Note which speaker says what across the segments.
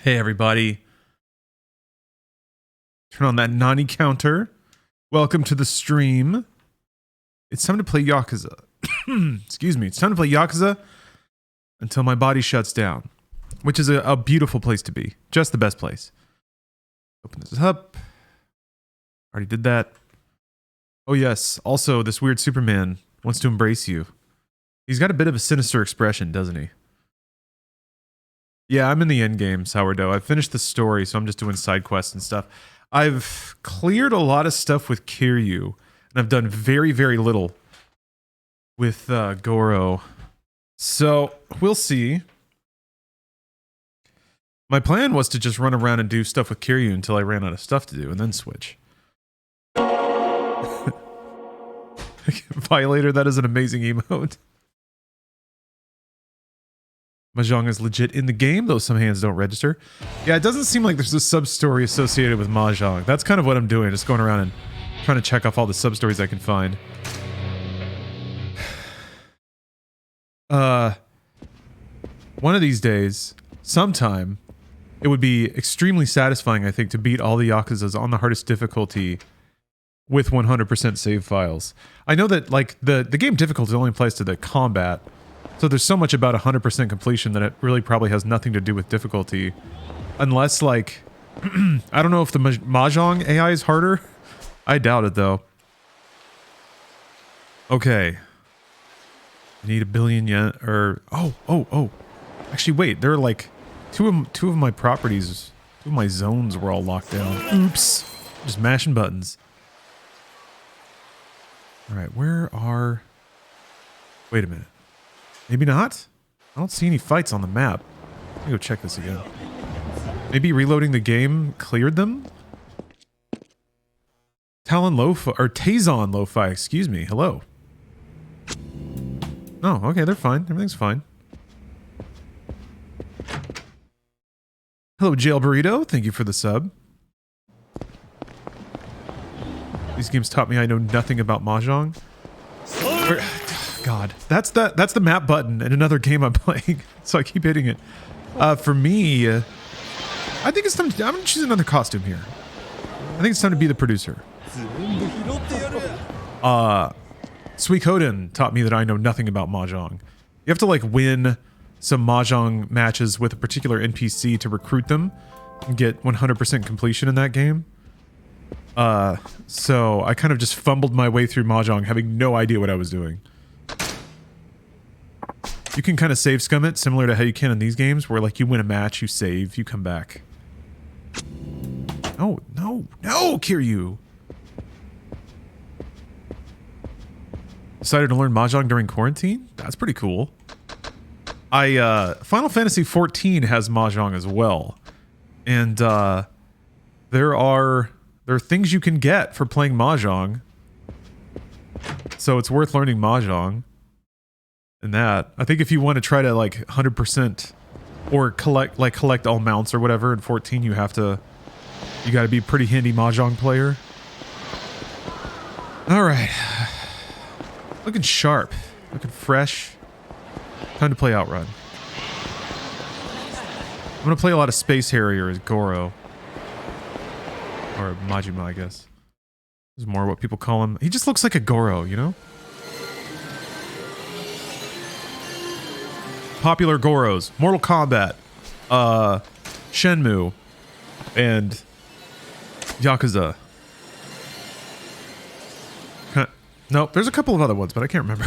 Speaker 1: Hey everybody. Turn on that Nani counter. Welcome to the stream. It's time to play Yakuza. Excuse me. It's time to play Yakuza until my body shuts down. Which is a beautiful place to be. Just the best place. Open this up. Already did that. Oh yes. Also, this weird Superman wants to embrace you. He's got a bit of a sinister expression, doesn't he? Yeah, I'm in the endgame, sourdough. I've finished the story, so I'm just doing side quests and stuff. I've cleared a lot of stuff with Kiryu, and I've done very, very little with Goro. So, we'll see. My plan was to just run around and do stuff with Kiryu until I ran out of stuff to do, and then switch. Violator, that is an amazing emote. Mahjong is legit in the game, though some hands don't register. Yeah, it doesn't seem like there's a sub-story associated with Mahjong. That's kind of what I'm doing, just going around and trying to check off all the sub-stories I can find. One of these days, sometime, it would be extremely satisfying, I think, to beat all the Yakuzas on the hardest difficulty with 100% save files. I know that, like, the game difficulty only applies to the combat, so there's so much about 100% completion that it really probably has nothing to do with difficulty. Unless, like, I don't know if the Mahjong AI is harder. I doubt it, though. Okay. I need 1 billion yen, or... Oh. Actually, wait, there are, like, two of my properties, 2 of my zones were all locked down. Oops. Just mashing buttons. Alright, where are... Wait a minute. Maybe not? I don't see any fights on the map. Let me go check this again. Maybe reloading the game cleared them? Talon Lo-Fi, or Tazon Lo-Fi, excuse me. Hello. Oh, okay, they're fine. Everything's fine. Hello, Jail Burrito. Thank you for the sub. These games taught me I know nothing about Mahjong. God, that's the map button in another game I'm playing, so I keep hitting it. For me, I think it's time to, I'm gonna choose another costume here. I think it's time to be the producer. Suikoden taught me that I know nothing about Mahjong. You have to, like, win some Mahjong matches with a particular NPC to recruit them and get 100% completion in that game. So I kind of just fumbled my way through Mahjong having no idea what I was doing. You can kind of save scum it, similar to how you can in these games, where, like, you win a match, you save, you come back. No, Kiryu! Decided to learn Mahjong during quarantine? That's pretty cool. Final Fantasy XIV has Mahjong as well. And, there are things you can get for playing Mahjong. So it's worth learning Mahjong. And that, I think if you want to try to, like, 100% or collect all mounts or whatever in 14, you gotta be a pretty handy Mahjong player. Alright. Looking sharp. Looking fresh. Time to play Outrun. I'm gonna play a lot of Space Harrier as Goro. Or Majima, I guess. This is more what people call him. He just looks like a Goro, you know? Popular Goros. Mortal Kombat. Shenmue. And Yakuza. No, there's a couple of other ones, but I can't remember.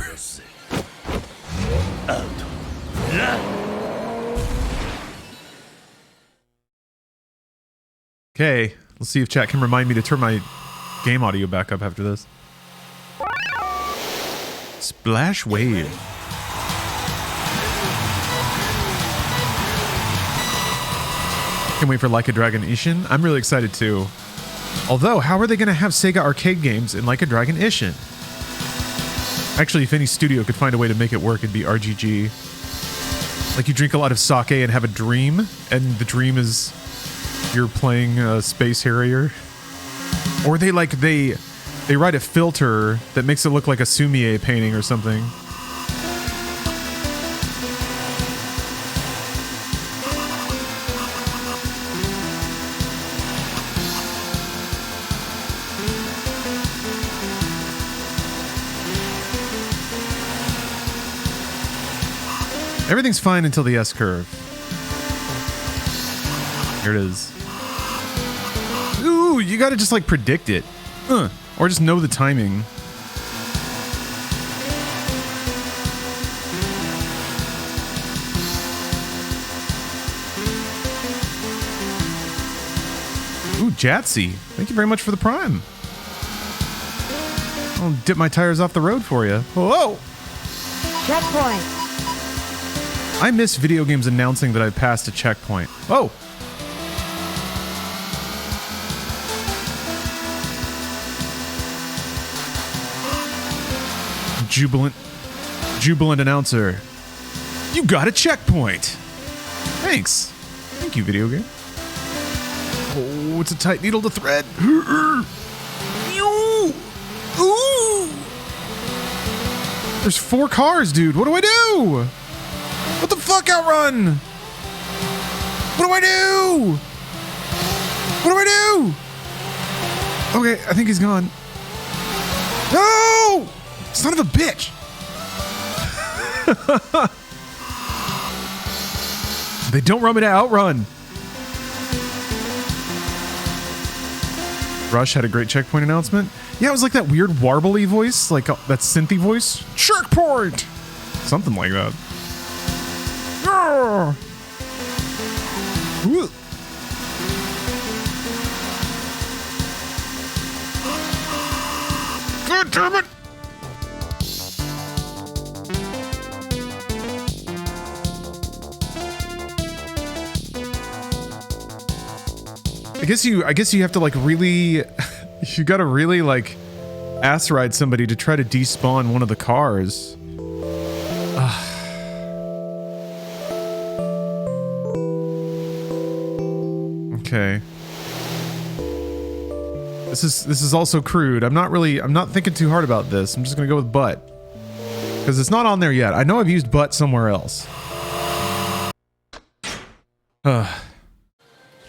Speaker 1: Okay, let's see if chat can remind me to turn my game audio back up after this. Splash Wave. Can't wait for Like a Dragon Ishin. I'm really excited too. Although, how are they going to have Sega arcade games in Like a Dragon Ishin? Actually, if any studio could find a way to make it work, it'd be RGG. Like, you drink a lot of sake and have a dream, and the dream is you're playing Space Harrier. Or they write a filter that makes it look like a Sumie painting or something. Everything's fine until the S curve. Here it is. Ooh, you gotta just like predict it. Or just know the timing. Ooh, Jatsy. Thank you very much for the prime. I'll dip my tires off the road for you. Whoa!
Speaker 2: Checkpoint.
Speaker 1: I miss video games announcing that I passed a checkpoint. Oh! Jubilant announcer. You got a checkpoint! Thanks. Thank you, video game. Oh, it's a tight needle to thread. Ooh. There's 4 cars, dude. What do I do? What the fuck, Outrun? What do I do? What do I do? Okay, I think he's gone. No! Son of a bitch. They don't run me to Outrun. Rush had a great checkpoint announcement. Yeah, it was like that weird warbly voice, like that synthy voice. Checkpoint! Something like that. God damn it! I guess you have to like really, you gotta really like ass ride somebody to try to despawn one of the cars. Okay. This is also crude. I'm not thinking too hard about this. I'm just gonna go with butt. Because it's not on there yet. I know I've used butt somewhere else.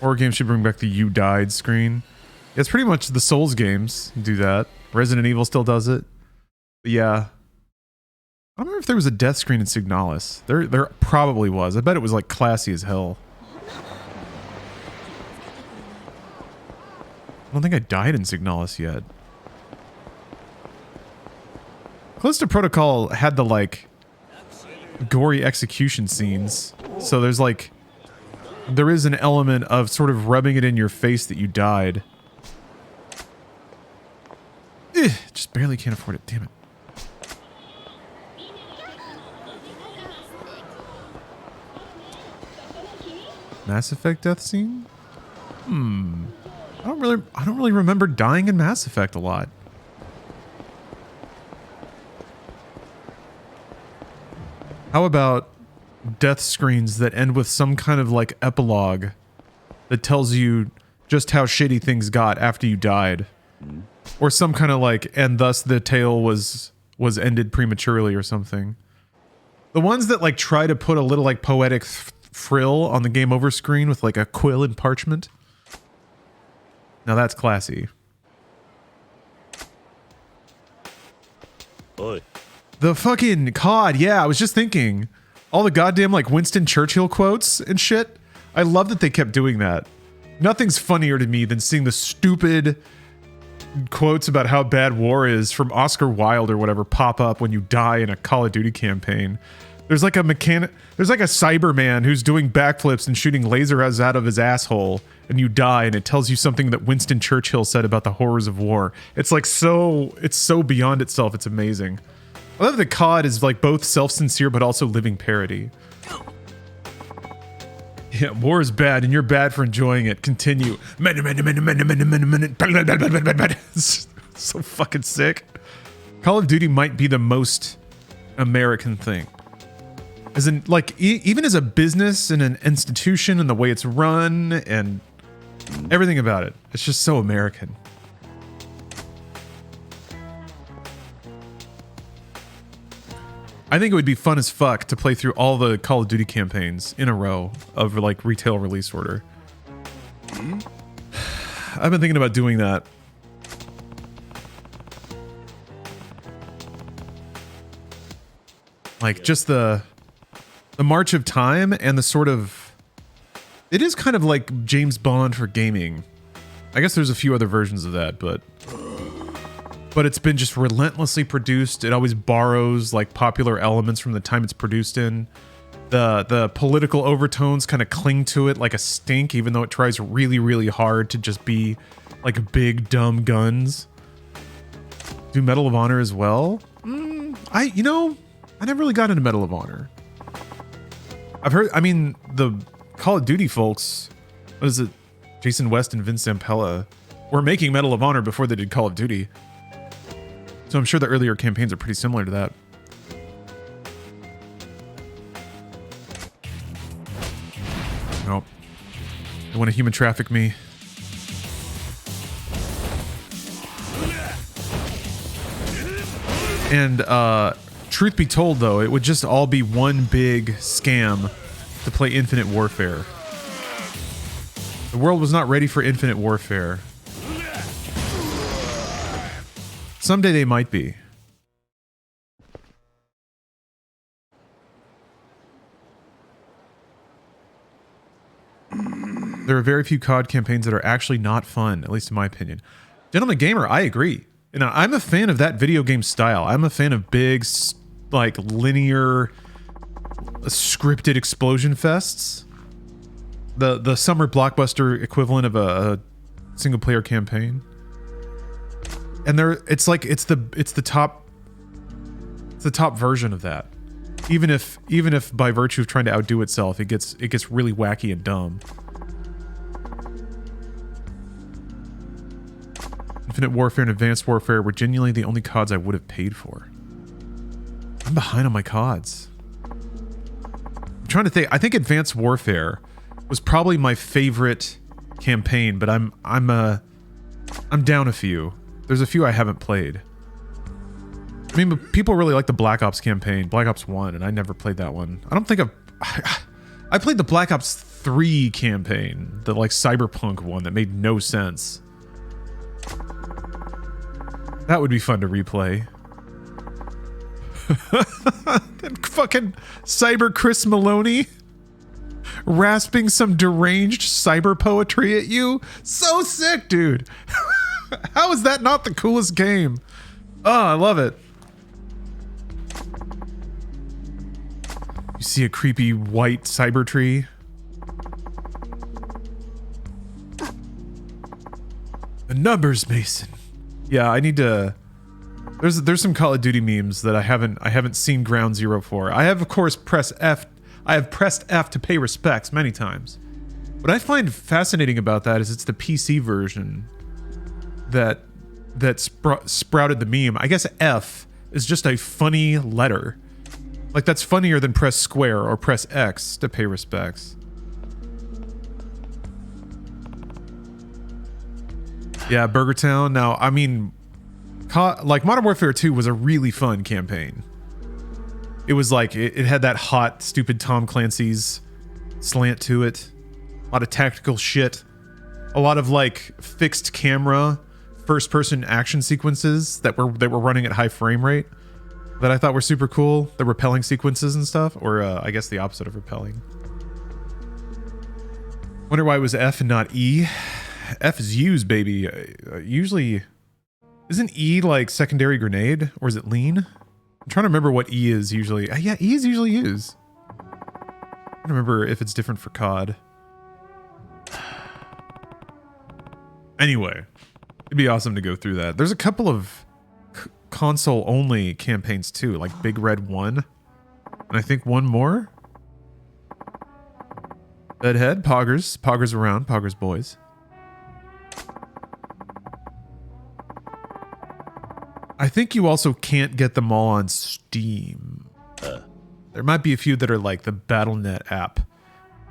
Speaker 1: Horror games should bring back the "you died" screen. It's pretty much the Souls games do that. Resident Evil still does it. But yeah. I don't remember if there was a death screen in Signalis. There probably was. I bet it was like classy as hell. I don't think I died in Signalis yet. Callisto Protocol had the like gory execution scenes. So there's like there is an element of sort of rubbing it in your face that you died. Just barely can't afford it. Damn it. Mass Effect death scene? I don't really remember dying in Mass Effect a lot. How about death screens that end with some kind of like epilogue that tells you just how shitty things got after you died, or some kind of like, and thus the tale was ended prematurely or something. The ones that like try to put a little like poetic frill on the game over screen with like a quill and parchment. Now that's classy.
Speaker 3: Oi.
Speaker 1: The fucking COD, yeah, I was just thinking. All the goddamn like Winston Churchill quotes and shit. I love that they kept doing that. Nothing's funnier to me than seeing the stupid quotes about how bad war is from Oscar Wilde or whatever pop up when you die in a Call of Duty campaign. There's like a Cyberman who's doing backflips and shooting lasers out of his asshole, and you die, and it tells you something that Winston Churchill said about the horrors of war. It's like it's so beyond itself. It's amazing. I love that COD is like both self-sincere but also living parody. Yeah, war is bad, and you're bad for enjoying it. Continue. It's so fucking sick. Call of Duty might be the most American thing. As in, like, even as a business and an institution and the way it's run and everything about it. It's just so American. I think it would be fun as fuck to play through all the Call of Duty campaigns in a row of like retail release order. I've been thinking about doing that. Like just the the march of time and the sort of, it is kind of like James Bond for gaming. I guess there's a few other versions of that, but it's been just relentlessly produced. It always borrows like popular elements from the time it's produced in. The political overtones kind of cling to it like a stink, even though it tries really, really hard to just be like big, dumb guns. Do Medal of Honor as well? I never really got into Medal of Honor. I've heard, I mean, the Call of Duty folks, what is it? Jason West and Vince Zampella were making Medal of Honor before they did Call of Duty. So I'm sure the earlier campaigns are pretty similar to that. Nope. They want to human traffic me. And truth be told, though, it would just all be one big scam to play Infinite Warfare. The world was not ready for Infinite Warfare. Someday they might be. There are very few COD campaigns that are actually not fun, at least in my opinion. Gentleman Gamer, I agree. You know, I'm a fan of that video game style. I'm a fan of big, like, linear, scripted explosion fests. The summer blockbuster equivalent of a single player campaign. And it's the top version of that. Even if by virtue of trying to outdo itself, it gets really wacky and dumb. Infinite Warfare and Advanced Warfare were genuinely the only CODs I would have paid for. I'm behind on my CODs. I'm trying to think. I think Advanced Warfare was probably my favorite campaign, but I'm down a few. There's a few I haven't played. I mean, people really like the Black Ops campaign, Black Ops 1, and I never played that one. I don't think I played the Black Ops 3 campaign, the like cyberpunk one that made no sense. That would be fun to replay. And fucking Cyber Chris Maloney rasping some deranged cyber poetry at you. So sick, dude. How is that not the coolest game? Oh, I love it. You see a creepy white cyber tree. The numbers, Mason. Yeah, I need to. There's some Call of Duty memes that I haven't seen Ground Zero for. I have, of course, pressed F to pay respects many times. What I find fascinating about that is it's the PC version that sprouted the meme. I guess F is just a funny letter. Like, that's funnier than press square or press X to pay respects. Yeah, Burger Town. Now, I mean, like, Modern Warfare 2 was a really fun campaign. It was like, it had that hot, stupid Tom Clancy's slant to it. A lot of tactical shit. A lot of, like, fixed camera, first-person action sequences that were running at high frame rate that I thought were super cool. The repelling sequences and stuff. Or, I guess the opposite of repelling. Wonder why it was F and not E. F is use, baby. Usually, isn't E like secondary grenade, or is it lean? I'm trying to remember what E is usually. Yeah, E is usually use. I don't remember if it's different for COD. Anyway, it'd be awesome to go through that. There's a couple of console-only campaigns too, like Big Red 1, and I think one more. Bedhead, Poggers around, Poggers boys. I think you also can't get them all on Steam. There might be a few that are like the Battle.net app.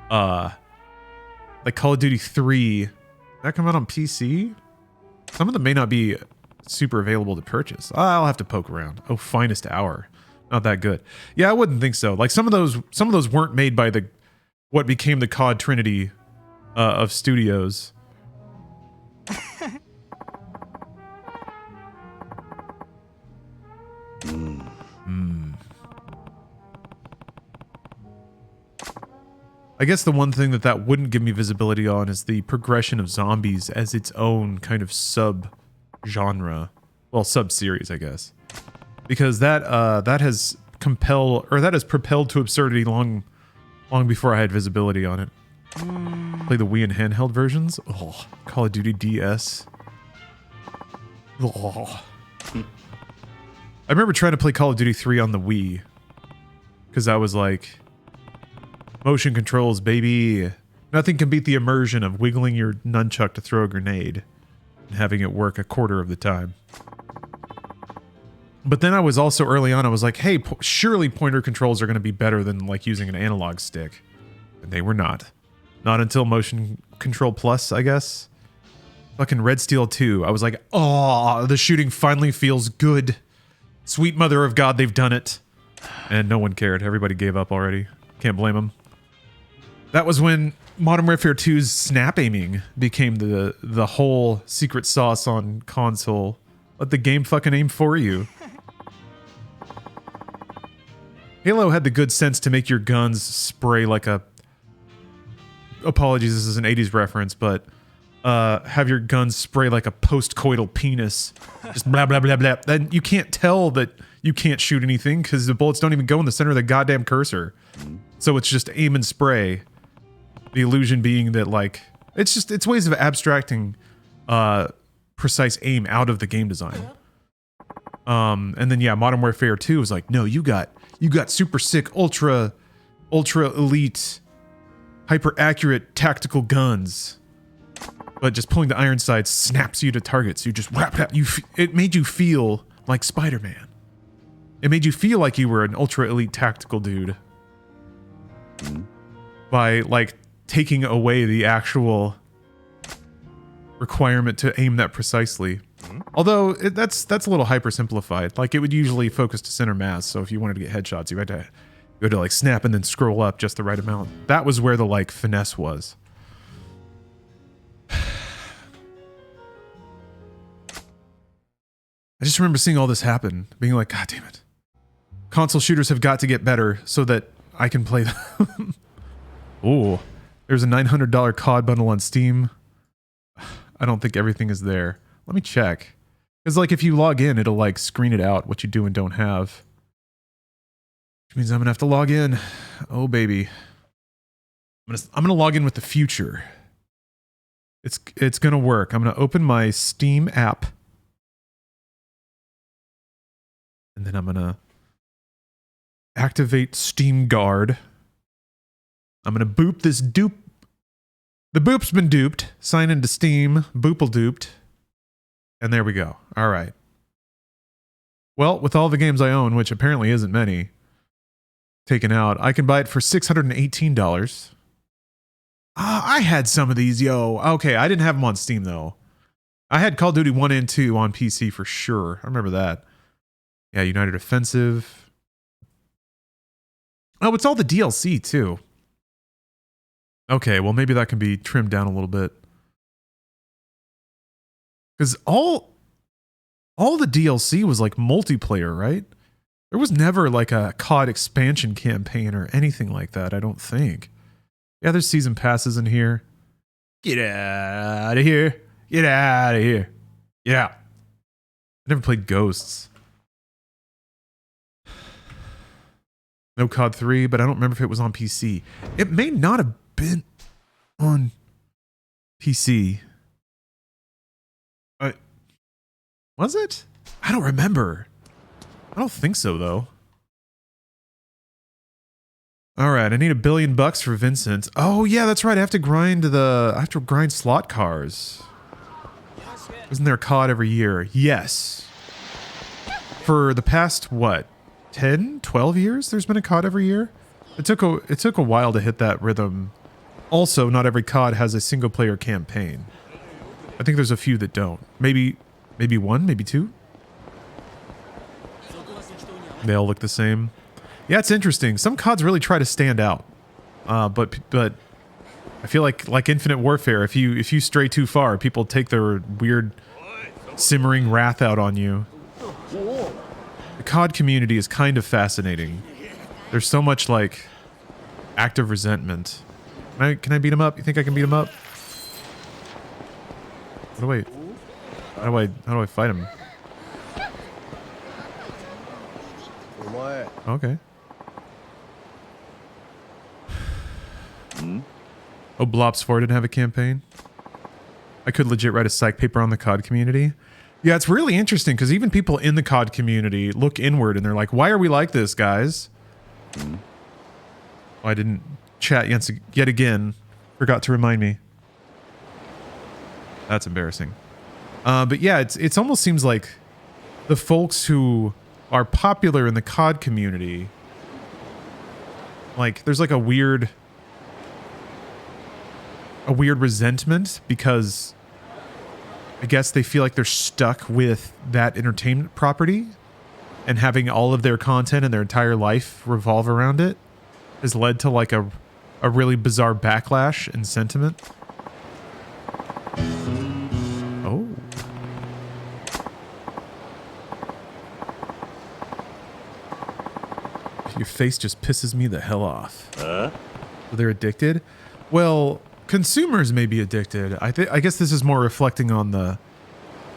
Speaker 1: Like Call of Duty 3. Did that come out on PC? Some of them may not be super available to purchase. I'll have to poke around. Oh, Finest Hour. Not that good. Yeah, I wouldn't think so. Like some of those weren't made by what became the COD Trinity of studios. I guess the one thing that wouldn't give me visibility on is the progression of zombies as its own kind of sub-genre. Well, sub-series, I guess. Because that has propelled to absurdity long before I had visibility on it. Play the Wii and handheld versions. Oh, Call of Duty DS. Oh. I remember trying to play Call of Duty 3 on the Wii. Because I was like, motion controls, baby. Nothing can beat the immersion of wiggling your nunchuck to throw a grenade and having it work a quarter of the time. But then I was also early on, I was like, hey, surely pointer controls are going to be better than like using an analog stick. And they were not. Not until Motion Control Plus, I guess. Fucking Red Steel 2. I was like, oh, the shooting finally feels good. Sweet mother of God, they've done it. And no one cared. Everybody gave up already. Can't blame them. That was when Modern Warfare 2's snap aiming became the whole secret sauce on console. Let the game fucking aim for you. Halo had the good sense to make your guns spray like a... Apologies, this is an 80s reference, but... have your guns spray like a post-coital penis. Just blah, blah, blah, blah. Then you can't tell that you can't shoot anything because the bullets don't even go in the center of the goddamn cursor. So it's just aim and spray. The illusion being that, like... It's ways of abstracting precise aim out of the game design. And then, yeah, Modern Warfare 2 was like, no, you got super sick, ultra elite, hyper accurate tactical guns. But just pulling the iron sights snaps you to targets. You just wrap. It made you feel like Spider-Man. It made you feel like you were an ultra elite tactical dude. By like taking away the actual requirement to aim that precisely. Although that's a little hyper simplified. Like it would usually focus to center mass. So if you wanted to get headshots, you had to like snap and then scroll up just the right amount. That was where the like finesse was. I just remember seeing all this happen, being like, God damn it. Console shooters have got to get better so that I can play them. Ooh, there's a $900 COD bundle on Steam. I don't think everything is there. Let me check. Because like if you log in, it'll like screen it out what you do and don't have. Which means I'm gonna have to log in. Oh baby. I'm gonna log in with the future. It's gonna work. I'm gonna open my Steam app. And then I'm gonna activate Steam Guard. I'm gonna boop this dupe. The boop's been duped. Sign into Steam. Boople duped. And there we go. All right. Well, with all the games I own, which apparently isn't many, taken out, I can buy it for $618. I had some of these, yo. Okay, I didn't have them on Steam, though. I had Call of Duty 1 and 2 on PC for sure. I remember that. Yeah, United Offensive. Oh, it's all the DLC, too. Okay, well, maybe that can be trimmed down a little bit. Because all the DLC was like multiplayer, right? There was never like a COD expansion campaign or anything like that, I don't think. Yeah, there's season passes in here. Get out of here. Get out of here. Yeah. I never played Ghosts. No COD 3, but I don't remember if it was on PC. It may not have been on PC. Was it? I don't remember. I don't think so, though. All right, I need $1 billion for Vincent. Oh yeah, that's right. I have to grind slot cars. Isn't there a COD every year? Yes. For the past what, 10, 12 years? There's been a COD every year. It took a while to hit that rhythm. Also, not every COD has a single player campaign. I think there's a few that don't. Maybe one, maybe two. They all look the same. Yeah, it's interesting. Some CODs really try to stand out, but I feel like Infinite Warfare. If you stray too far, people take their weird simmering wrath out on you. The COD community is kind of fascinating. There's so much like active resentment. Can I beat him up? You think I can beat him up? How do I fight him? Okay. Oh, Blops 4 didn't have a campaign. I could legit write a psych paper on the COD community. Yeah, it's really interesting because even people in the COD community look inward and they're like, why are we like this, guys? Oh, I didn't chat yet again. Forgot to remind me. That's embarrassing. But yeah, it's almost seems like the folks who are popular in the COD community, like there's like a weird resentment because I guess they feel like they're stuck with that entertainment property, and having all of their content and their entire life revolve around it has led to like a really bizarre backlash and sentiment. Oh. Your face just pisses me the hell off. They're addicted? Well, consumers may be addicted. I guess this is more reflecting on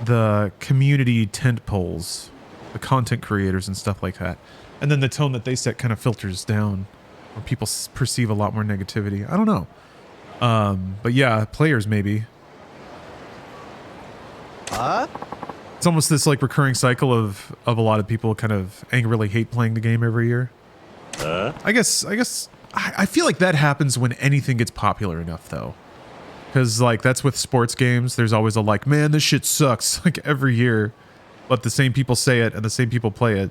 Speaker 1: the community tent poles, the content creators and stuff like that. And then the tone that they set kind of filters down where people perceive a lot more negativity. I don't know. But yeah, players maybe. It's almost this like recurring cycle of a lot of people kind of angrily hate playing the game every year. I feel like that happens when anything gets popular enough though. Because like that's with sports games, there's always a like, man, this shit sucks like every year. But the same people say it and the same people play it.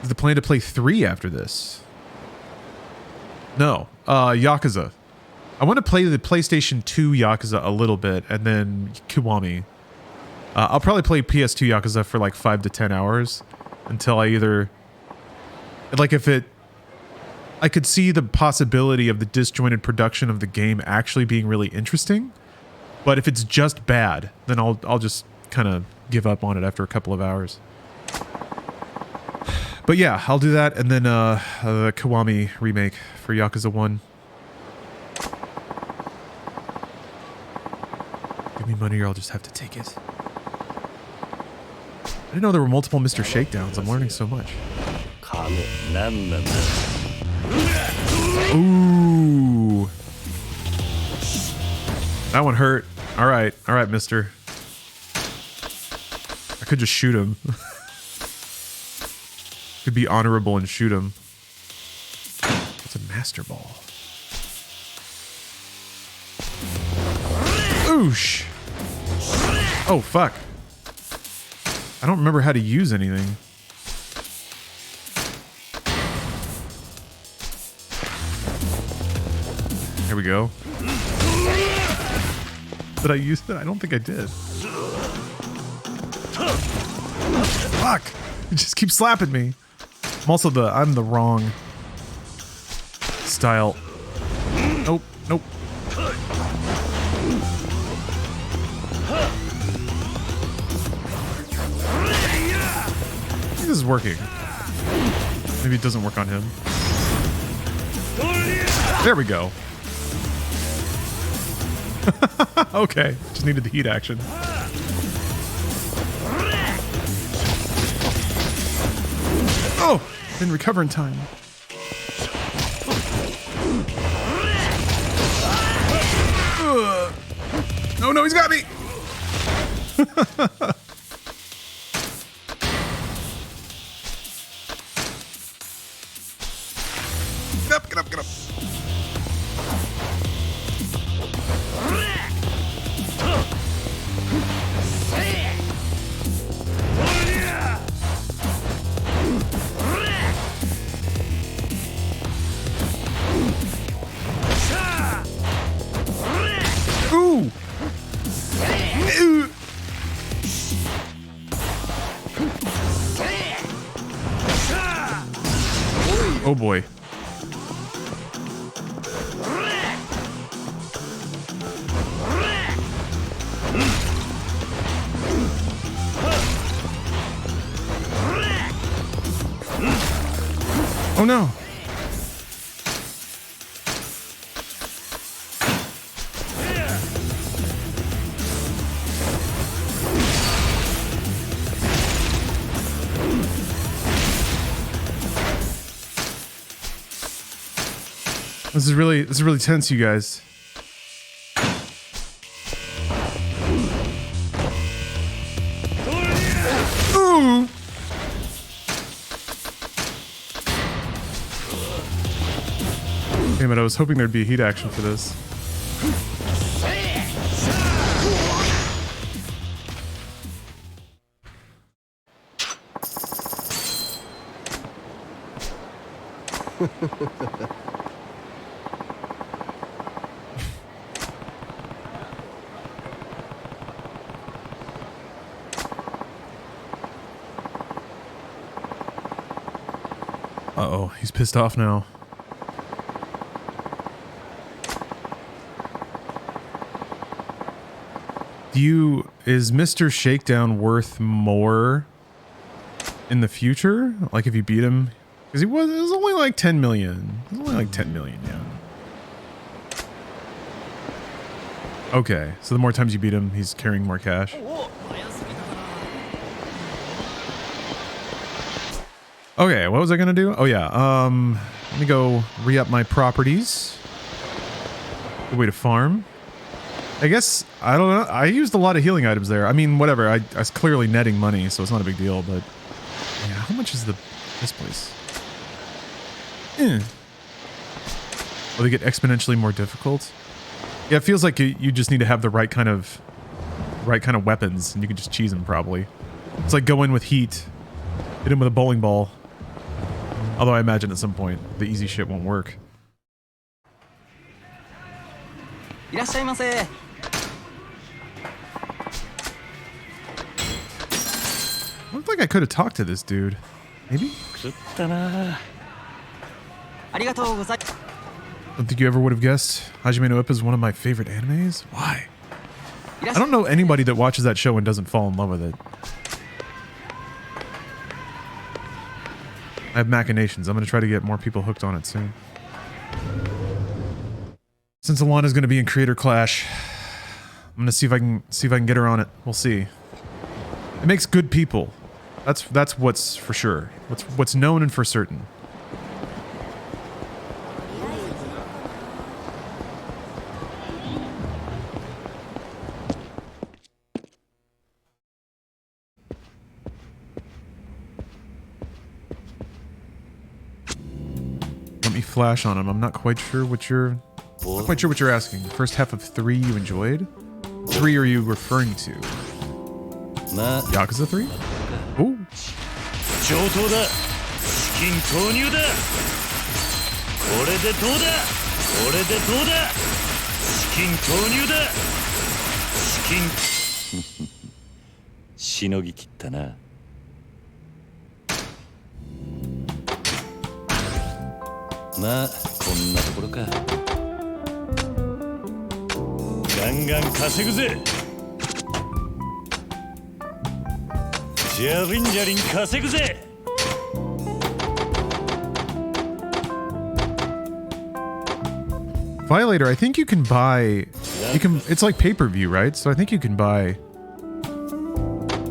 Speaker 1: Is the plan to play 3 after this? No. Yakuza. I want to play the PlayStation 2 Yakuza a little bit and then Kiwami. I'll probably play PS2 Yakuza for like 5 to 10 hours until I either... Like if it... I could see the possibility of the disjointed production of the game actually being really interesting. But if it's just bad, then I'll just kind of give up on it after a couple of hours. But yeah, I'll do that, and then the Kiwami remake for Yakuza 1. Give me money or I'll just have to take it. I didn't know there were multiple Mr. Shakedowns. I'm learning so much. Ooh. That one hurt. All right, mister. I could just shoot him. Could be honorable and shoot him. It's a master ball. Oosh. Oh, fuck. I don't remember how to use anything. Here we go. Did I use it? I don't think I did. Fuck. You just keep slapping me. I'm the wrong style. Nope. I think this is working. Maybe it doesn't work on him. There we go. Okay, just needed the heat action. Oh, didn't recover in time. No, he's got me. Get up. Ooh. Oh boy. Oh no. This is really tense, you guys. Ooh. Damn it, I was hoping there'd be a heat action for this. Uh-oh, he's pissed off now. Is Mr. Shakedown worth more in the future? Like if you beat him? Because it was only like 10 million. It was only like 10 million, yeah. Okay, so the more times you beat him, he's carrying more cash. Okay, what was I gonna do? Oh yeah, let me go re-up my properties. Good way to farm. I guess, I don't know, I used a lot of healing items there. I mean, whatever, I was clearly netting money, so it's not a big deal, but... Yeah, how much is this place? Will they get exponentially more difficult? Yeah, it feels like you just need to have the right kind of weapons, and you can just cheese them, probably. It's like go in with heat, hit him with a bowling ball. Although I imagine at some point, the easy shit won't work. Looked like I could have talked to this dude. Maybe? Don't think you ever would have guessed Hajime no Ippo is one of my favorite animes? Why? I don't know anybody that watches that show and doesn't fall in love with it. I have machinations. I'm going to try to get more people hooked on it soon. Since Alana's going to be in Creator Clash, I'm going to see if I can get her on it. We'll see. It makes good people. That's what's for sure. What's known and for certain. Let me flash on him. I'm not quite sure what you're asking. First half of 3 you enjoyed? 3 are you referring to? Yakuza 3? Ooh. Violator, I think you can buy... It's like pay-per-view, right? So I think you can buy...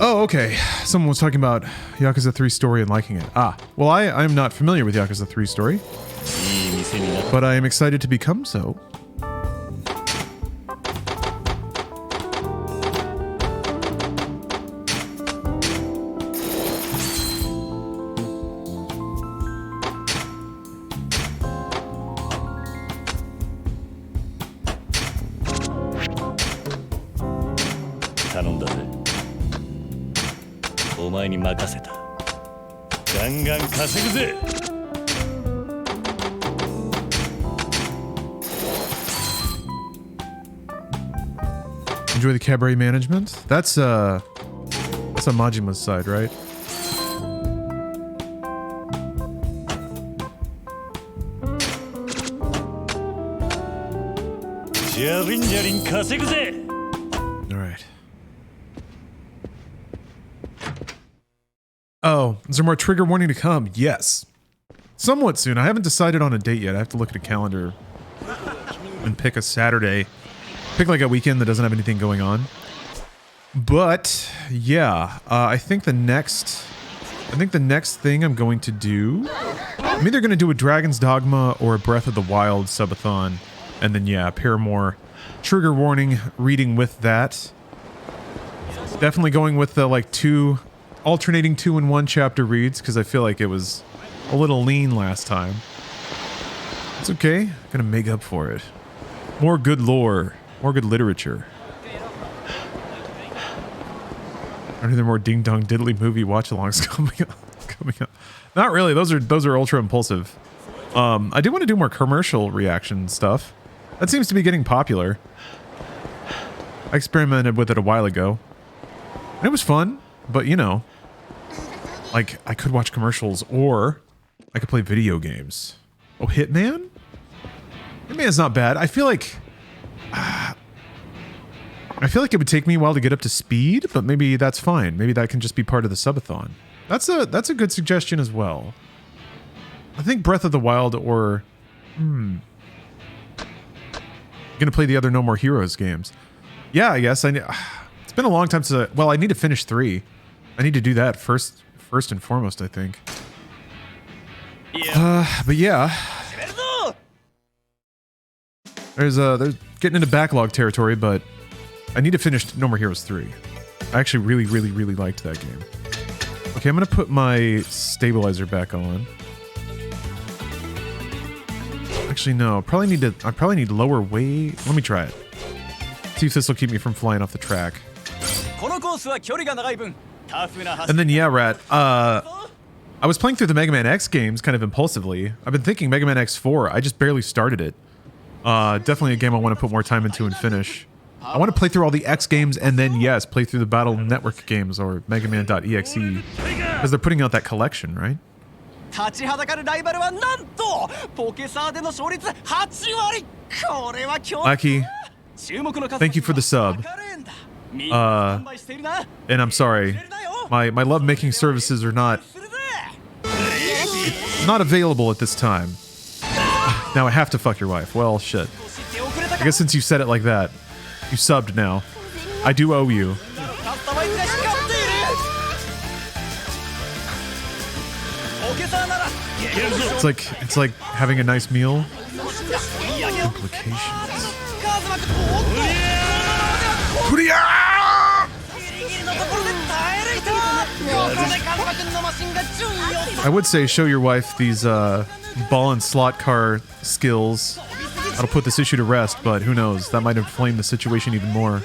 Speaker 1: Oh, okay. Someone was talking about Yakuza 3 story and liking it. Ah, well, I'm not familiar with Yakuza 3 story. But I am excited to become so. Enjoy the cabaret management? That's on Majima's side, right? Alright. Oh, is there more trigger warning to come? Yes. Somewhat soon. I haven't decided on a date yet. I have to look at a calendar and pick a Saturday. Pick like a weekend that doesn't have anything going on. But yeah, I think the next thing I'm going to do I'm either going to do a Dragon's Dogma or a Breath of the Wild subathon. And then, yeah, Paramore. Trigger warning, reading with that. Definitely going with the, like, alternating 2 and 1 chapter reads, because I feel like it was a little lean last time. It's okay. Gonna make up for it. More good lore. More good literature. Are there more Ding Dong Diddly movie watch-alongs coming up? Not really. Those are ultra impulsive. I do want to do more commercial reaction stuff. That seems to be getting popular. I experimented with it a while ago. And it was fun, but you know, like I could watch commercials or I could play video games. Oh, Hitman? Hitman's not bad. I feel like it would take me a while to get up to speed, but maybe that's fine. Maybe that can just be part of the subathon. That's a good suggestion as well. I think Breath of the Wild or gonna play the other No More Heroes games. Yeah, I guess it's been a long time since I need to finish 3. I need to do that first and foremost, I think. But yeah. There's getting into backlog territory, but I need to finish No More Heroes 3. I actually really liked that game. Okay, I'm gonna put my stabilizer back on. Actually, no. I probably need lower weight. Let me try it. See if this will keep me from flying off the track. And then yeah, Rat. I was playing through the Mega Man X games kind of impulsively. I've been thinking Mega Man X4. I just barely started it. Definitely a game I want to put more time into and finish. I want to play through all the X games and then, yes, play through the Battle Network games or Mega Man.exe. Because they're putting out that collection, right? Aki, thank you for the sub. And I'm sorry. My love-making services are not available at this time. Now I have to fuck your wife. Well, shit. I guess since you said it like that, you subbed now. I do owe you. It's like having a nice meal. Implications. I would say show your wife these ball and slot car skills. That'll put this issue to rest, but who knows? That might inflame the situation even more.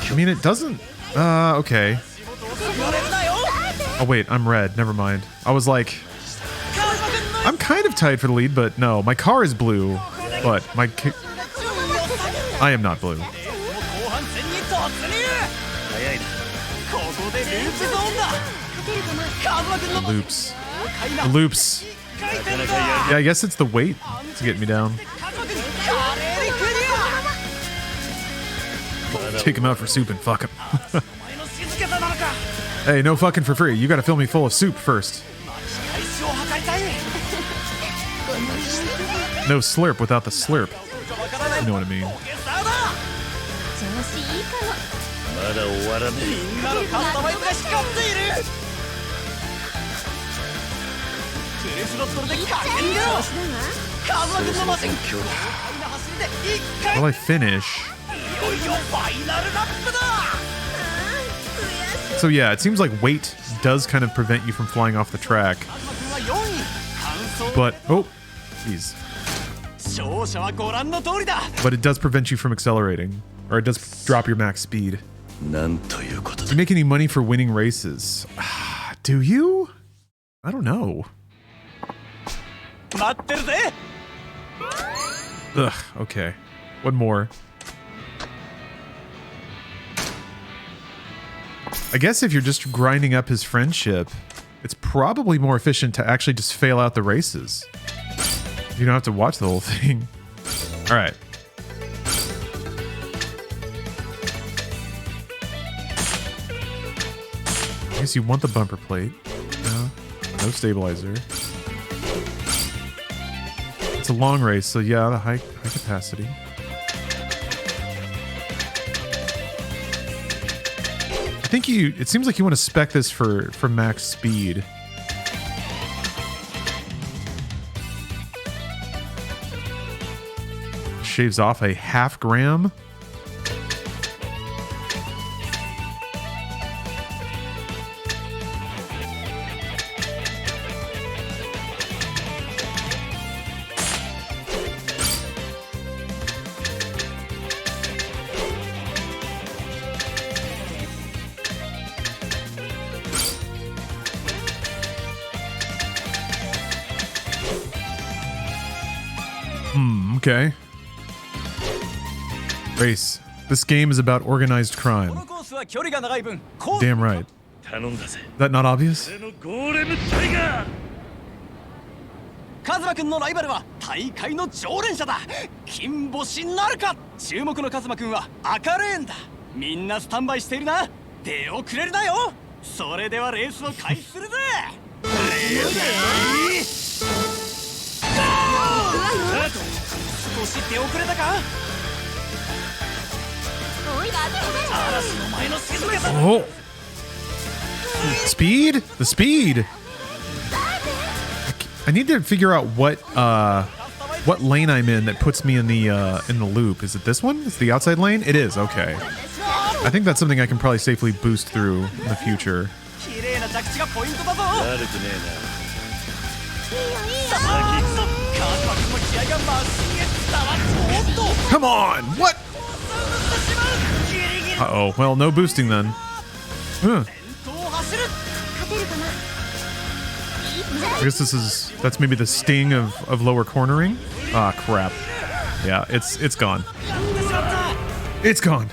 Speaker 1: I mean, it doesn't... okay. Oh, wait, I'm red. Never mind. I was like... I'm kind of tied for the lead, but no. My car is blue, but my... I am not blue. The loops. The loops. Yeah, I guess it's the weight to get me down. Take him out for soup and fuck him. Hey, no fucking for free. You gotta fill me full of soup first. No slurp without the slurp. You know what I mean. Will I finish? So yeah, it seems like weight does kind of prevent you from flying off the track. But, oh, jeez. But it does prevent you from accelerating. Or it does drop your max speed. Do you make any money for winning races? Do you? I don't know. Ugh, okay. One more. I guess if you're just grinding up his friendship, it's probably more efficient to actually just fail out the races. You don't have to watch the whole thing. Alright. I guess you want the bumper plate. No, no stabilizer. It's a long race, so yeah, the high capacity. I think it seems like you want to spec this for max speed. Shaves off a half gram. Okay. Race. This game is about organized crime. Damn right. That not obvious?
Speaker 3: カズマくんのライバルは大会の常連者だ。金星なるか。注目のカズマくんは赤レーンだ。みんなスタンバイしているな。出遅れるなよ。それではレースを開始するぜ。少し出遅れたか。嵐の前の静けさ。
Speaker 1: Oh. Speed? The speed. I need to figure out what lane I'm in that puts me in the loop. Is it this one? It's the outside lane? It is. Okay. I think that's something I can probably safely boost through in the future. Come on! What? Uh-oh. Well, no boosting then. Huh. I guess that's maybe the sting of lower cornering. Ah, crap. Yeah, it's gone. It's gone.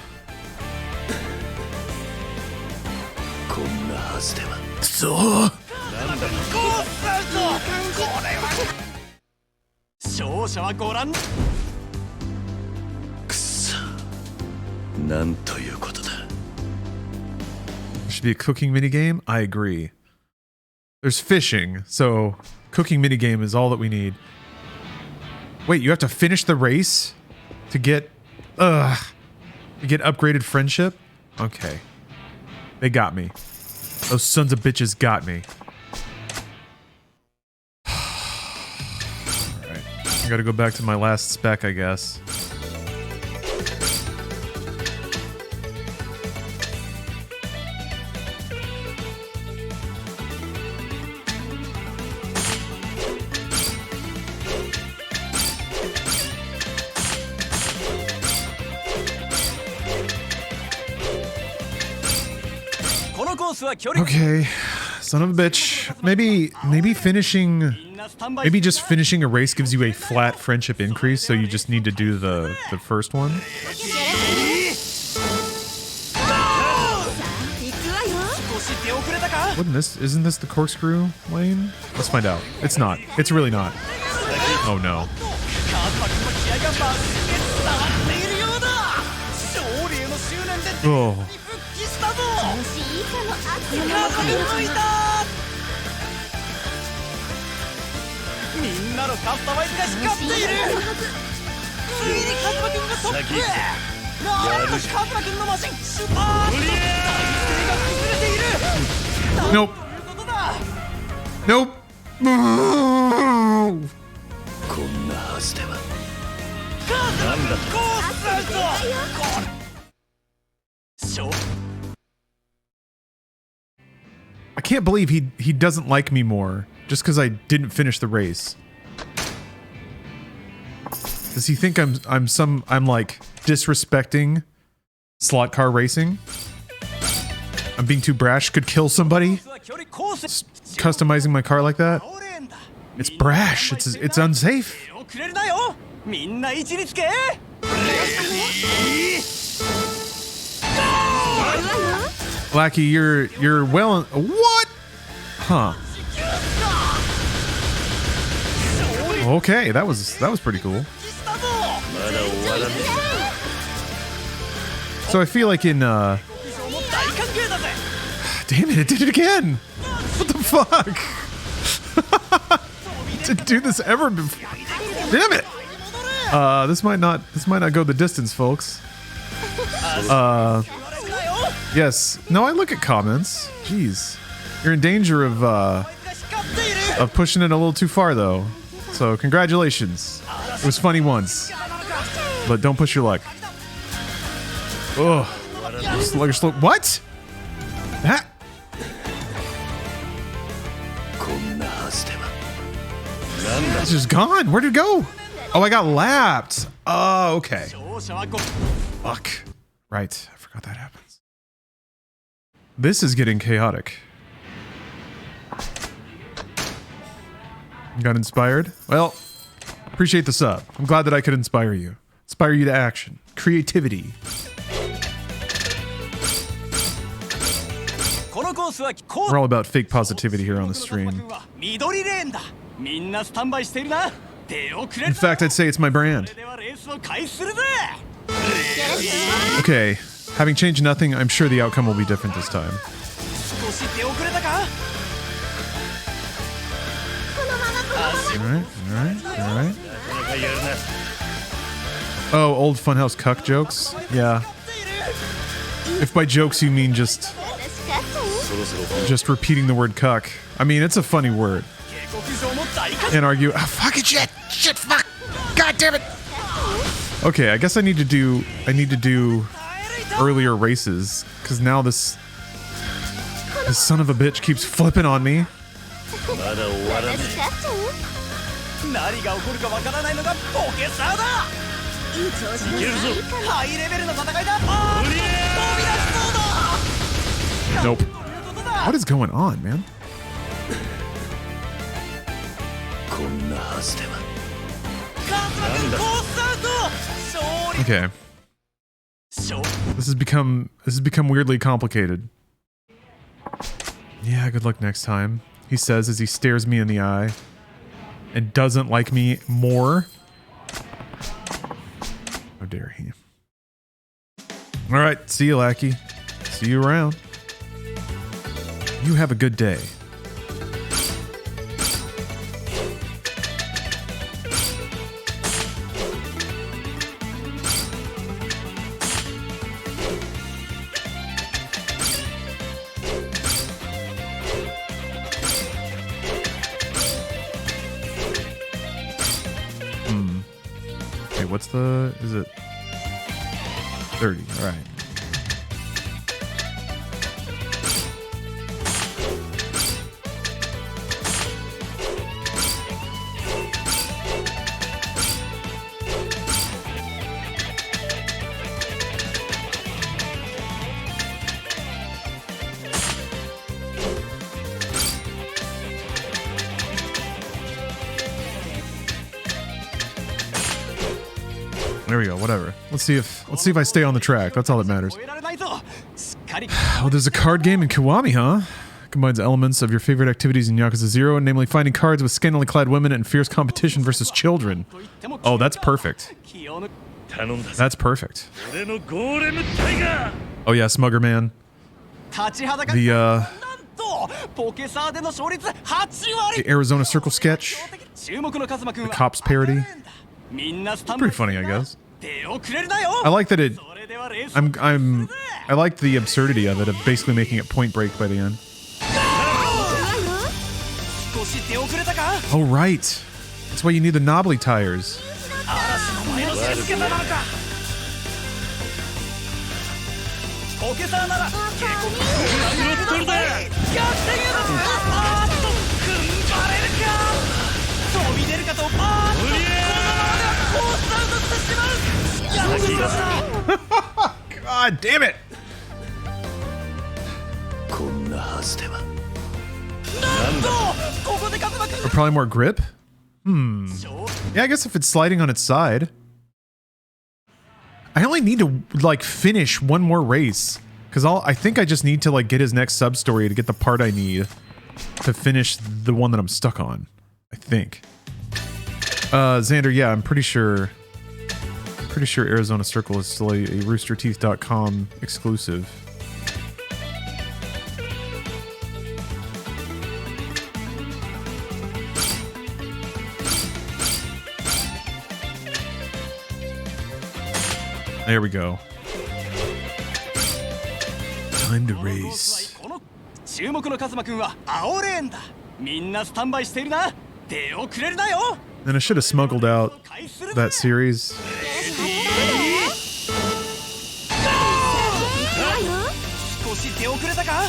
Speaker 1: So. Should be a cooking minigame? I agree. There's fishing, so cooking minigame is all that we need. Wait, you have to finish the race to get upgraded friendship? Okay. They got me. Those sons of bitches got me. Alright. I gotta go back to my last spec, I guess. Okay, son of a bitch. Maybe just finishing a race gives you a flat friendship increase, so you just need to do the first one. Isn't this the corkscrew lane? Let's find out. It's not. It's really not. Oh no. Oh. Nope. Nope. I can't believe he doesn't like me more just because I didn't finish the race. Does he think I'm like disrespecting slot car racing? I'm being too brash, could kill somebody? Customizing my car like that? It's brash. It's unsafe. Blackie, you're well. What? Huh. Okay, that was pretty cool. So I feel like in damn it did it again. What the fuck? Didn't do this ever before. Damn it. This might not go the distance, folks. Yes. No, I look at comments. Jeez. You're in danger of pushing it a little too far, though. So, congratulations. It was funny once. But don't push your luck. Ugh. Slow. What? That? It's just gone. Where'd it go? Oh, I got lapped. Oh, okay. Fuck. Right. I forgot that happens. This is getting chaotic. Got inspired? Well, appreciate the sub. I'm glad that I could inspire you. Inspire you to action. Creativity. We're all about fake positivity here on the stream. In fact, I'd say it's my brand. Okay, having changed nothing, I'm sure the outcome will be different this time. Alright. Oh, old Funhouse cuck jokes? Yeah. If by jokes you mean just repeating the word cuck. I mean, it's a funny word. Can't argue. Oh, fucking shit! Shit, fuck! God damn it! Okay, I guess I need to do earlier races, because now this son of a bitch keeps flipping on me. Nope. What is going on, man? Okay. This has become weirdly complicated. Yeah, good luck next time. He says as he stares me in the eye and doesn't like me more. How dare he? All right, see you, Lackey. See you around. You have a good day. Okay, what's the... is it... 30, all right. There we go, whatever. Let's see if I stay on the track. That's all that matters. Oh, there's a card game in Kiwami, huh? Combines elements of your favorite activities in Yakuza 0, namely finding cards with scantily clad women and fierce competition versus children. Oh, that's perfect. That's perfect. Oh yeah, Smugger Man. The Arizona Circle sketch. The Cops parody. It's pretty funny, I guess. I like that it... I like the absurdity of it, of basically making it Point Break by the end. Oh, right. That's why you need the knobbly tires. God damn it! Or probably more grip? Yeah, I guess if it's sliding on its side. I only need to, like, finish one more race. Because I think I just need to, like, get his next sub-story to get the part I need to finish the one that I'm stuck on. I think. Xander, yeah, I'm pretty sure Arizona Circle is still a roosterteeth.com exclusive. There we go. Time to race.
Speaker 3: 注目のカズマくんは青レーンだ。みんなスタンバイしているな。出遅れるなよ。
Speaker 1: And I should have smuggled out that series.
Speaker 3: 少し出遅れたか。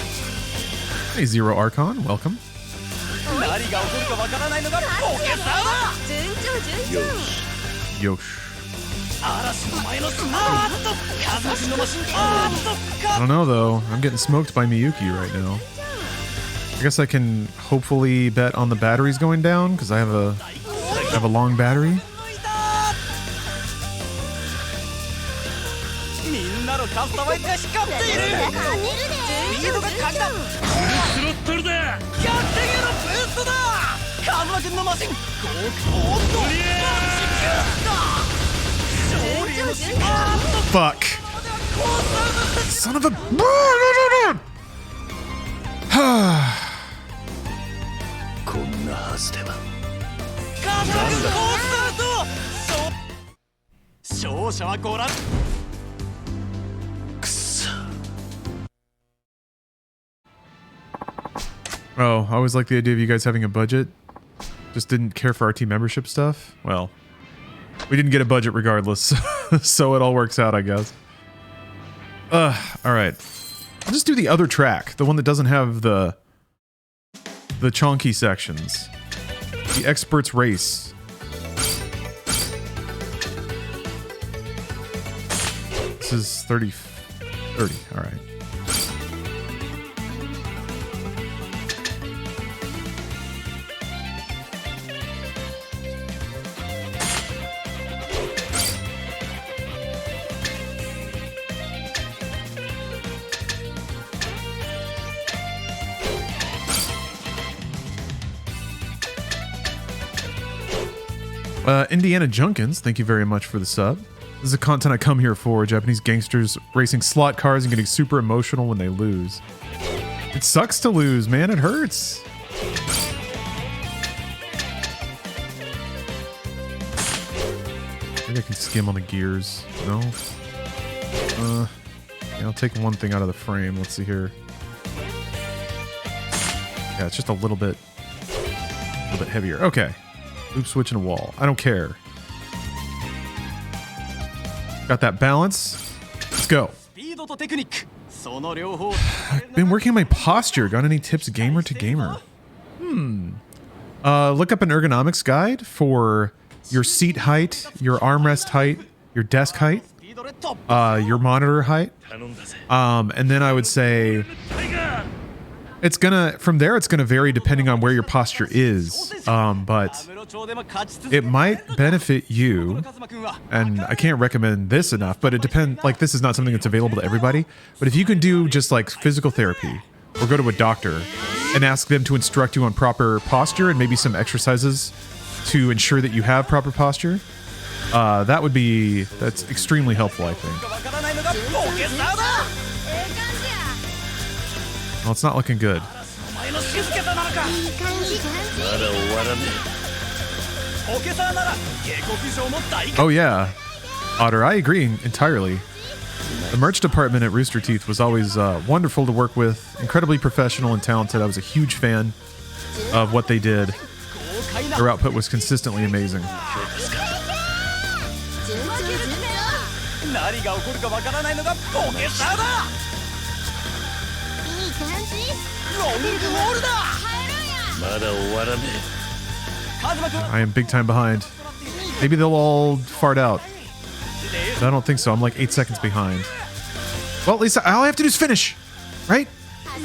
Speaker 1: Hey, Zero Archon, welcome.
Speaker 3: 何が起こるかわからないのがポケサーだ。
Speaker 1: Yosh.
Speaker 3: 嵐の前のスマート。カズマくんのマシン。
Speaker 1: I don't know though. I'm getting smoked by Miyuki right now. I guess I can hopefully bet on the batteries going down because I have a long battery.
Speaker 3: みんなのカスタマイズが光っている。スピードが鍵だ。スロットルだ。逆転へのブーストだ。カズマくんのマシン。おっと。勝利の瞬間。
Speaker 1: Fuck. Son of a. Oh, I always like the idea of you guys having a budget. Just didn't care for RT membership stuff. Well, we didn't get a budget regardless, so it all works out, I guess. All right. I'll just do the other track, the one that doesn't have the chonky sections. The Experts Race. This is 30. All right. Indiana Junkins, thank you very much for the sub. This is the content I come here for. Japanese gangsters racing slot cars and getting super emotional when they lose. It sucks to lose, man. It hurts. Maybe I can skim on the gears. No? Yeah, I'll take one thing out of the frame. Let's see here. Yeah, it's just a little bit heavier. Okay. Loop switch and a wall. I don't care. Got that balance. Let's go. I've been working on my posture. Got any tips gamer to gamer? Look up an ergonomics guide for your seat height, your armrest height, your desk height, your monitor height. And then I would say it's gonna vary depending on where your posture is. But it might benefit you, and I can't recommend this enough, but it depends, like this is not something that's available to everybody, but if you can do just like physical therapy or go to a doctor and ask them to instruct you on proper posture and maybe some exercises to ensure that you have proper posture, that's extremely helpful, I think. Well, it's not looking good. Oh yeah, Otter, I agree entirely. The merch department at Rooster Teeth was always wonderful to work with, incredibly professional and talented. I was a huge fan of what they did. Their output was consistently amazing. I am big time behind. Maybe they'll all fart out. But I don't think so. I'm like 8 seconds behind. Well, at least all I have to do is finish. Right?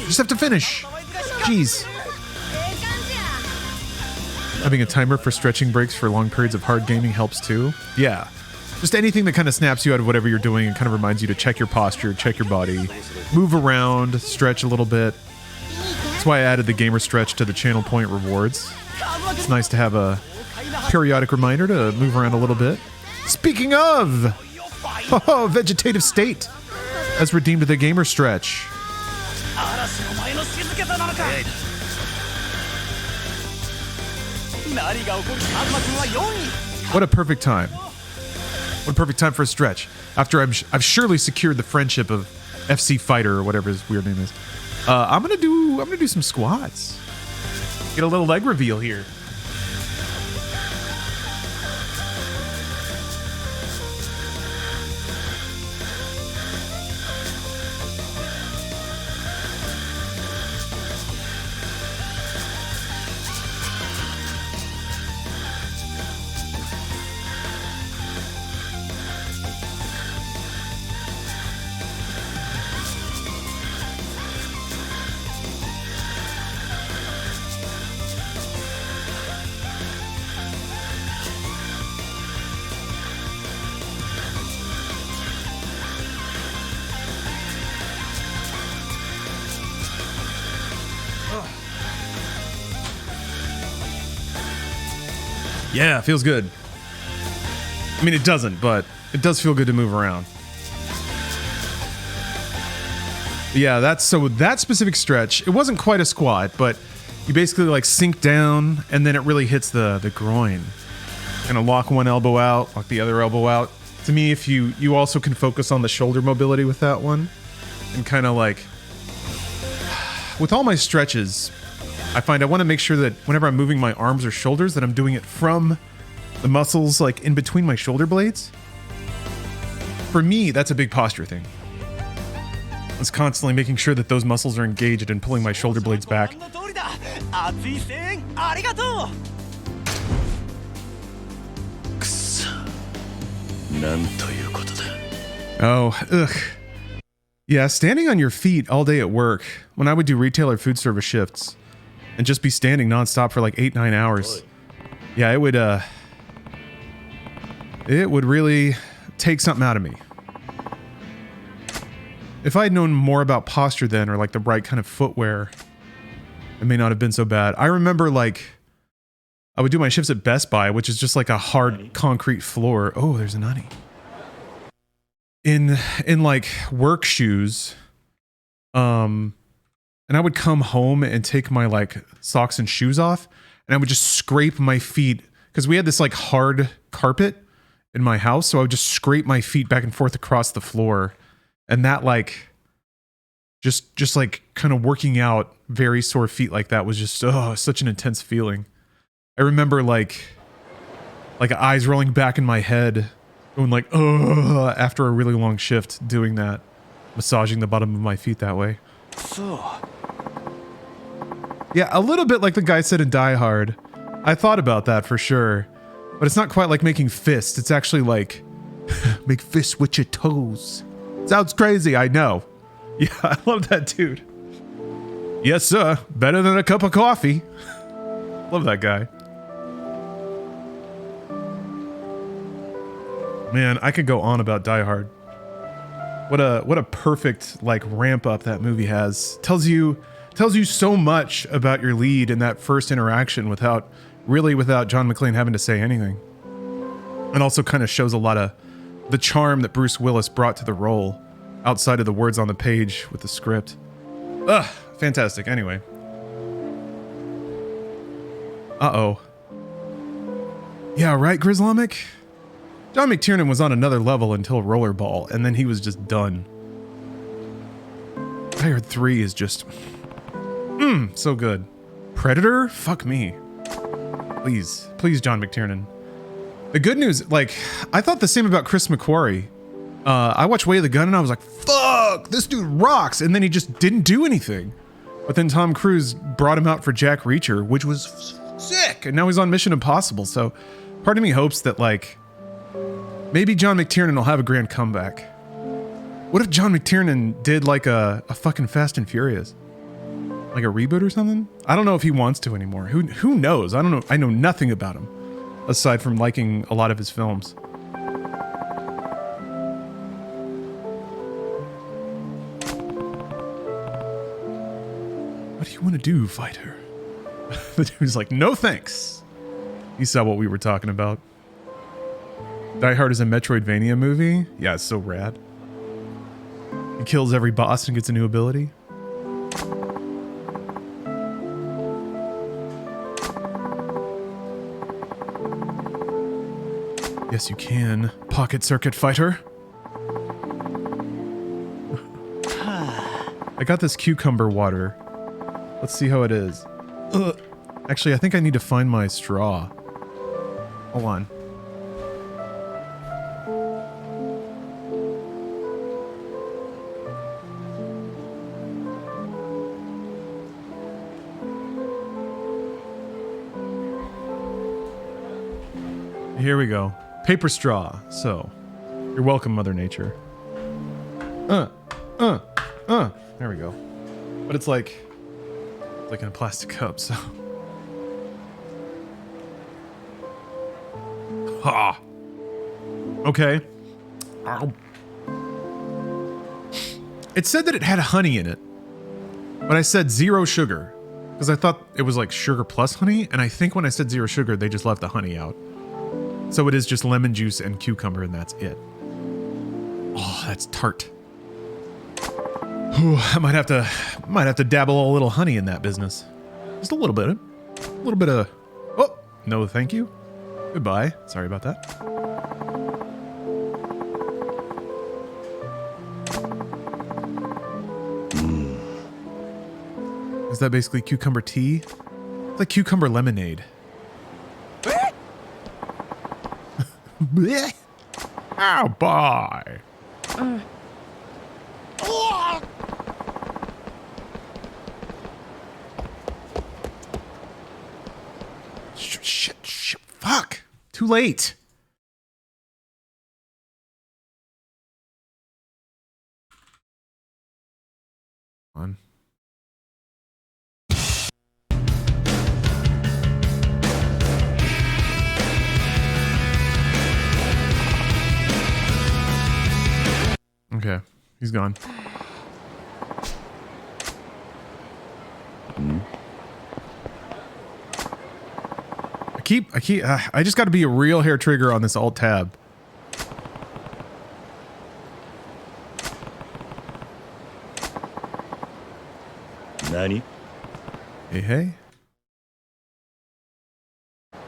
Speaker 1: Just have to finish. Jeez. Having a timer for stretching breaks for long periods of hard gaming helps too. Yeah. Just anything that kind of snaps you out of whatever you're doing and kind of reminds you to check your posture, check your body, move around, stretch a little bit. That's why I added the gamer stretch to the channel point rewards. It's nice to have a periodic reminder to move around a little bit. Speaking of, vegetative state has redeemed the gamer stretch. What a perfect time. What a perfect time for a stretch. After I've surely secured the friendship of FC Fighter or whatever his weird name is. I'm gonna do some squats. Get a little leg reveal here. Yeah, feels good. I mean, it doesn't, but it does feel good to move around. Yeah, that specific stretch, it wasn't quite a squat, but you basically like sink down and then it really hits the groin. Kind of lock one elbow out, lock the other elbow out. To me, if you also can focus on the shoulder mobility with that one and kind of like, with all my stretches, I find I want to make sure that whenever I'm moving my arms or shoulders that I'm doing it from the muscles like in between my shoulder blades. For me, that's a big posture thing. It's constantly making sure that those muscles are engaged and pulling my shoulder blades back. Oh, ugh. Yeah, standing on your feet all day at work, when I would do retail or food service shifts, and just be standing nonstop for like 8-9 hours. Yeah, it would really take something out of me. If I had known more about posture then, or like the right kind of footwear, it may not have been so bad. I remember like, I would do my shifts at Best Buy, which is just like a hard concrete floor. Oh, there's a nutty. In like work shoes, and I would come home and take my like socks and shoes off, and I would just scrape my feet because we had this like hard carpet in my house, so I would just scrape my feet back and forth across the floor, and that like just like kind of working out very sore feet like that was just such an intense feeling. I remember like eyes rolling back in my head, going like after a really long shift doing that, massaging the bottom of my feet that way. Yeah, a little bit like the guy said in Die Hard. I thought about that for sure. But it's not quite like making fists. It's actually like, make fists with your toes. Sounds crazy, I know. Yeah, I love that dude. Yes, sir. Better than a cup of coffee. Love that guy. Man, I could go on about Die Hard. What a perfect like ramp up that movie has. Tells you so much about your lead in that first interaction without John McClane having to say anything. And also kind of shows a lot of the charm that Bruce Willis brought to the role outside of the words on the page with the script. Ugh, fantastic. Anyway. Uh-oh. Yeah, right, Grizzlomic? John McTiernan was on another level until Rollerball, and then he was just done. Die Hard 3 is just... so good. Predator? Fuck me. Please, John McTiernan. The good news, like, I thought the same about Chris McQuarrie. I watched Way of the Gun and I was like, fuck, this dude rocks, and then he just didn't do anything. But then Tom Cruise brought him out for Jack Reacher, which was sick, and now he's on Mission Impossible, so part of me hopes that, like, maybe John McTiernan will have a grand comeback. What if John McTiernan did like a fucking Fast and Furious? Like a reboot or something? I don't know if he wants to anymore. Who knows? I don't know. I know nothing about him aside from liking a lot of his films. What do you want to do, fighter? The dude's like, no thanks. He saw what we were talking about. Die Hard is a Metroidvania movie? Yeah, it's so rad. He kills every boss and gets a new ability. Yes, you can. Pocket Circuit Fighter. I got this cucumber water. Let's see how it is. Ugh. Actually, I think I need to find my straw. Hold on. Here we go. Paper straw. So, you're welcome, Mother Nature. There we go. But it's like in a plastic cup, so. Ha. Okay. It said that it had honey in it, but I said 0 sugar because I thought it was like sugar plus honey, and I think when I said 0 sugar, they just left the honey out. So it is just lemon juice and cucumber, and that's it. Oh, that's tart. Ooh, I might have to dabble a little honey in that business. Just a little bit. Oh, no, thank you. Goodbye. Sorry about that. Is that basically cucumber tea? It's like cucumber lemonade. Oh, bye. Shit, fuck. Too late. On. Okay, he's gone. I just got to be a real hair trigger on this alt tab.
Speaker 4: Nani?
Speaker 1: Hey. Did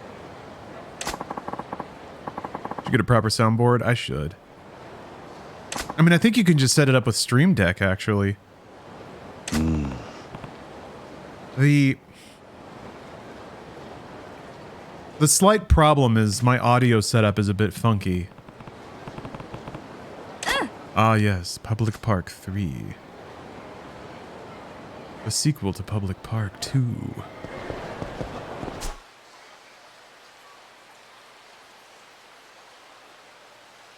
Speaker 1: you get a proper soundboard? I should. I mean, I think you can just set it up with Stream Deck, actually. The slight problem is my audio setup is a bit funky. Ah, yes, Public Park 3. The sequel to Public Park 2.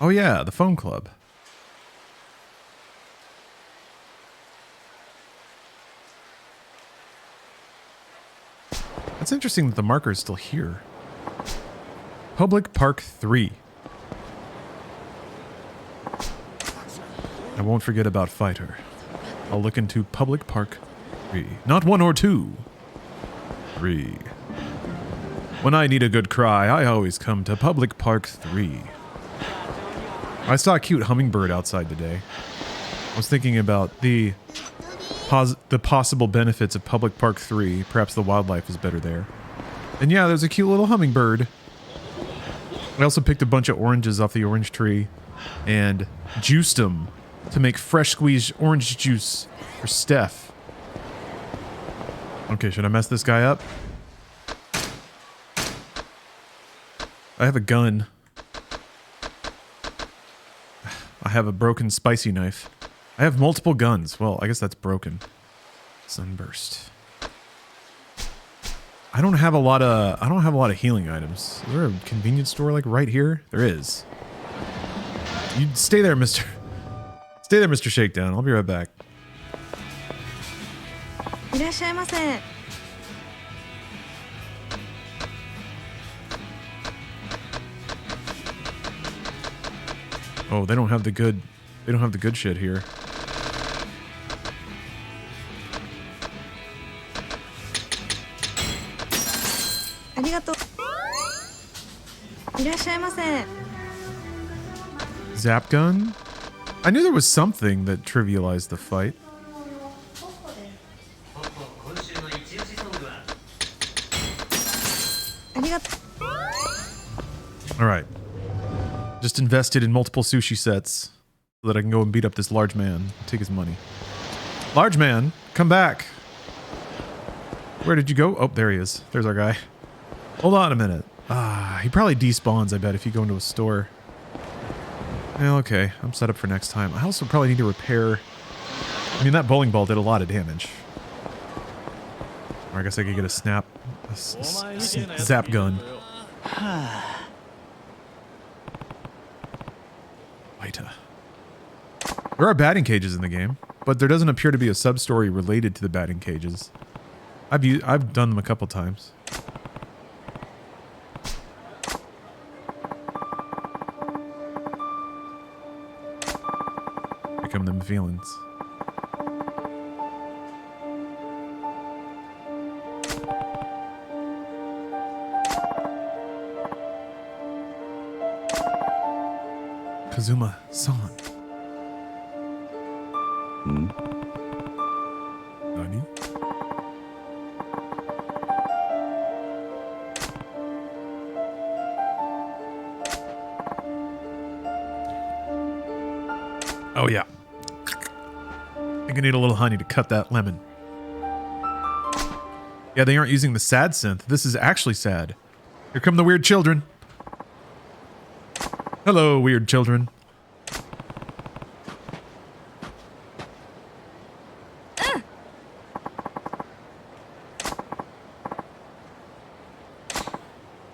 Speaker 1: Oh yeah, the phone club. It's interesting that the marker is still here. Public Park 3. I won't forget about Fighter. I'll look into Public Park 3. Not 1 or 2. 3. When I need a good cry, I always come to Public Park 3. I saw a cute hummingbird outside today. I was thinking about the possible benefits of Public Park 3. Perhaps the wildlife is better there. And yeah, there's a cute little hummingbird. I also picked a bunch of oranges off the orange tree and juiced them to make fresh squeezed orange juice for Steph. Okay, should I mess this guy up? I have a gun. I have a broken spicy knife. I have multiple guns. Well, I guess that's broken. Sunburst. I don't have a lot of healing items. Is there a convenience store like right here? There is. You stay there, Mr. Stay there, Mr. Shakedown. I'll be right back. Oh, they don't have the good shit here. Zap gun? I knew there was something that trivialized the fight. Alright. Just invested in multiple sushi sets so that I can go and beat up this large man and take his money. Large man, come back. Where did you go? Oh, there he is. There's our guy. Hold on a minute. He probably despawns, I bet, if you go into a store. Well, okay. I'm set up for next time. I also probably need to repair... I mean, that bowling ball did a lot of damage. Or I guess I could get a snap... zap gun. Waiter. There are batting cages in the game, but there doesn't appear to be a sub-story related to the batting cages. I've done them a couple times. Here come them feelings. Kazuma-san. Nani? Oh yeah. I think I need a little honey to cut that lemon. Yeah, they aren't using the sad synth. This is actually sad. Here come the weird children. Hello, weird children.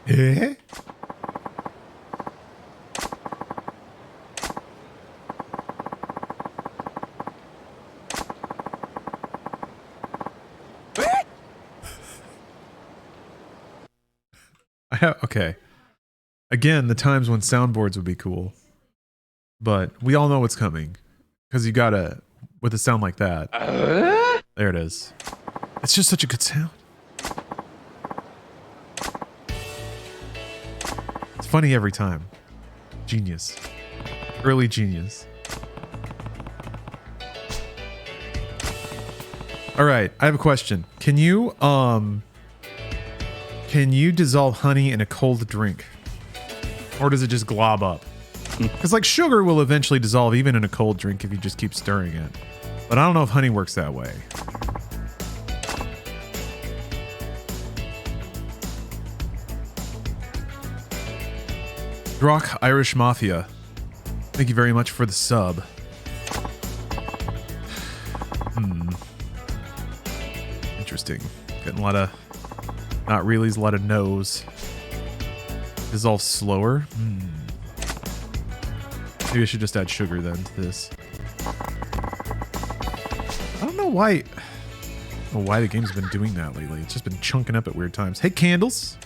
Speaker 1: Eh? Okay. Again, the times when soundboards would be cool. But we all know what's coming. Because you gotta, with a sound like that. There it is. It's just such a good sound. It's funny every time. Genius. Early genius. Alright, I have a question. Can you dissolve honey in a cold drink? Or does it just glob up? Because like sugar will eventually dissolve even in a cold drink if you just keep stirring it. But I don't know if honey works that way. Drock Irish Mafia. Thank you very much for the sub. Interesting. Getting a lot of not really's, a lot of no's. Dissolve slower? Maybe I should just add sugar then to this. I don't know why the game's been doing that lately. It's just been chunking up at weird times. Hey, Candles!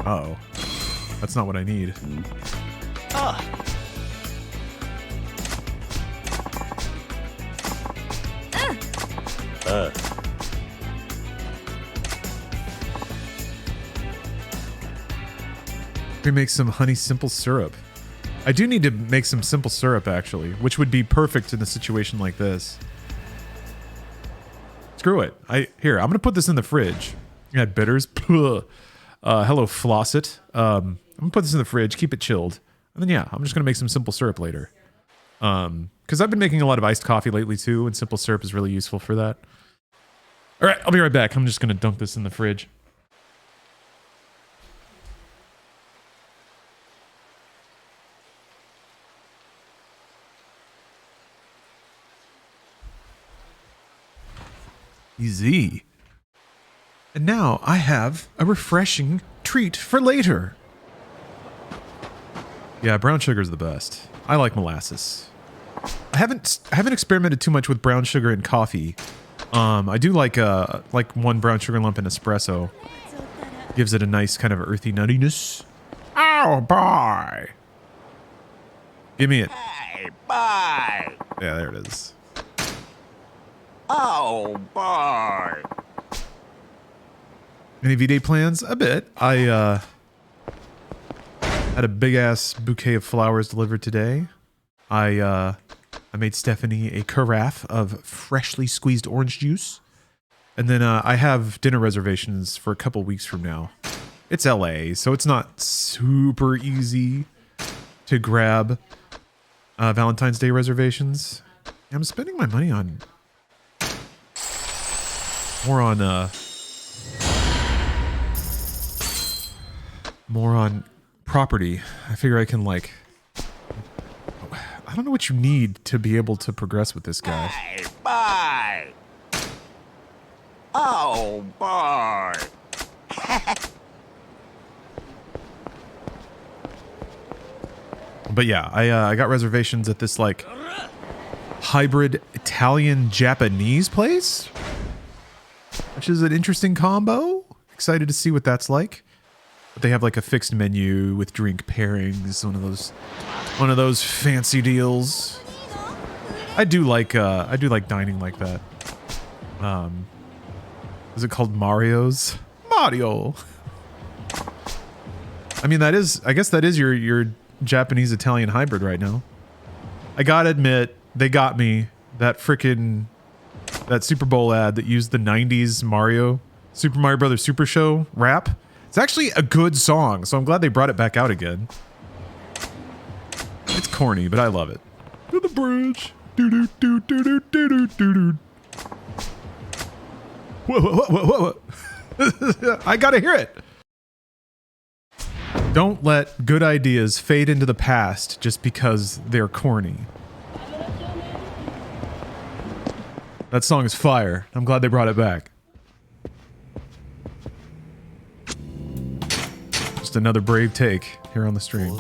Speaker 1: Uh-oh. That's not what I need. We make some honey simple syrup. I do need to make some simple syrup actually, which would be perfect in a situation like this. Screw it. I'm gonna put this in the fridge. Add bitters. Hello, Flosset. I'm gonna put this in the fridge, keep it chilled, and then yeah, I'm just gonna make some simple syrup later. Because I've been making a lot of iced coffee lately too, and simple syrup is really useful for that. All right, I'll be right back. I'm just gonna dunk this in the fridge. Easy. And now I have a refreshing treat for later. Yeah, brown sugar is the best. I like molasses. I haven't experimented too much with brown sugar in coffee. I do like one brown sugar lump in espresso. Gives it a nice kind of earthy nuttiness. Oh boy! Give me it.
Speaker 5: Hey, bye!
Speaker 1: Yeah, there it is.
Speaker 5: Oh, boy!
Speaker 1: Any V-Day plans? A bit. I had a big-ass bouquet of flowers delivered today. I made Stephanie a carafe of freshly squeezed orange juice. And then I have dinner reservations for a couple weeks from now. It's LA, so it's not super easy to grab Valentine's Day reservations. I'm spending my money on more on property. I figure I can like, I don't know what you need to be able to progress with this guy.
Speaker 5: Hey, bye. Oh, boy.
Speaker 1: But yeah, I got reservations at this like hybrid Italian-Japanese place, which is an interesting combo. Excited to see what that's like. But they have like a fixed menu with drink pairings, one of those fancy deals. I do like dining like that. Is it called Mario's? Mario. I mean, I guess that is your Japanese Italian hybrid right now. I gotta admit, they got me. That Super Bowl ad that used the 90s Super Mario Brothers Super Show rap. It's actually a good song, so I'm glad they brought it back out again. It's corny, but I love it. To the bridge. Do do do do do do do do do. Whoa, whoa, whoa, whoa. I gotta hear it. Don't let good ideas fade into the past just because they're corny. That song is fire. I'm glad they brought it back. Just another brave take here on the stream.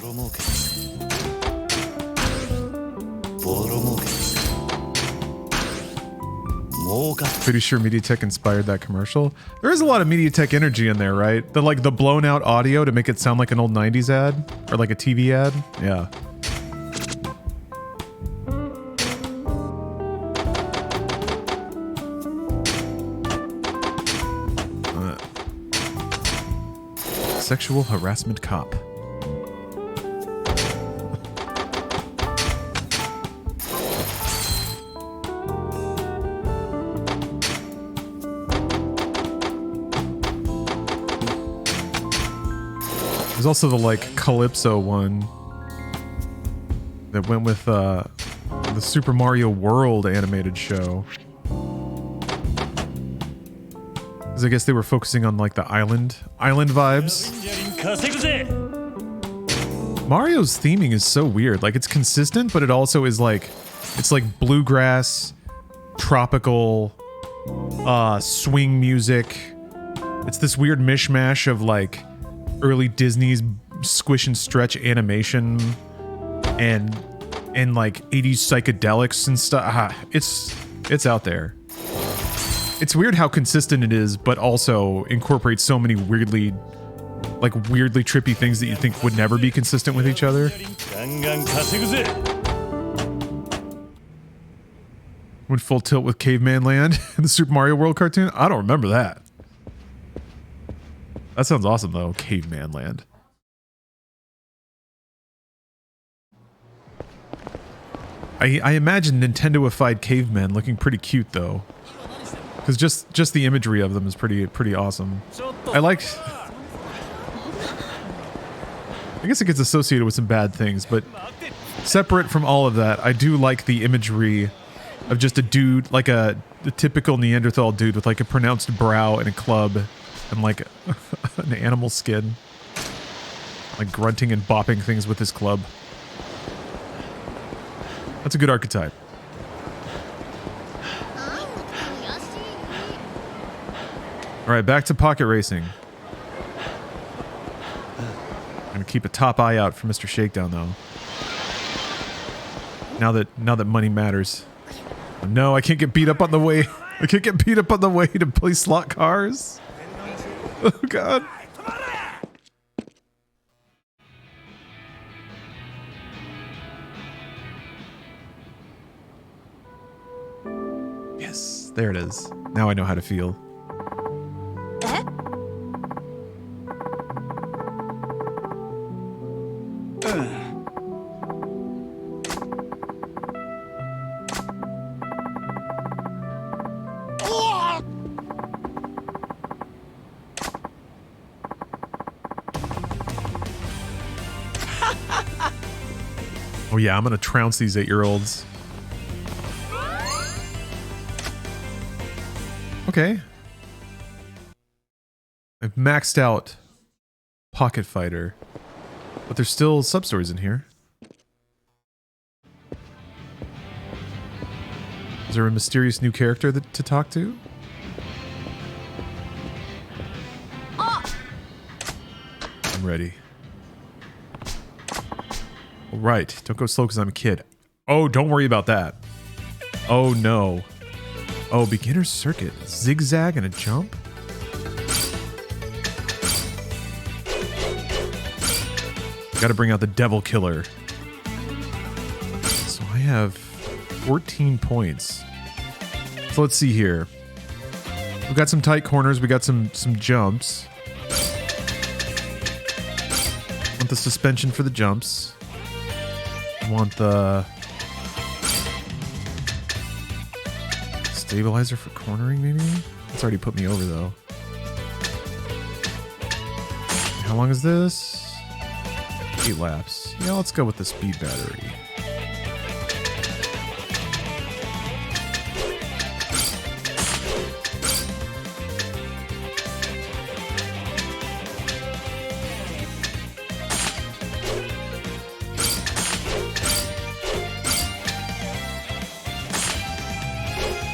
Speaker 1: Pretty sure MediaTek inspired that commercial. There is a lot of MediaTek energy in there, right? The blown out audio to make it sound like an old 90s ad or like a TV ad. Yeah. Sexual harassment cop. There's also the like Calypso one that went with the Super Mario World animated show. Because I guess they were focusing on like the island vibes. Mario's theming is so weird. Like it's consistent, but it also is like it's like bluegrass, tropical, swing music. It's this weird mishmash of like early Disney's squish and stretch animation and like 80s psychedelics and stuff. It's out there. It's weird how consistent it is, but also incorporates so many weirdly trippy things that you think would never be consistent with each other. Went full tilt with Caveman Land in the Super Mario World cartoon? I don't remember that. That sounds awesome, though. Caveman Land. I imagine Nintendo-ified cavemen looking pretty cute, though. Because just the imagery of them is pretty awesome. I guess it gets associated with some bad things, but separate from all of that, I do like the imagery of just a dude, like the typical Neanderthal dude with like a pronounced brow and a club and like an animal skin, like grunting and bopping things with his club. That's a good archetype. All right, back to pocket racing. I'm gonna keep a top eye out for Mr. Shakedown, though. Now that money matters. No, I can't get beat up on the way. I can't get beat up on the way to play slot cars. Oh God. Yes, there it is. Now I know how to feel. Oh yeah, I'm gonna trounce these 8-year-olds. Okay. I've maxed out Pocket Fighter, but there's still sub-stories in here. Is there a mysterious new character to talk to? I'm ready. All right, don't go slow because I'm a kid. Oh, don't worry about that. Oh no. Oh, beginner's circuit. Zigzag and a jump? Gotta bring out the devil killer. So I have 14 points. So let's see here. We've got some tight corners. We got some jumps. Want the suspension for the jumps. Want the stabilizer for cornering, maybe? It's already put me over, though. How long is this? 8 laps. Yeah, let's go with the speed battery.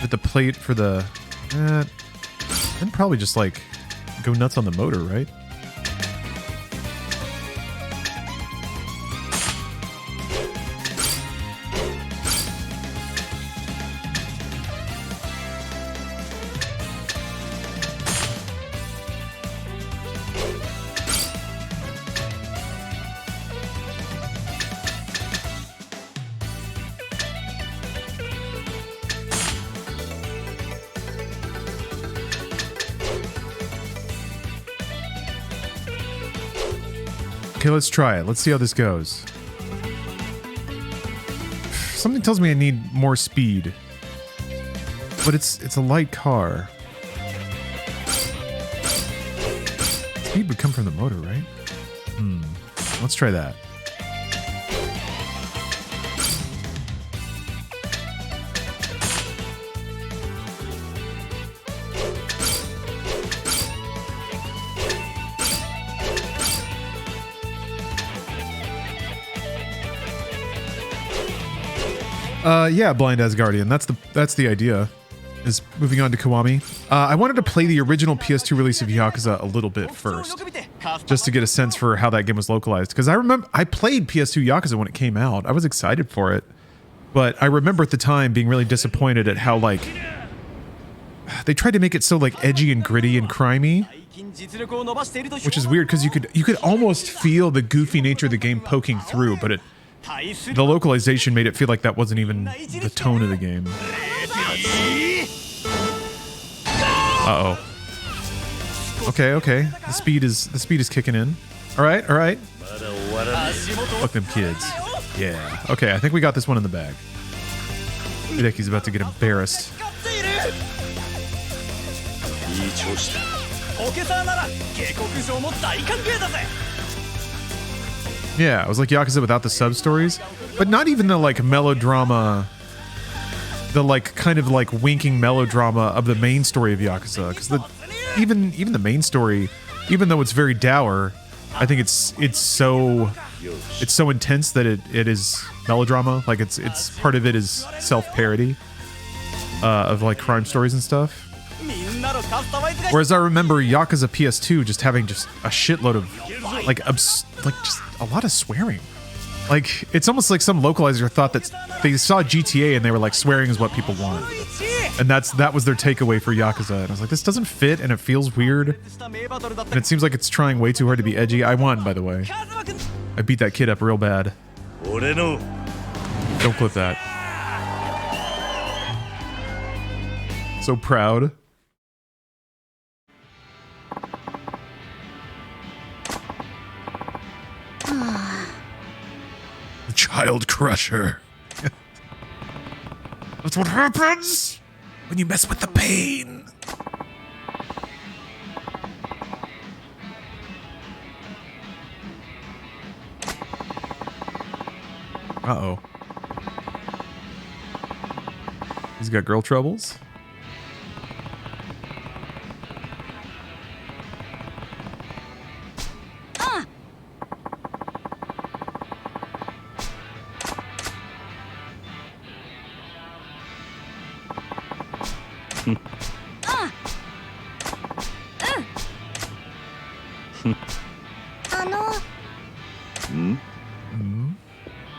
Speaker 1: The plate for the then probably just like go nuts on the motor, right? Okay, let's try it. Let's see how this goes. Something tells me I need more speed. But it's a light car. Speed would come from the motor, right? Let's try that. Yeah, Blind Asgardian. That's the idea. Is moving on to Kiwami. I wanted to play the original PS2 release of Yakuza a little bit first, just to get a sense for how that game was localized. Because I remember I played PS2 Yakuza when it came out. I was excited for it, but I remember at the time being really disappointed at how like they tried to make it so like edgy and gritty and crimey, which is weird because you could almost feel the goofy nature of the game poking through, but the localization made it feel like that wasn't even the tone of the game. Uh-oh. Okay. The speed is kicking in. All right. Fuck them kids. Yeah. Okay, I think we got this one in the bag. Hideki's about to get embarrassed. Yeah, it was like Yakuza without the sub-stories, but not even the like melodrama, the like kind of like winking melodrama of the main story of Yakuza. Because even the main story, even though it's very dour, I think it's so intense that it is melodrama. Like it's part of it is self-parody of like crime stories and stuff. Whereas I remember Yakuza PS2 just having just a shitload of like just a lot of swearing. Like it's almost like some localizer thought that they saw GTA and they were like, swearing is what people want, and that was their takeaway for Yakuza. And I was like, this doesn't fit and it feels weird, and it seems like it's trying way too hard to be edgy. I won, by the way. I beat that kid up real bad. Don't clip that. So proud. The Child Crusher. That's what happens when you mess with the pain. Uh-oh. He's got girl troubles.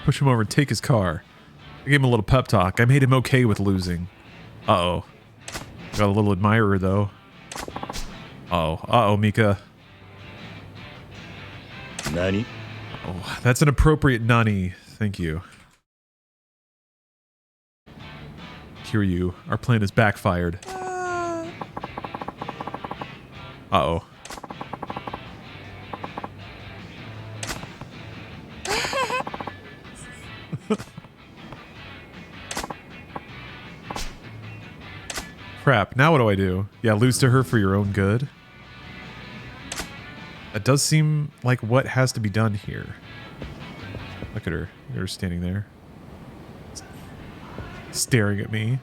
Speaker 1: Push him over and take his car. I gave him a little pep talk. I made him okay with losing. Uh-oh. Got a little admirer, though. Uh-oh. Uh-oh, Mika.
Speaker 4: Nani?
Speaker 1: Oh, that's an appropriate nani. Thank you. Kiryu, our plan is backfired. Uh-oh. Crap, now what do I do? Yeah, lose to her for your own good? That does seem like what has to be done here. Look at her. Look at her standing there. Staring at me.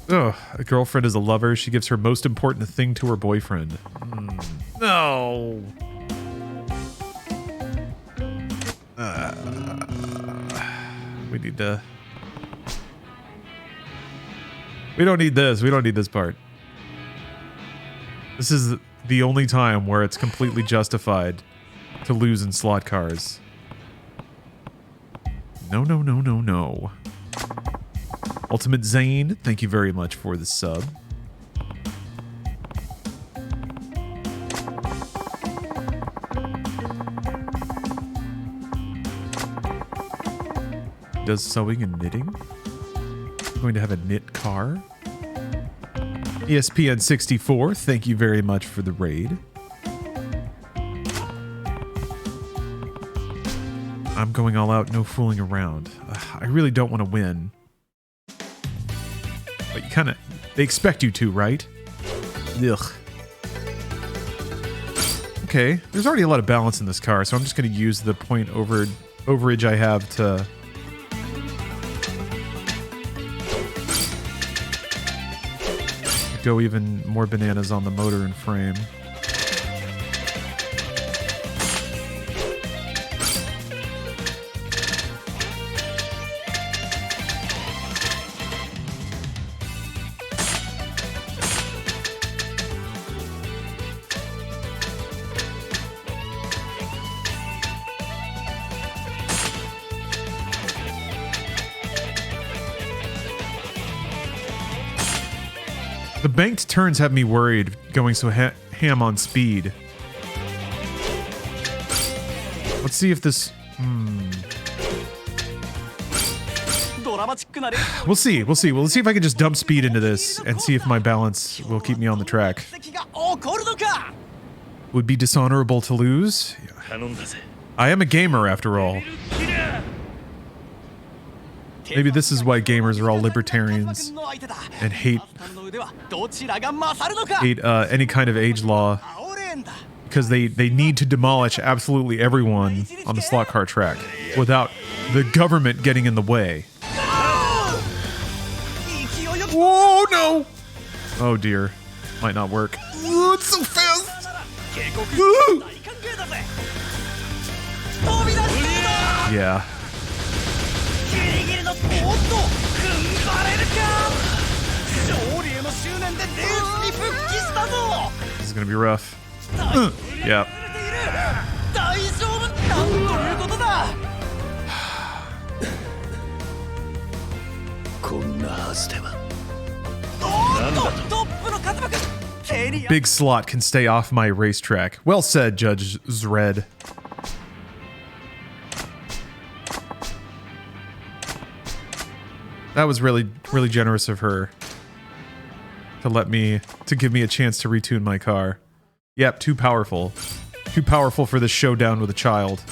Speaker 1: Ugh, a girlfriend is a lover. She gives her most important thing to her boyfriend. No! We need to... We don't need this. We don't need this part. This is the only time where it's completely justified to lose in slot cars. No, no, no, no, no. Ultimate Zane, thank you very much for the sub. Does sewing and knitting? I'm going to have a knit car. ESPN64, thank you very much for the raid. I'm going all out, no fooling around. I really don't want to win. But you kind of... They expect you to, right? Ugh. Okay, there's already a lot of balance in this car, so I'm just going to use the point overage I have to... go even more bananas on the motor and frame. The banked turns have me worried going so ham on speed. Let's see if this... We'll see. We'll see. We'll see if I can just dump speed into this and see if my balance will keep me on the track. Would be dishonorable to lose. I am a gamer after all. Maybe this is why gamers are all libertarians and hate any kind of age law, because they need to demolish absolutely everyone on the slot car track without the government getting in the way. Whoa, no! Oh dear. Might not work. Ooh, it's so fast! Ooh. Yeah. This is gonna be rough. Yeah. Big slot can stay off my racetrack. Well said, Judge Zred. That was really generous of her to give me a chance to retune my car. Yep, too powerful. Too powerful for this showdown with a child.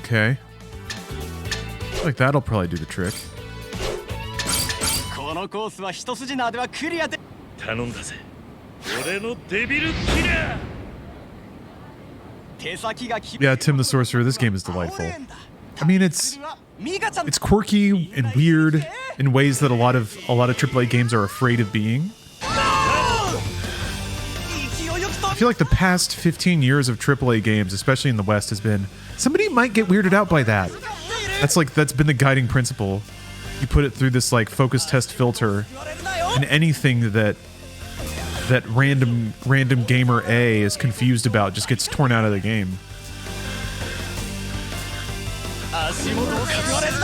Speaker 1: Okay. Like that'll probably do the trick.
Speaker 3: このコースは一筋縄ではクリアで
Speaker 4: 頼んだぜ俺のデビルキラー
Speaker 1: Yeah, Tim the Sorcerer, this game is delightful. I mean, it's quirky and weird in ways that a lot of AAA games are afraid of being. I feel like the past 15 years of AAA games, especially in the West, has been somebody might get weirded out by that. That's been the guiding principle. You put it through this like focus test filter, and anything that random gamer A is confused about just gets torn out of the game.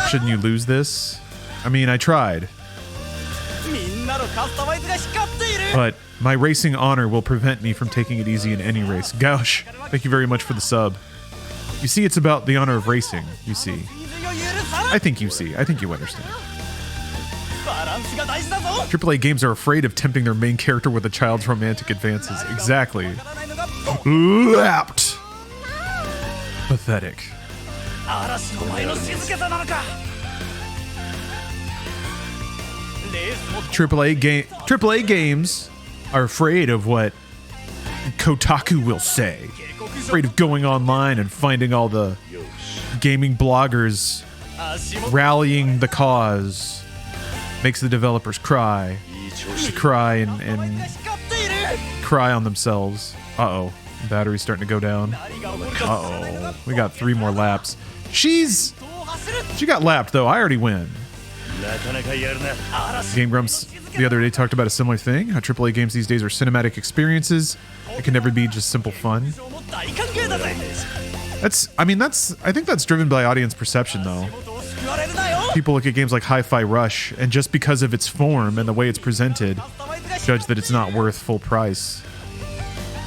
Speaker 1: Shouldn't you lose this? I mean, I tried. But my racing honor will prevent me from taking it easy in any race. Gosh, thank you very much for the sub. You see, it's about the honor of racing, you see. I think you see. I think you understand. AAA games are afraid of tempting their main character with a child's romantic advances. Exactly. Lapped. Pathetic. AAA games are afraid of what Kotaku will say. Afraid of going online and finding all the gaming bloggers rallying the cause. Makes the developers cry. Cry and cry on themselves. Uh-oh. Battery's starting to go down. Uh-oh. We got 3 more laps. She got lapped, though. I already win. Game Grumps the other day talked about a similar thing. How AAA games these days are cinematic experiences. It can never be just simple fun. I think that's driven by audience perception, though. People look at games like Hi-Fi Rush, and just because of its form and the way it's presented, judge that it's not worth full price.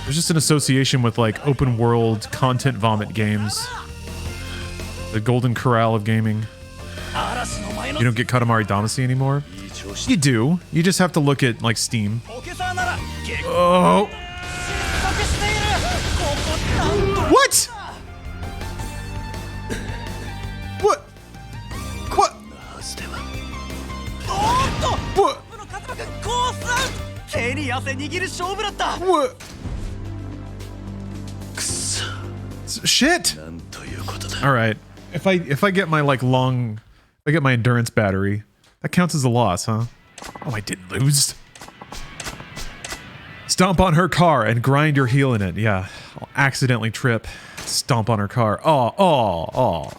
Speaker 1: There's just an association with like open world content vomit games. The golden corral of gaming. You don't get Katamari Damacy anymore? You do. You just have to look at like Steam. Oh. What? What? What? What? What? Shit. All right. If I get my like long, if I get my endurance battery, that counts as a loss, huh? Oh, I didn't lose. Stomp on her car and grind your heel in it. Yeah, I'll accidentally trip. Stomp on her car. Oh.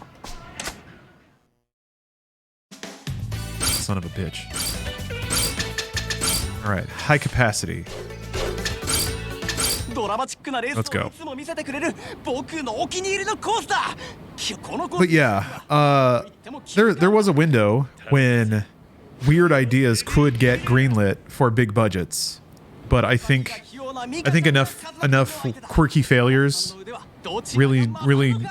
Speaker 1: Son of a bitch. All right, high capacity. Let's go. But yeah, there was a window when weird ideas could get greenlit for big budgets, but I think enough quirky failures really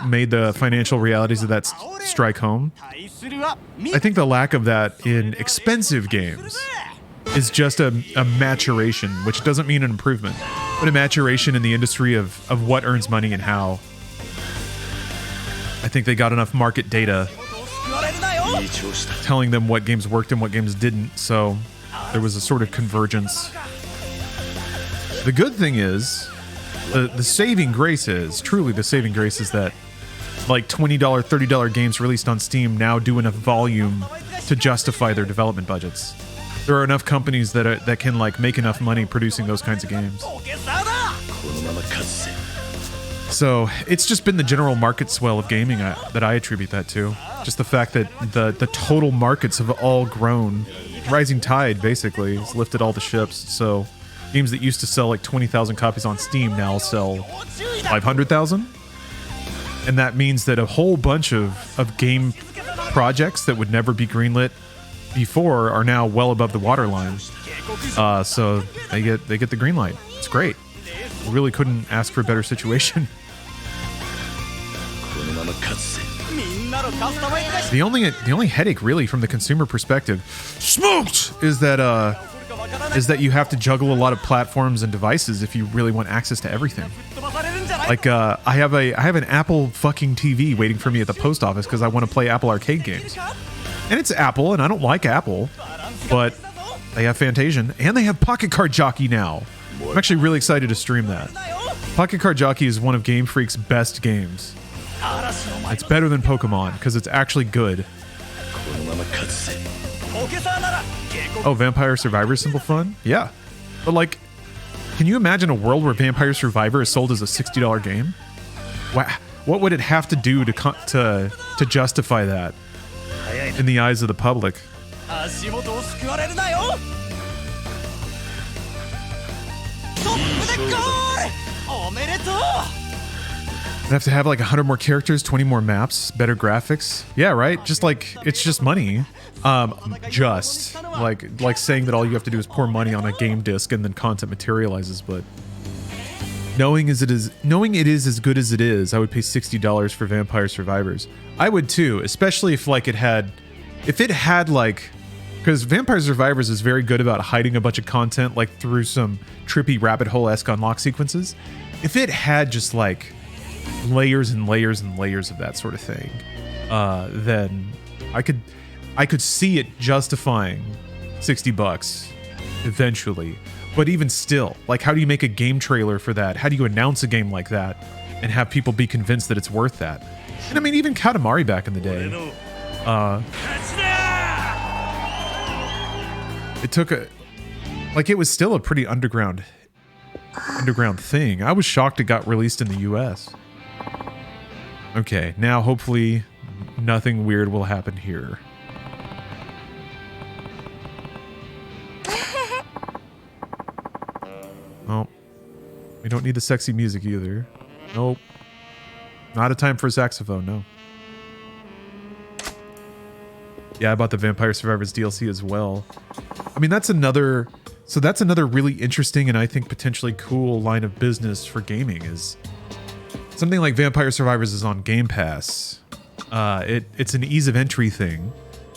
Speaker 1: made the financial realities of that strike home. I think the lack of that in expensive games is just a maturation, which doesn't mean an improvement, but a maturation in the industry of what earns money and how. I think they got enough market data telling them what games worked and what games didn't, so there was a sort of convergence. The good thing is, the saving grace is, truly the saving grace is that like $20, $30 games released on Steam now do enough volume to justify their development budgets. There are enough companies that can like make enough money producing those kinds of games. So it's just been the general market swell of gaming that I attribute that to. Just the fact that the total markets have all grown. Rising tide basically has lifted all the ships. So games that used to sell like 20,000 copies on Steam now sell 500,000. And that means that a whole bunch of game projects that would never be greenlit before are now well above the waterline. So they get the green light. It's great. Really couldn't ask for a better situation. The only headache really from the consumer perspective, smoked, is that you have to juggle a lot of platforms and devices if you really want access to everything. Like I have an Apple fucking TV waiting for me at the post office because I want to play Apple Arcade games. And it's Apple, and I don't like Apple, but they have Fantasia, and they have Pocket Card Jockey now. I'm actually really excited to stream that. Pocket Card Jockey is one of Game Freak's best games. It's better than Pokemon because it's actually good. Oh, Vampire Survivor is simple fun? Yeah. But like, can you imagine a world where Vampire Survivor is sold as a $60 game? What would it have to do to justify that in the eyes of the public? I'd have to have like 100 more characters, 20 more maps, better graphics. Yeah, right? Just like, it's just money. Just like saying that all you have to do is pour money on a game disc and then content materializes, but knowing it is as good as it is, I would pay $60 for Vampire Survivors. I would too, especially if like it had like, because Vampire Survivors is very good about hiding a bunch of content like through some trippy rabbit hole-esque unlock sequences. If it had just like layers and layers and layers of that sort of thing, then I could see it justifying $60 eventually. But even still, like, how do you make a game trailer for that? How do you announce a game like that and have people be convinced that it's worth that? And I mean, even Katamari back in the day, it took it was still a pretty underground thing. I was shocked it got released in the US. Okay, now hopefully nothing weird will happen here. Oh, we don't need the sexy music either. Nope. Not a time for a saxophone, no. Yeah, I bought the Vampire Survivors DLC as well. I mean, that's another really interesting and I think potentially cool line of business for gaming is something like Vampire Survivors is on Game Pass. It's an ease of entry thing.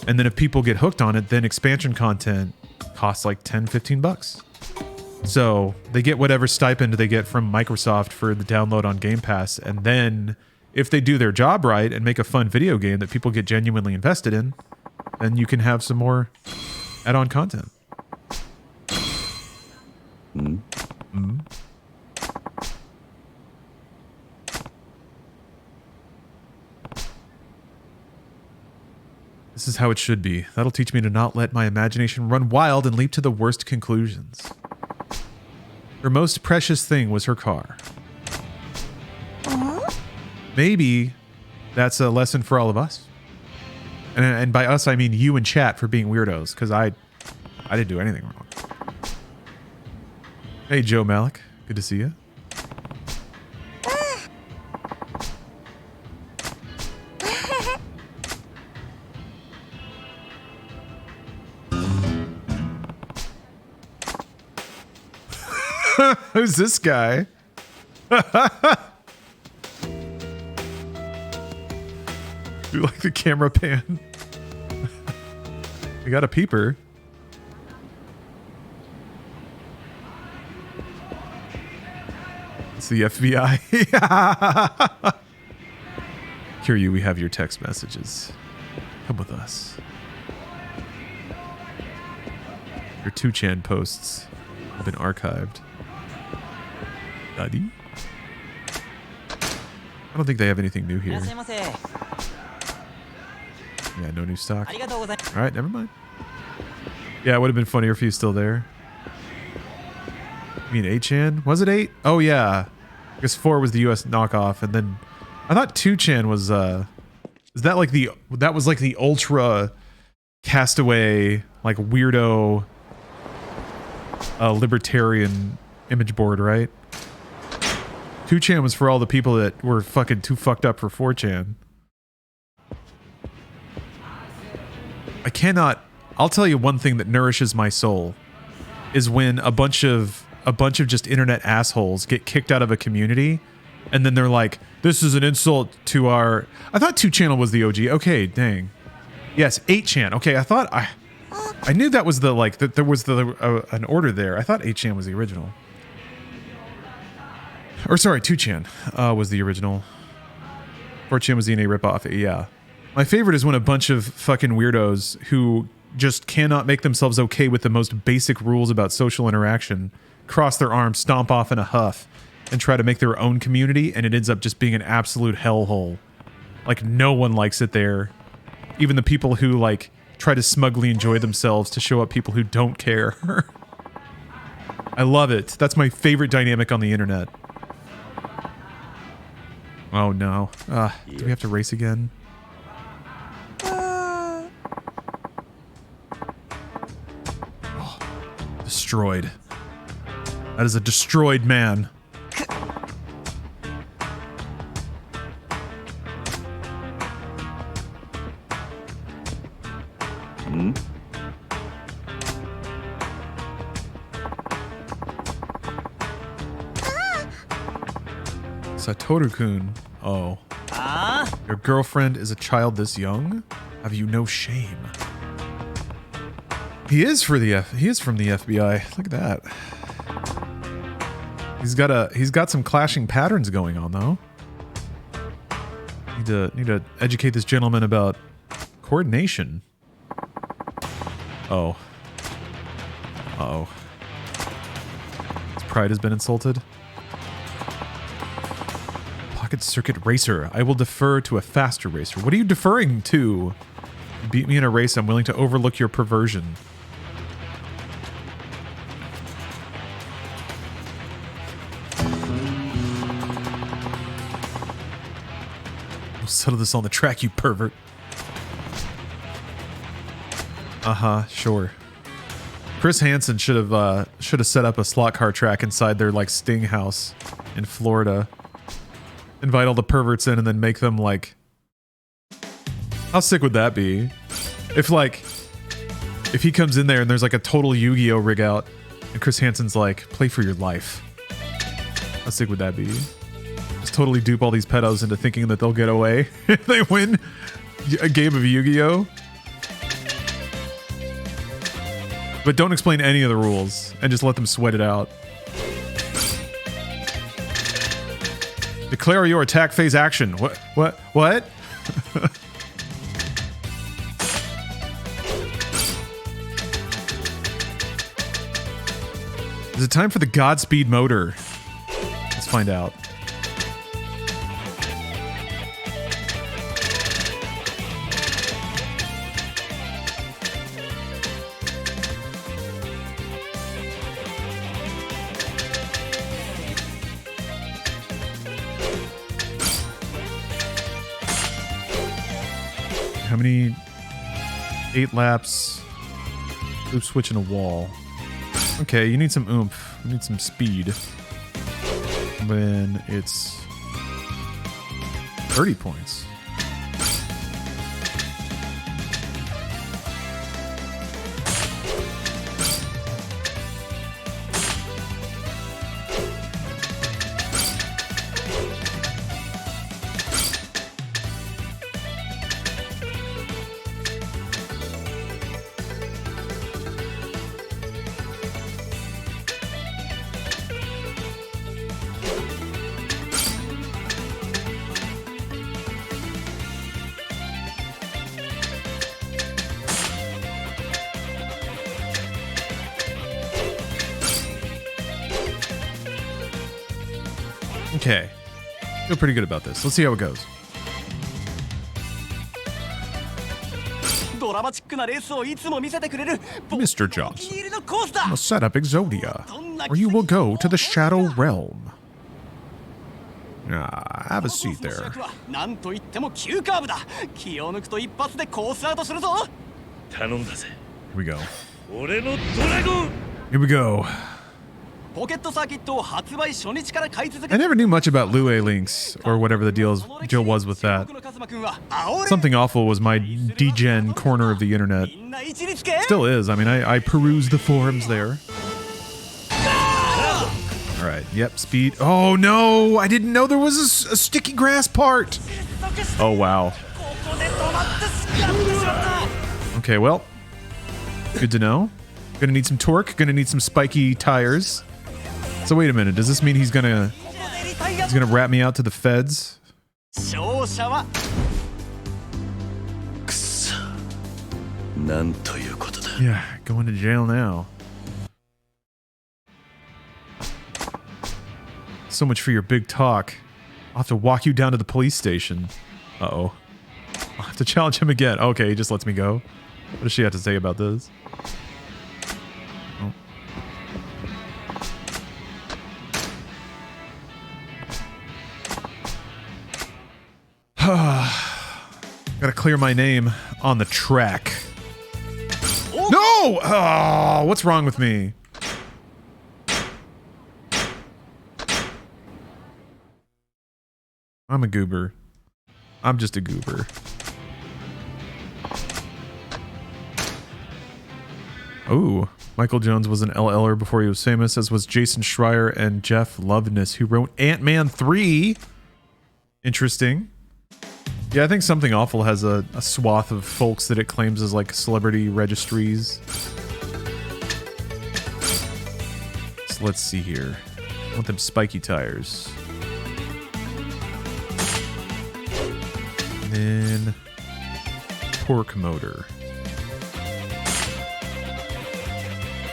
Speaker 1: And then if people get hooked on it, then expansion content costs like $10-15. So they get whatever stipend they get from Microsoft for the download on Game Pass. And then if they do their job right and make a fun video game that people get genuinely invested in, then you can have some more add-on content. This is how it should be. That'll teach me to not let my imagination run wild and leap to the worst conclusions. Her most precious thing was her car. Maybe that's a lesson for all of us. And by us, I mean you and chat for being weirdos, because I didn't do anything wrong. Hey, Joe Malik. Good to see you. Who's this guy? You like the camera pan? We got a peeper. It's the FBI. Kiryu, we have your text messages. Come with us. Your 2chan posts have been archived. Daddy? I don't think they have anything new here. Yeah, no new stock. Alright, never mind. Yeah, it would have been funnier if he was still there. You mean 8chan? Was it 8? Oh yeah. I guess 4 was the US knockoff, and then I thought 2chan was is that like that was like the ultra castaway, like weirdo libertarian image board, right? 2chan was for all the people that were fucking too fucked up for 4chan. I'll tell you one thing that nourishes my soul is when a bunch of just internet assholes get kicked out of a community and then they're like, this is an insult to our... I thought 2channel was the OG. Okay, dang. Yes, 8chan. Okay, I thought I knew that was the that there was an order there. I thought 8chan was the original. Or sorry, 2chan was the original. 4chan was the NA ripoff. Yeah. My favorite is when a bunch of fucking weirdos who just cannot make themselves okay with the most basic rules about social interaction cross their arms, stomp off in a huff, and try to make their own community, and it ends up just being an absolute hellhole. Like, no one likes it there. Even the people who, like, try to smugly enjoy themselves to show up people who don't care. I love it. That's my favorite dynamic on the internet. Oh no. Do we have to race again? Oh, destroyed. That is a destroyed man. Satoru-kun. Oh. Your girlfriend is a child this young? Have you no shame? He is from the FBI. Look at that. He's got some clashing patterns going on though. Need to educate this gentleman about coordination. Oh. Uh-oh. His pride has been insulted. Pocket circuit racer. I will defer to a faster racer. What are you deferring to? You beat me in a race. I'm willing to overlook your perversion. We'll settle this on the track, you pervert. Sure. Chris Hansen should have set up a slot car track inside their like Sting house in Florida. Invite all the perverts in and then make them like... How sick would that be? If he comes in there and there's like a total Yu-Gi-Oh rig out and Chris Hansen's like, play for your life. How sick would that be? Just totally dupe all these pedos into thinking that they'll get away if they win a game of Yu-Gi-Oh! But don't explain any of the rules and just let them sweat it out. Declare your attack phase action. What? Is it time for the Godspeed motor? Let's find out. How many? 8 laps. Loop switch in a wall. Okay, you need some oomph. You need some speed. Then it's 30 points. Okay. Feel pretty good about this. Let's see how it goes. Mr. Johnson, I'll set up Exodia, or you will go to the Shadow Realm. Have a seat there. Here we go. Here we go. I never knew much about Lue Links, or whatever the deal was with that. Something Awful was my degen corner of the internet. Still is. I mean, I peruse the forums there. Alright, yep, speed. Oh no! I didn't know there was a sticky grass part! Oh wow. Okay, well. Good to know. Gonna need some torque, gonna need some spiky tires. So wait a minute, does this mean he's gonna He's gonna rat me out to the feds.
Speaker 3: 勝者は
Speaker 4: くそなんということだ
Speaker 1: Yeah, going to jail now. So much for your big talk. I'll have to walk you down to the police station. Uh-oh. I'll have to challenge him again. Okay, he just lets me go. What does she have to say about this? Gotta clear my name on the track. No! Oh, what's wrong with me? I'm a goober. I'm just a goober. Oh, Michael Jones was an LLer before he was famous, as was Jason Schreier and Jeff Loveness, who wrote Ant-Man 3. Interesting. Yeah, I think Something Awful has a swath of folks that it claims as like celebrity registries. So let's see here. I want them spiky tires. And then torque motor.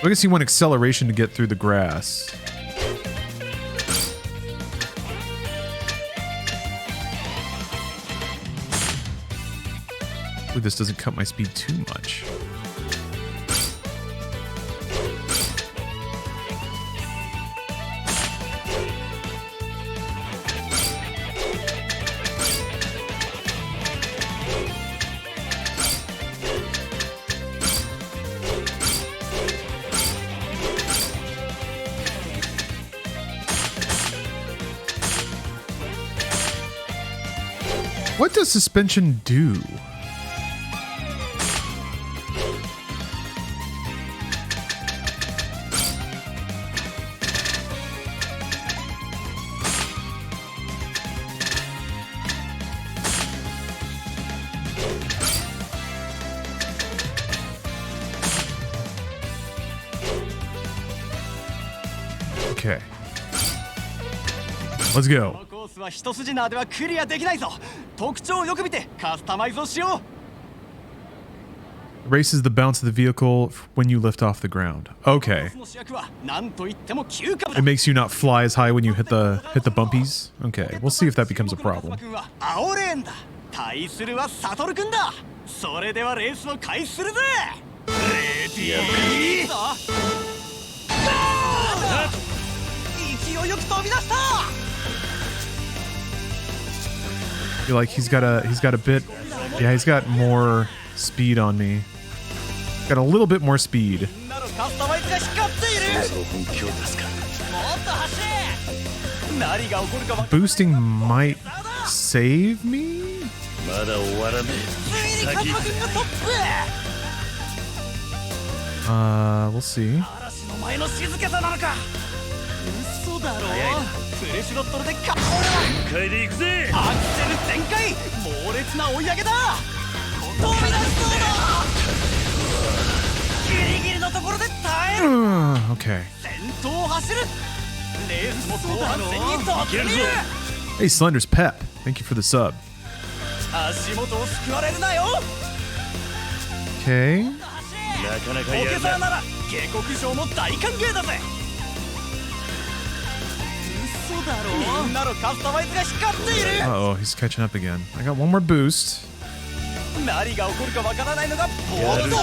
Speaker 1: I guess you want acceleration to get through the grass. Hopefully this doesn't cut my speed too much. What does suspension do? Okay. Let's go.
Speaker 3: コースは一筋縄ではクリアできないぞ。特徴をよく見てカスタマイズをしよう。
Speaker 1: Races the bounce of the vehicle when you lift off the ground. Okay.
Speaker 3: その主役は何と言っても急カブ
Speaker 1: It makes you not fly as high when you hit the bumpies. Okay, we'll see if that becomes a problem.
Speaker 3: 君は青レーンだ。対するはサトル君だ。それではレースを開始するぜ。レディーぞ。勢いよく飛び出した。
Speaker 1: I feel like he's got a bit, yeah, he's got more speed on me. Got a little bit more speed.
Speaker 3: みんなのカスタマイズが光っている。
Speaker 4: 本気を出すか
Speaker 3: もっと走れ。何が起こるか分か
Speaker 1: Boosting might save me?
Speaker 4: まだ終わらね
Speaker 3: ついにカズマ君がトップ。
Speaker 1: We'll see.
Speaker 3: 嵐の前の静けさなのか。嘘だろ。フレッシュロットルで俺は
Speaker 4: 全開で行くぜ
Speaker 3: アクセル全開。猛烈な追い上げだ。飛び出しそうだ。ギリギリのところで耐える。
Speaker 1: Okay.
Speaker 3: 先頭を走る。レースも後半戦に突入。
Speaker 1: Hey, Slender's Pep. Thank you for the sub.
Speaker 3: 足元を救われるなよ。
Speaker 1: Okay.
Speaker 4: なかなか
Speaker 3: オケ
Speaker 4: やるな
Speaker 3: ザーなら下克上も大歓迎だぜ。嘘だろ。みんなのカスタマイズが光っている。
Speaker 1: Uh-oh, he's catching up again. I got one more boost.
Speaker 3: 何が起こるかわからないのがボード。おっ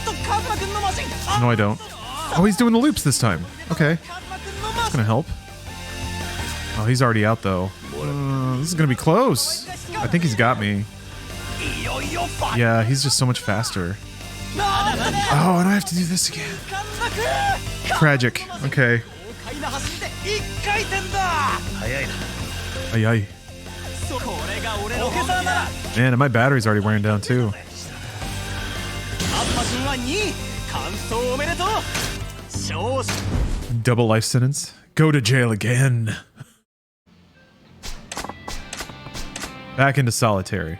Speaker 3: とカズマ君のマシン。
Speaker 1: No, I don't. Oh, he's doing the loops this time. Okay.
Speaker 3: カズマ君のマ
Speaker 1: That's
Speaker 3: シン。
Speaker 1: gonna help. Oh, he's already out, though. This is gonna be close. I think he's got me.
Speaker 3: いよいよファイ
Speaker 1: Yeah, he's just so much faster.
Speaker 3: ナーだね。
Speaker 1: Oh, and I have to do this again.
Speaker 3: カズマ君。
Speaker 1: Tragic. Okay.
Speaker 3: 豪快な走りで一回転だ。
Speaker 4: 早いな
Speaker 1: Ay, ay.
Speaker 3: これが俺のオケザーなら。
Speaker 1: Man, and my battery's already wearing down, too.
Speaker 3: カズマ君は2位。完走おめでとう。勝者。
Speaker 1: Double life sentence. Go to jail again. Back into solitary.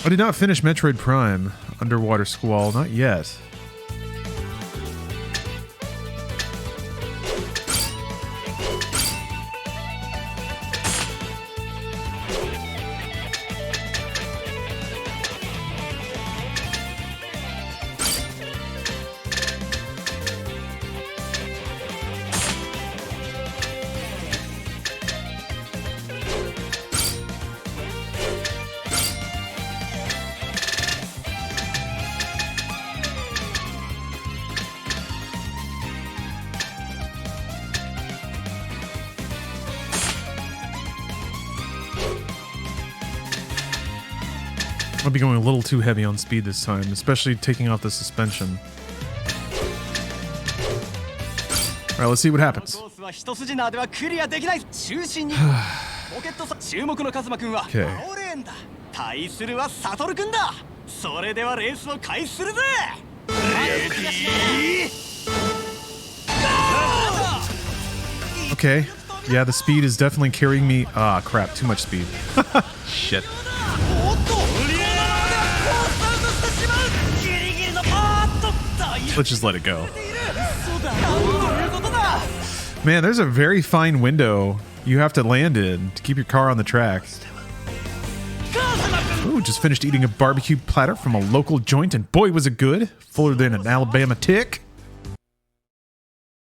Speaker 1: I did not finish Metroid Prime Underwater Squall. Not yet. I'll be going a little too heavy on speed this time, especially taking off the suspension. All right, let's see what happens. Okay. Yeah, the speed is definitely carrying me. Ah, crap. Too much speed. Shit. Let's just let it go. Man, there's a very fine window you have to land in to keep your car on the track. Ooh, just finished eating a barbecue platter from a local joint, and boy, was it good. Fuller than an Alabama tick.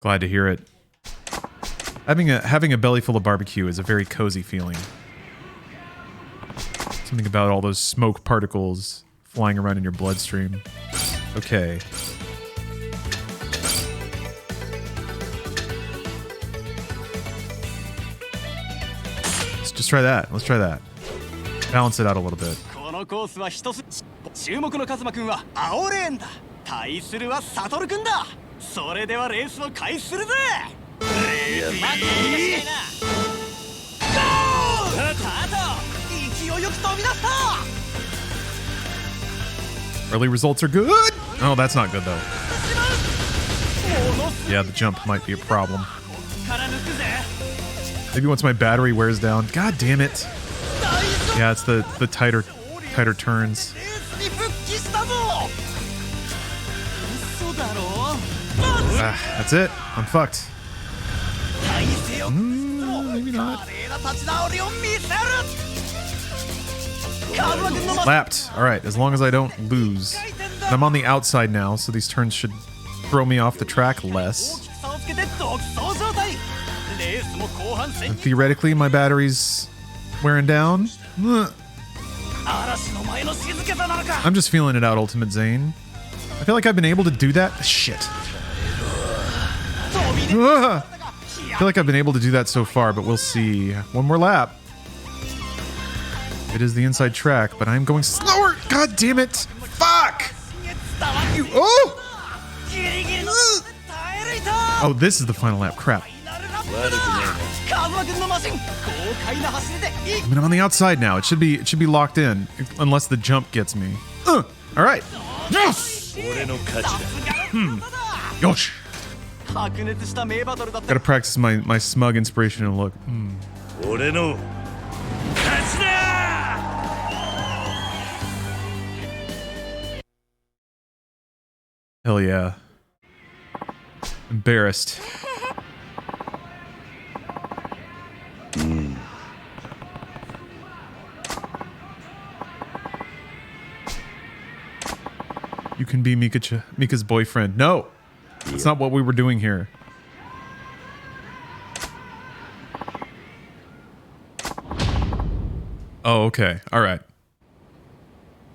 Speaker 1: Glad to hear it. Having a belly full of barbecue is a very cozy feeling. Something about all those smoke particles flying around in your bloodstream. Okay. Let's try that. Let's try that. Balance it out a little bit. Early results are good. Oh, that's not good though. Yeah, the jump might be a problem. Maybe once my battery wears down. God damn it. Yeah, it's the tighter turns. That's it. I'm fucked. Maybe not. Lapped. Alright, as long as I don't lose. And I'm on the outside now, so these turns should throw me off the track less. And theoretically, my battery's wearing down. I'm just feeling it out, Ultimate Zane. I feel like I've been able to do that. Shit. I feel like I've been able to do that so far, but we'll see. One more lap. It is the inside track, but I'm going slower. God damn it. Fuck. You. Oh. Oh, this is the final lap. Crap. I mean, I'm on the outside now. It should be locked in, unless the jump gets me. All right. Yes. Yosh. Gotta practice my smug inspirational look. Hell yeah. Embarrassed. You can be Mika's boyfriend. No! That's not what we were doing here. Oh, okay. Alright.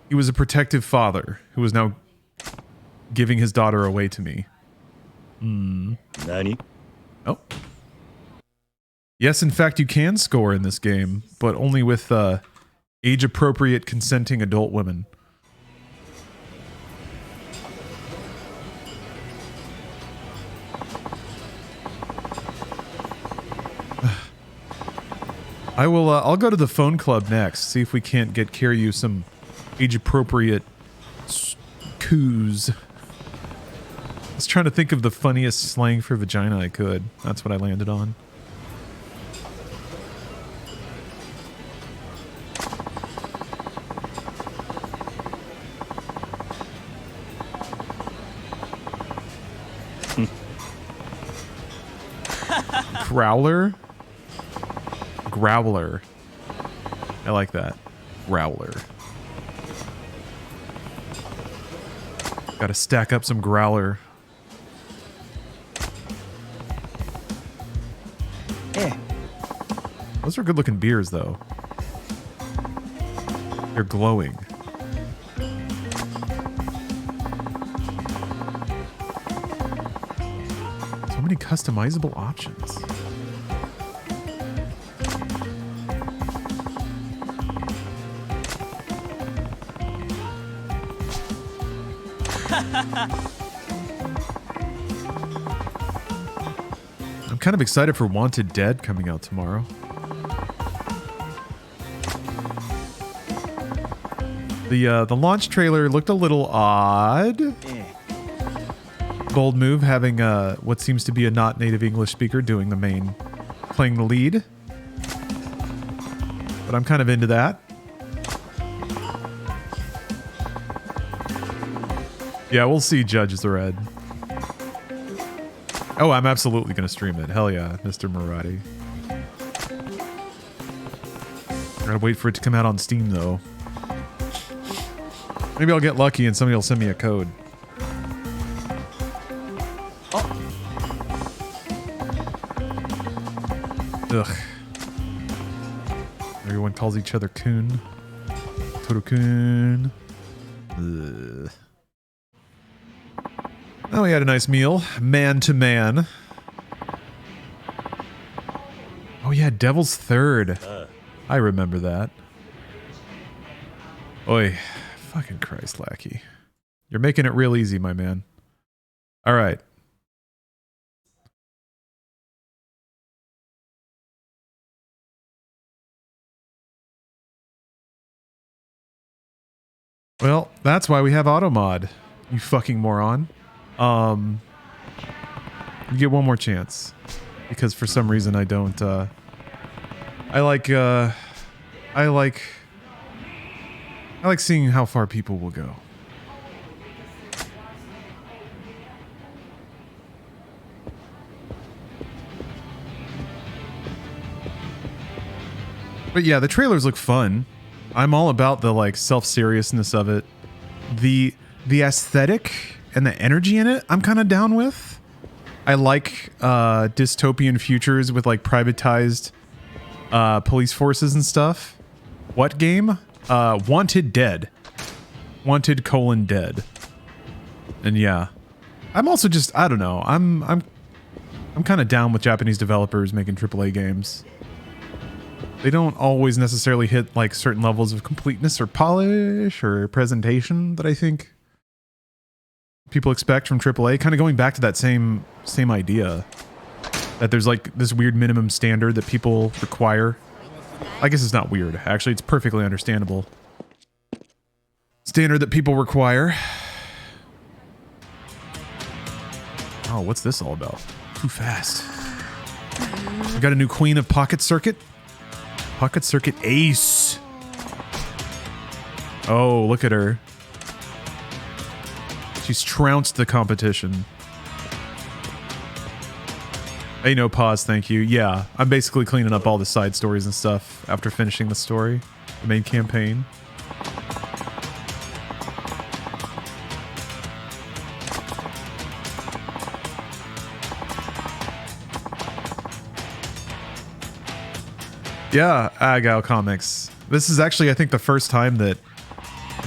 Speaker 1: He was a protective father who was now giving his daughter away to me.
Speaker 4: Nani?
Speaker 1: Oh. Yes, in fact, you can score in this game, but only with age-appropriate consenting adult women. I'll go to the phone club next, see if we can't get Kiryu some age-appropriate coos. I was trying to think of the funniest slang for vagina I could. That's what I landed on. Growler? Growler. I like that. Growler. Gotta stack up some growler. Those are good looking beers though. They're glowing. So many customizable options. I'm kind of excited for Wanted Dead coming out tomorrow. The launch trailer looked a little odd. Bold move having what seems to be a not native English speaker doing the main, playing the lead. But I'm kind of into that. Yeah, we'll see Judge Dredd. Oh, I'm absolutely going to stream it. Hell yeah, Mr. Murati. Gotta wait for it to come out on Steam, though. Maybe I'll get lucky and somebody will send me a code. Oh. Ugh. Everyone calls each other Coon. Toto-kun. Ugh. Oh, we had a nice meal. Man to man. Oh yeah, Devil's Third. I remember that. Oi. Fucking Christ, Lackey. You're making it real easy, my man. All right. Well, that's why we have auto mod. You fucking moron. You get one more chance. Because for some reason I don't, I like seeing how far people will go. But yeah, the trailers look fun. I'm all about the like self-seriousness of it. The aesthetic and the energy in it, I'm kind of down with. I like dystopian futures with like privatized police forces and stuff. What game? Wanted Dead. Wanted : Dead. And yeah. I'm also just, I don't know. I'm kind of down with Japanese developers making AAA games. They don't always necessarily hit like certain levels of completeness or polish or presentation that I think people expect from AAA. Kind of going back to that same idea that there's like this weird minimum standard that people require. I guess it's not weird. Actually, it's perfectly understandable. Standard that people require. Oh, what's this all about? Too fast. We got a new queen of Pocket Circuit. Pocket Circuit Ace. Oh, look at her. She's trounced the competition. Hey, no pause, thank you. Yeah, I'm basically cleaning up all the side stories and stuff after finishing the story, the main campaign. Yeah, Agao Comics. This is actually, I think, the first time that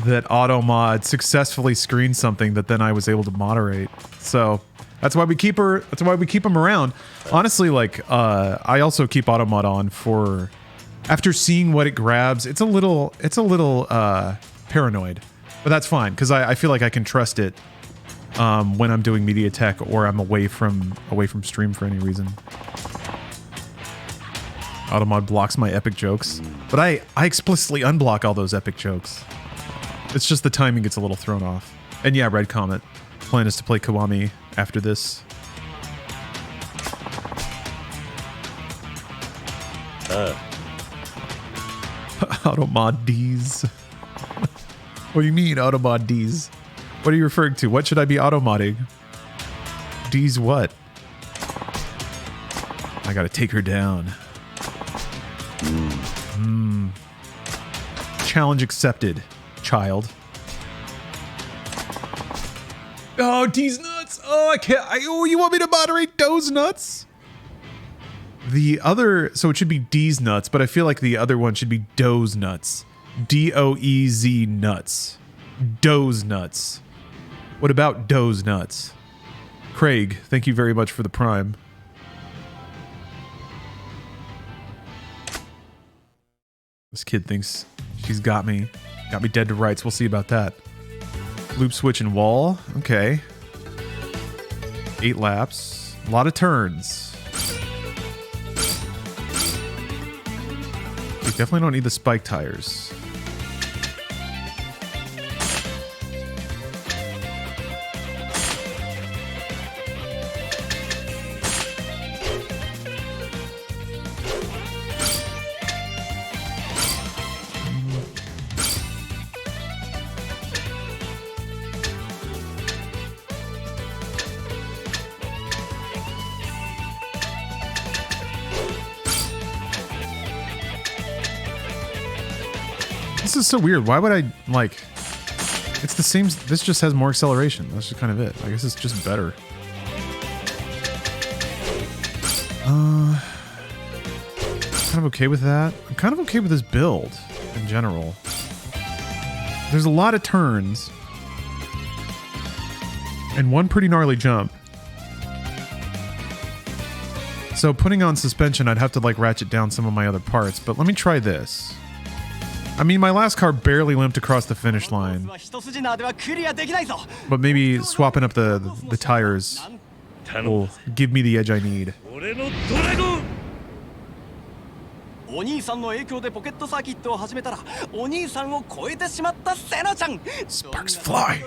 Speaker 1: AutoMod successfully screened something that then I was able to moderate. So that's why we keep her. That's why we keep him around. Honestly, like I also keep AutoMod on for after seeing what it grabs. It's a little paranoid, but that's fine because I feel like I can trust it when I'm doing media tech or I'm away from stream for any reason. AutoMod blocks my epic jokes, but I explicitly unblock all those epic jokes. It's just the timing gets a little thrown off. And yeah, Red Comet. Plan is to play Kiwami after this. AutoMod D's. What do you mean, AutoMod D's? What are you referring to? What should I be automodding? D's what? I gotta take her down. Challenge accepted, child. Oh, D's nuts. Oh, I can't. Oh, you want me to moderate Doe's nuts? The other, so it should be D's nuts, but I feel like the other one should be Doe's nuts. D-O-E-Z nuts. Doe's nuts. What about Doe's nuts? Craig, thank you very much for the prime. This kid thinks she's got me. Got me dead to rights. We'll see about that. Loop, switch, and wall. Okay. 8 laps. A lot of turns. We definitely don't need the spike tires. This is so weird. Why would I, like... It's the same... This just has more acceleration. That's just kind of it. I guess it's just better. Kind of okay with that. I'm kind of okay with this build in general. There's a lot of turns. And one pretty gnarly jump. So putting on suspension, I'd have to like ratchet down some of my other parts. But let me try this. I mean, my last car barely limped across the finish line. But maybe swapping up the tires will give me the edge I need. Sparks fly.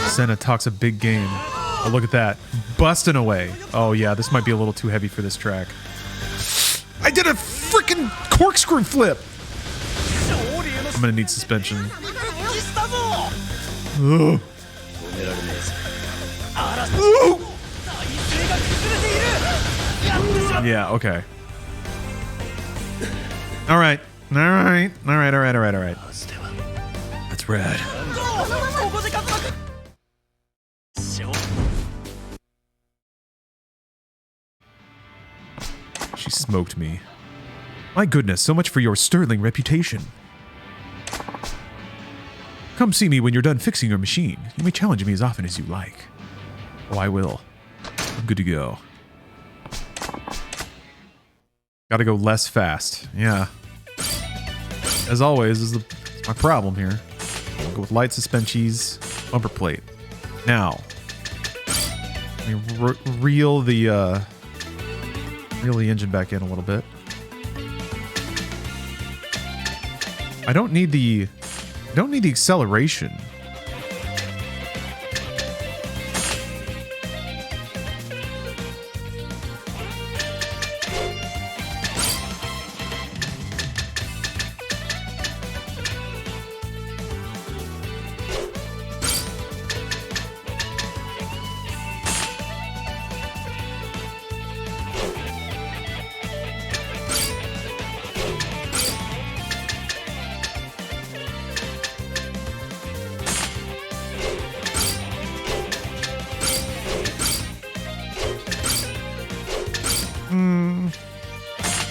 Speaker 1: Senna talks a big game. Oh, look at that. Busting away. Oh, yeah, this might be a little too heavy for this track. I did a freaking corkscrew flip! I'm gonna need suspension. Ugh. Yeah, okay. Alright. Alright. Alright. That's rad. She smoked me. My goodness, so much for your sterling reputation. Come see me when you're done fixing your machine. You may challenge me as often as you like. Oh, I will. I'm good to go. Gotta go less fast. Yeah. As always, is my problem here. I'll go with light suspensions, bumper plate. Now, let me reel the engine back in a little bit. I don't need the acceleration.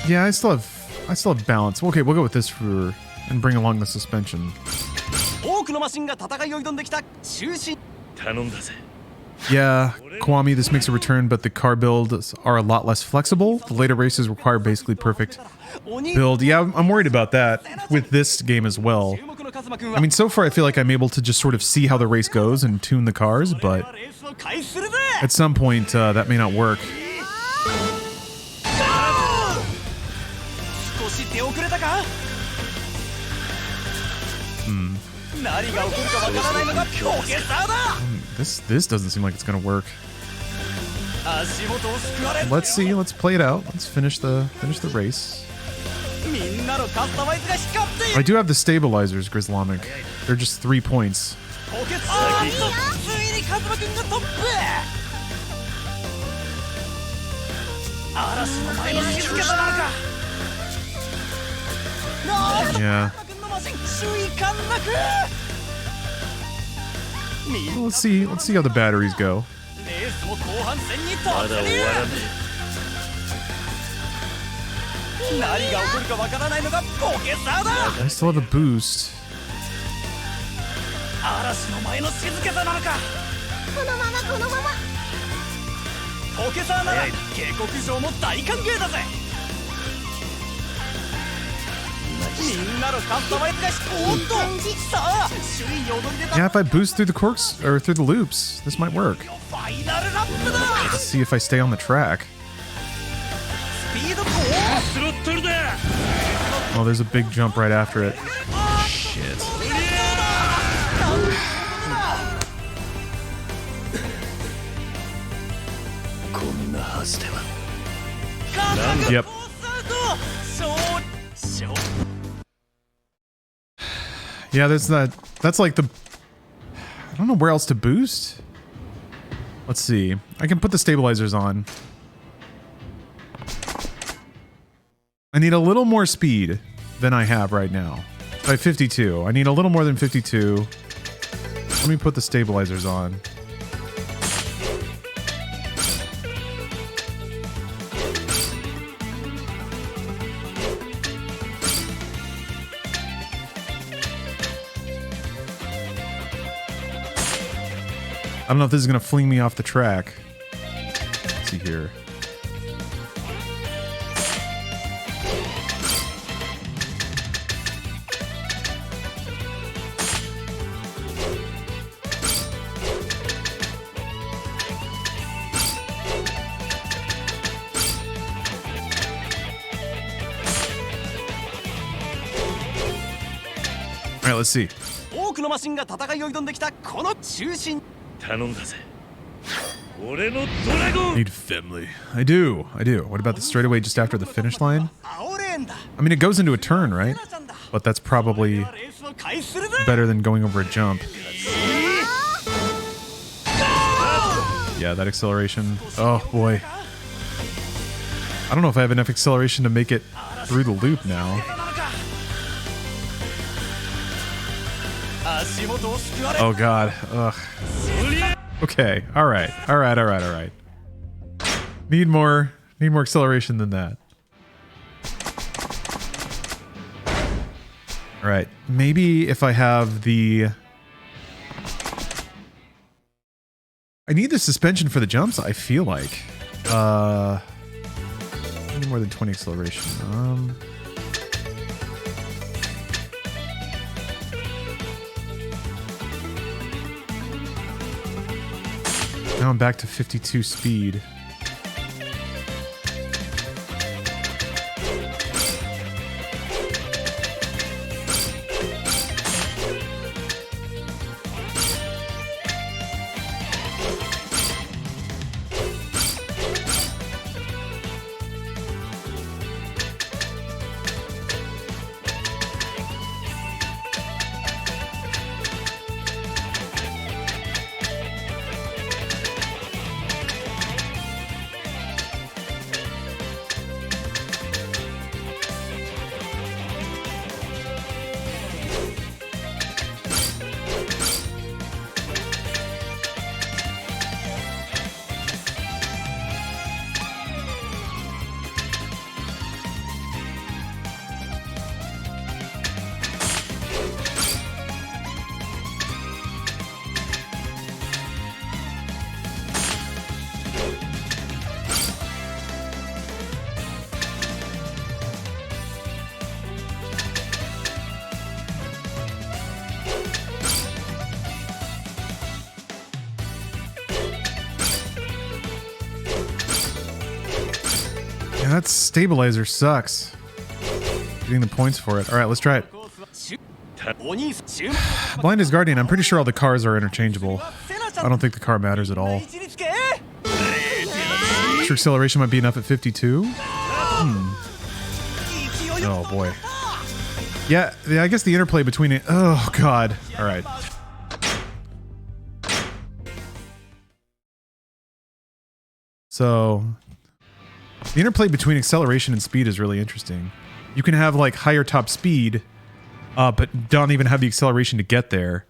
Speaker 1: Yeah, I still have balance. Okay, we'll go with this and bring along the suspension. Yeah, Kwame, this makes a return, but the car builds are a lot less flexible. The later races require basically perfect build. Yeah, I'm worried about that with this game as well. I mean, so far I feel like I'm able to just sort of see how the race goes and tune the cars, but at some point that may not work. This doesn't seem like it's gonna work. Let's see. Let's play it out. Let's finish the race. I do have the stabilizers, Grislamic. They're just 3 points.
Speaker 3: 補欠ついにカズマくんがトップ。嵐の前の静けさなのか。
Speaker 1: Yeah.
Speaker 3: カズマくんのマシン首位陥落。
Speaker 1: Well, let's see how the batteries go.
Speaker 3: レースも後半戦に
Speaker 4: まだ
Speaker 3: 突
Speaker 4: 終わらね
Speaker 3: 入。何が起こるかわからないのがポケサーだ。
Speaker 1: I still have a boost.
Speaker 3: 嵐の前の静けさなのか。
Speaker 2: このままこのまま。
Speaker 3: ポケサーなら警告状も大歓迎だぜ。みんなのカスタマイズがおっとさあ首位に躍り出た。
Speaker 1: Yeah, if I boost through the corks or through the loops, this might work.
Speaker 3: ファイナルラップだ。
Speaker 1: Let's see if I stay on the track.
Speaker 3: スピードと
Speaker 4: え。スロットルだ。
Speaker 1: Oh, there's a big jump right after it. Shit.
Speaker 4: こんなはずでは。
Speaker 1: Yep. Yeah, there's that. That's like the... I don't know where else to boost. Let's see. I can put the stabilizers on. I need a little more speed than I have right now. I have 52. I need a little more than 52. Let me put the stabilizers on. I don't know if this is going to fling me off the track. Let's see here. All right, let's see.
Speaker 3: 多くのマシンが戦いを挑んできたこの中心。
Speaker 4: 頼んだぜ。俺のドラゴン。
Speaker 1: Need family. I do. What about the straightaway just after the finish line?
Speaker 3: 青レーンだ。
Speaker 1: I mean, it goes into a turn, right? But that's probably
Speaker 3: レースを開始するぜ。
Speaker 1: better than going over a jump. Yeah, that acceleration. Oh, boy. I don't know if I have enough acceleration to make it through the loop now.
Speaker 3: 足元を救われ。
Speaker 1: Oh, God. Ugh. Okay. All right. Need more acceleration than that. All right. Maybe if I have the... I need the suspension for the jumps, I feel like. I need more than 20 acceleration. Now I'm back to 52 speed. Yeah, that stabilizer sucks. Getting the points for it. All right, let's try it.
Speaker 3: お兄さん注目。
Speaker 1: Blind as Guardian, I'm pretty sure all the cars are interchangeable. I don't think the car matters at all.
Speaker 3: 位置につけ。
Speaker 1: Extra acceleration might be enough at 52.
Speaker 3: 勢いよ
Speaker 1: Oh boy. Yeah, I guess the interplay between it. Oh, God. All right. So, the interplay between acceleration and speed is really interesting. You can have like higher top speed, but don't even have the acceleration to get there.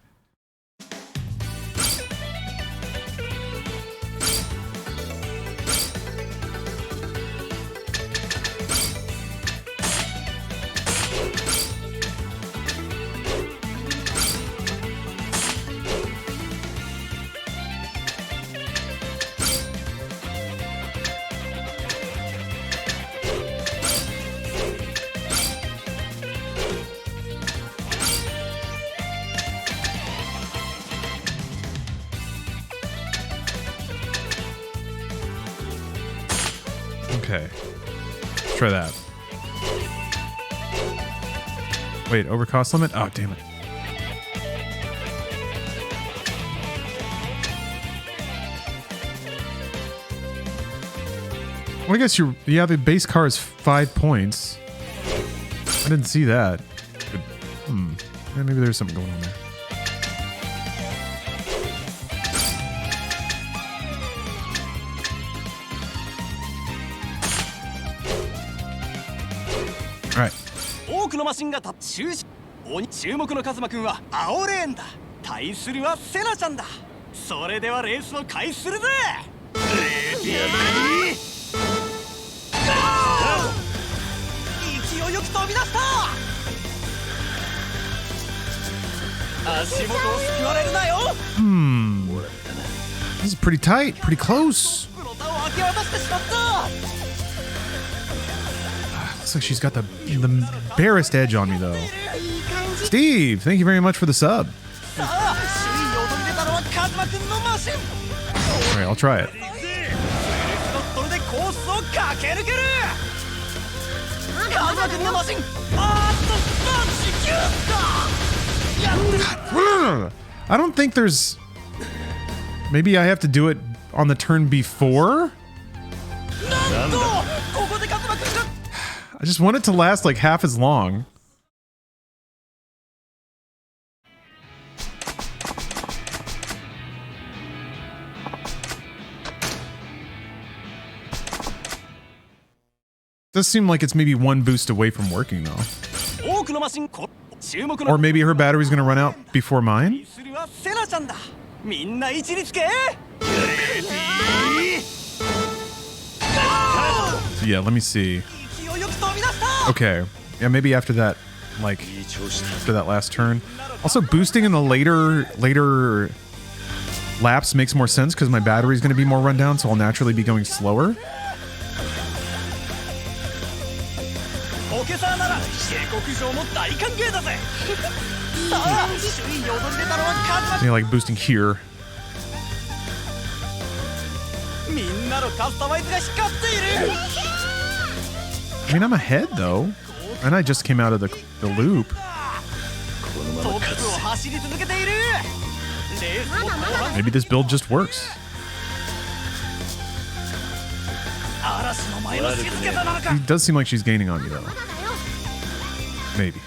Speaker 1: Okay. Let's try that. Wait, over cost limit? Oh, damn it. Well, I guess yeah, the base car is 5 points. I didn't see that. But, yeah, maybe there's something going on there. All right.
Speaker 3: 多くのマシンが注目のカズマくんは青レーンだ。対するはセナちゃんだ。それではレースを開始するぜ。レディーゴー！勢いよく飛び出した。足元をすくわれるなよ。
Speaker 1: This is pretty tight, pretty close.
Speaker 3: プロタを明け渡してしまった。
Speaker 1: Looks like she's got the barest edge on me, though. Steve, thank you very much for the sub. All right, I'll try it. I don't think there's... Maybe I have to do it on the turn before? I just want it to last like half as long. Does seem like it's maybe one boost away from working though. Or maybe her battery's gonna run out before mine? So yeah, let me see. Okay. Yeah, maybe after that, like, after that last turn. Also, boosting in the later laps makes more sense because my battery's going to be more run down, so I'll naturally be going slower. Yeah, like boosting here. I mean, I'm ahead though, and I just came out of the loop. Maybe this build just works. It does seem like she's gaining on me though. Maybe.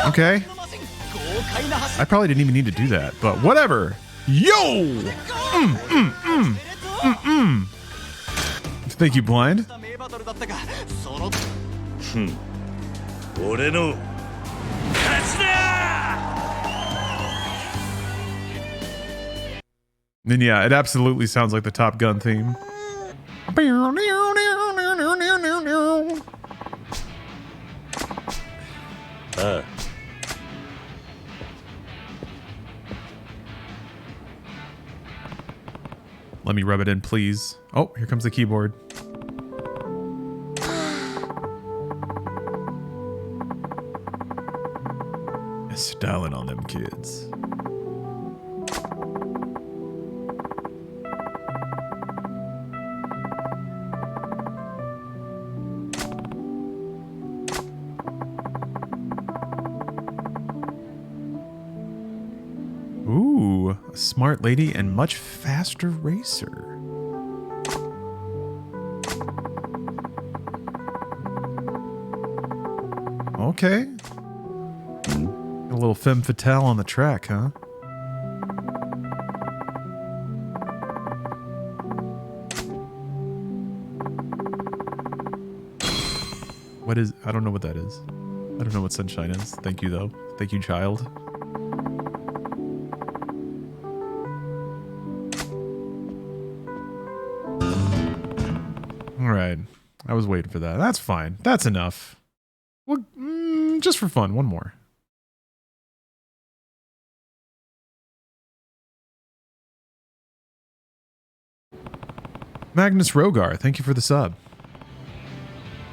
Speaker 1: Okay. I probably didn't even need to do that, but whatever. Yo! Thank you, Blind. And yeah, it absolutely sounds like the Top Gun theme. Let me rub it in, please. Oh, here comes the keyboard. Styling on them kids. a smart lady and much faster racer. Okay. A little femme fatale on the track, huh? What is... I don't know what that is. I don't know what sunshine is. Thank you, though. Thank you, child. Alright. I was waiting for that. That's fine. That's enough. Well, just for fun. One more. Magnus Rogar, thank you for the sub.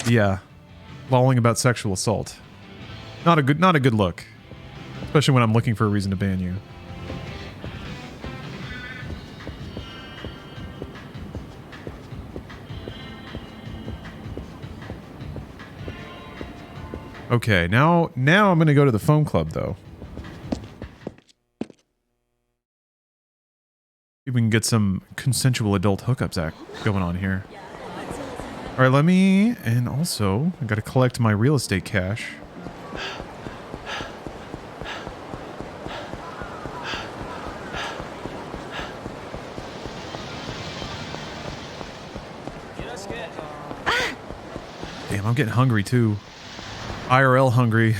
Speaker 1: Yeah. Lolling about sexual assault. Not a good look. Especially when I'm looking for a reason to ban you. Okay, now I'm gonna go to the foam club though. See if we can get some consensual adult hookups going on here. All right, and also I gotta collect my real estate cash. Damn, I'm getting hungry too. IRL hungry.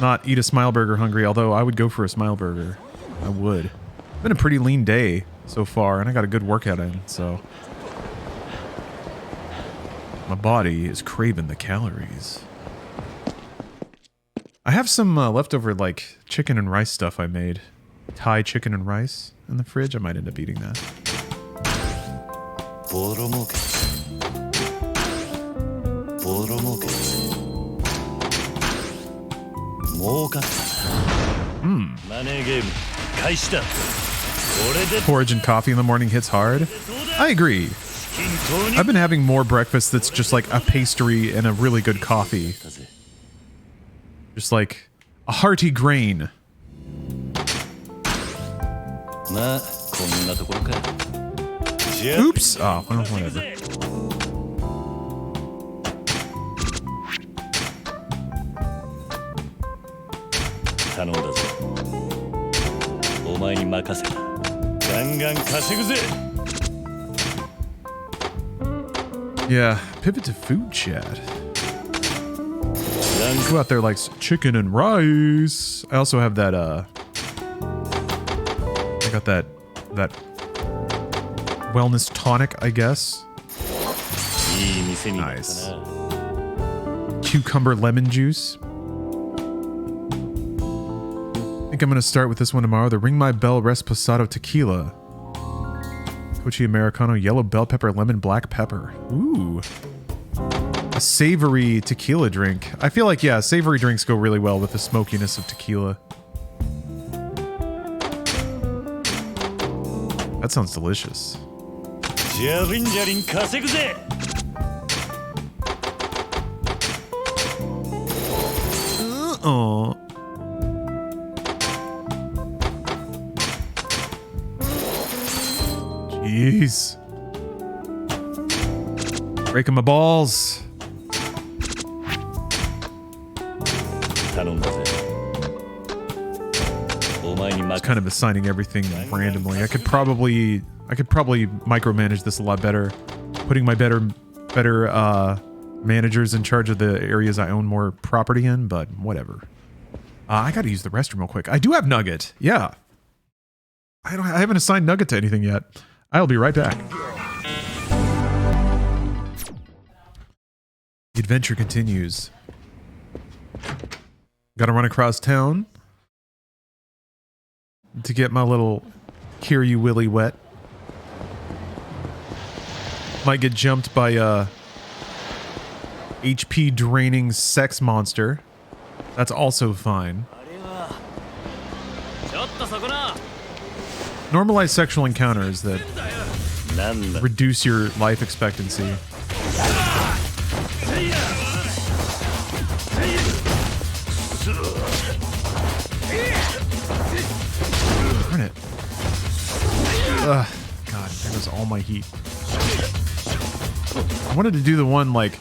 Speaker 1: Not eat a smile burger hungry, although I would go for a smile burger. I would. It's been a pretty lean day so far, and I got a good workout in, so my body is craving the calories. I have some leftover, like, chicken and rice stuff I made. Thai chicken and rice in the fridge. I might end up eating that. Porridge and coffee in the morning hits hard. I agree. I've been having more breakfast that's just like a pastry and a really good coffee. Just like a hearty grain. Oops! Oh, well, whatever. Yeah, pivot to food chat. Who out there likes chicken and rice? I also have that, I got that wellness tonic, I guess. Nice. Cucumber lemon juice. I think I'm going to start with this one tomorrow. The Ring My Bell Resposado Tequila. Cochi Americano, yellow bell pepper, lemon, black pepper. Ooh. A savory tequila drink. I feel like, yeah, savory drinks go really well with the smokiness of tequila. That sounds delicious. Uh-oh. Jeez. Breaking my balls. It's kind of assigning everything randomly. I could probably micromanage this a lot better. Putting my better managers in charge of the areas I own more property in, but whatever. I gotta use the restroom real quick. I do have Nugget. Yeah. I haven't assigned Nugget to anything yet. I'll be right back. The adventure continues. Gotta run across town to get my little Kiryu Willy wet. Might get jumped by a HP draining sex monster. That's also fine. Normalize sexual encounters that reduce your life expectancy. Darn it. Ugh. God, there goes all my heat. I wanted to do the one like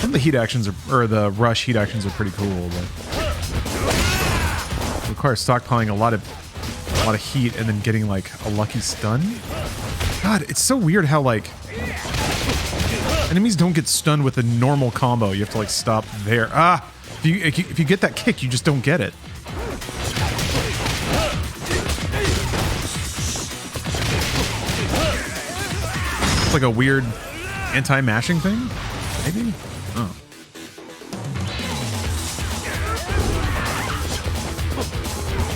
Speaker 1: some of the heat actions or the rush heat actions are pretty cool, but it requires stockpiling a lot of heat and then getting like a lucky stun. God, it's so weird how like enemies don't get stunned with a normal combo. You have to like stop there. Ah, if you get that kick, you just don't get it. It's like a weird anti-mashing thing, maybe? Oh.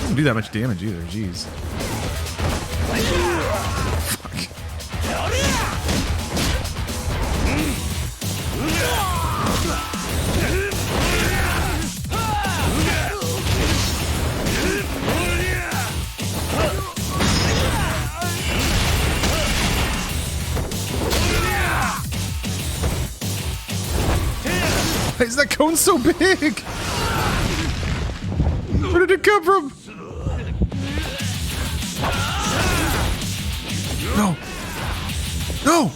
Speaker 1: Doesn't do that much damage either, jeez. Fuck. Why is that cone so big? Where did it come from? No. No.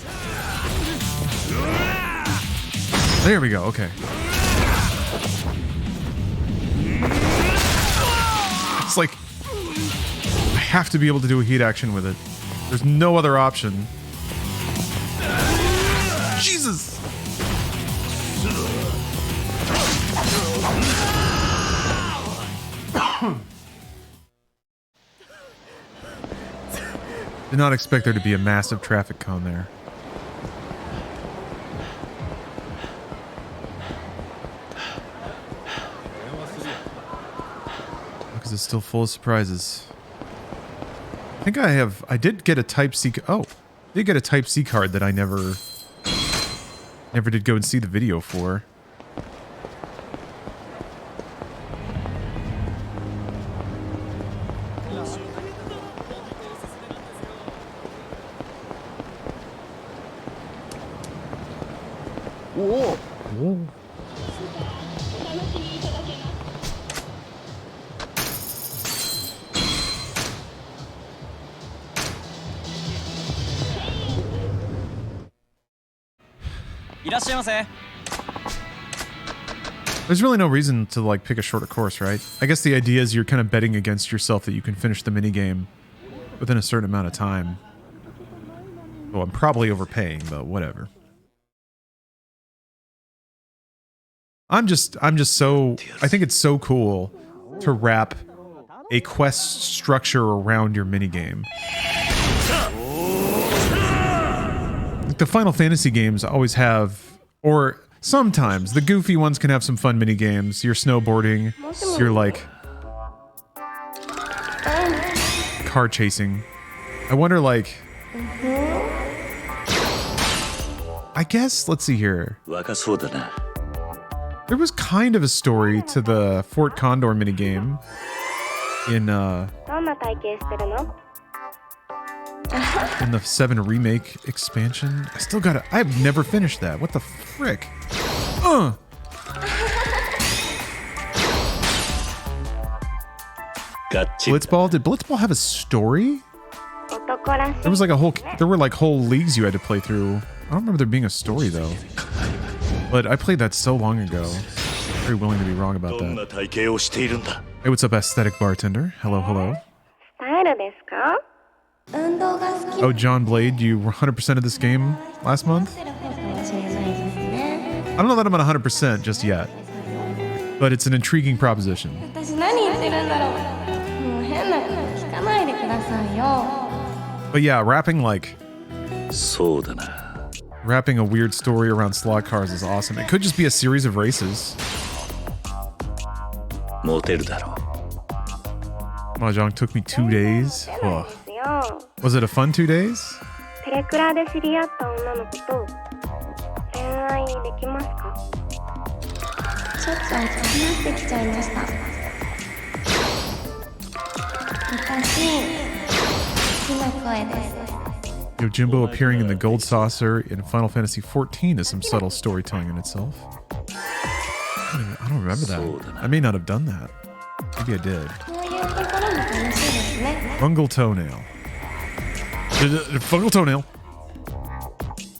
Speaker 1: There we go. Okay. It's like I have to be able to do a heat action with it. There's no other option. Jesus. Did not expect there to be a massive traffic cone there. Because it's still full of surprises. I think I did get a Type C. Oh, I did get a Type C card that I never did go and see the video for. Whoa. Whoa. There's really no reason to like pick a shorter course, right? I guess the idea is you're kind of betting against yourself that you can finish the minigame within a certain amount of time. Well, I'm probably overpaying, but whatever. I'm just so, I think it's so cool to wrap a quest structure around your minigame. Like the Final Fantasy games always have, or sometimes the goofy ones can have some fun minigames. You're snowboarding, you're like car chasing. I wonder like, I guess, let's see here. There was kind of a story to the Fort Condor minigame in the 7 remake expansion. I have never finished that. What the frick? Blitzball? Did Blitzball have a story? There was like there were like whole leagues you had to play through. I don't remember there being a story though. But I played that so long ago. Very willing to be wrong about that. Hey, what's up, aesthetic bartender? Hello, hello. Oh, John Blade, you were 100% of this game last month? I don't know that I'm at 100% just yet. But it's an intriguing proposition. But yeah, wrapping a weird story around slot cars is awesome. It could just be a series of races. Mahjong took me 2 days. Ugh. Was it a fun 2 days? Yojimbo appearing in the Gold Saucer in Final Fantasy XIV is some subtle storytelling in itself. I don't remember that. I may not have done that. Maybe I did. Bungle Toenail. Fungal toenail.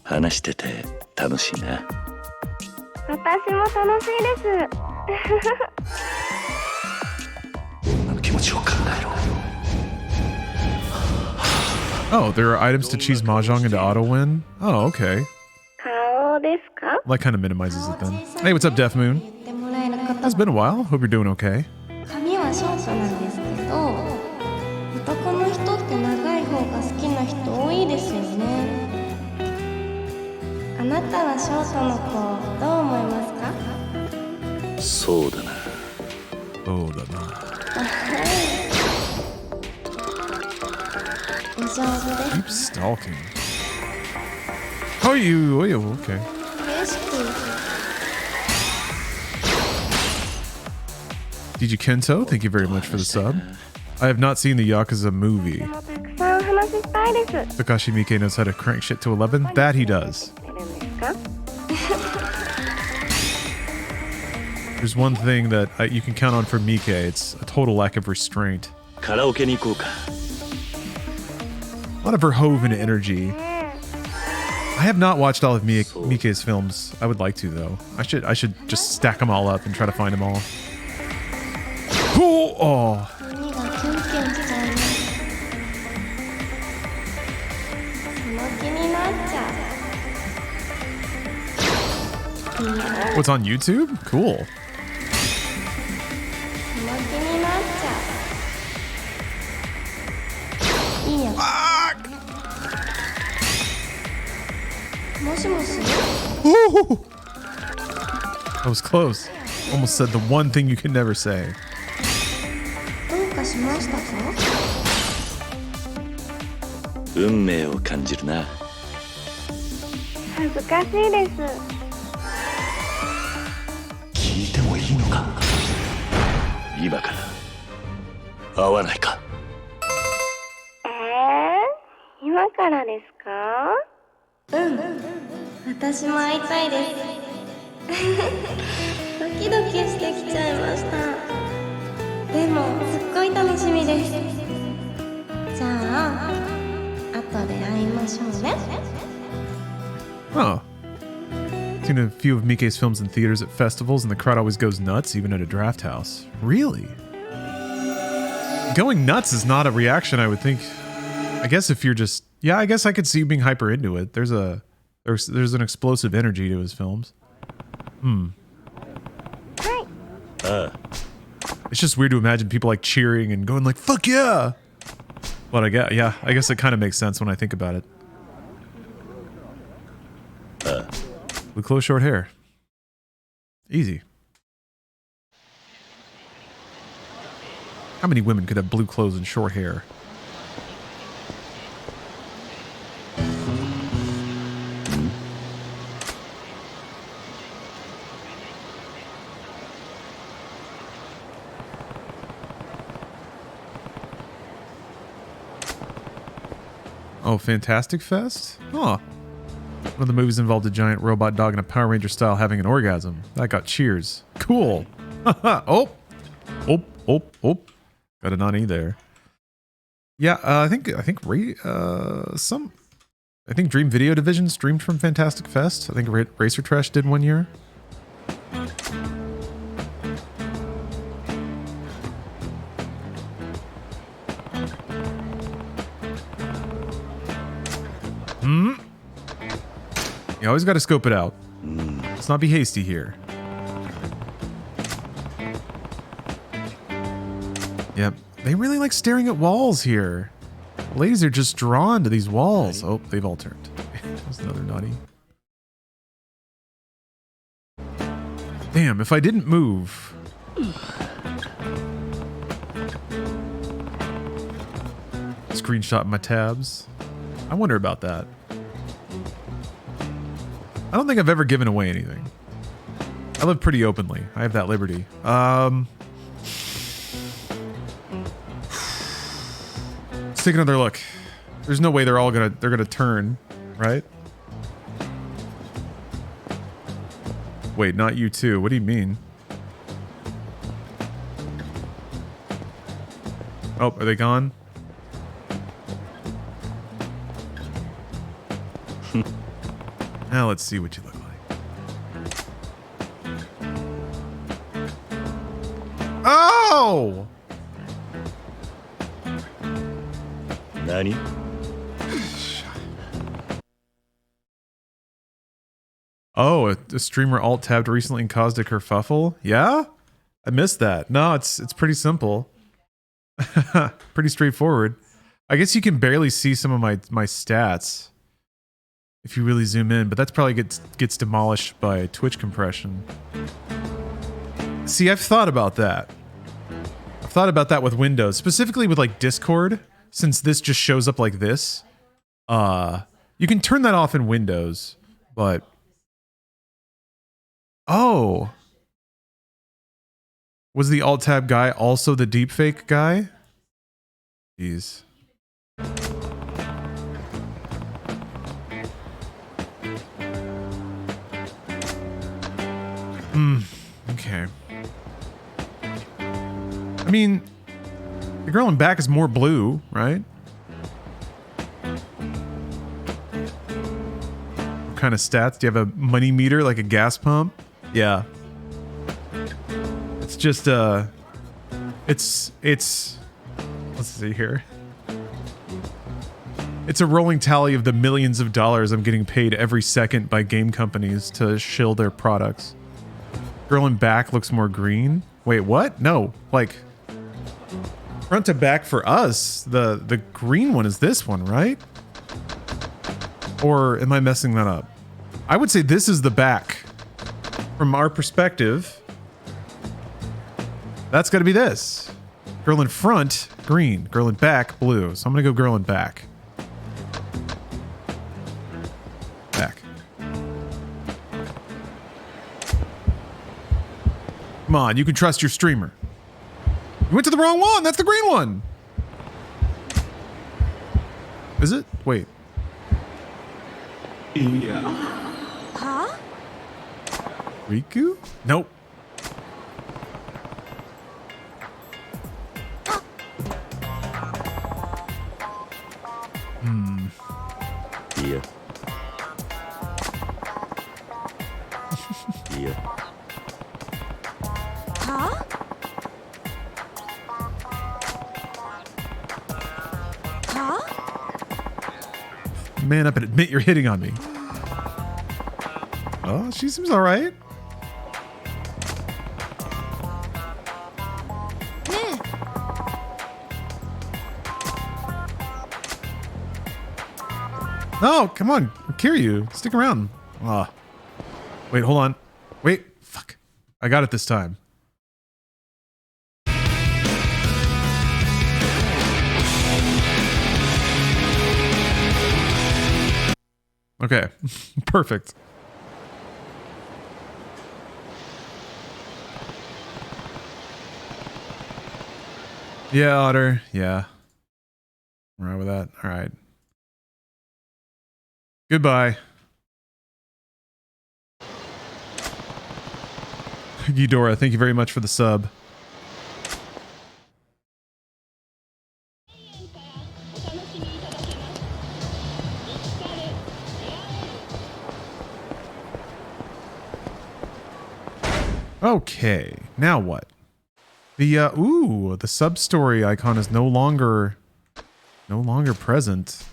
Speaker 4: 話してて楽しいな。
Speaker 2: 私も楽しいです。
Speaker 4: 女の気持ちを考えろ。
Speaker 1: Oh, there are items to choose Mahjong into auto win. Oh, okay.
Speaker 2: 顔ですか？
Speaker 1: That kind of minimizes it then. Hey, what's up, Death Moon? It's been a while. Hope you're doing okay.
Speaker 6: 髪はショートなんですけど、男の人って長い方が好きな人多いですよね。あなたはショートの子どう思いますか？
Speaker 4: そうだな。
Speaker 1: Oh, the no.
Speaker 6: お上手です。
Speaker 1: Keep stalking. Oh, you. Oh, yeah, okay.
Speaker 6: 嬉しく
Speaker 1: DJ Kento, thank you very much for the sub. I have not seen the Yakuza movie.
Speaker 2: もたくさん話したいです。
Speaker 1: Takashi Miike knows how to crank shit to 11. That he does.
Speaker 2: いるんですか？
Speaker 1: There's one thing that you can count on from Miike. It's a total lack of restraint.
Speaker 4: カラオケに行こうか。
Speaker 1: A lot of Verhoeven energy. I have not watched all of Miike's films. I would like to, though. I should just stack them all up and try to find them all. Oh.
Speaker 6: 耳がキュンキュンしちゃいます。その気になっちゃう。
Speaker 1: What's on YouTube? Cool.
Speaker 6: その気になっちゃう。いいや。もしもし。
Speaker 1: Ooh. That was close. Almost said the one thing you can never say.
Speaker 6: どうかしましたか？
Speaker 4: 運命を感じるな。
Speaker 2: 恥ずかしいです。
Speaker 4: 聞いてもいいのか。今から会わないか。
Speaker 2: 今からですか？
Speaker 6: 私も会いたいです。ドキドキしてきちゃいました。でもすっごい楽しみです。じゃあ後で会いましょうね。
Speaker 1: Oh. Seen a few of Miike's films in theaters at festivals, and the crowd always goes nuts, even at a draft house. Really? Going nuts is not a reaction, I would think. I guess if you're just... Yeah, I guess I could see you being hyper into it. There's an explosive energy to his films. It's just weird to imagine people like cheering and going like, fuck yeah! But I guess it kind of makes sense when I think about it. Blue clothes, short hair. Easy. How many women could have blue clothes and short hair? Oh, Fantastic Fest? Huh. One of the movies involved a giant robot dog in a Power Ranger style having an orgasm. That got cheers. Cool. Oh. Got a nani there. Yeah, I think Dream Video Division streamed from Fantastic Fest. I think Racer Trash did one year. You always got to scope it out. Let's not be hasty here. Yep. They really like staring at walls here. Ladies are just drawn to these walls. Oh, they've all turned. There's another naughty. Damn, if I didn't move... Screenshot my tabs. I wonder about that. I don't think I've ever given away anything. I live pretty openly. I have that liberty. Let's take another look. There's no way they're gonna turn, right? Wait, not you too. What do you mean? Oh, are they gone? Now let's see what you look like. Oh!
Speaker 4: Nani?
Speaker 1: Oh, a streamer alt-tabbed recently and caused a kerfuffle? Yeah? I missed that. No, it's pretty simple. Pretty straightforward. I guess you can barely see some of my stats if you really zoom in, but that's probably gets demolished by Twitch compression. See, I've thought about that. I've thought about that with Windows, specifically with like Discord, since this just shows up like this. You can turn that off in Windows, but oh. Was the alt-tab guy also the deepfake guy? Jeez. Okay. I mean, the girl in back is more blue, right? What kind of stats? Do you have a money meter like a gas pump? Yeah. It's just it's let's see here. It's a rolling tally of the millions of dollars I'm getting paid every second by game companies to shill their products. Girl in back looks more green. Wait, what? No, like front to back for us, the green one is this one, right? Or am I messing that up? I would say this is the back. From our perspective, that's got to be this. Girl in front, green. Girl in back, blue. So I'm going to go girl in back. Back. Come on, you can trust your streamer. You went to the wrong one. That's the green one. Is it? Wait.
Speaker 4: Yeah.
Speaker 6: Huh?
Speaker 1: Riku? Nope.
Speaker 4: Yeah. Yeah.
Speaker 6: Huh? Huh?
Speaker 1: Man up and admit you're hitting on me. Oh, she seems all right. No, come on. Kiryu, stick around. Ah. Wait, hold on. Wait, fuck. I got it this time. Okay, perfect. Yeah, Otter. Yeah. I'm right with that. All right. Goodbye. Eudora, thank you very much for the sub. Okay, now what? The the sub-story icon is no longer present.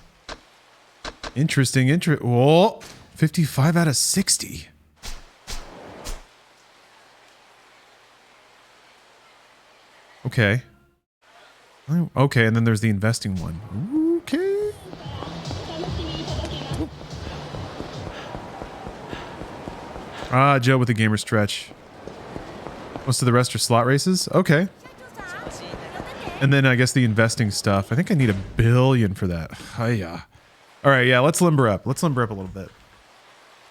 Speaker 1: Interesting. Whoa, 55 out of 60. Okay. Okay, and then there's the investing one. Okay. Ah, Joe with the gamer stretch. Most of the rest are slot races? Okay. And then I guess the investing stuff. I think I need $1 billion for that. Hiya. All right, yeah, let's limber up. Let's limber up a little bit.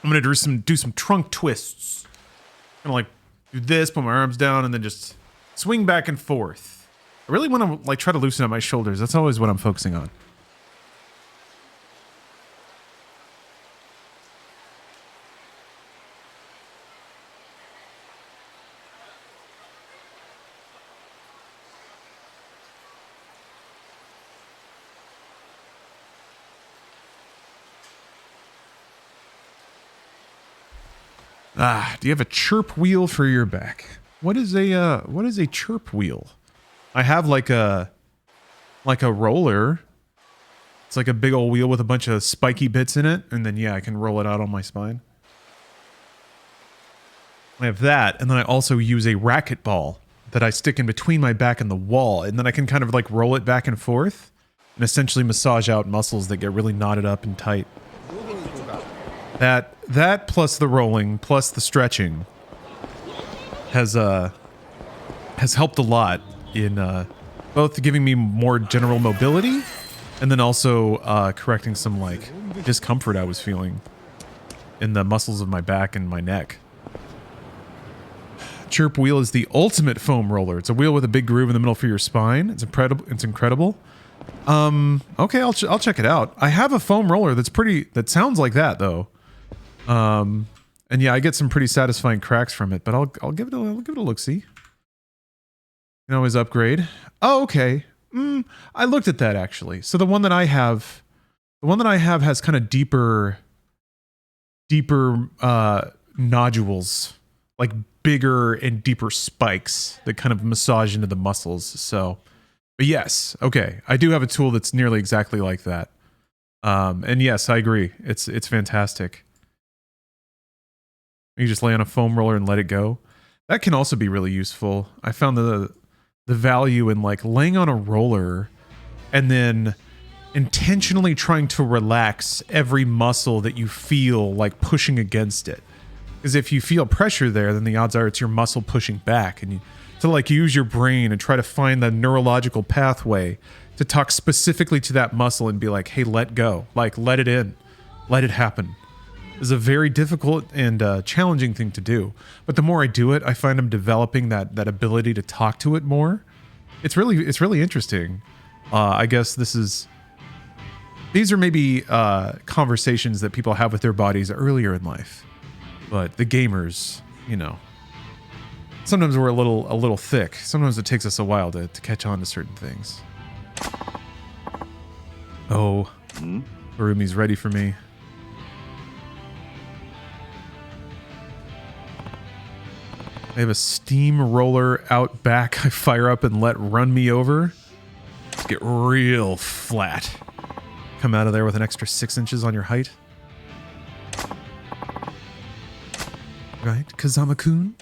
Speaker 1: I'm gonna do some trunk twists. Gonna like do this, put my arms down, and then just swing back and forth. I really want to like try to loosen up my shoulders. That's always what I'm focusing on. Do you have a chirp wheel for your back? What is a chirp wheel? I have like a roller. It's like a big old wheel with a bunch of spiky bits in it, and then yeah, I can roll it out on my spine. I have that, and then I also use a racquetball that I stick in between my back and the wall, and then I can kind of like roll it back and forth and essentially massage out muscles that get really knotted up and tight. That plus the rolling plus the stretching has helped a lot in both giving me more general mobility and then also correcting some like discomfort I was feeling in the muscles of my back and my neck. Chirp wheel is the ultimate foam roller. It's a wheel with a big groove in the middle for your spine. It's incredible. It's incredible. Okay, I'll check it out. I have a foam roller that sounds like that though. And yeah, I get some pretty satisfying cracks from it, but I'll give it a look. See, you can always upgrade. Oh, okay. I looked at that actually. So the one that I have has kind of deeper nodules, like bigger and deeper spikes that kind of massage into the muscles. So, but yes, okay, I do have a tool that's nearly exactly like that. And yes, I agree. It's fantastic. You just lay on a foam roller and let it go. That can also be really useful. I found the value in like laying on a roller and then intentionally trying to relax every muscle that you feel like pushing against it. Because if you feel pressure there, then the odds are it's your muscle pushing back, and you to like use your brain and try to find the neurological pathway to talk specifically to that muscle and be like, hey, let go, like let it in, let it happen. Is a very difficult and challenging thing to do. But the more I do it, I find I'm developing that ability to talk to it more. It's really interesting. I guess these are maybe conversations that people have with their bodies earlier in life. But the gamers, you know, sometimes we're a little thick. Sometimes it takes us a while to catch on to certain things. Oh, Harumi's ready for me. I have a steamroller out back I fire up and let run me over. Let's get real flat. Come out of there with an extra 6 inches on your height. Right, Kazama-kun?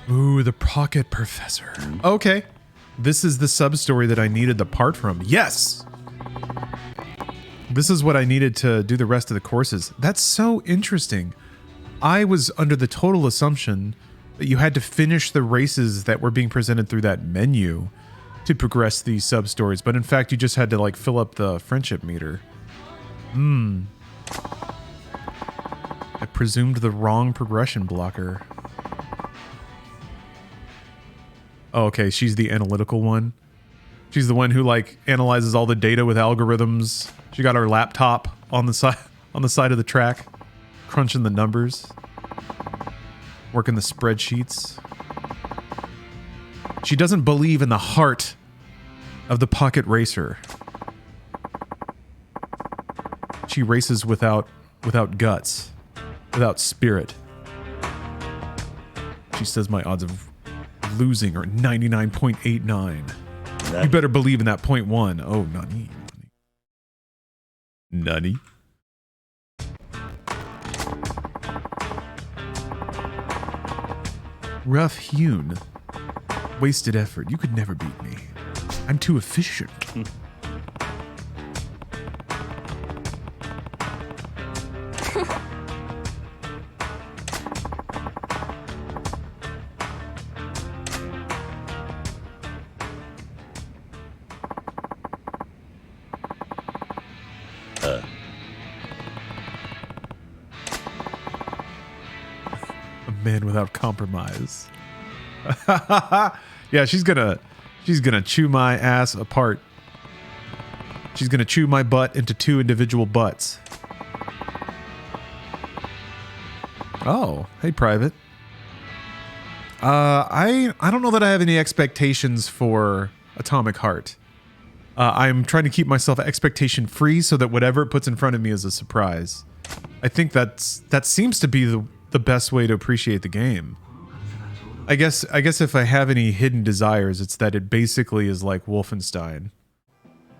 Speaker 1: Ooh, the Pocket Professor. Okay. This is the sub-story that I needed the part from. Yes! This is what I needed to do the rest of the courses. That's so interesting. I was under the total assumption that you had to finish the races that were being presented through that menu to progress these sub-stories, but in fact, you just had to, like, fill up the friendship meter. I presumed the wrong progression blocker. Oh, okay, she's the analytical one. She's the one who like analyzes all the data with algorithms. She got her laptop on the side of the track, crunching the numbers, working the spreadsheets. She doesn't believe in the heart of the pocket racer. She races without guts, without spirit. She says my odds of losing are 99.89. You better believe in that 0.1. Oh, nani. Nani. Rough hewn. Wasted effort. You could never beat me. I'm too efficient. man without compromise. Yeah, she's gonna chew my ass apart. She's gonna chew my butt into 2 individual butts. Oh, hey, Private. I don't know that I have any expectations for Atomic Heart. I'm trying to keep myself expectation free so that whatever it puts in front of me is a surprise. I think that seems to be the best way to appreciate the game. I guess if I have any hidden desires, it's that it basically is like Wolfenstein.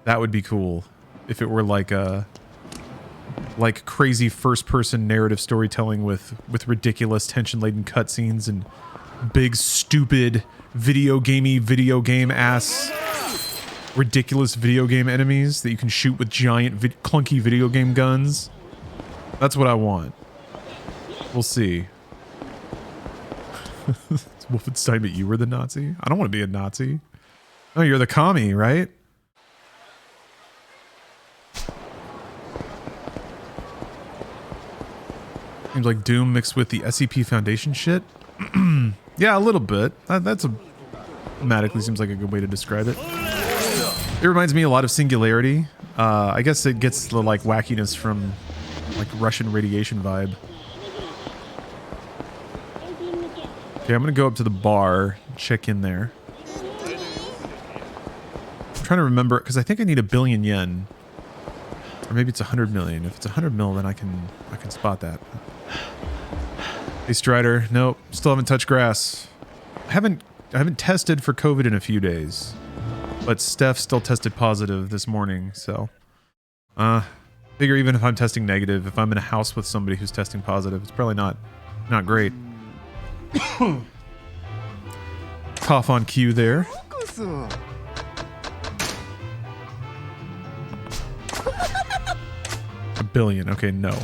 Speaker 1: That would be cool if it were like crazy first-person narrative storytelling with ridiculous tension-laden cutscenes and big, stupid, video game ass, ridiculous video game enemies that you can shoot with giant, clunky video game guns. That's what I want. We'll see. It's Wolfenstein, but you were the Nazi? I don't want to be a Nazi. Oh, you're the commie, right? Seems like Doom mixed with the SCP Foundation shit. Yeah, a little bit. That's thematically seems like a good way to describe it. It reminds me a lot of Singularity. I guess it gets the like wackiness from like Russian radiation vibe. Okay, I'm gonna go up to the bar, check in there. I'm trying to remember because I think I need 1 billion yen, or maybe it's 100 million. If it's 100 mil, then I can spot that. Hey Strider, nope, still haven't touched grass. I haven't tested for COVID in a few days, but Steph still tested positive this morning. So, figure even if I'm testing negative, if I'm in a house with somebody who's testing positive, it's probably not great. Cough on cue there. A billion. Okay, no.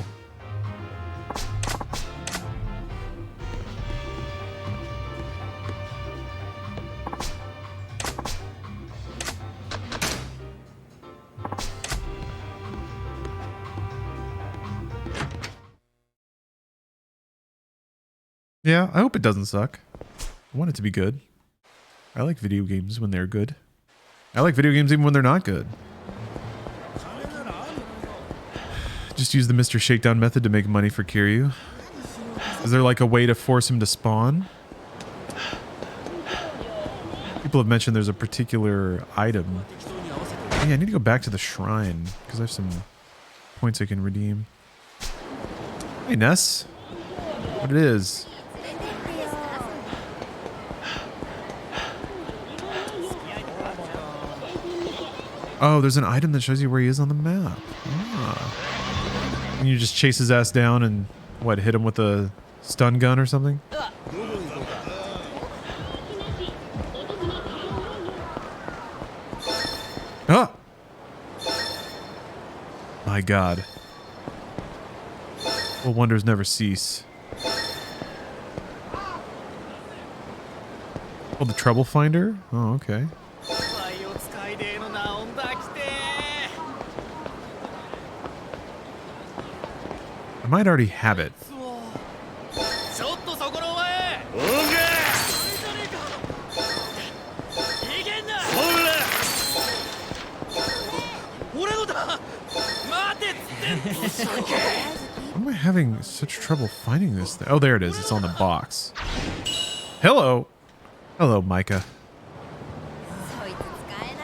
Speaker 1: Yeah, I hope it doesn't suck. I want it to be good. I like video games when they're good. I like video games even when they're not good. Just use the Mr. Shakedown method to make money for Kiryu. Is there like a way to force him to spawn? People have mentioned there's a particular item. Oh, yeah, I need to go back to the shrine because I have some points I can redeem. Hey, Ness. What it is? Oh, there's an item that shows you where he is on the map. Ah. And you just chase his ass down and, what, hit him with a stun gun or something? Ah! My God. Well, wonders never cease. Oh, the Trouble Finder? Oh, okay. I might already have it. Why am I having such trouble finding this thing? Oh, there it is. It's on the box. Hello. Hello, Micah.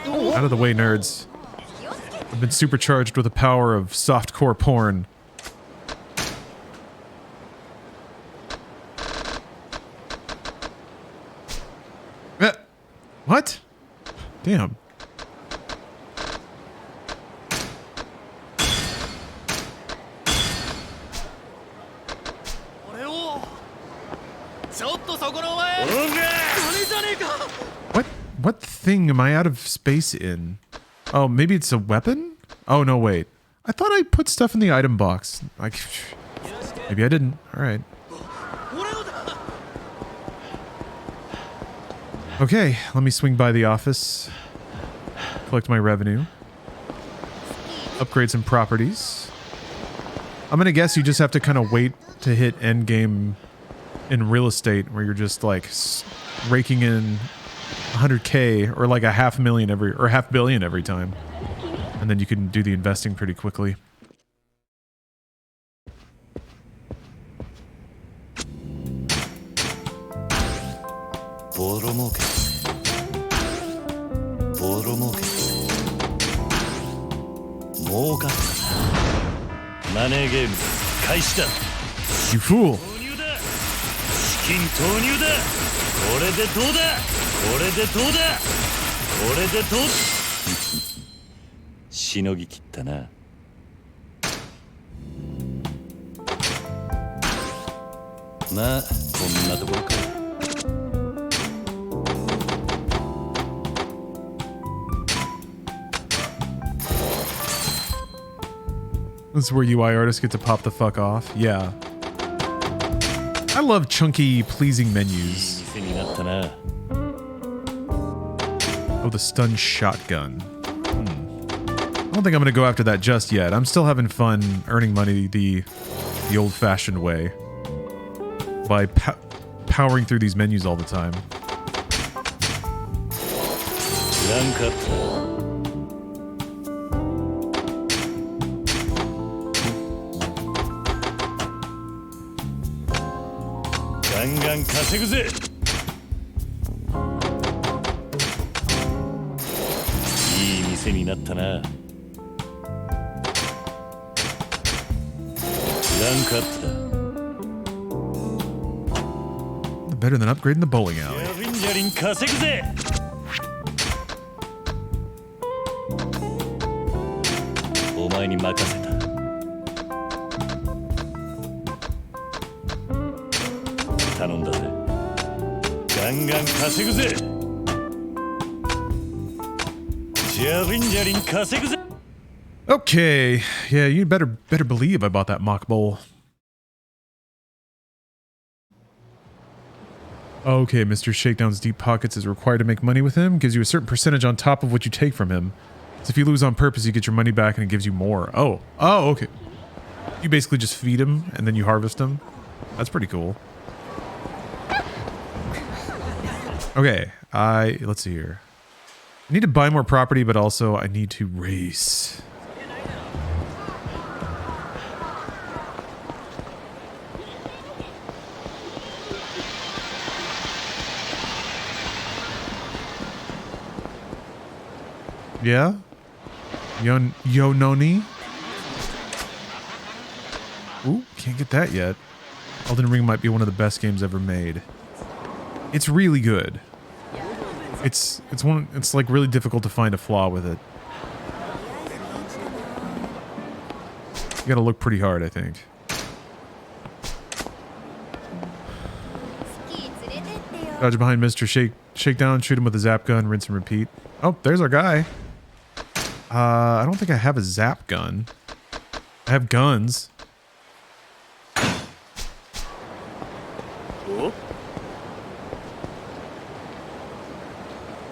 Speaker 1: Out of the way, nerds. I've been supercharged with the power of softcore porn. What? Damn. What thing am I out of space in? Oh, maybe it's a weapon? Oh, no, wait. I thought I put stuff in the item box. Like, maybe I didn't. All right. Okay, let me swing by the office, collect my revenue, upgrade some properties. I'm gonna guess you just have to kind of wait to hit endgame in real estate where you're just like raking in 100K or like a $500,000 every time. And then you can do the investing pretty quickly. You fool.
Speaker 4: 金投入だ。これでどうだ。これでどうだ。これでどうだ。しのぎきったな。まあこんなところか。
Speaker 1: This is where UI artists get to pop the fuck off. Yeah. I love chunky, pleasing menus. Oh, the stun shotgun. I don't think I'm gonna go after that just yet. I'm still having fun earning money the old-fashioned way by powering through these menus all the time. Better than upgrading the bowling alley.
Speaker 4: お前に任せた。頼んだぜ。ガンガン稼ぐぜ。ジャリンジャリン稼ぐぜ。
Speaker 1: Okay, yeah, you better believe I bought that mock bowl. Okay, Mr. Shakedown's deep pockets is required to make money with him. Gives you a certain percentage on top of what you take from him. So if you lose on purpose, you get your money back and it gives you more. Oh, okay. You basically just feed him and then you harvest him. That's pretty cool. Okay, let's see here. I need to buy more property, but also I need to race. Yeah? Yo Noni? Ooh, can't get that yet. Elden Ring might be one of the best games ever made. It's really good. It's like really difficult to find a flaw with it. You gotta look pretty hard, I think. Dodge behind Mr. Shakedown, shoot him with a zap gun, rinse and repeat. Oh, there's our guy. I don't think I have a zap gun. I have guns.
Speaker 4: Oh.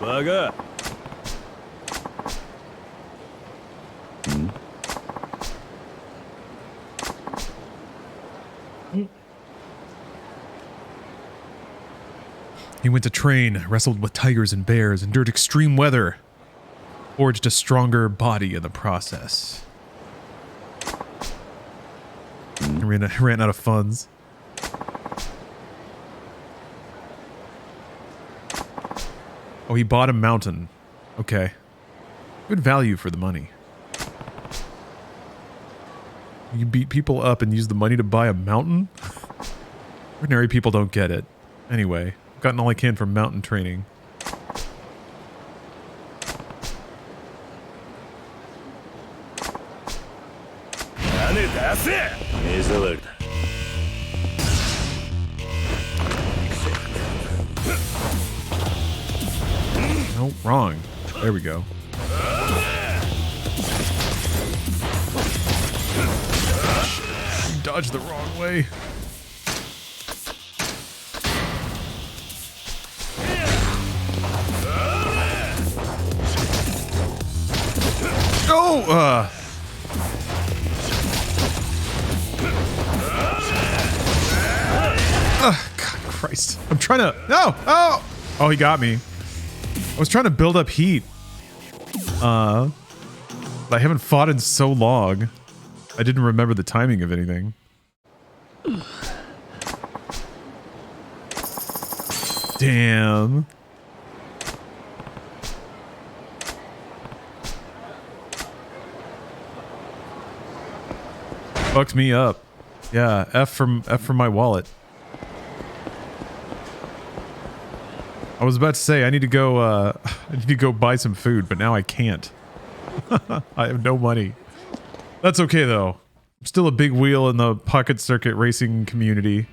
Speaker 4: Baga.
Speaker 1: He went to train, wrestled with tigers and bears, endured extreme weather, forged a stronger body in the process. Ran out of funds. Oh, he bought a mountain. Okay. Good value for the money. You beat people up and use the money to buy a mountain? Ordinary people don't get it. Anyway, I've gotten all I can from mountain training. No, wrong. There we go. Dodged the wrong way. Oh, God Christ. I'm trying to... No! Oh! Oh, he got me. I was trying to build up heat. But I haven't fought in so long. I didn't remember the timing of anything. Damn. Fucked me up. Yeah, F from my wallet. I was about to say I need to go buy some food, but now I can't. I have no money. That's okay though. I'm still a big wheel in the pocket circuit racing community.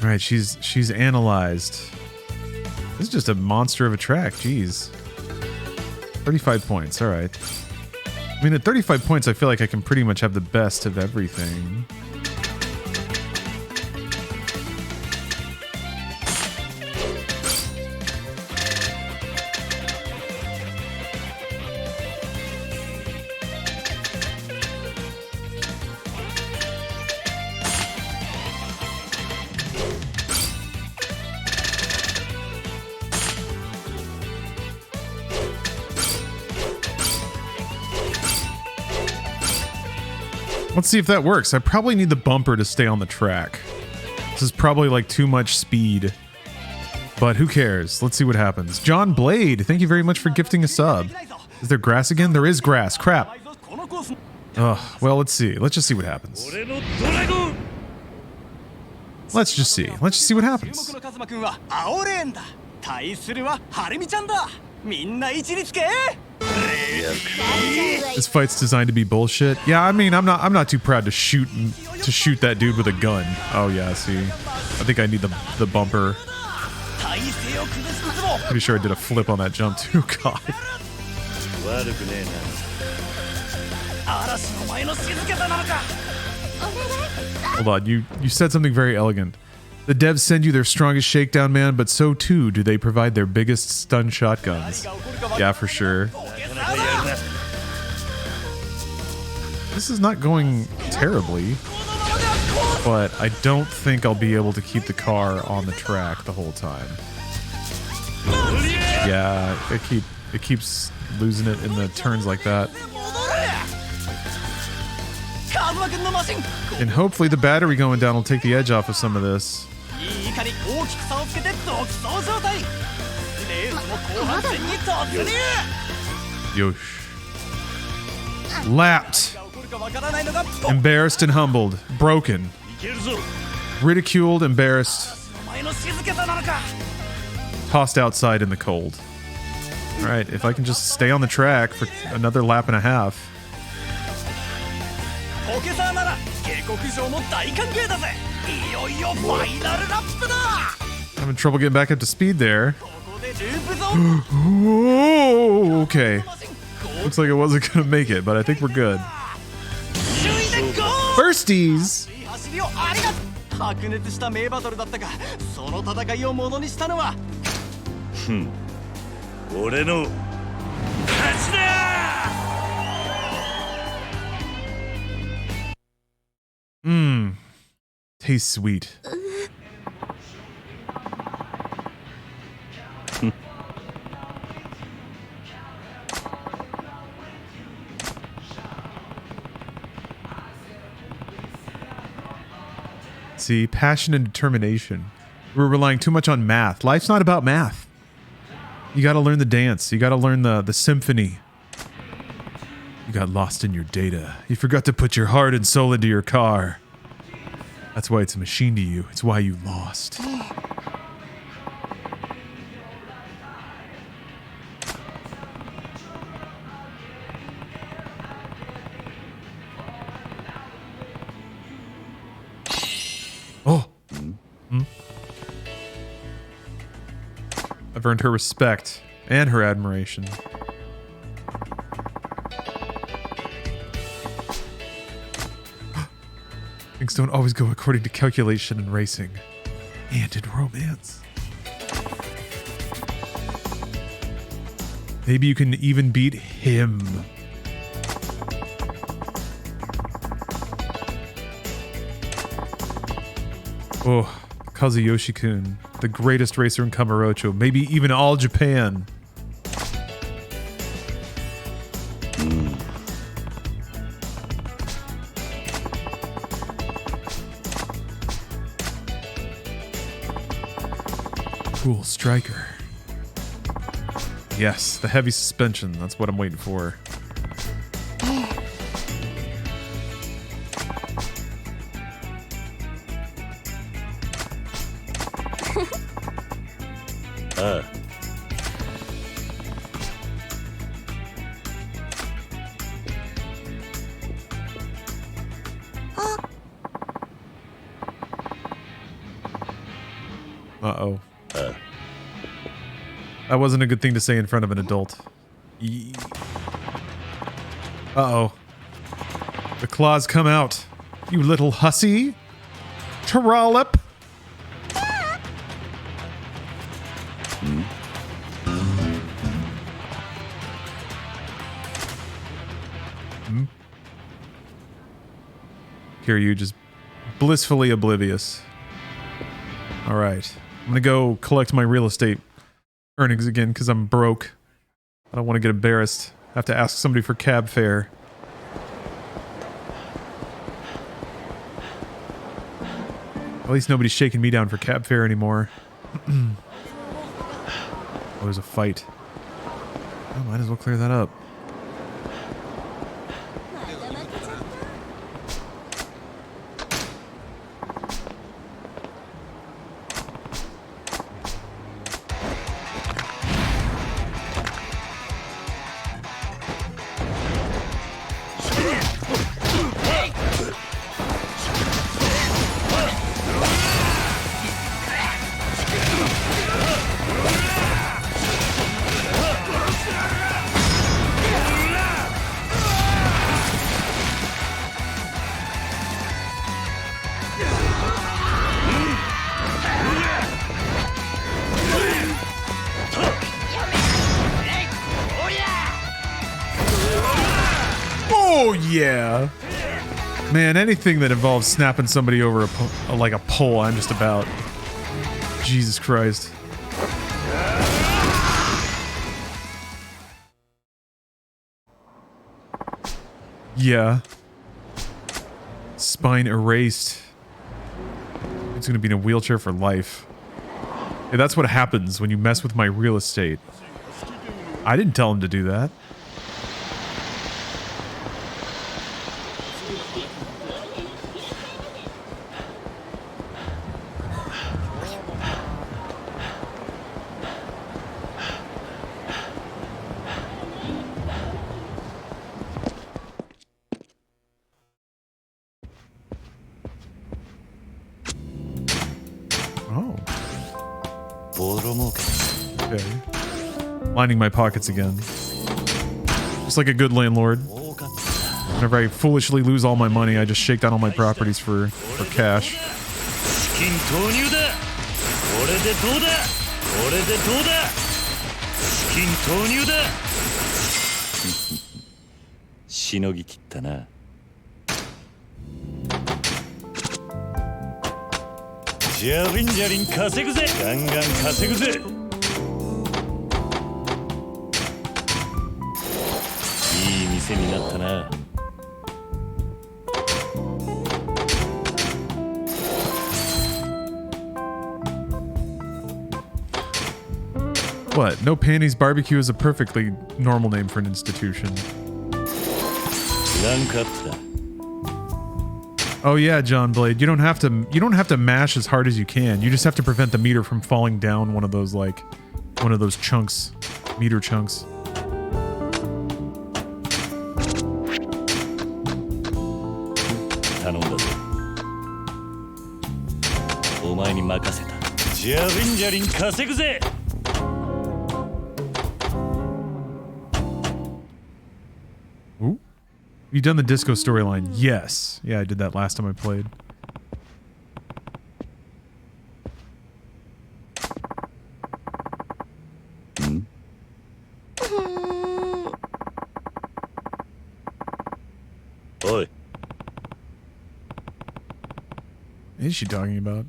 Speaker 1: All right, she's analyzed. This is just a monster of a track. Jeez. 35 points. All right. I mean, at 35 points, I feel like I can pretty much have the best of everything. Let's see if that works. I probably need the bumper to stay on the track. This is probably like too much speed. But who cares? Let's see what happens. John Blade, thank you very much for gifting a sub. Is there grass again? There is grass. Crap. Ugh, well, let's see. Let's just see what happens. Let's just see. Let's just see what happens. This fight's designed to be bullshit. Yeah, I mean, I'm not too proud to shoot that dude with a gun. Oh yeah, see, I think I need the bumper. Pretty sure I did a flip on that jump too. God. Hold on, you said something very elegant. The devs send you their strongest shakedown man, but so too do they provide their biggest stun shotguns. Yeah, for sure. This is not going terribly, but I don't think I'll be able to keep the car on the track the whole time. Yeah, it keeps losing it in the turns like that. And hopefully the battery going down will take the edge off of some of this. Yosh. Lapped. Embarrassed and humbled. Broken. Ridiculed, embarrassed. Tossed outside in the cold. Alright, if I can just stay on the track for another lap and a half. Having trouble getting back up to speed there. Oh, okay. Looks like it wasn't gonna make it, but I think we're good. Firsties! Mmm. Tastes sweet. See, passion and determination. We're relying too much on math. Life's not about math. You gotta learn the dance. You gotta learn the symphony. You got lost in your data. You forgot to put your heart and soul into your car. That's why it's a machine to you. It's why you lost. Oh. I've earned her respect and her admiration. Things don't always go according to calculation in racing and in romance. Maybe you can even beat him. Oh, Kazuyoshi-kun, the greatest racer in Kamurocho, maybe even all Japan. Cool striker. Yes, the heavy suspension. That's what I'm waiting for. Uh-oh. That wasn't a good thing to say in front of an adult. Uh-oh. The claws come out. You little hussy. Trollop. Kiryu just blissfully oblivious. All right. I'm going to go collect my real estate earnings again because I'm broke. I don't want to get embarrassed. I have to ask somebody for cab fare. At least nobody's shaking me down for cab fare anymore. Oh, there's a fight. I might as well clear that up. Yeah. Man, anything that involves snapping somebody over like a pole, I'm just about. Jesus Christ. Yeah. Spine erased. It's gonna be in a wheelchair for life. Hey, that's what happens when you mess with my real estate. I didn't tell him to do that. Lining my pockets again. Just like a good landlord. Whenever I foolishly lose all my money, I just shake down all my properties for cash. What? No Panties Barbecue is a perfectly normal name for an institution. Oh yeah, John Blade. You don't have to mash as hard as you can. You just have to prevent the meter from falling down one of those chunks, meter chunks. Ooh. You done the disco storyline? Yes. Yeah, I did that last time I played.
Speaker 4: Oi.
Speaker 1: What is she talking about?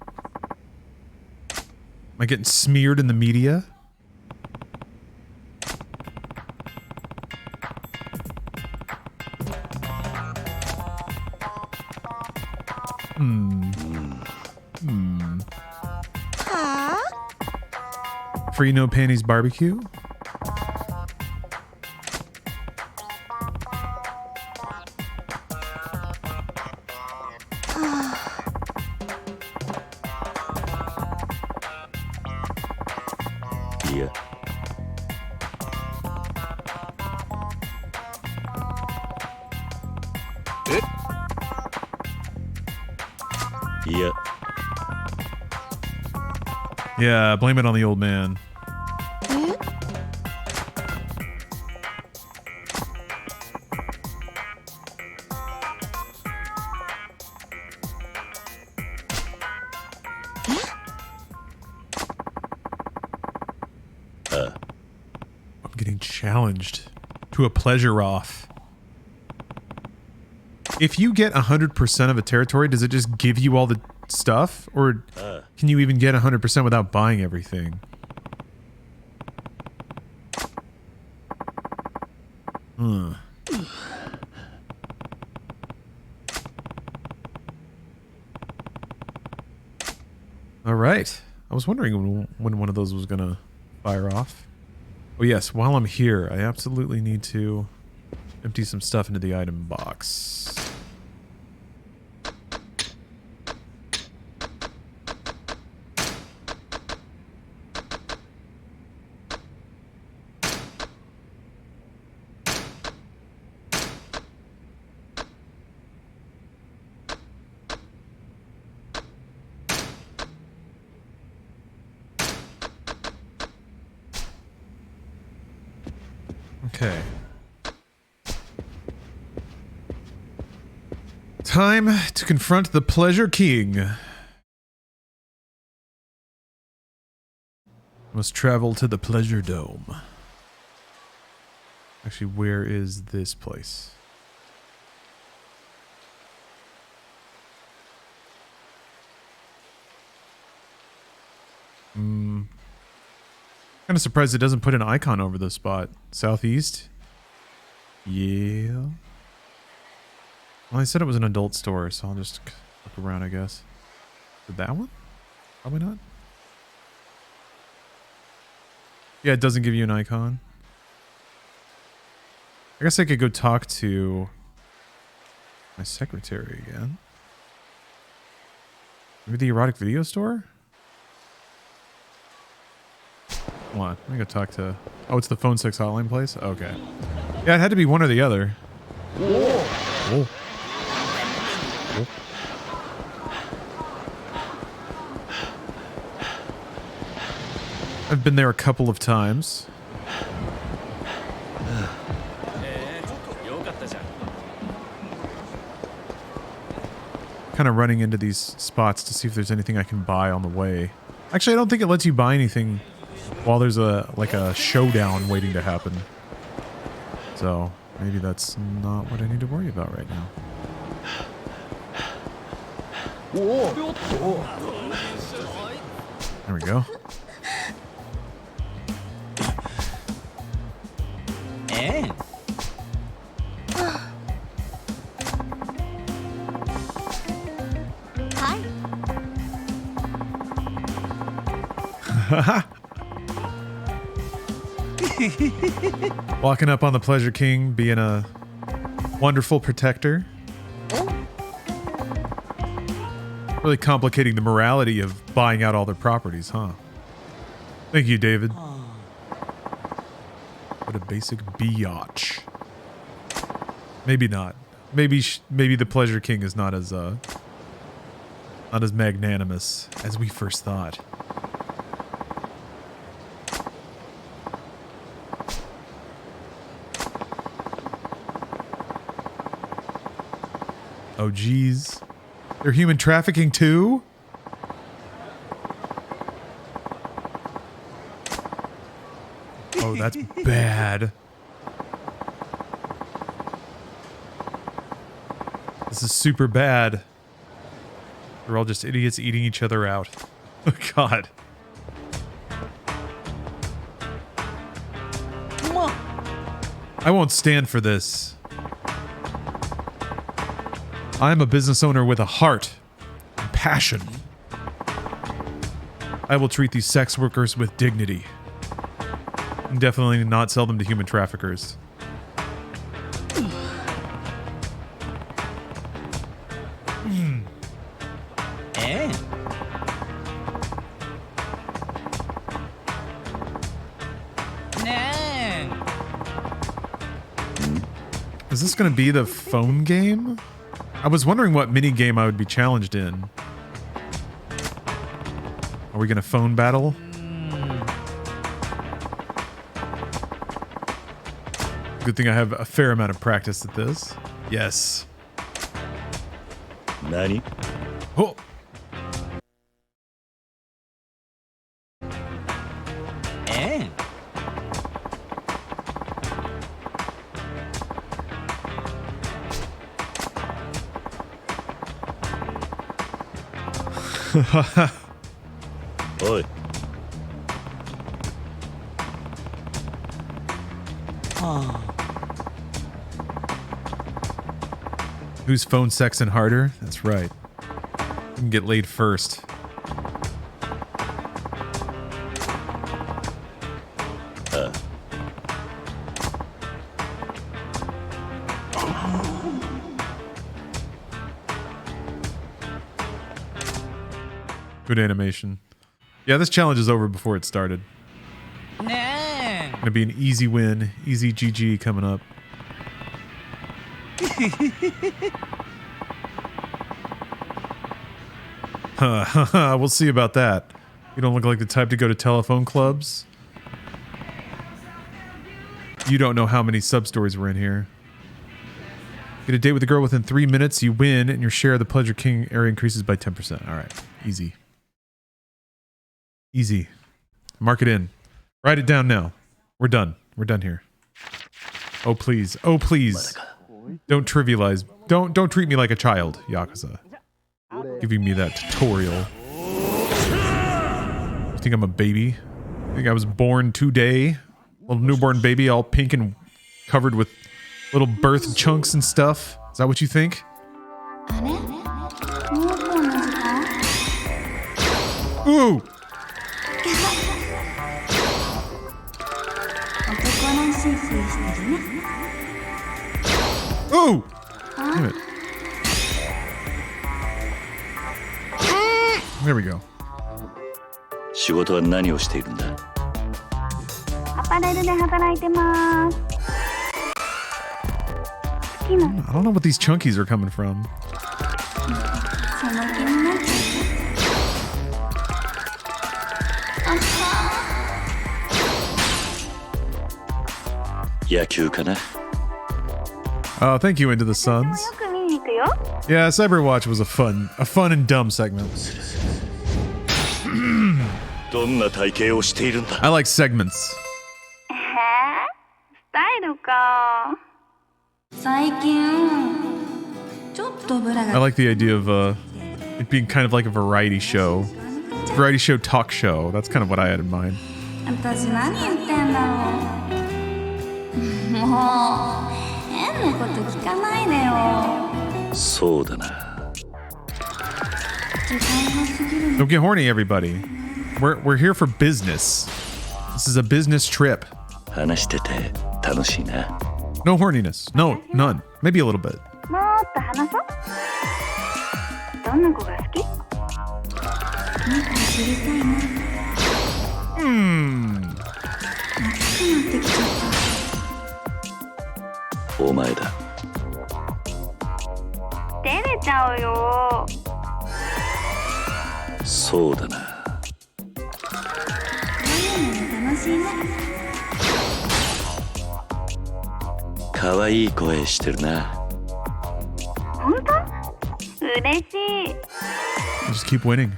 Speaker 1: Am I getting smeared in the media? Free no panties barbecue?
Speaker 4: Yeah. Yeah.
Speaker 1: Yeah, blame it on the old man. I'm getting challenged to a pleasure off. If you get 100% of a territory, does it just give you all the stuff? Or can you even get 100% without buying everything? All right. I was wondering when one of those was going to fire off. Oh yes, while I'm here, I absolutely need to empty some stuff into the item box. Okay. Time to confront the Pleasure King. Must travel to the Pleasure Dome. Actually, where is this place? Kind of surprised it doesn't put an icon over the spot. Southeast? Yeah. Well, I said it was an adult store, so I'll just look around, I guess. Did that one? Probably not. Yeah, it doesn't give you an icon. I guess I could go talk to my secretary again. Maybe the erotic video store? Come on, let me go talk to... Oh, it's the phone sex hotline place? Okay. Yeah, it had to be one or the other. Whoa. I've been there a couple of times. Kind of running into these spots to see if there's anything I can buy on the way. Actually, I don't think it lets you buy anything while there's a showdown waiting to happen. So maybe that's not what I need to worry about right now. There we go. Walking up on the Pleasure King, being a wonderful protector. Really complicating the morality of buying out all their properties, huh? Thank you, David. What a basic biatch. Maybe not. Maybe the Pleasure King is not as magnanimous as we first thought. Oh, geez. They're human trafficking too? Oh, that's bad. This is super bad. We're all just idiots eating each other out. Oh, God. I won't stand for this. I'm a business owner with a heart and passion. I will treat these sex workers with dignity. And definitely not sell them to human traffickers. Is this going to be the phone game? I was wondering what mini game I would be challenged in. Are we going to phone battle? Good thing I have a fair amount of practice at this. Yes.
Speaker 4: Nani?
Speaker 1: Oh.
Speaker 4: Oi.
Speaker 1: Who's phone sexing harder? That's right. You can get laid first. Good animation. Yeah, this challenge is over before it started. Gonna be an easy win, easy GG coming up. We'll see about that. You don't look like the type to go to telephone clubs. You don't know how many sub-stories were in here. Get a date with a girl within 3 minutes, you win, and your share of the Pleasure King area increases by 10%. All right, easy. Easy. Mark it in. Write it down now. We're done. We're done here. Oh, please. Oh, please. Don't trivialize. Don't treat me like a child, Yakuza. Giving me that tutorial. You think I'm a baby? I think I was born today? Little newborn baby all pink and covered with little birth chunks and stuff? Is that what you think? Ooh! Ooh! Damn it. There we go.
Speaker 4: 仕事は何をしているんだ?
Speaker 2: アパレルで働いてます。好きな
Speaker 1: I don't know what these chunkies are coming from.
Speaker 2: その気になっちゃう。
Speaker 4: 野球かな?
Speaker 1: Oh, thank you, Into the Suns.
Speaker 2: よく見に行くよ。
Speaker 1: Yeah, Cyberwatch was a fun and dumb segment.
Speaker 4: どんな体型をしているんだ?
Speaker 1: I like segments.
Speaker 2: スタイルか。最近ちょっとブラが
Speaker 1: I like the idea of it being kind of like a variety show. Variety show talk show. That's kind of what I had in mind.
Speaker 2: 私何言ってんだろう。もう変なこと聞かないでよ。
Speaker 4: そうだな。
Speaker 1: Don't get horny, everybody. We're here for business. This is a business trip.
Speaker 4: 話してて楽しいな。
Speaker 1: No horniness. No, none. Maybe a little bit.
Speaker 2: もっと話そう。どんな子が好き？なんか知りたいな。熱くなってきちゃった。
Speaker 4: お前だ。
Speaker 2: 照れちゃうよ。
Speaker 4: そうだな。
Speaker 2: 楽しいね。
Speaker 4: 可愛い声してるな。
Speaker 2: 本当？嬉しい。
Speaker 1: Just keep winning.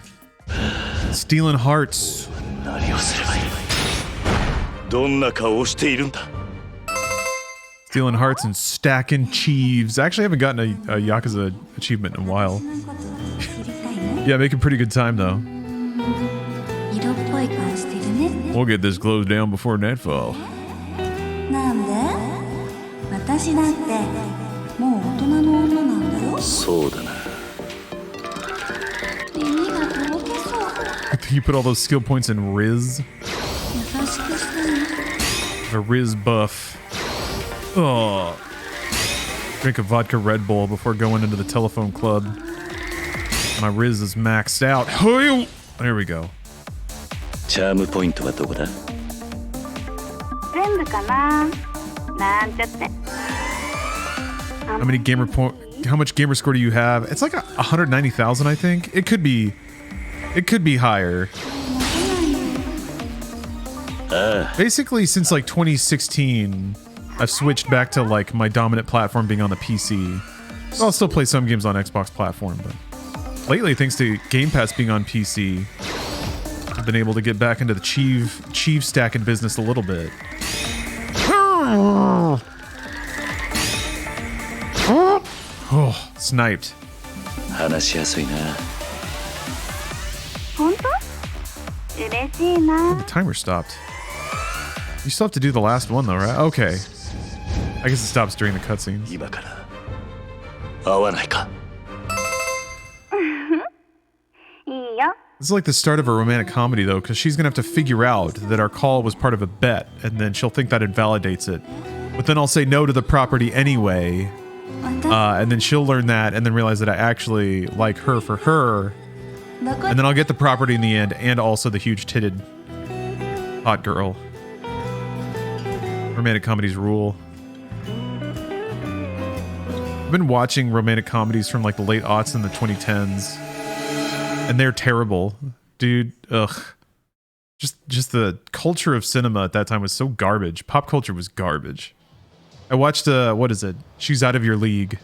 Speaker 1: Stealing hearts.
Speaker 4: 何をすればいい? どんな顔をしているんだ?
Speaker 1: Stealing hearts and stacking cheeves. I actually haven't gotten a Yakuza achievement in a while. Yeah, making pretty good time though.
Speaker 2: 色っぽい顔してるね。
Speaker 1: We'll get this closed down before nightfall.
Speaker 2: なんで？私だってもう大人の女なんだよ。
Speaker 4: そうだな。
Speaker 2: 耳がとろけそう。
Speaker 1: You put all those skill points in Riz.
Speaker 2: 優しくしてね。
Speaker 1: A Riz buff. Oh. Drink a vodka Red Bull before going into the telephone club. My Riz is maxed out. There we go.
Speaker 4: チャームポイントはどこだ？
Speaker 2: 全部かな。なんちゃって。
Speaker 1: How much gamer score do you have? It's like 190,000, I think. It could be higher. Basically, since like 2016, I've switched back to like my dominant platform being on the PC. I'll still play some games on Xbox platform, but lately, thanks to Game Pass being on PC, I've been able to get back into the Chief stacking business a little bit. Oh, sniped.
Speaker 4: 話しやすいな。
Speaker 2: 本当？嬉しいな。
Speaker 1: The timer stopped. You still have to do the last one though, right? Okay. I guess it stops during the cutscenes.
Speaker 4: 今から会わないか。
Speaker 2: いいよ。
Speaker 1: This is like the start of a romantic comedy though, because she's gonna have to figure out that our call was part of a bet, and then she'll think that invalidates it. But then I'll say no to the property anyway, and then she'll learn that, and then realize that I actually like her for her, and then I'll get the property in the end, and also the huge-titted hot girl. Romantic comedies rule. I've been watching romantic comedies from like the late aughts and the 2010s, and they're terrible, dude. Ugh. Just the culture of cinema at that time was so garbage. Pop culture was garbage. I watched what is it? She's Out of Your League.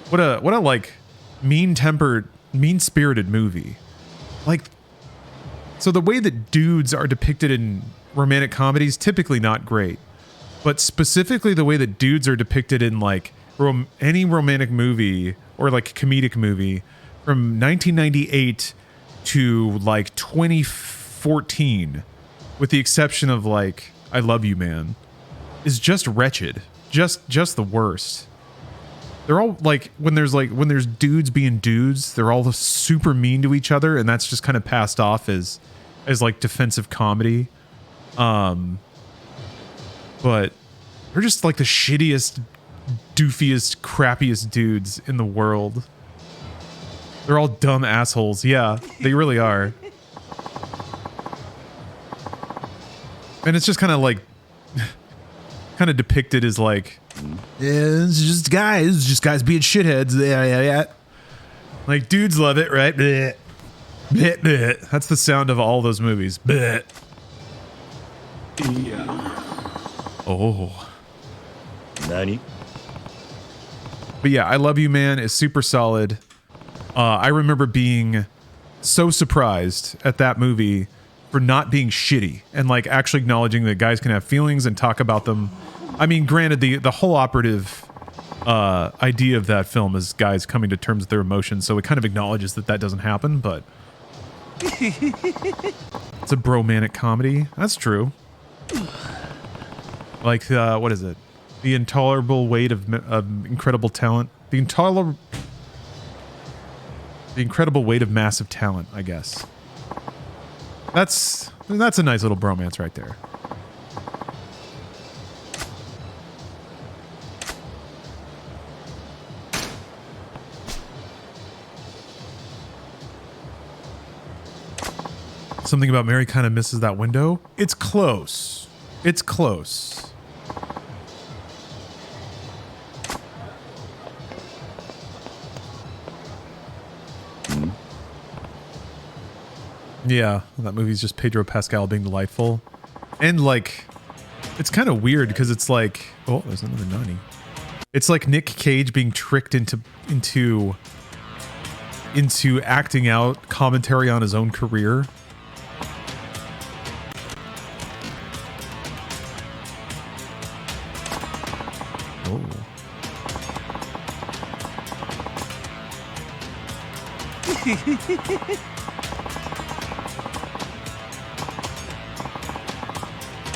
Speaker 1: What a like mean-tempered, mean-spirited movie. Like, so the way that dudes are depicted in romantic comedies, typically not great. But specifically the way that dudes are depicted in like any romantic movie or like comedic movie from 1998 to like 2014, with the exception of like I Love You Man, is just wretched. Just the worst. They're all like when there's dudes being dudes, they're all super mean to each other, and that's just kind of passed off as like defensive comedy. But they're just like the shittiest, doofiest, crappiest dudes in the world. They're all dumb assholes. Yeah, they really are. And it's just kind of like kind of depicted as like, yeah, it's just guys being shitheads. Yeah. Like dudes love it, right? Bleh. Bleh, bleh. That's the sound of all those movies. Bleh. Yeah. Oh.
Speaker 4: Nani?
Speaker 1: But yeah, I Love You Man is super solid. I remember being so surprised at that movie for not being shitty and like actually acknowledging that guys can have feelings and talk about them. I mean, granted, the whole operative idea of that film is guys coming to terms with their emotions, so it kind of acknowledges that that doesn't happen, but it's a bromantic comedy. That's true. Like, what is it? The intolerable weight of incredible talent. The incredible weight of massive talent, I guess. That's a nice little bromance right there. Something about Mary kind of misses that window. It's close. It's close. Yeah, that movie's just Pedro Pascal being delightful. And like, it's kind of weird because it's like, oh, there's another Nani. It's like Nick Cage being tricked into acting out commentary on his own career.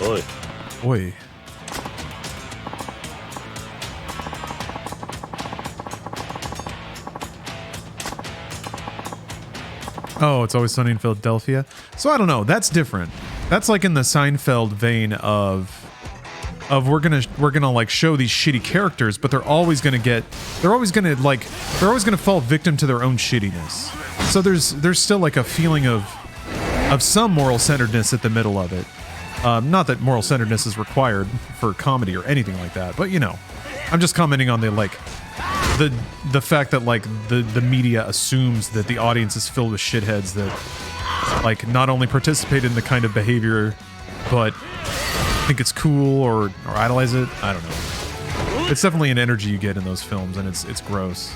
Speaker 4: Oi.
Speaker 1: Boy. Oh, it's Always Sunny in Philadelphia. So I don't know. That's different. That's like in the Seinfeld vein of we're gonna like show these shitty characters, but they're always gonna fall victim to their own shittiness. So there's still like a feeling of some moral centeredness at the middle of it. Not that moral centeredness is required for comedy or anything like that, but you know, I'm just commenting on the like the fact that like the media assumes that the audience is filled with shitheads that like not only participate in the kind of behavior, but think it's cool or idolize it. I don't know. It's definitely an energy you get in those films, and it's gross.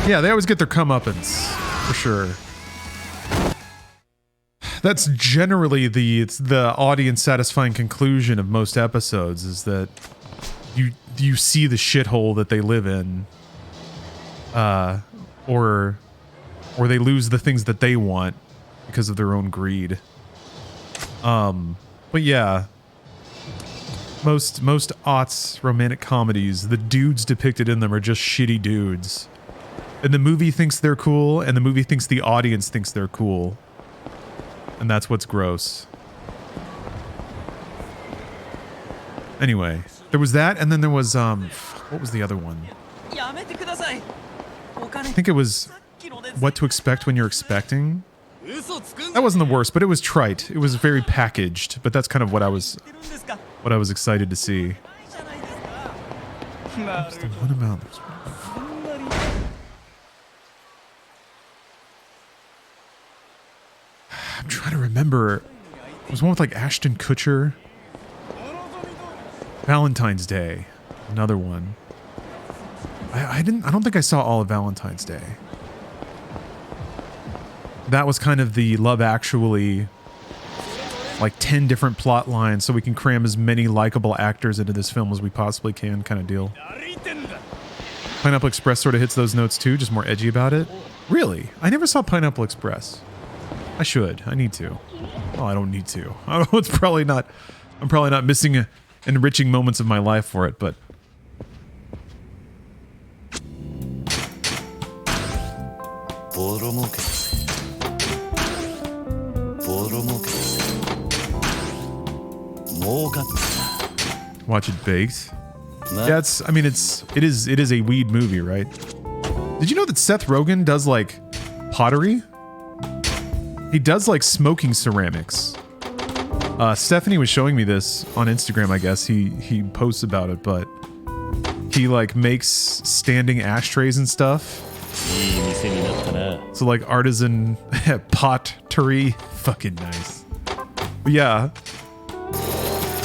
Speaker 1: Yeah, they always get their comeuppance for sure. That's generally the audience satisfying conclusion of most episodes, is that you see the shithole that they live in, or they lose the things that they want because of their own greed. But yeah, most aughts romantic comedies, the dudes depicted in them are just shitty dudes, and the movie thinks they're cool, and the movie thinks the audience thinks they're cool. And that's what's gross. Anyway, there was that, and then there was, what was the other one? I think it was What to Expect When You're Expecting. That wasn't the worst, but it was trite. It was very packaged, but that's kind of what I was excited to see. What about this? I'm trying to remember. It was one with like Ashton Kutcher. Valentine's Day. Another one. I don't think I saw all of Valentine's Day. That was kind of the Love Actually, like 10 different plot lines so we can cram as many likable actors into this film as we possibly can kind of deal. Pineapple Express sort of hits those notes too, just more edgy about it. Really? I never saw Pineapple Express. I should. I need to. Well, I don't need to. I'm probably not missing enriching moments of my life for it, but watch it baked. Yeah, it is a weed movie, right? Did you know that Seth Rogen does like pottery? He does like smoking ceramics. Stephanie was showing me this on Instagram, I guess. He posts about it, but he like makes standing ashtrays and stuff. So like artisan pottery. Fucking nice. But yeah.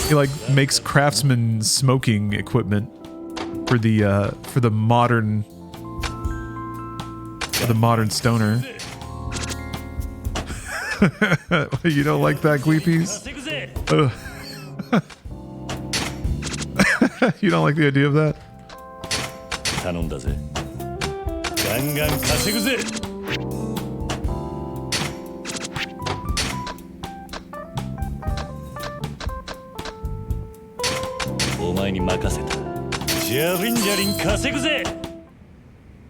Speaker 1: He like makes craftsman smoking equipment for the modern stoner. You don't like that, Gweepies? You don't like the idea of that?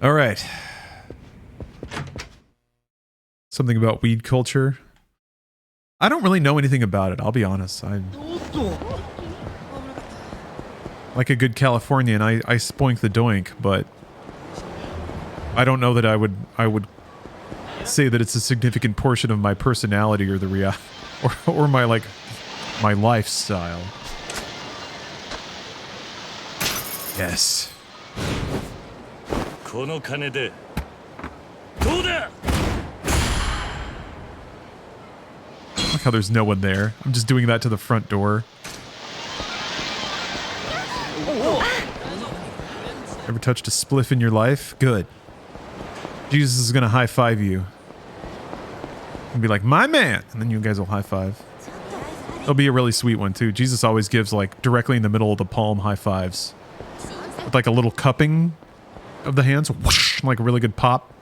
Speaker 1: All right. Something about weed culture. I don't really know anything about it, I'll be honest. I'm like a good Californian, I spoink the doink, but I don't know that I would say that it's a significant portion of my personality or the or my my lifestyle. Yes. Look how there's no one there. I'm just doing that to the front door. Ever touched a spliff in your life? Good. Jesus is gonna high five you. And be like, my man! And then you guys will high five. It'll be a really sweet one too. Jesus always gives like directly in the middle of the palm high fives. with like a little cupping of the hands, whoosh, like a really good pop.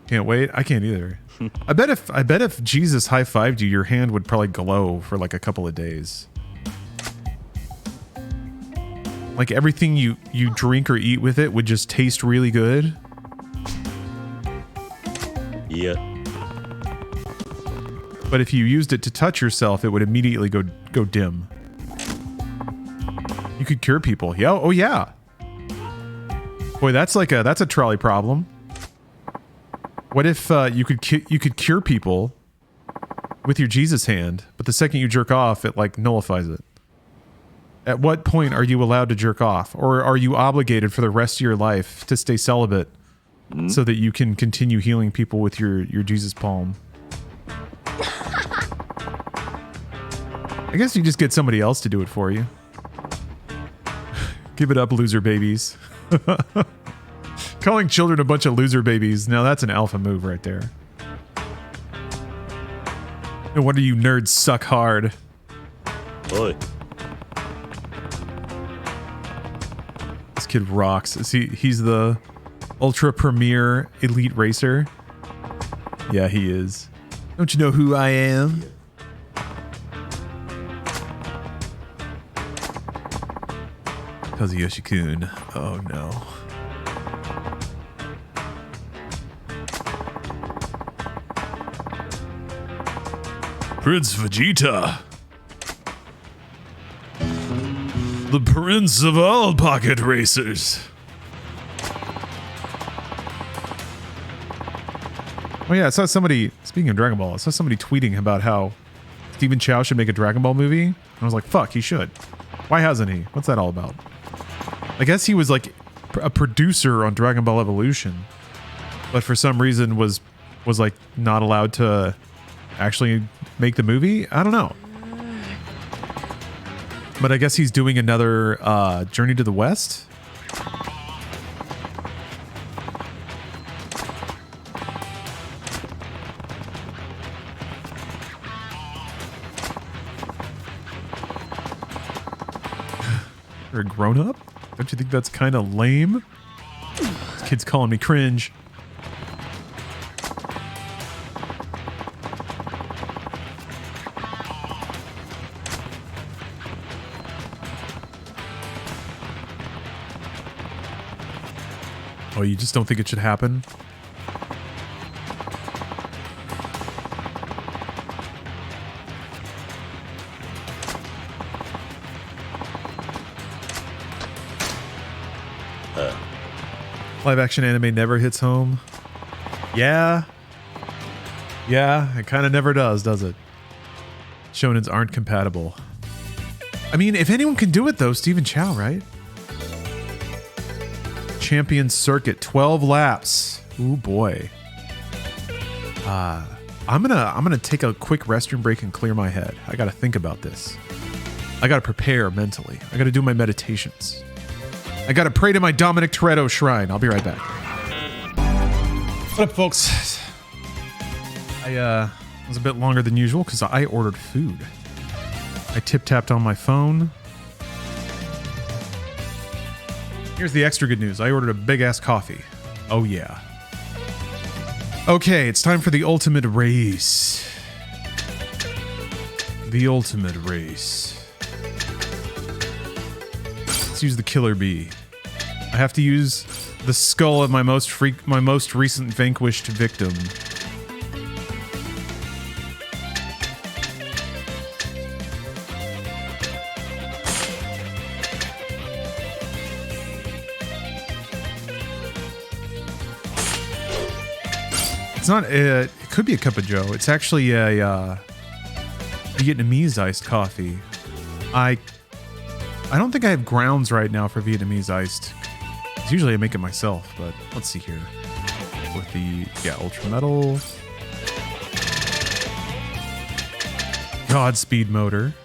Speaker 1: Can't wait. I can't either. I bet if Jesus high-fived you, your hand would probably glow for like a couple of days. Like everything you drink or eat with it would just taste really good.
Speaker 4: Yeah.
Speaker 1: But if you used it to touch yourself, it would immediately go dim. You could cure people. Yeah. Oh yeah. Boy, that's a trolley problem. What if you could cure people with your Jesus hand, but the second you jerk off, it like nullifies it? At what point are you allowed to jerk off, or are you obligated for the rest of your life to stay celibate so that you can continue healing people with your Jesus palm? I guess you just get somebody else to do it for you. Give it up, loser babies. Calling children a bunch of loser babies. Now that's an alpha move right there. No wonder you nerds suck hard.
Speaker 4: Oi.
Speaker 1: This kid rocks. He's the ultra premier elite racer? Yeah, he is. Don't you know who I am? Kazuyoshi-kun. Oh no. Prince Vegeta. The prince of all pocket racers. Oh yeah, I saw somebody, speaking of Dragon Ball, I saw somebody tweeting about how Stephen Chow should make a Dragon Ball movie. And I was like, fuck, he should. Why hasn't he? What's that all about? I guess he was like a producer on Dragon Ball Evolution, but for some reason was like not allowed to actually make the movie. I don't know. But I guess he's doing another Journey to the West. You're a grown-up? Don't you think that's kind of lame? This kid's calling me cringe. Oh, you just don't think it should happen? Live action anime never hits home. Yeah. Yeah, it kind of never does it? Shonens aren't compatible. I mean, if anyone can do it though, Stephen Chow, right? Champion Circuit, 12 laps. Ooh boy. I'm gonna take a quick restroom break and clear my head. I gotta think about this. I gotta prepare mentally. I gotta do my meditations. I gotta pray to my Dominic Toretto shrine. I'll be right back. What up, folks? I was a bit longer than usual because I ordered food. I tip-tapped on my phone. Here's the extra good news. I ordered a big-ass coffee. Oh, yeah. Okay, it's time for the ultimate race. The ultimate race. Let's use the killer bee. I have to use the skull of my most recent vanquished victim. It's not it could be a cup of joe. It's actually a Vietnamese iced coffee. I don't think I have grounds right now for Vietnamese iced. Usually I make it myself, but let's see here. With the ultra metal. Godspeed motor.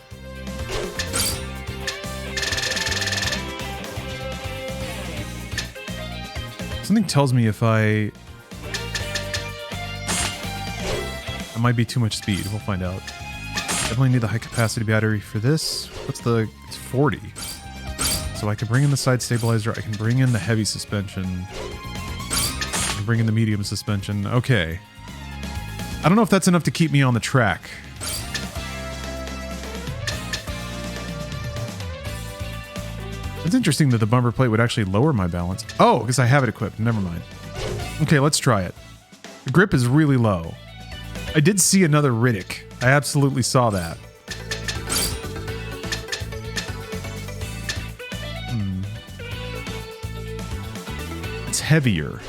Speaker 1: Something tells me if I That might be too much speed. We'll find out. Definitely need the high capacity battery for this. What's the... It's 40. So I can bring in the side stabilizer. I can bring in the heavy suspension. I can bring in the medium suspension. Okay. I don't know if that's enough to keep me on the track. It's interesting that the bumper plate would actually lower my balance. Oh, because I have it equipped. Never mind. Okay, let's try it. The grip is really low. I did see another Riddick. I absolutely saw that. It's heavier.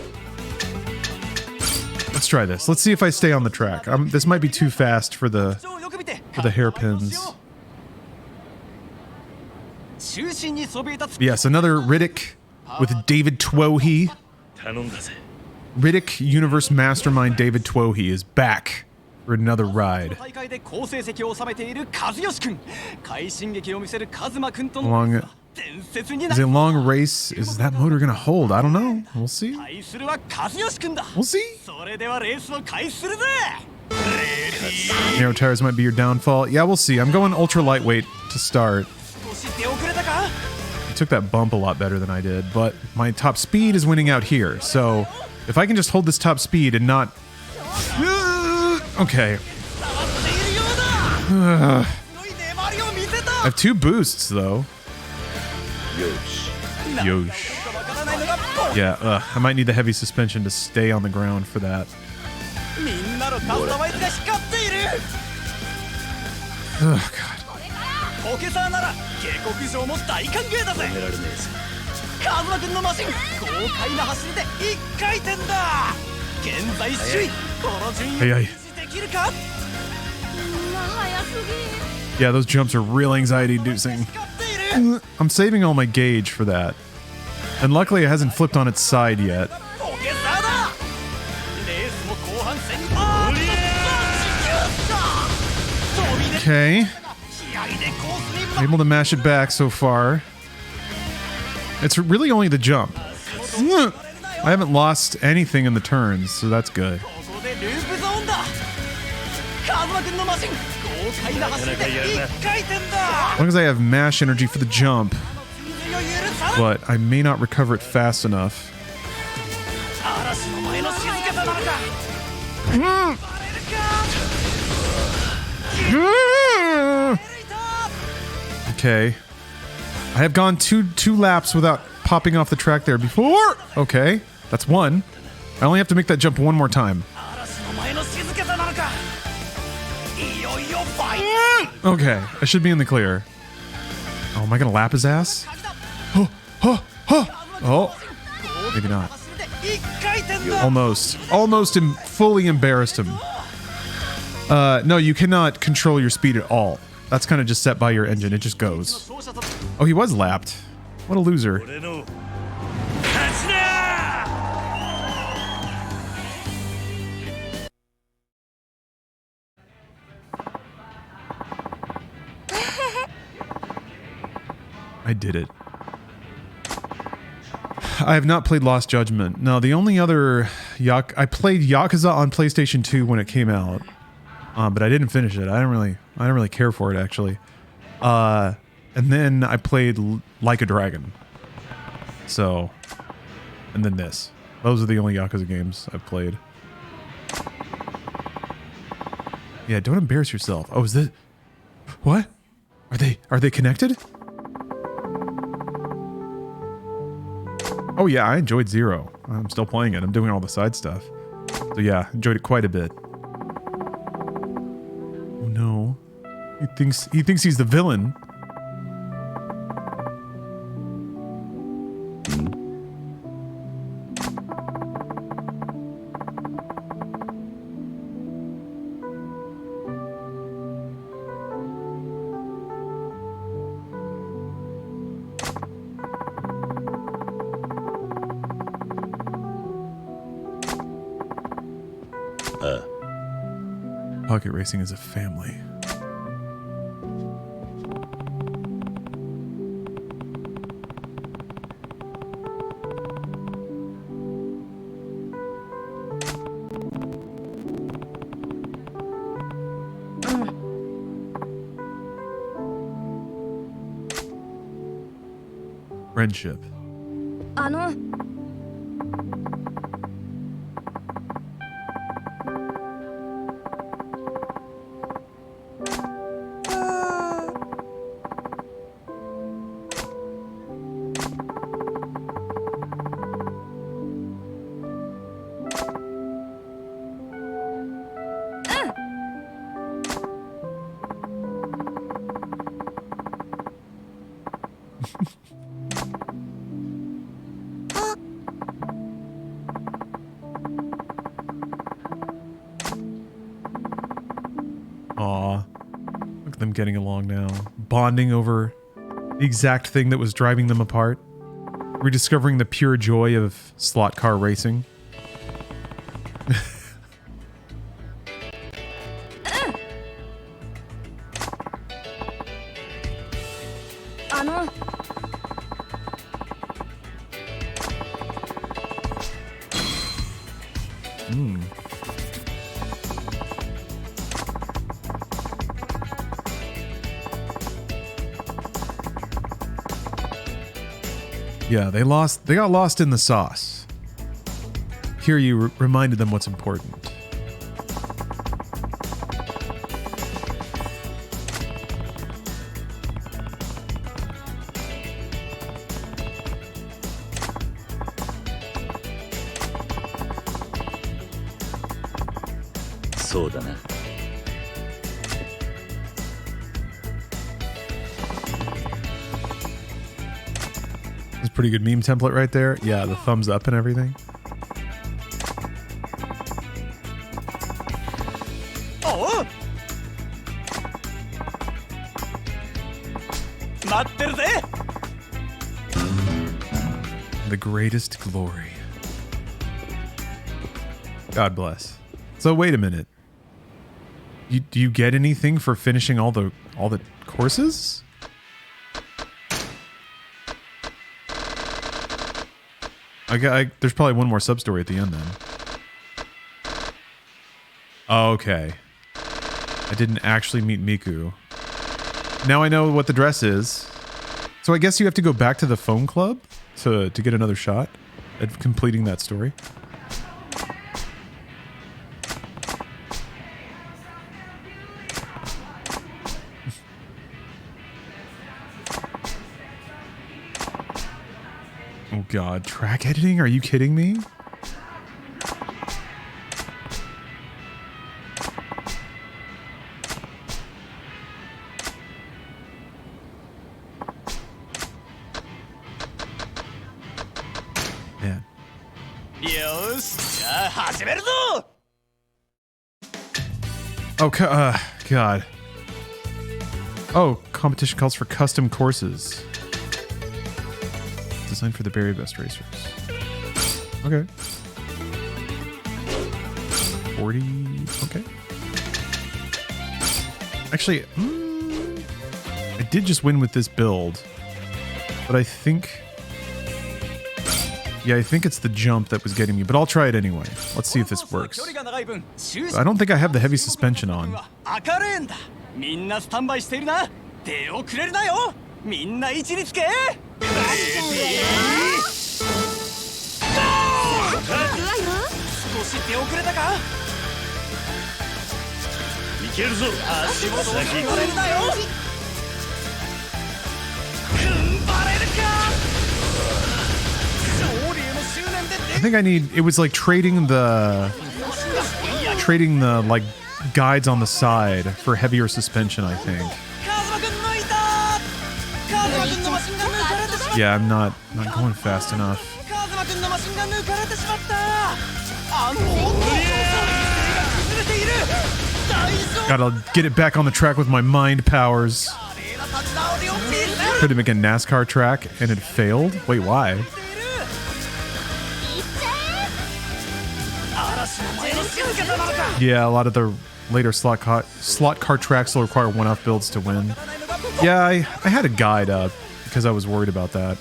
Speaker 1: Let's try this. Let's see if I stay on the track. This might be too fast for the hairpins. Yes, another Riddick with David Twohy. Riddick Universe Mastermind David Twohy is back for another ride. Is a long race? Is that motor gonna hold? I don't know. We'll see. We'll see. Narrow tires might be your downfall. Yeah, we'll see. I'm going ultra lightweight to start. I took that bump a lot better than I did, but my top speed is winning out here. So if I can just hold this top speed and not... Okay. I have 2 boosts, though. Yosh. Yeah, I might need the heavy suspension to stay on the ground for that. Oh, God. Hey. Yeah, those jumps are real anxiety-inducing. I'm saving all my gauge for that. And luckily it hasn't flipped on its side yet. Okay. Able to mash it back so far. It's really only the jump. I haven't lost anything in the turns, so that's good. As long as I have mash energy for the jump, but I may not recover it fast enough. Okay. I have gone two laps without popping off the track there before. Okay, that's 1. I only have to make that jump 1 more time. Okay, I should be in the clear. Oh, am I gonna lap his ass? Oh, maybe not. Almost fully embarrassed him. No, you cannot control your speed at all. That's kind of just set by your engine. It just goes. Oh, he was lapped. What a loser. I did it. I have not played Lost Judgment. No, the only other I played Yakuza on PlayStation 2 when it came out, but I didn't finish it. I didn't really care for it actually. And then I played Like a Dragon. So, and then this. Those are the only Yakuza games I've played. Yeah, don't embarrass yourself. Oh, is this? What? Are they connected? Oh yeah, I enjoyed Zero. I'm still playing it. I'm doing all the side stuff. So yeah, enjoyed it quite a bit. Oh no. He thinks he's the villain. Pocket racing is a family. Friendship.
Speaker 2: あの
Speaker 1: Aw. Look at them getting along now. Bonding over the exact thing that was driving them apart. Rediscovering the pure joy of slot car racing. Yeah, they got lost in the sauce. Here you reminded them what's important.
Speaker 4: Soだな.
Speaker 1: Pretty good meme template right there. Yeah, the thumbs up and everything.
Speaker 3: Oh!
Speaker 1: The greatest glory. God bless. So wait a minute. Do you get anything for finishing all the courses? There's probably one more sub-story at the end then. Okay. I didn't actually meet Miku. Now I know what the dress is. So I guess you have to go back to the phone club to get another shot at completing that story. Oh god, track editing? Are you kidding me? Man. Oh, god. Oh, competition calls for custom courses. Designed for the very best racers. Okay. 40. Okay. Actually, I did just win with this build, but I think... Yeah, I think it's the jump that was getting me, but I'll try it anyway. Let's see if this works. I don't think I have the heavy suspension on. I think I need, it was like trading the like guides on the side for heavier suspension, I think. Yeah, I'm not going fast enough. Gotta get it back on the track with my mind powers. Tried to make a NASCAR track and it failed? Wait, why? Yeah, a lot of the later slot car tracks will require one-off builds to win. Yeah, I had a guide up because I was worried about that.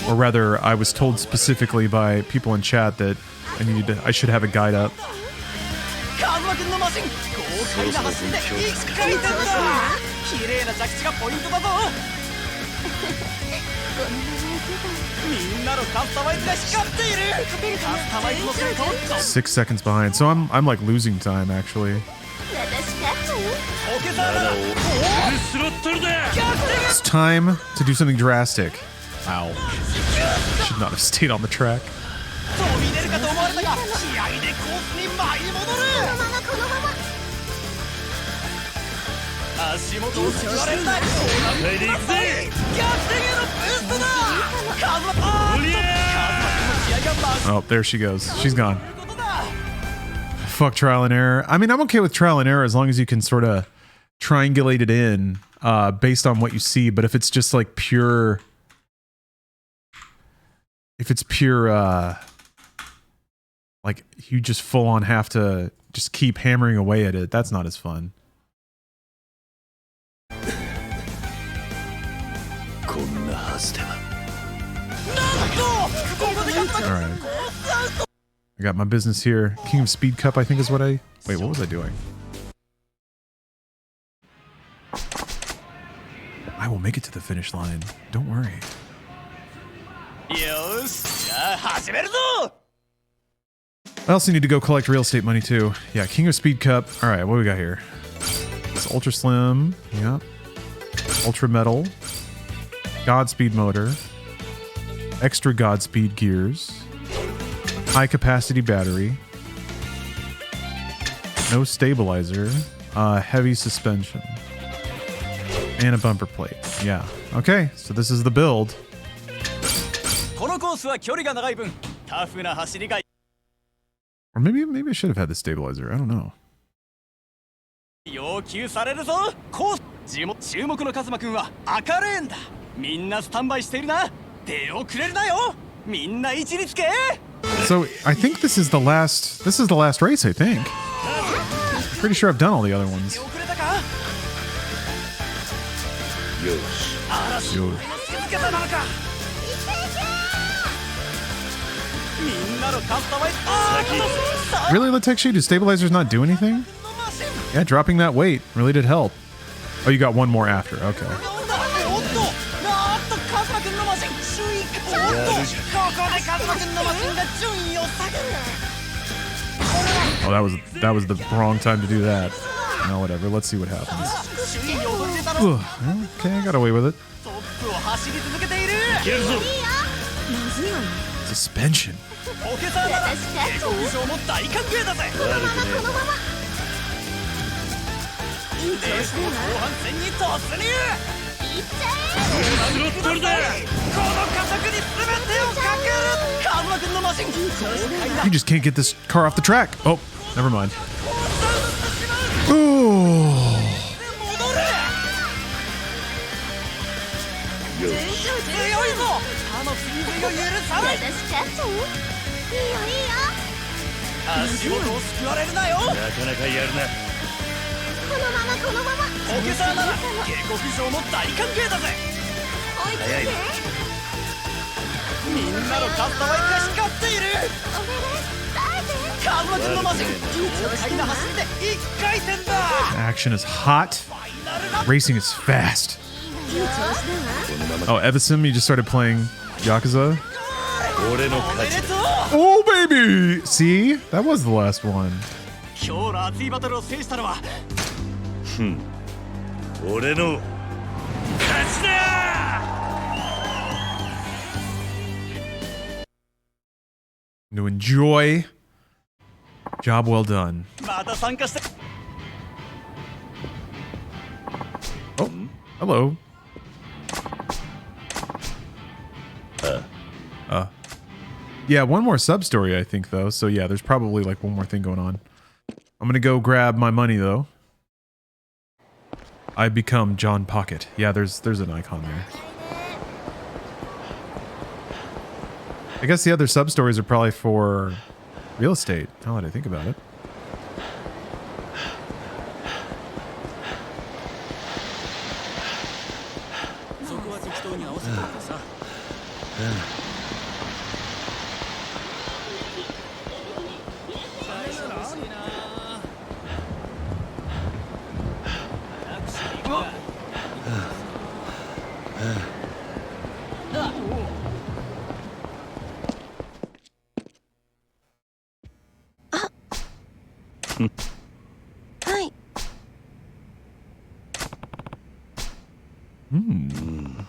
Speaker 1: Or rather, I was told specifically by people in chat that I should have a guide up.
Speaker 3: みんなのカスタマイズが光っている。カスタマイズの成功を
Speaker 1: 6 seconds behind. So I'm like losing time actually.
Speaker 3: オケザーだ。
Speaker 4: フルスロットルだ。
Speaker 1: It's time to do something drastic. Ow. Should not have stayed on the track.
Speaker 3: 飛び出るかと思われたが、気合でコースに舞い戻る。足元を救われるな。
Speaker 4: 帰り行くぜ。
Speaker 3: 逆転へのブーストだ。カズマ、カズマ君の試合がマ
Speaker 1: Oh, there she goes. She's gone.
Speaker 3: することだ。
Speaker 1: Fuck trial and error. I mean, I'm okay with trial and error as long as you can sort of triangulate it in based on what you see. But if it's just like pure, like you just full on have to just keep hammering away at it, that's not as fun.
Speaker 4: こんなはずでは。
Speaker 1: All right. I got my business here. King of Speed Cup, I think is what I... Wait, what was I doing? I will make it to the finish line. Don't worry.
Speaker 3: よし、じゃあ始めるぞ。
Speaker 1: I also need to go collect real estate money too. Yeah, King of Speed Cup. All right, what do we got here? It's Ultra Slim. Yep. Ultra Metal. Godspeed motor. Extra Godspeed gears. High capacity battery. No stabilizer. Heavy suspension. And a bumper plate. Yeah. Okay, so this is the build.
Speaker 3: このコースは距離が長い分、タフな走りが
Speaker 1: Or maybe I should have had the stabilizer. I don't know.
Speaker 3: 要求されるぞ。コース注目のカズマ君は明るいんだ。みんなスタンバイしているな。出遅れるなよ。みんな位置につけ。
Speaker 1: So I think this is the last race, I think. Pretty sure I've done all the other ones.
Speaker 3: 出遅れたか。
Speaker 4: よし。
Speaker 3: 嵐の静けさなのか。みんなのカスタマイズ。
Speaker 1: Really, Latexi? Do stabilizers not do anything? Yeah, dropping that weight really did help. Oh, you got one more after. Okay. Oh, that was the wrong time to do that. No, whatever. Let's see what happens. Okay, I got away with it. Suspension.
Speaker 3: オケサーだ。警告状も大歓迎だぜ。レースの後半戦に突入。
Speaker 4: フルスロットルだ。
Speaker 3: この加速に全てをかける。カズマ君のマシン。豪快だ。
Speaker 1: You just can't get this car off the track. Oh, never mind. Oh.
Speaker 3: 戻れ。強いぞ。他の追随を許さない。足元を救われるなよ。
Speaker 4: なかなかやるな。
Speaker 3: オケサーなら警告状も大歓迎だぜ。
Speaker 4: 早いな。
Speaker 3: みんなのカスタマイズが光っている。カズマ君のマシン豪快な走りで1回戦だ。
Speaker 1: Action is hot. Racing is fast. Oh, Evasim, you just started playing Yakuza?
Speaker 4: 俺の勝ちだ。
Speaker 1: Oh, baby! See? That was the last one.
Speaker 3: 今日の熱いバトルを制したのは
Speaker 4: 俺の勝ちだ。
Speaker 1: To enjoy. Job well done.
Speaker 3: また参加して。
Speaker 1: Oh, hello. Yeah, one more sub story, I think, though. So yeah, there's probably like one more thing going on. I'm gonna go grab my money though. I become John Pocket. Yeah, there's an icon there. I guess the other sub stories are probably for real estate. Now that I think about it.
Speaker 6: はい。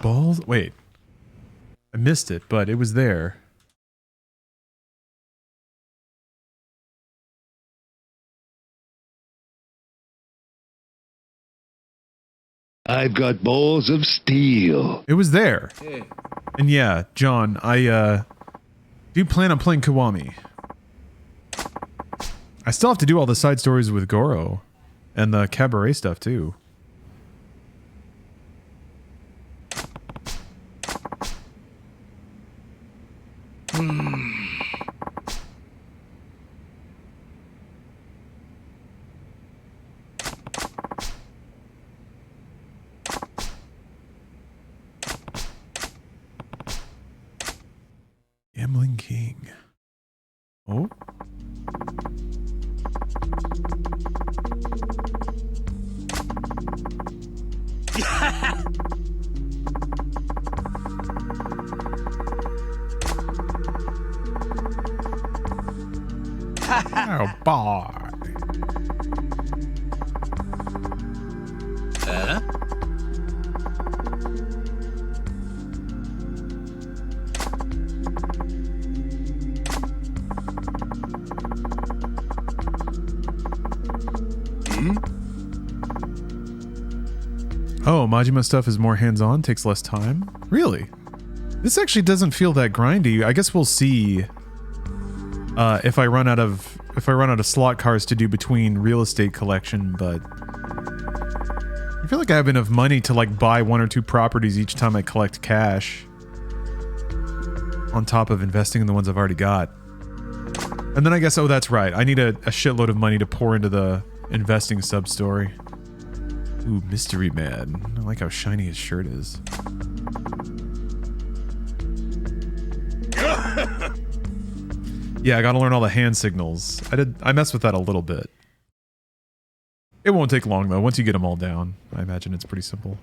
Speaker 1: Balls. Wait. I missed it, but it was there.
Speaker 7: I've got balls of steel.
Speaker 1: It was there. And yeah, John, I do plan on playing Kiwami. I still have to do all the side stories with Goro and the cabaret stuff too. Gambling King. Oh. Oh, boy. Oh, Majima stuff is more hands-on, takes less time? Really? This actually doesn't feel that grindy. I guess we'll see if I run out of slot cars to do between real estate collection, but I feel like I have enough money to like buy 1 or 2 properties each time I collect cash on top of investing in the ones I've already got. And then I guess, oh, that's right. I need a shitload of money to pour into the investing sub-story. Ooh, Mystery Man. I like how shiny his shirt is. Yeah, I gotta learn all the hand signals. I messed with that a little bit. It won't take long though, once you get them all down. I imagine it's pretty simple.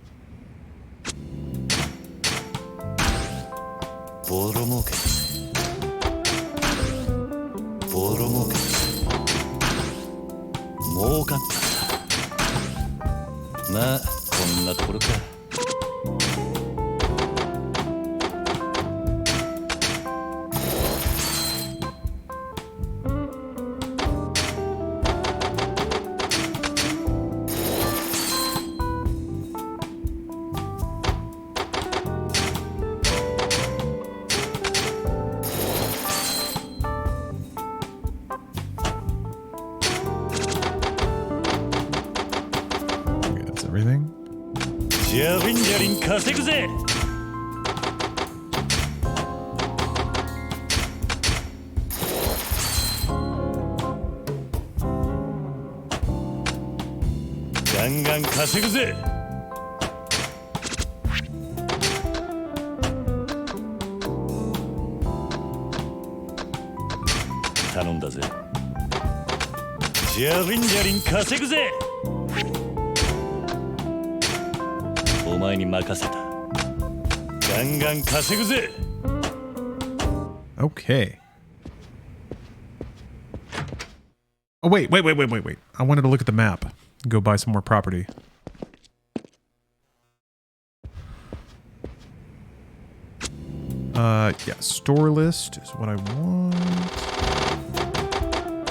Speaker 1: Okay, that's everything.
Speaker 4: ジャリンジャリン稼ぐぜ。ガンガン稼ぐぜ。頼んだぜ。ジャリンジャリン稼ぐぜ。お前に任せた。ガンガン稼ぐぜ。
Speaker 1: Okay. Oh, wait. I wanted to look at the map. Go buy some more property. Yeah, store list is what I want.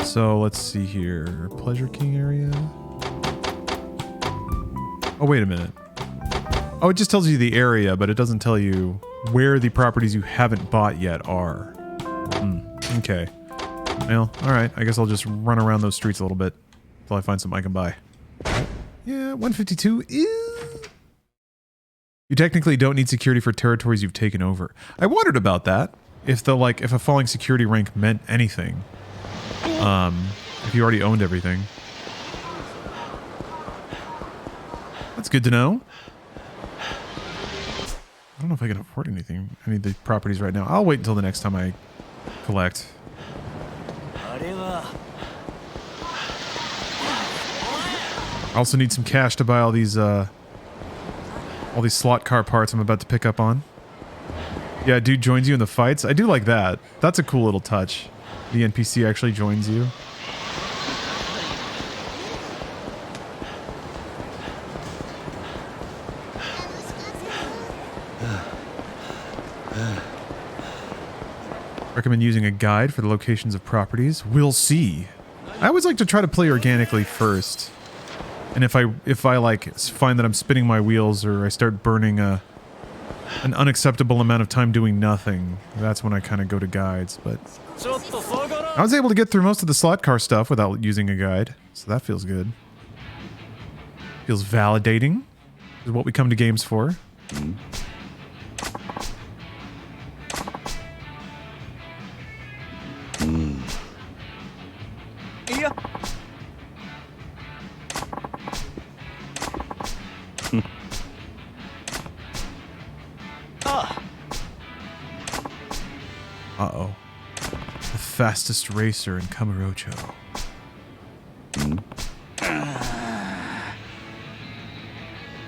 Speaker 1: So let's see here. Pleasure King area. Oh, wait a minute. Oh, it just tells you the area, but it doesn't tell you where the properties you haven't bought yet are. Okay. Well, alright. I guess I'll just run around those streets a little bit until I find something I can buy. Yeah, 152 is... You technically don't need security for territories you've taken over. I wondered about that. If a falling security rank meant anything. If you already owned everything. That's good to know. I don't know if I can afford any of the properties right now. I'll wait until the next time I collect. I also need some cash to buy all these slot car parts I'm about to pick up on. Yeah, dude joins you in the fights. I do like that. That's a cool little touch. The NPC actually joins you. Recommend using a guide for the locations of properties. We'll see. I always like to try to play organically first. And if I like find that I'm spinning my wheels or I start burning an unacceptable amount of time doing nothing, that's when I kind of go to guides. But I was able to get through most of the slot car stuff without using a guide, so that feels good. Feels validating. Is what we come to games for.
Speaker 3: Yeah.
Speaker 1: Uh-oh. The fastest racer in Kamurocho.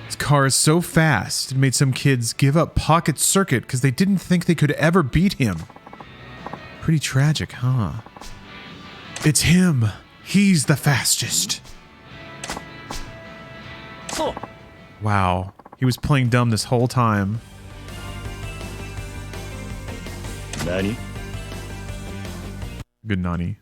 Speaker 1: This car is so fast, it made some kids give up Pocket Circuit because they didn't think they could ever beat him. Pretty tragic, huh? It's him. He's the fastest.
Speaker 3: So.
Speaker 1: Wow. He was playing dumb this whole time.
Speaker 4: Nani?
Speaker 1: Good Nani.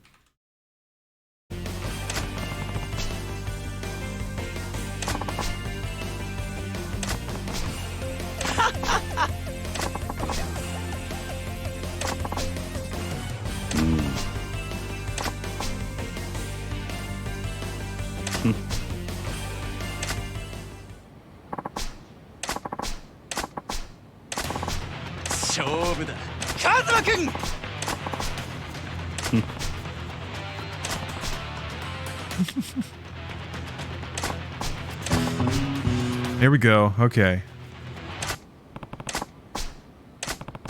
Speaker 1: There we go. Okay.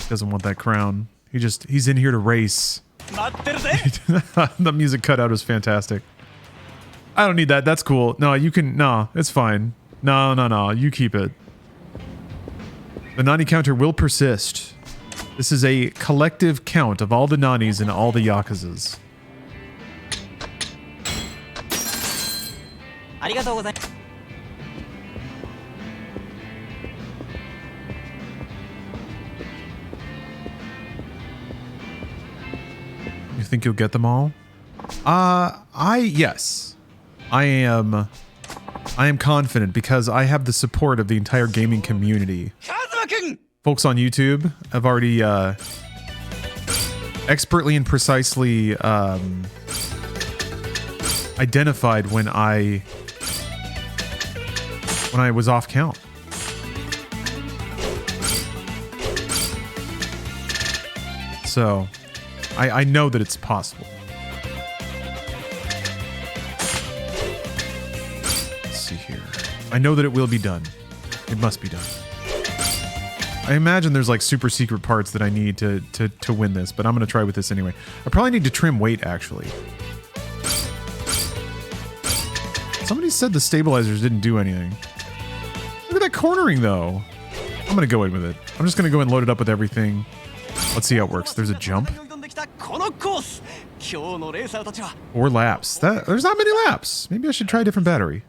Speaker 1: Doesn't want that crown. He's in here to race. The music cutout was fantastic. I don't need that. That's cool. No, you can... No, it's fine. No. You keep it. The Nani counter will persist. This is a collective count of all the Nanis and all the Yakuzas. You think you'll get them all? Yes. I am confident because I have the support of the entire gaming community. Folks on YouTube have already expertly and precisely identified when I was off count. So I know that it's possible. Let's see here. I know that it will be done. It must be done. I imagine there's like super secret parts that I need to win this, but I'm going to try with this anyway. I probably need to trim weight, actually. Somebody said the stabilizers didn't do anything. Look at that cornering, though. I'm going to go in with it. I'm just going to go and load it up with everything. Let's see how it works. There's a jump. 4 laps. There's not many laps. Maybe I should try a different battery.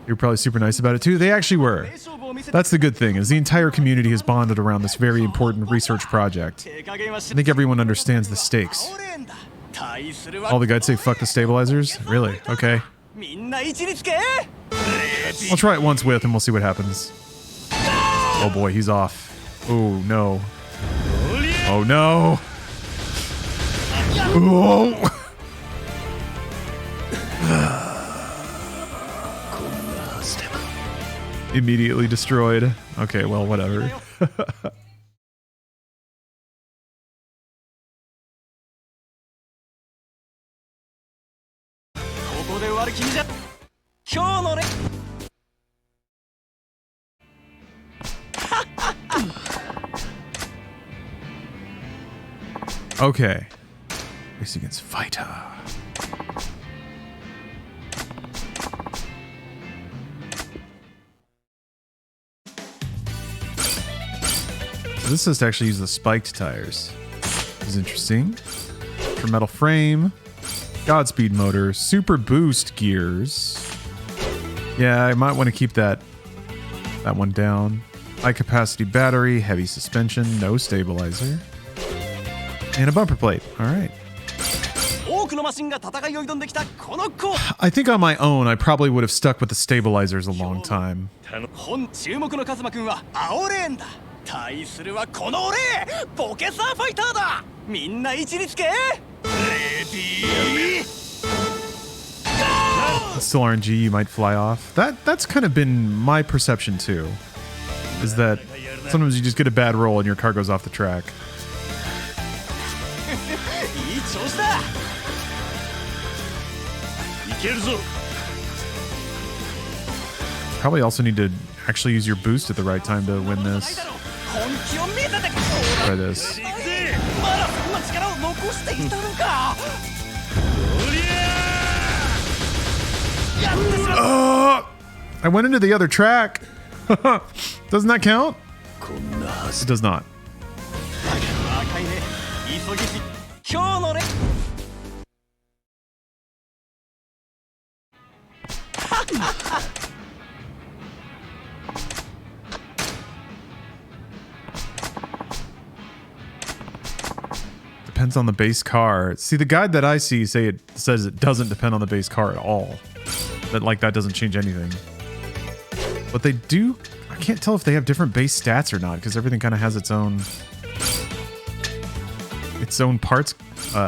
Speaker 1: You're probably super nice about it too. They actually were. That's the good thing, is the entire community has bonded around this very important research project. I think everyone understands the stakes. All the guys say fuck the stabilizers? Really? Okay. I'll try it once with and we'll see what happens. Oh boy, he's off. Oh no. Oh no. Oh. Immediately destroyed. Okay, well, whatever. Okay. Race against Fighter. This is to actually use the spiked tires. This is interesting. For metal frame, Godspeed motor, super boost gears. Yeah, I might want to keep that one down. High capacity battery, heavy suspension, no stabilizer. And a bumper plate. All right.
Speaker 3: 多くのマシンが戦いを挑んできたこのコー
Speaker 1: I think on my own, I probably would have stuck with the stabilizers a long time.
Speaker 3: 本注目のカズマくんは青レーンだ。対するはこの俺ポケサーファイターだ。みんな位置につけ。レディー
Speaker 1: Still RNG, you might fly off. That's kind of been my perception too. Is that sometimes you just get a bad roll and your car goes off the track.
Speaker 3: いい調子だ。
Speaker 4: いけるぞ。
Speaker 1: Probably also need to actually use your boost at the right time to win this.
Speaker 3: 本気を見せて。
Speaker 1: Try this.
Speaker 3: まだそんな力を残していたのか。
Speaker 1: I went into the other track. Doesn't that count? It does not.
Speaker 3: 赤いね。急ぎし今日のレ
Speaker 1: Depends on the base car. See, the guide that I see says it doesn't depend on the base car at all. That doesn't change anything. But they do. I can't tell if they have different base stats or not because everything kind of has its own parts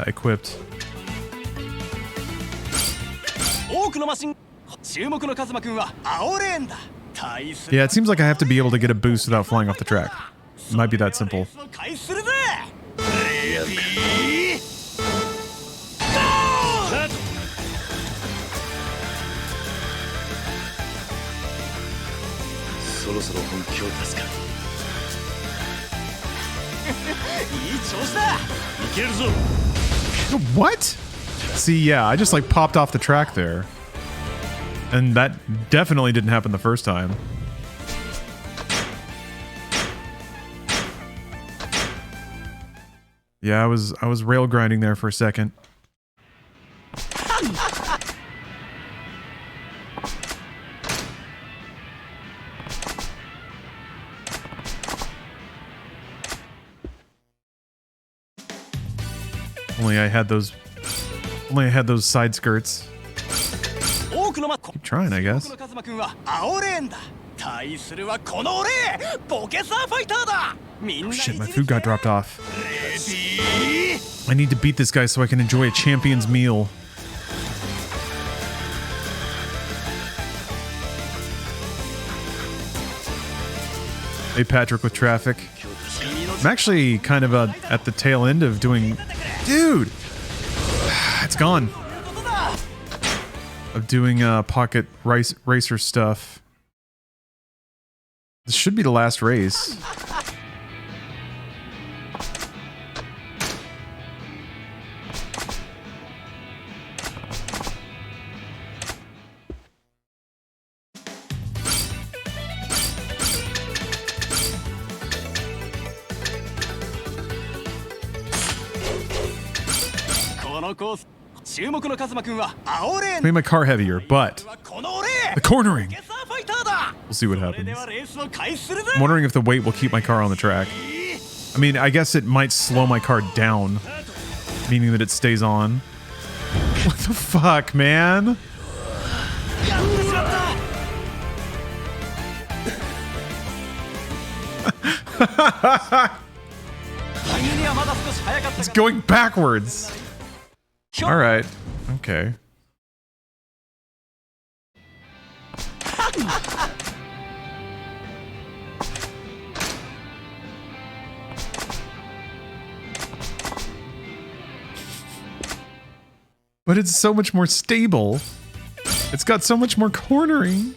Speaker 1: equipped.
Speaker 3: 多くのマシン注目のカズマくんは青レーンだ。
Speaker 1: Yeah, it seems like I have to be able to get a boost without flying off the track. It might be that simple.
Speaker 3: 開始するぜ。レディー
Speaker 4: そろそろ本気を出すか。
Speaker 3: いい調子だ。
Speaker 4: いけるぞ。
Speaker 1: What? See, yeah, I just like popped off the track there. And that definitely didn't happen the first time. Yeah, I was rail grinding there for a second. Only I had those side skirts. Keep trying, I guess.
Speaker 3: 青レーンだ。対するはこの俺ポケサーファイターだ。みんな
Speaker 1: Shit, my food got dropped off.
Speaker 3: レディー
Speaker 1: I need to beat this guy so I can enjoy a champion's meal. Hey, Patrick with traffic. I'm actually kind of at the tail end of doing... Dude! It's gone. Of doing pocket racer stuff. This should be the last race. Made my car heavier, but the cornering. We'll see what happens. I'm wondering if the weight will keep my car on the track. I mean, I guess it might slow my car down, meaning that it stays on. What the fuck, man? It's going backwards. All right. Okay. But it's so much more stable. It's got so much more cornering.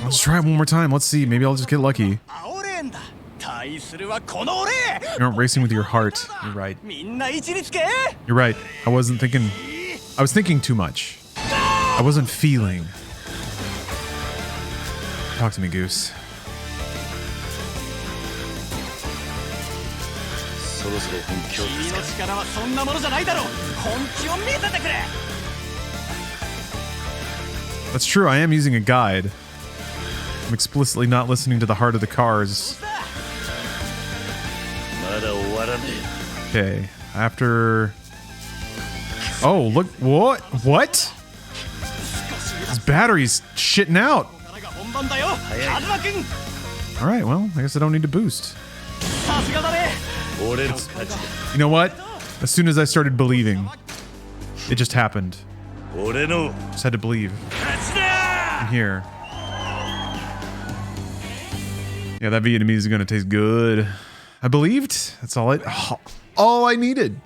Speaker 1: Let's try it one more time. Let's see. Maybe I'll just get lucky. You aren't racing with your heart. You're right.
Speaker 3: みんな位置につけ
Speaker 1: You're right. I wasn't thinking. I was thinking too much. I wasn't feeling. Talk to me, Goose.
Speaker 4: そろそろ本気を
Speaker 3: 君の力はそんなものじゃないだろう本気を見せてくれ
Speaker 1: That's true. I am using a guide. I'm explicitly not listening to the heart of the cars.
Speaker 4: まだ終わらね
Speaker 1: Okay. After. Oh, look. What? What? His battery's shitting out.
Speaker 3: これが本番だよカズマくん
Speaker 1: All right. Well, I guess I don't need to boost.
Speaker 3: さすがだね
Speaker 4: 俺の勝ちだ
Speaker 1: You know what? As soon as I started believing, it just happened.
Speaker 4: 俺の
Speaker 1: Just had to believe.
Speaker 4: 勝ちだ
Speaker 1: I'm here. Yeah, that Vietnamese is gonna taste good. I believed. That's all I needed.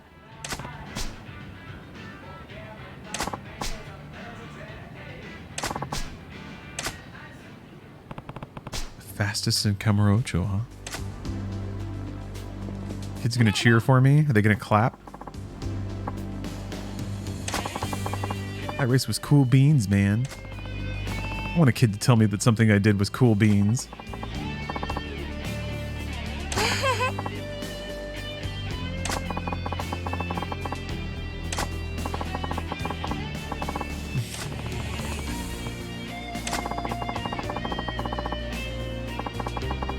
Speaker 1: Fastest in Kamurocho, huh? Kids gonna cheer for me? Are they gonna clap? That race was cool beans, man. I want a kid to tell me that something I did was cool beans.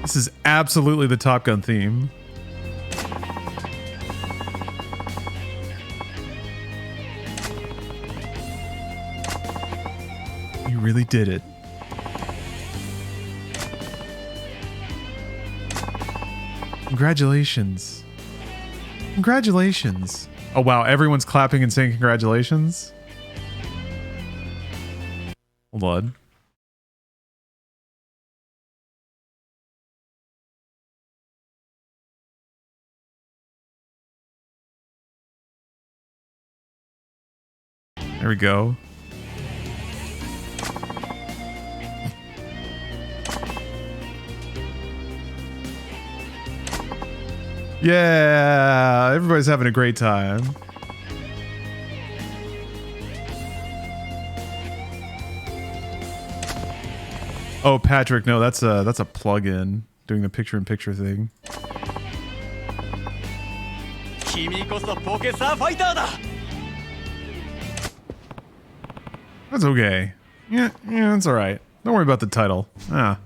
Speaker 1: This is absolutely the Top Gun theme. You really did it. Congratulations. Congratulations. Oh wow, everyone's clapping and saying congratulations. Hold on. There we go. Yeah, everybody's having a great time. Oh, Patrick, no, that's a plug-in doing the picture-in-picture thing.
Speaker 3: 君こそポケサーファイターだ
Speaker 1: That's okay. Yeah, that's all right. Don't worry about the title. Ah.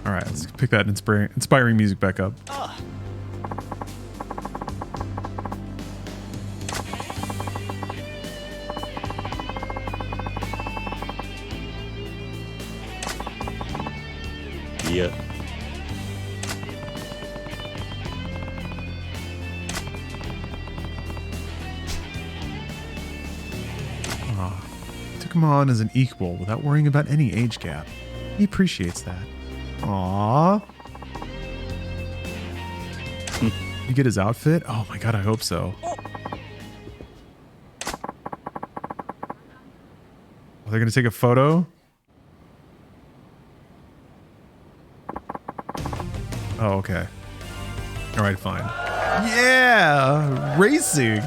Speaker 1: All right, let's pick that inspiring music back up.
Speaker 4: Yeah.
Speaker 1: Took him on as an equal without worrying about any age gap. He appreciates that. Aww. You get his outfit? Oh my god, I hope so. Are they gonna take a photo? Oh, okay. Alright, fine. Yeah! Racing!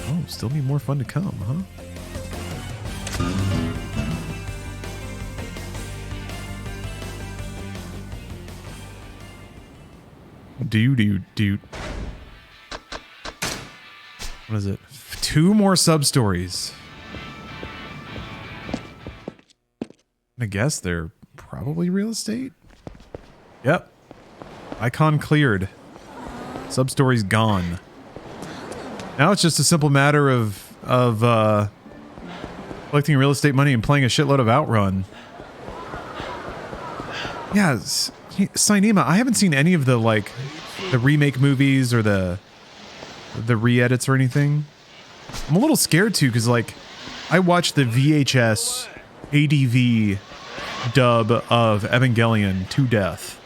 Speaker 1: Oh, still need more fun to come, huh? Dude. What is it? 2 more sub-stories. I guess they're probably real estate? Yep. Icon cleared. Sub-story's gone. Now it's just a simple matter of collecting real estate money and playing a shitload of Outrun. Yeah, Sainima, I haven't seen any of the the remake movies or the re-edits or anything. I'm a little scared too because I watched the VHS ADV dub of Evangelion to death.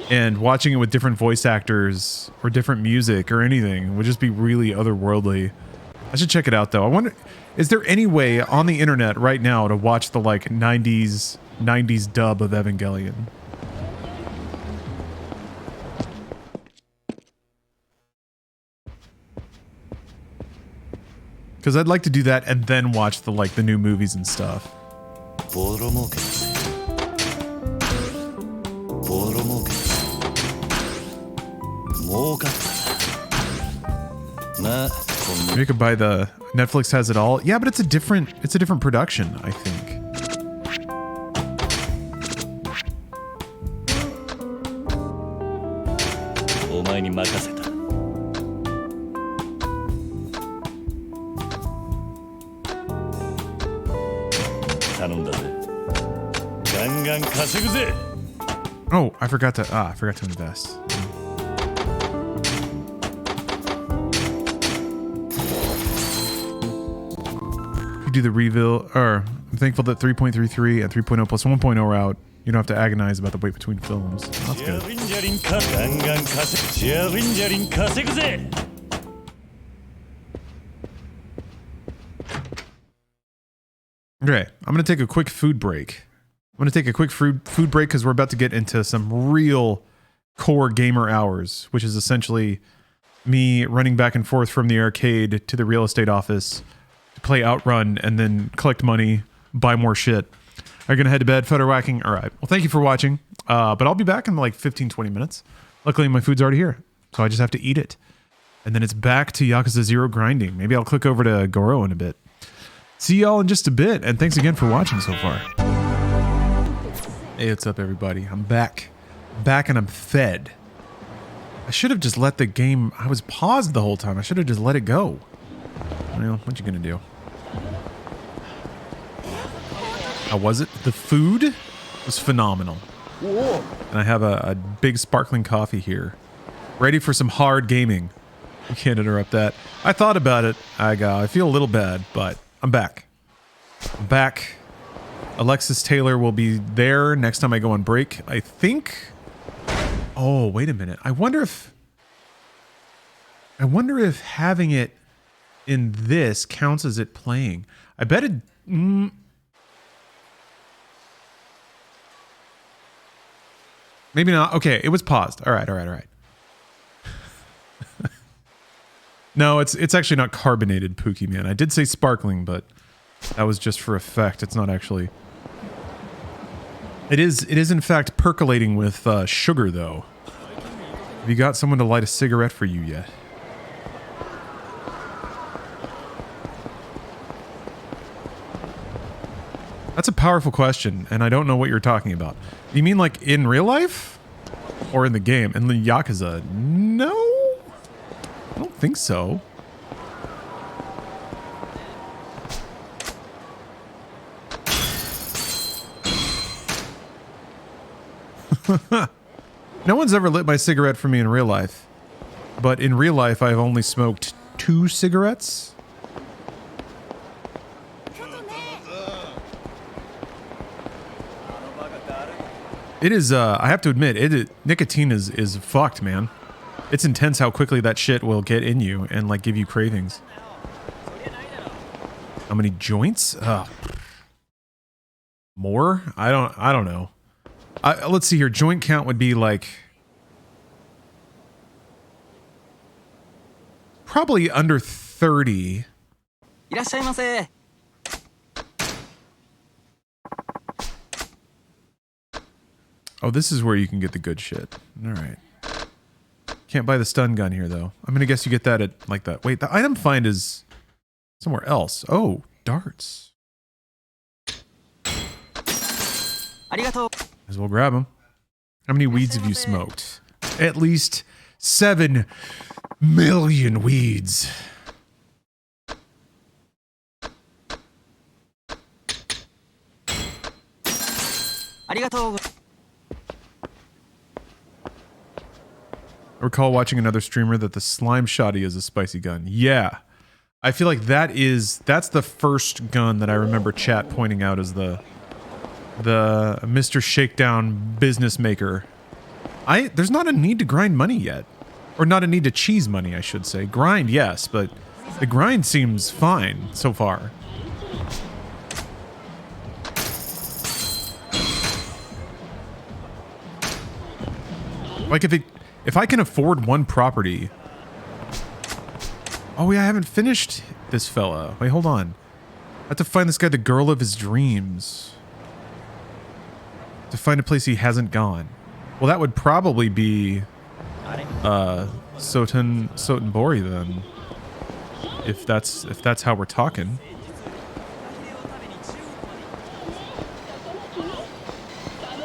Speaker 1: And watching it with different voice actors or different music or anything would just be really otherworldly. I should check it out though. I wonder, is there any way on the internet right now to watch the like 90s dub of Evangelion? Because I'd like to do that and then watch the like the new movies and stuff. Maybe you could buy the Netflix has it all. Yeah, but it's a different production, I think. Oh, I forgot to invest. You do the reveal, or I'm thankful that 3.33 and 3.0 plus 1.0 are out. You don't have to agonize about the wait between films. That's good. Okay, I'm going to take a quick food break. I'm going to take a quick food break because we're about to get into some real core gamer hours, which is essentially me running back and forth from the arcade to the real estate office to play Outrun and then collect money, buy more shit. Are you going to head to bed, photo whacking? All right. Well, thank you for watching, but I'll be back in like 15, 20 minutes. Luckily, my food's already here, so I just have to eat it. And then it's back to Yakuza 0 grinding. Maybe I'll click over to Goro in a bit. See y'all in just a bit, and thanks again for watching so far. Hey, what's up, everybody? I'm back. And I'm fed. I should have just let the game... I was paused the whole time. I should have just let it go. Well, what you gonna do? How was it? The food was phenomenal. Whoa. And I have a big sparkling coffee here. Ready for some hard gaming. You can't interrupt that. I thought about it. I feel a little bad, but I'm back. I'm back. Alexis Taylor will be there next time I go on break, I think. Oh, wait a minute. I wonder if having it in this counts as it playing. I bet it... maybe not. Okay, it was paused. All right. No, it's actually not carbonated, Pookie Man. I did say sparkling, but that was just for effect. It's not actually... It is in fact percolating with sugar, though. Have you got someone to light a cigarette for you yet? That's a powerful question, and I don't know what you're talking about. You mean like in real life? Or in the game? In the Yakuza? No? I don't think so. No one's ever lit my cigarette for me in real life. But in real life, I've only smoked 2 cigarettes. It is, I have to admit, nicotine is fucked, man. It's intense how quickly that shit will get in you and, like, give you cravings. How many joints? More? I don't know. Let's see here. Joint count would be like... probably under 30. Oh, this is where you can get the good shit. All right. Can't buy the stun gun here, though. I'm going to guess you get that at, like, that. Wait, the item find is somewhere else. Oh, darts. As well grab them. How many weeds have you smoked? At least 7 million weeds. I recall watching another streamer that the slime shoddy is a spicy gun. Yeah. I feel like that's the first gun that I remember chat pointing out as the Mr. Shakedown business maker. There's not a need to grind money yet. Or not a need to cheese money, I should say. Grind, yes, but The grind seems fine so far. Like if I can afford one property. Oh yeah, I haven't finished this fella. Wait, hold on. I have to find this guy the girl of his dreams. To find a place he hasn't gone. Well, that would probably be Sotenbori then. If that's how we're talking.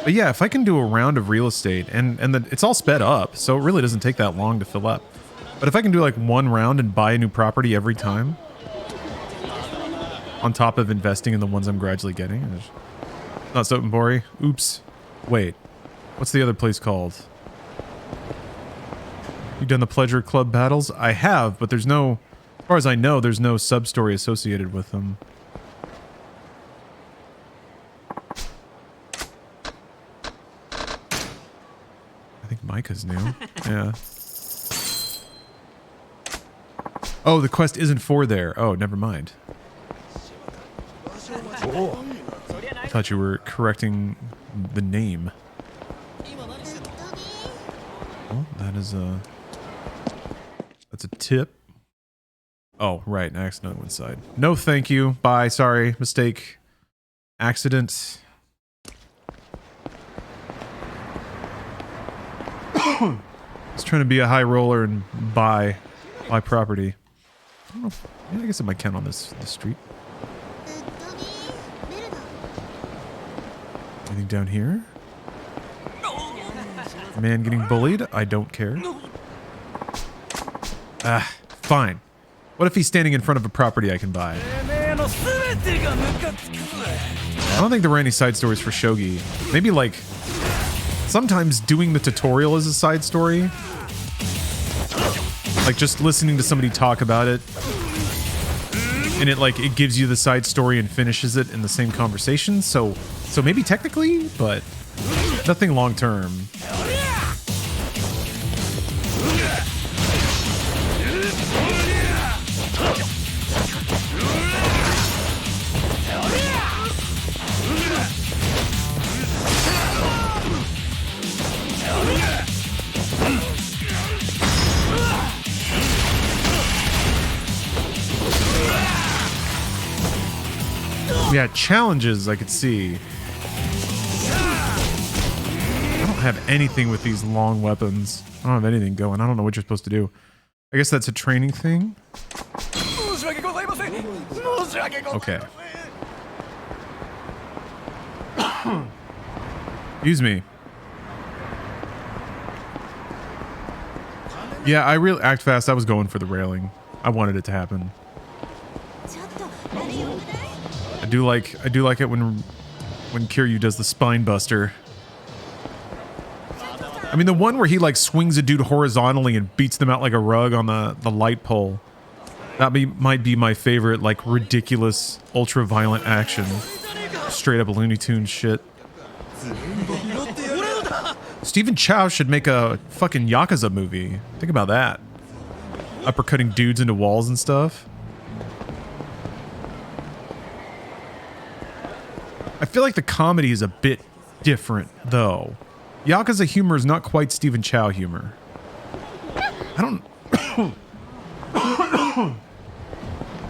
Speaker 1: But yeah, if I can do a round of real estate and it's all sped up, so it really doesn't take that long to fill up. But if I can do like one round and buy a new property every time, on top of investing in the ones I'm gradually getting. Not Sotenbori. Oops. Wait. What's the other place called? You done the Pleasure Club battles? I have, but there's no, as far as I know, there's no sub-story associated with them. I think Micah's new. Yeah. Oh, the quest isn't for there. Oh, never mind. I thought you were correcting the name. Oh, that's a tip. Oh, right. I accidentally went inside. No, thank you. Bye. Sorry. Mistake. Accident. I was trying to be a high roller and buy property. I don't know. Yeah, I guess it might count on this street. Anything down here? Man getting bullied? I don't care. Ah, fine. What if he's standing in front of a property I can buy? I don't think there were any side stories for Shogi. Maybe like sometimes doing the tutorial is a side story. Like just listening to somebody talk about it. And it gives you the side story and finishes it in the same conversation. So maybe technically, but nothing long term. Yeah, challenges I could see. I don't have anything with these long weapons. I don't have anything going. I don't know what you're supposed to do. I guess that's a training thing. Okay. Excuse me. Yeah, I really act fast. I was going for the railing. I wanted it to happen. I do like it when Kiryu does the spine buster. I mean, the one where he like swings a dude horizontally and beats them out like a rug on the light pole. That might be my favorite, like ridiculous, ultra violent action. Straight up Looney Tunes shit. Stephen Chow should make a fucking Yakuza movie. Think about that. Uppercutting dudes into walls and stuff. I feel like the comedy is a bit different, though. Yakuza humor is not quite Stephen Chow humor. I don't...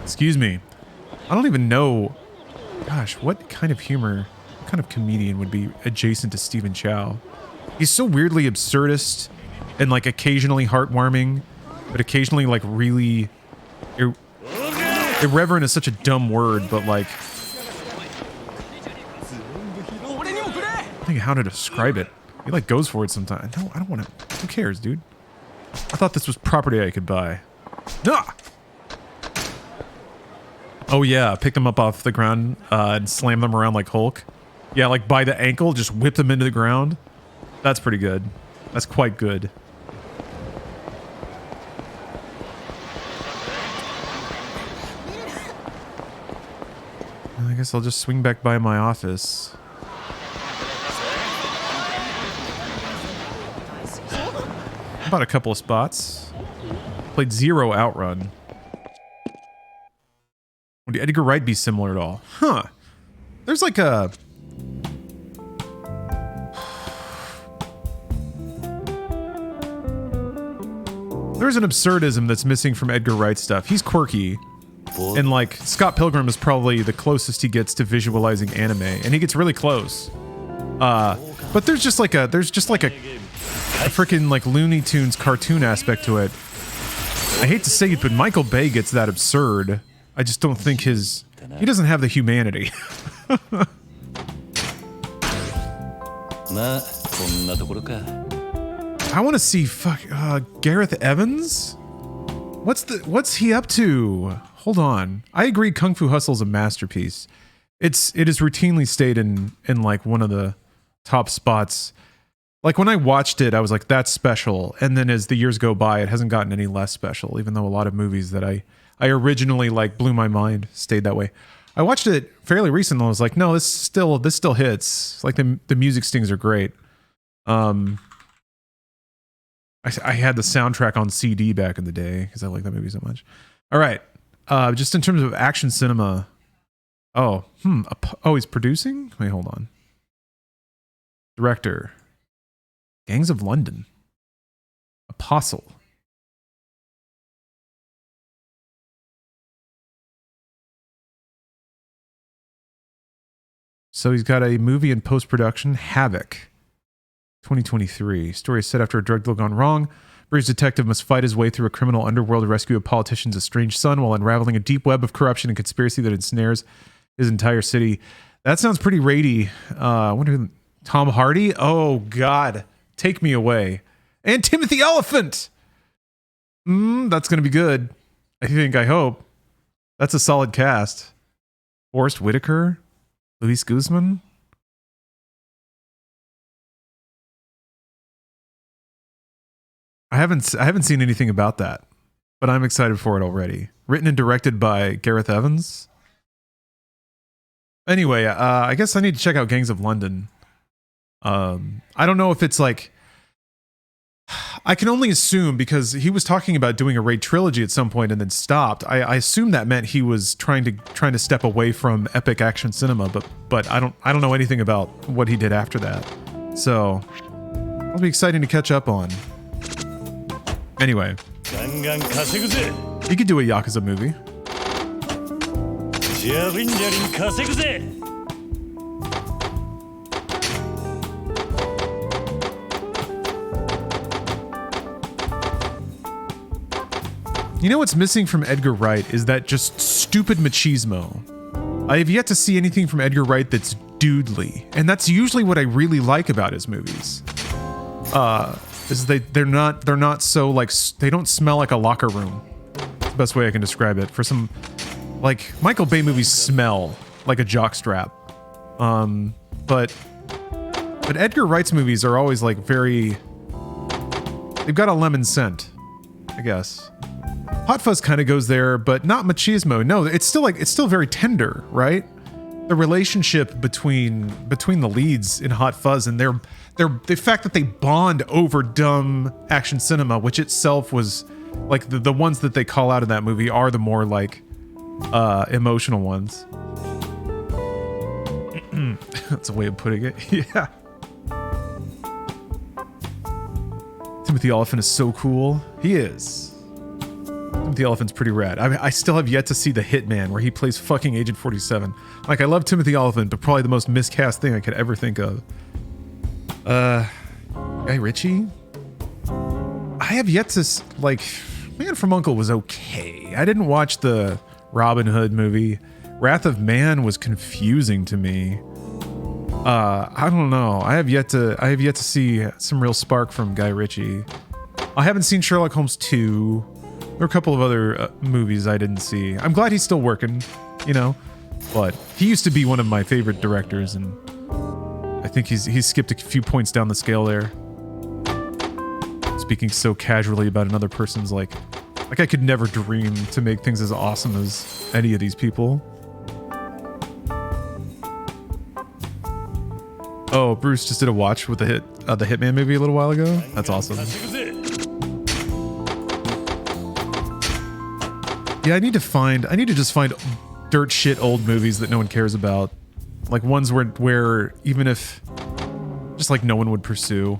Speaker 1: Excuse me. I don't even know... Gosh, what kind of humor, what kind of comedian would be adjacent to Stephen Chow? He's so weirdly absurdist and, like, occasionally heartwarming, but occasionally, like, really... Irreverent is such a dumb word, but, like... I don't know how to describe it. He like goes for it sometimes. No, I don't want to. Who cares, dude? I thought this was property I could buy. Ah! Oh yeah, pick them up off the ground and slam them around like Hulk. Yeah, like by the ankle, just whip them into the ground. That's pretty good. That's quite good. I guess I'll just swing back by my office. About a couple of spots. Played 0 Outrun. Would Edgar Wright be similar at all? Huh. There's like a... There's an absurdism that's missing from Edgar Wright stuff. He's quirky. And like Scott Pilgrim is probably the closest he gets to visualizing anime, and he gets really close. But there's just like a freaking like Looney Tunes cartoon aspect to it. I hate to say it, but Michael Bay gets that absurd. I just don't think he doesn't have the humanity. I want to see Gareth Evans. What's he up to? Hold on. I agree. Kung Fu Hustle's a masterpiece. It is routinely stayed in like one of the top spots. Like when I watched it, I was like, that's special. And then as the years go by, it hasn't gotten any less special, even though a lot of movies that I originally like blew my mind stayed that way. I watched it fairly recently and I was like, no, this still hits. Like the music stings are great. I had the soundtrack on CD back in the day because I like that movie so much. All right. Just in terms of action cinema. He's producing? Wait, hold on. Director. Gangs of London. Apostle. So he's got a movie in post-production, Havoc, 2023. Story is set after a drug deal gone wrong. Bruised detective must fight his way through a criminal underworld to rescue a politician's estranged son while unraveling a deep web of corruption and conspiracy that ensnares his entire city. That sounds pretty raidy. I wonder who... Tom Hardy? Oh, God. Take me away. And Timothy Olyphant! That's going to be good. I hope. That's a solid cast. Forrest Whitaker? Luis Guzman? I haven't seen anything about that, but I'm excited for it already. Written and directed by Gareth Evans. Anyway, I guess I need to check out Gangs of London. I don't know if it's like... I can only assume because he was talking about doing a Raid trilogy at some point and then stopped. I assume that meant he was trying to step away from epic action cinema, but I don't know anything about what he did after that. So it'll be exciting to catch up on. Anyway, he could do a Yakuza movie. You know what's missing from Edgar Wright is that just stupid machismo. I have yet to see anything from Edgar Wright that's dudely, and that's usually what I really like about his movies. Is they're not so like, they don't smell like a locker room. That's the best way I can describe it. For some, like, Michael Bay movies smell like a jockstrap. But Edgar Wright's movies are always like very, they've got a lemon scent, I guess. Hot Fuzz kind of goes there, but not machismo. No, it's still very tender, right? The relationship between the leads in Hot Fuzz and the fact that they bond over dumb action cinema, which itself was like the ones that they call out in that movie are the more like emotional ones. That's a way of putting it. Yeah. Timothy Olyphant is so cool. He is. Timothy Olyphant's pretty rad. I mean, I still have yet to see The Hitman, where he plays fucking Agent 47. Like, I love Timothy Olyphant, but probably the most miscast thing I could ever think of. Guy Ritchie? I have yet to, like, Man from U.N.C.L.E. was okay. I didn't watch the Robin Hood movie. Wrath of Man was confusing to me. I don't know. I have yet to see some real spark from Guy Ritchie. I haven't seen Sherlock Holmes 2. There are a couple of other movies I didn't see. I'm glad he's still working, you know, but he used to be one of my favorite directors, and I think he's skipped a few points down the scale there. Speaking so casually about another person's like I could never dream to make things as awesome as any of these people. Oh, Bruce just did a watch with the Hitman movie a little while ago. That's awesome. Yeah, I need to just find dirt shit old movies that no one cares about. Like ones where even if just like no one would pursue.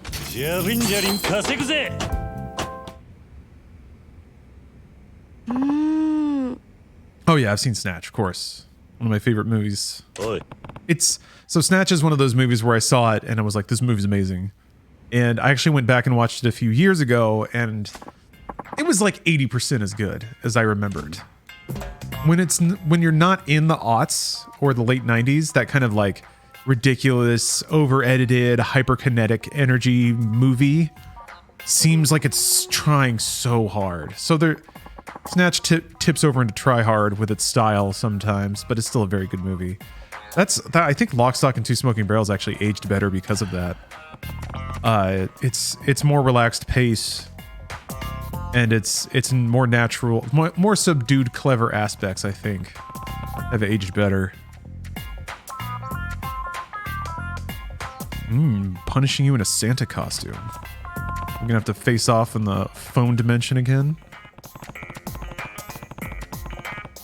Speaker 1: Oh yeah, I've seen Snatch, of course. One of my favorite movies. So Snatch is one of those movies where I saw it and I was like, this movie's amazing. And I actually went back and watched it a few years ago, and it was like 80% as good as I remembered. When you're not in the aughts or the late 90s, that kind of like ridiculous, over-edited, hyperkinetic energy movie seems like it's trying so hard. So Snatch tips over into try hard with its style sometimes, but it's still a very good movie. I think Lock, Stock, and Two Smoking Barrels actually aged better because of that. It's more relaxed pace, and it's more natural, more subdued, clever aspects, I think, have aged better. Punishing you in a Santa costume. I'm gonna have to face off in the phone dimension again.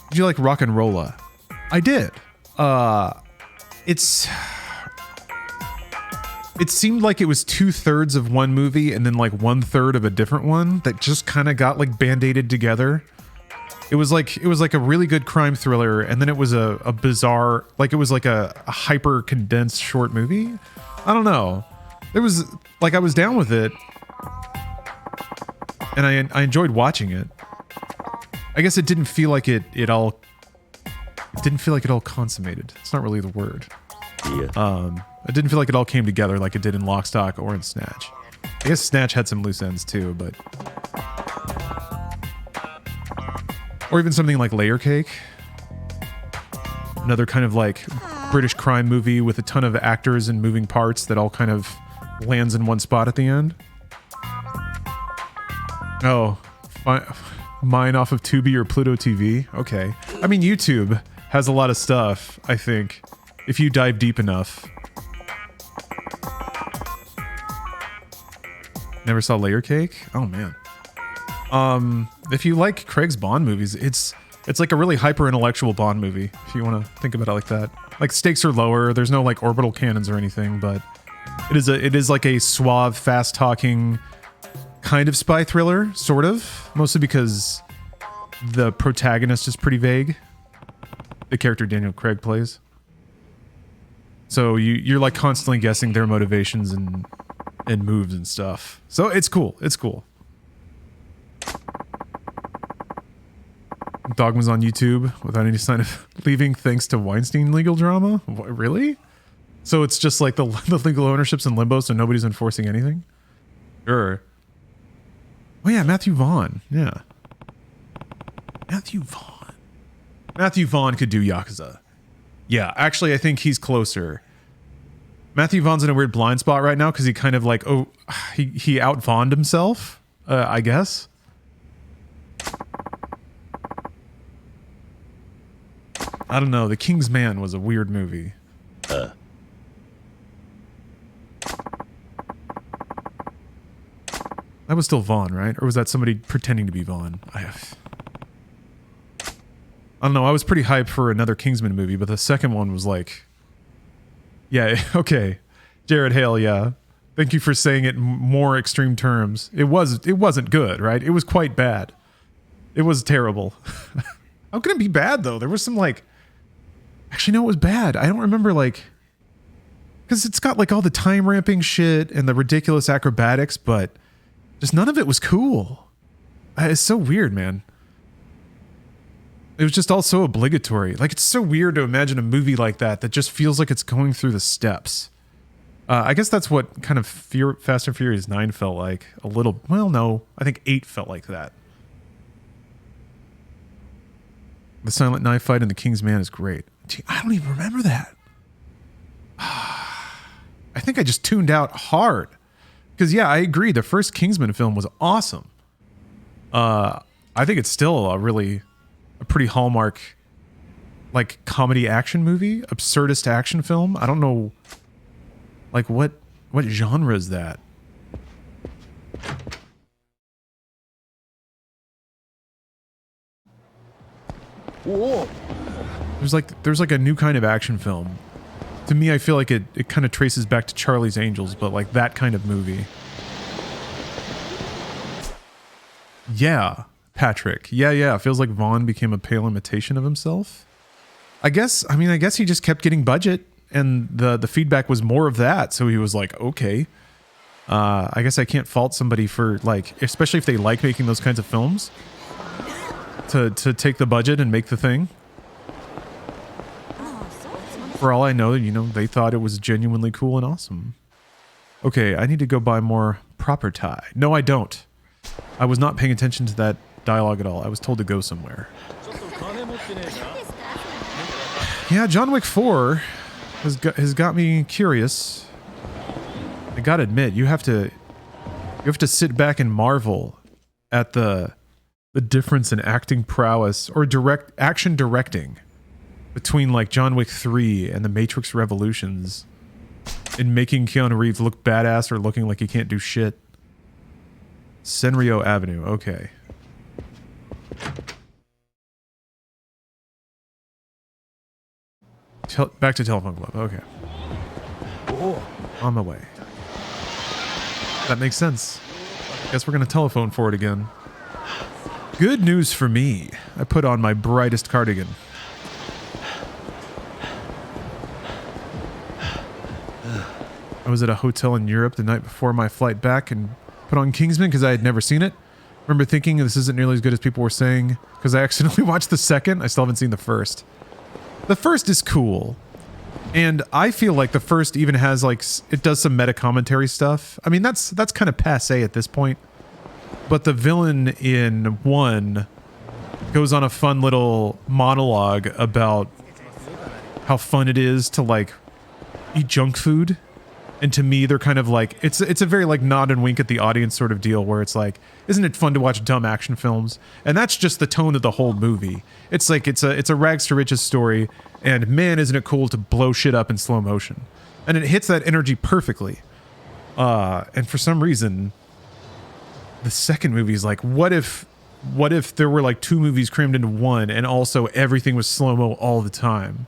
Speaker 1: Did you like Rock and Rolla? I did. It seemed like it was 2/3 of one movie and then like 1/3 of a different one that just kind of got like band-aided together. It was like a really good crime thriller, and then it was a bizarre, like it was like a hyper condensed short movie. I don't know. It was like I was down with it, and I enjoyed watching it. I guess it didn't feel like it all consummated. It's not really the word. Yeah. It didn't feel like it all came together like it did in Lock, Stock, or in Snatch. I guess Snatch had some loose ends too, but... Or even something like Layer Cake. Another kind of like British crime movie with a ton of actors and moving parts that all kind of lands in one spot at the end. Oh, mine off of Tubi or Pluto TV? Okay. I mean, YouTube has a lot of stuff, I think, if you dive deep enough. Never saw Layer Cake? Oh man. If you like Craig's Bond movies, it's like a really hyper intellectual Bond movie, if you want to think about it like that. Like stakes are lower, there's no like orbital cannons or anything, but it is like a suave, fast talking kind of spy thriller, sort of, mostly because the protagonist is pretty vague. The character Daniel Craig plays. So you're like constantly guessing their motivations and moves and stuff. So it's cool. It's cool. Dogma's on YouTube without any sign of leaving thanks to Weinstein legal drama? What, really? So it's just like the legal ownership's in limbo, so nobody's enforcing anything? Sure. Oh yeah, Matthew Vaughn. Yeah. Matthew Vaughn could do Yakuza. Yeah, actually I think he's closer. Matthew Vaughn's in a weird blind spot right now because he kind of like, he out-Vaughned himself, I guess. I don't know. The King's Man was a weird movie. That was still Vaughn, right? Or was that somebody pretending to be Vaughn? I don't know. I was pretty hyped for another Kingsman movie, but the second one was like... Yeah, okay. Jared Hale, yeah. Thank you for saying it in more extreme terms. It wasn't good, right? It was quite bad. It was terrible. How can it be bad, though? There was some, like... Actually, no, it was bad. I don't remember, like... Because it's got, like, all the time ramping shit and the ridiculous acrobatics, but just none of it was cool. It's so weird, man. It was just all so obligatory. Like, it's so weird to imagine a movie like that just feels like it's going through the steps. I guess that's what kind of Fast and Furious 9 felt like. A little... Well, no. I think 8 felt like that. The Silent Knife fight in The King's Man is great. I don't even remember that. I think I just tuned out hard. Because, yeah, I agree. The first Kingsman film was awesome. I think it's still a pretty hallmark, like, comedy action movie. Absurdist action film. I don't know, like, what genre is that?
Speaker 3: Whoa.
Speaker 1: There's like a new kind of action film. To me, I feel like it kind of traces back to Charlie's Angels, but like that kind of movie. Yeah, Patrick. Yeah. It feels like Vaughn became a pale imitation of himself. I guess he just kept getting budget, and the feedback was more of that. So he was like, okay. I guess I can't fault somebody for, like, especially if they like making those kinds of films, to take the budget and make the thing. For all I know, they thought it was genuinely cool and awesome. Okay, I need to go buy more proper Thai. No, I don't. I was not paying attention to that dialogue at all. I was told to go somewhere. Yeah, John Wick 4 has got me curious. I gotta admit, you have to sit back and marvel at the difference in acting prowess or action directing between like John Wick 3 and The Matrix Revolutions in making Keanu Reeves look badass or looking like he can't do shit. Senryo Avenue, okay. Back to Telephone Club, okay. On my way. That makes sense. Guess we're gonna telephone for it again. Good news for me. I put on my brightest cardigan. I was at a hotel in Europe the night before my flight back and put on Kingsman because I had never seen it. Remember thinking this isn't nearly as good as people were saying because I accidentally watched the second. I still haven't seen the first. The first is cool. And I feel like the first even has like, it does some meta commentary stuff. I mean, that's kind of passé at this point. But the villain in 1 goes on a fun little monologue about how fun it is to like eat junk food. And to me, they're kind of like, it's a very like nod and wink at the audience sort of deal where it's like, isn't it fun to watch dumb action films? And that's just the tone of the whole movie. It's like, it's a rags to riches story, and man, isn't it cool to blow shit up in slow motion. And it hits that energy perfectly. And for some reason, the second movie is like, what if there were like 2 movies crammed into 1 and also everything was slow-mo all the time?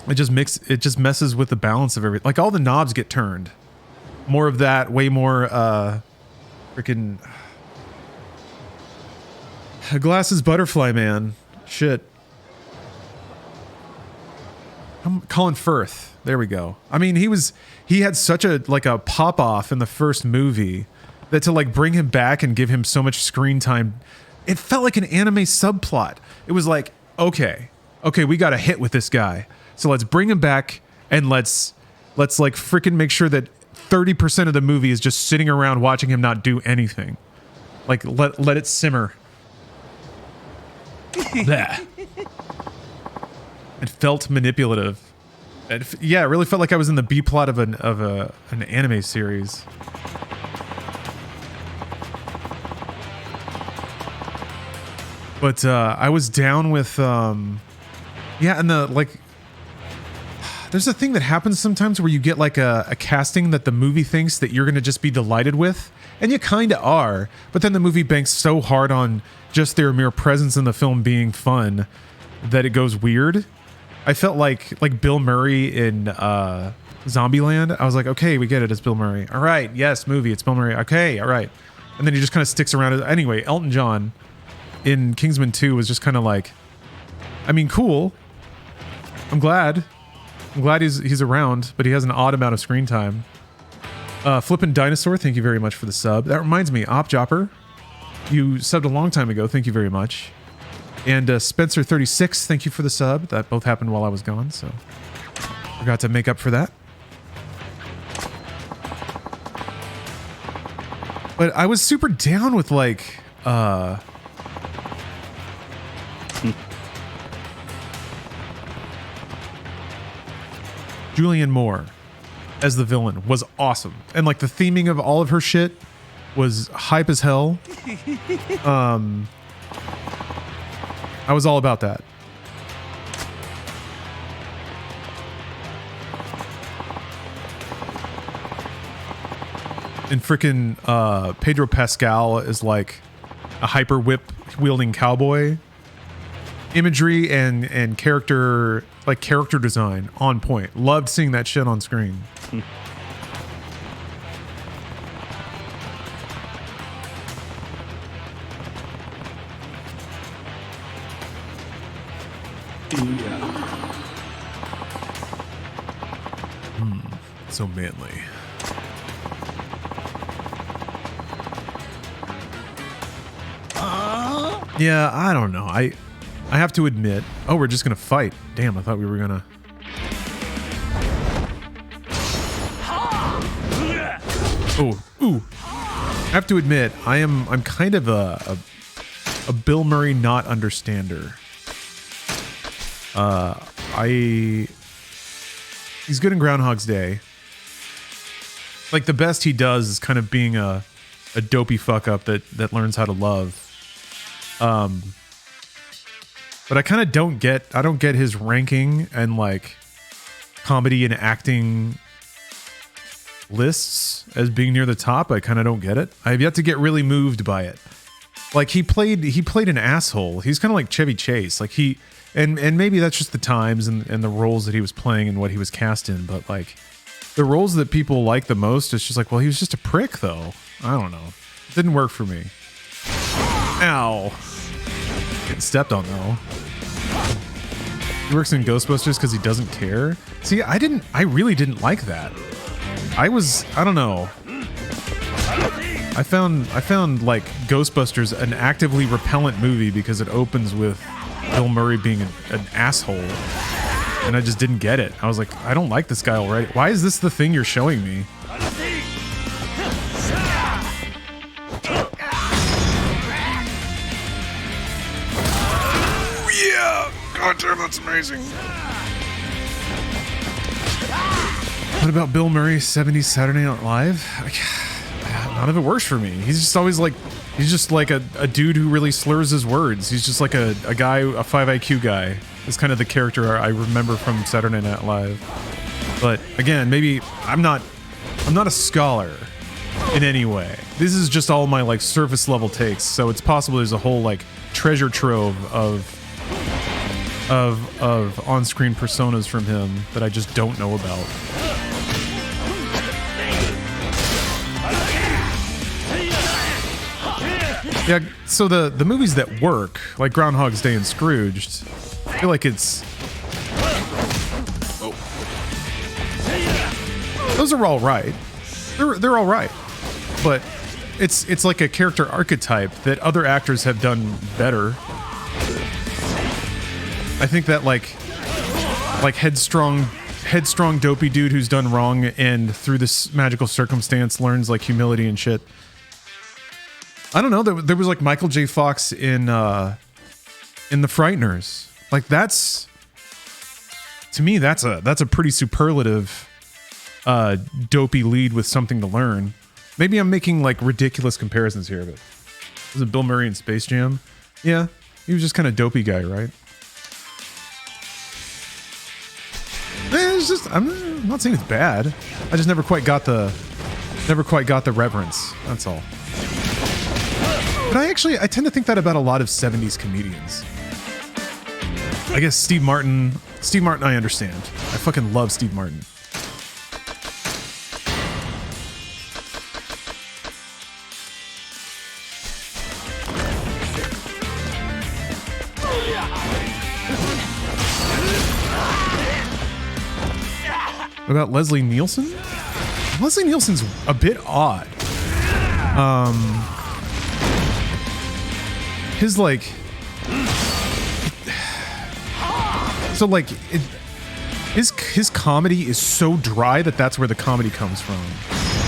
Speaker 1: It just messes with the balance of everything. Like all the knobs get turned. More of that, way more freaking Glasses Butterfly Man. Shit. Colin Firth. There we go. I mean, he had such a pop off in the first movie that to like bring him back and give him so much screen time, it felt like an anime subplot. It was like, okay, we got a hit with this guy. So let's bring him back and let's like freaking make sure that 30% of the movie is just sitting around watching him not do anything. Like let it simmer. It felt manipulative. It really felt like I was in the B plot of an anime series. But I was down with and the like. There's a thing that happens sometimes where you get like a casting that the movie thinks that you're going to just be delighted with. And you kind of are. But then the movie banks so hard on just their mere presence in the film being fun that it goes weird. I felt like Bill Murray in Zombieland. I was like, okay, we get it. It's Bill Murray. All right. Yes, movie. It's Bill Murray. Okay. All right. And then he just kind of sticks around. Anyway, Elton John in Kingsman 2 was just kind of like, I mean, cool. I'm glad he's around, but he has an odd amount of screen time. Flippin' Dinosaur, thank you very much for the sub. That reminds me, Opjopper, you subbed a long time ago. Thank you very much. And Spencer36, thank you for the sub. That both happened while I was gone, so forgot to make up for that. But I was super down with like Julianne Moore as the villain was awesome. And like the theming of all of her shit was hype as hell. I was all about that. And freaking Pedro Pascal is like a hyper whip wielding cowboy. imagery and character design on point. Loved seeing that shit on screen. So manly. Yeah, I don't know. I have to admit. Oh, we're just gonna fight. Damn, I thought we were gonna. Oh, ooh. I have to admit, I'm kind of a Bill Murray not understander. He's good in Groundhog's Day. Like the best he does is kind of being a dopey fuck up that learns how to love. But I kind of don't get his ranking and like comedy and acting lists as being near the top. I kind of don't get it. I have yet to get really moved by it. Like he played an asshole. He's kind of like Chevy Chase. Like and maybe that's just the times and the roles that he was playing and what he was cast in. But like the roles that people like the most, it's just like, well, he was just a prick though. I don't know. It didn't work for me. Ow. Getting stepped on though. He works in Ghostbusters because he doesn't care. See, I really didn't like that. I don't know. I found like Ghostbusters an actively repellent movie because it opens with Bill Murray being an asshole. And I just didn't get it. I was like, I don't like this guy already. Why is this the thing you're showing me? Yeah! God damn, that's amazing. What about Bill Murray's 70s Saturday Night Live? None of it works for me. He's just always like, he's just like a dude who really slurs his words. He's just like a guy, a 5 IQ guy. It's kind of the character I remember from Saturday Night Live. But again, maybe I'm not a scholar in any way. This is just all my like surface level takes. So it's possible there's a whole like treasure trove of on-screen personas from him that I just don't know about. Yeah, so the movies that work, like Groundhog's Day and Scrooged, I feel like it's... Oh. Those are all right. They're all right. But it's like a character archetype that other actors have done better. I think that like headstrong dopey dude who's done wrong and through this magical circumstance learns like humility and shit. I don't know. There was like Michael J. Fox in The Frighteners. Like that's, to me, that's a pretty superlative dopey lead with something to learn. Maybe I'm making like ridiculous comparisons here, but was it Bill Murray in Space Jam? Yeah, he was just kind of dopey guy, right? It's just, I'm not saying it's bad. I just never quite got the reverence. That's all. But I tend to think that about a lot of 70s comedians. I guess Steve Martin, I understand. I fucking love Steve Martin. What about Leslie Nielsen? Leslie Nielsen's a bit odd. His like, so like, his comedy is so dry that's where the comedy comes from,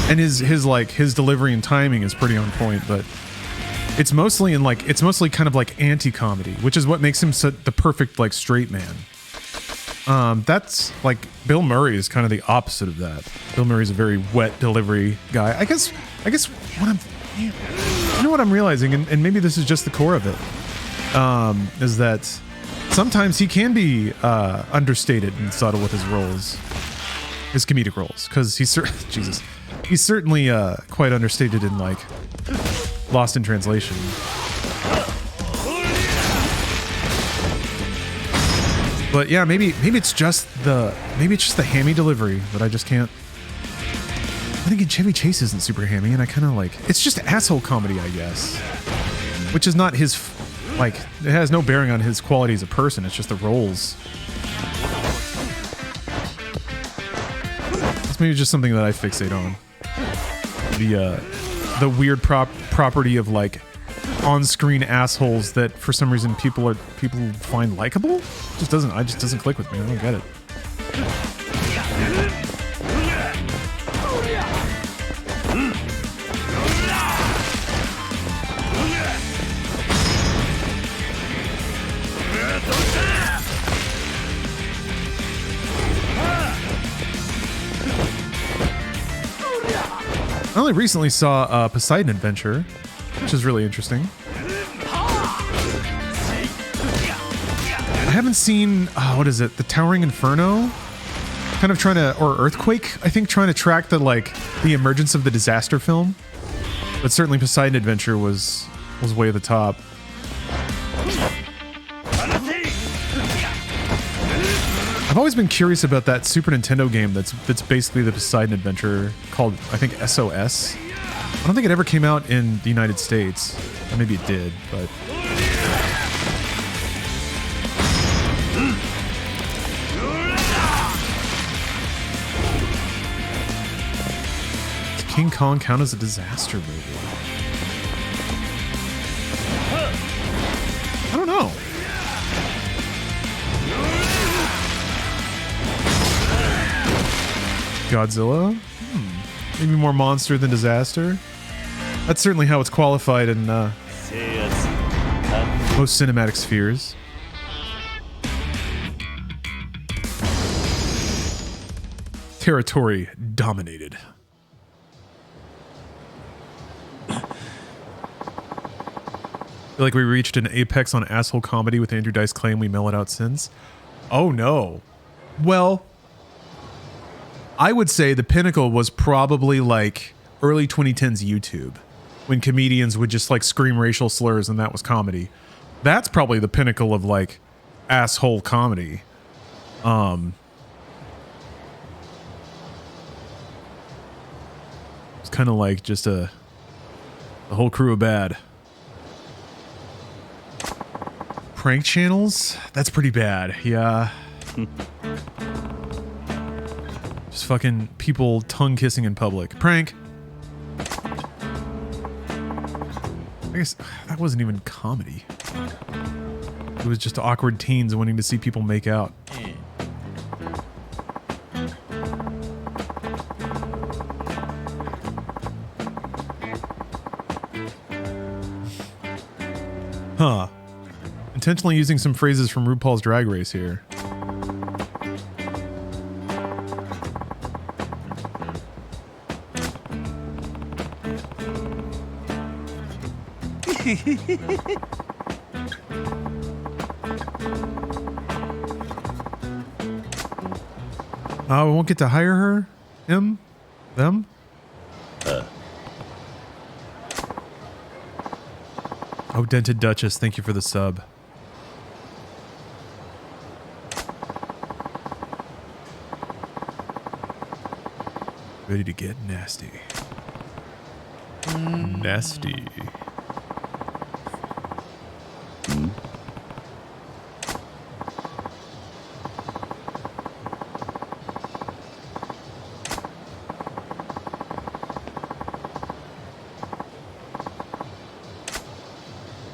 Speaker 1: and his delivery and timing is pretty on point. But it's mostly kind of like anti-comedy, which is what makes him the perfect like straight man. That's like Bill Murray is kind of the opposite of that. Bill Murray's a very wet delivery guy. I guess what I'm realizing, and maybe this is just the core of it, is that sometimes he can be understated and subtle with his roles, his comedic roles, because he's certainly quite understated in like Lost in Translation. But yeah, maybe it's just the hammy delivery that I just can't. I think Chevy Chase isn't super hammy, and I kind of like it's just asshole comedy, I guess, which is not his like it has no bearing on his quality as a person. It's just the roles. It's maybe just something that I fixate on. The weird property of like on-screen assholes that for some reason people find likable. Just doesn't click with me. I don't get it. I only recently saw Poseidon Adventure, which is really interesting. I haven't seen, what is it? The Towering Inferno? Kind of trying to, or Earthquake, I think, trying to track the emergence of the disaster film. But certainly Poseidon Adventure was way at the top. I've always been curious about that Super Nintendo game that's basically the Poseidon Adventure called, I think, SOS. I don't think it ever came out in the United States. Or maybe it did, but... Does King Kong count as a disaster movie? I don't know. Godzilla? Maybe more monster than disaster? That's certainly how it's qualified in most cinematic spheres. Territory dominated. I feel like we reached an apex on asshole comedy with Andrew Dice claim we mellowed out since. Oh no. Well, I would say the pinnacle was probably like early 2010s YouTube, when comedians would just like scream racial slurs and that was comedy. That's probably the pinnacle of like asshole comedy. It's kind of like just the whole crew of bad. Prank channels? That's pretty bad. Yeah. Just fucking people tongue kissing in public. Prank. I guess that wasn't even comedy. It was just awkward teens wanting to see people make out. Huh. Intentionally using some phrases from RuPaul's Drag Race here. Oh, we won't get to hire her? Him? Them? Oh, Dented Duchess, thank you for the sub. Ready to get nasty. Nasty.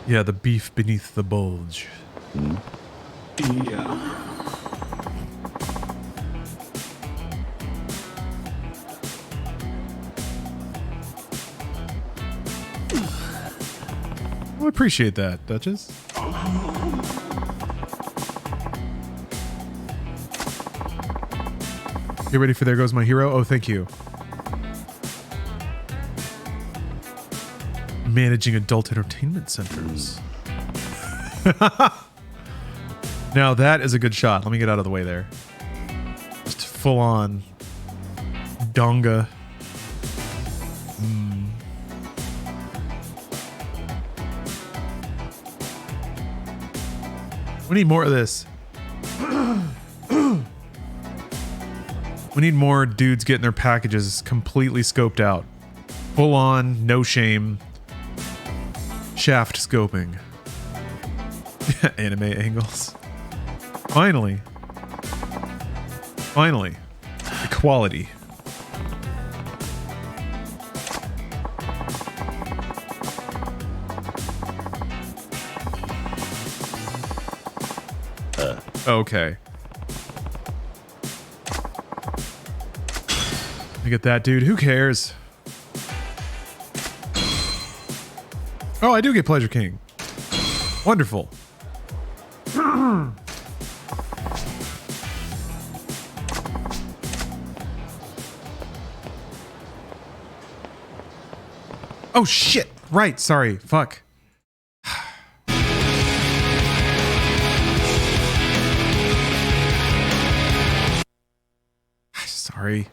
Speaker 1: Yeah, the beef beneath the bulge.
Speaker 5: Yeah.
Speaker 1: I appreciate that, Duchess. You ready for There Goes My Hero? Oh, thank you. Managing adult entertainment centers. Now that is a good shot. Let me get out of the way there. Just full on donga. We need more of this. We need more dudes getting their packages completely scoped out. Full on, no shame. Shaft scoping. Anime angles. Finally. Finally. Equality. Okay. Look at that, dude. Who cares? Oh, I do get Pleasure King. Wonderful. Oh, shit. Right. Sorry. Fuck. Sorry.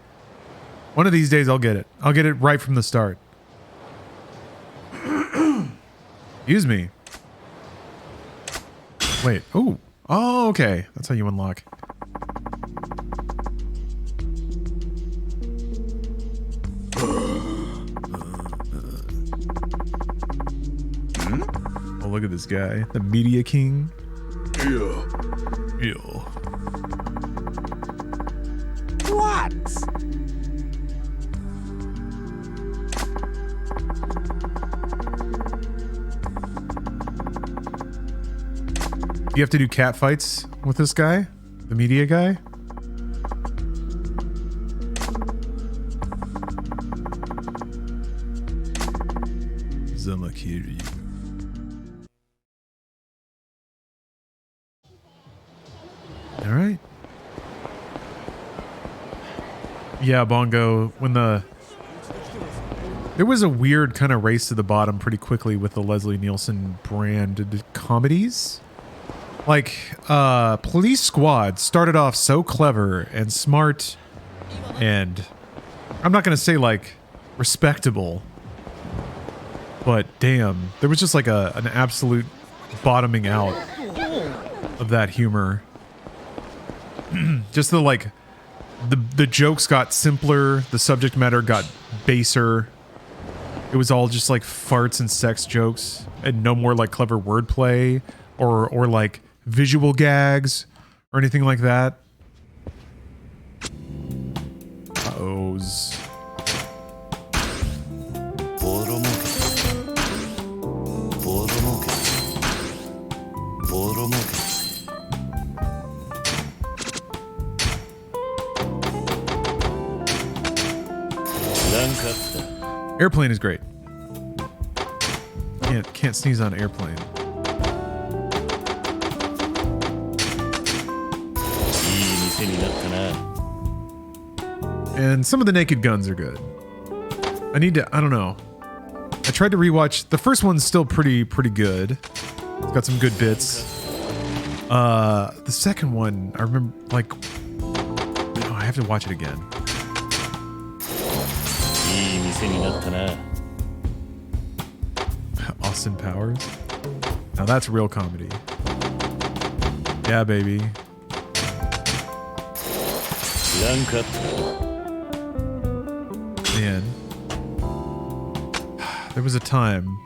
Speaker 1: One of these days I'll get it. I'll get it right from the start. Excuse me. Wait. Ooh. Oh, okay. That's how you unlock. Oh, look at this guy. The Media King.
Speaker 5: Yeah.
Speaker 1: Ew.
Speaker 5: What?
Speaker 1: You have to do cat fights with this guy? The media guy? Zamakiri. All right. Yeah, Bongo, when there was a weird kind of race to the bottom pretty quickly with the Leslie Nielsen branded comedies. Like, Police Squad started off so clever and smart and I'm not going to say like respectable, but damn, there was just like an absolute bottoming out of that humor. Just the jokes got simpler, the subject matter got baser. It was all just like farts and sex jokes and no more like clever wordplay or like visual gags or anything like that. Uh-ohs. Airplane is great. Can't sneeze on airplane. And some of the Naked Guns are good. I don't know. I tried to rewatch. The first one's still pretty good. It's got some good bits. The second one, I remember, like, oh, I have to watch it again. Austin Powers. Now that's real comedy. Yeah, baby. Man. There was a time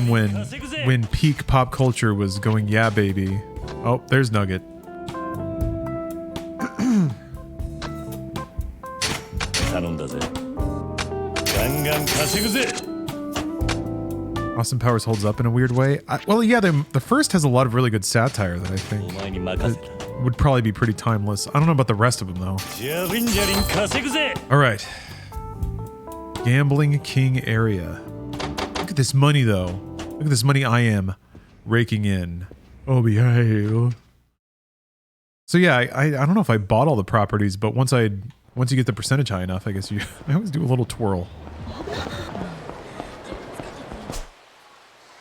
Speaker 1: when peak pop culture was going, yeah, baby. Oh, there's Nugget. Austin Powers holds up in a weird way. Well, yeah, the first has a lot of really good satire that I think would probably be pretty timeless. I don't know about the rest of them, though. All right. Gambling King area. Look at this money, though. Look at this money I am raking in. Oh, behave. So, yeah, I don't know if I bought all the properties, but once you get the percentage high enough, I guess I always do a little twirl.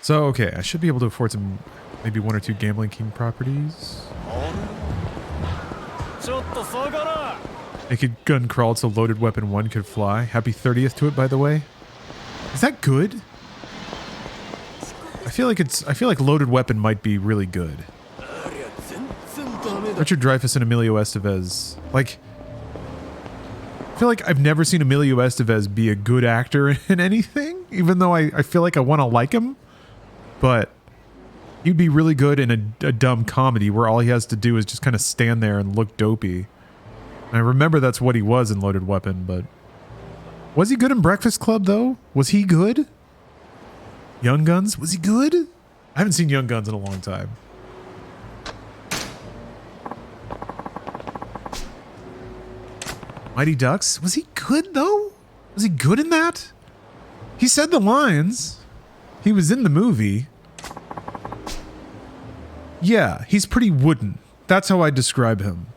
Speaker 1: So, okay, I should be able to afford some, maybe 1 or 2 Gambling King properties. Naked Gun crawled so Loaded Weapon 1 could fly. Happy 30th to it, by the way. Is that good? I feel like Loaded Weapon might be really good. Richard Dreyfuss and Emilio Estevez. Like, I feel like I've never seen Emilio Estevez be a good actor in anything, even though I feel like I want to like him. But he'd be really good in a dumb comedy where all he has to do is just kind of stand there and look dopey. And I remember that's what he was in Loaded Weapon, but... Was he good in Breakfast Club, though? Was he good? Young Guns? Was he good? I haven't seen Young Guns in a long time. Mighty Ducks? Was he good, though? Was he good in that? He said the lines. He was in the movie. Yeah, he's pretty wooden. That's how I describe him.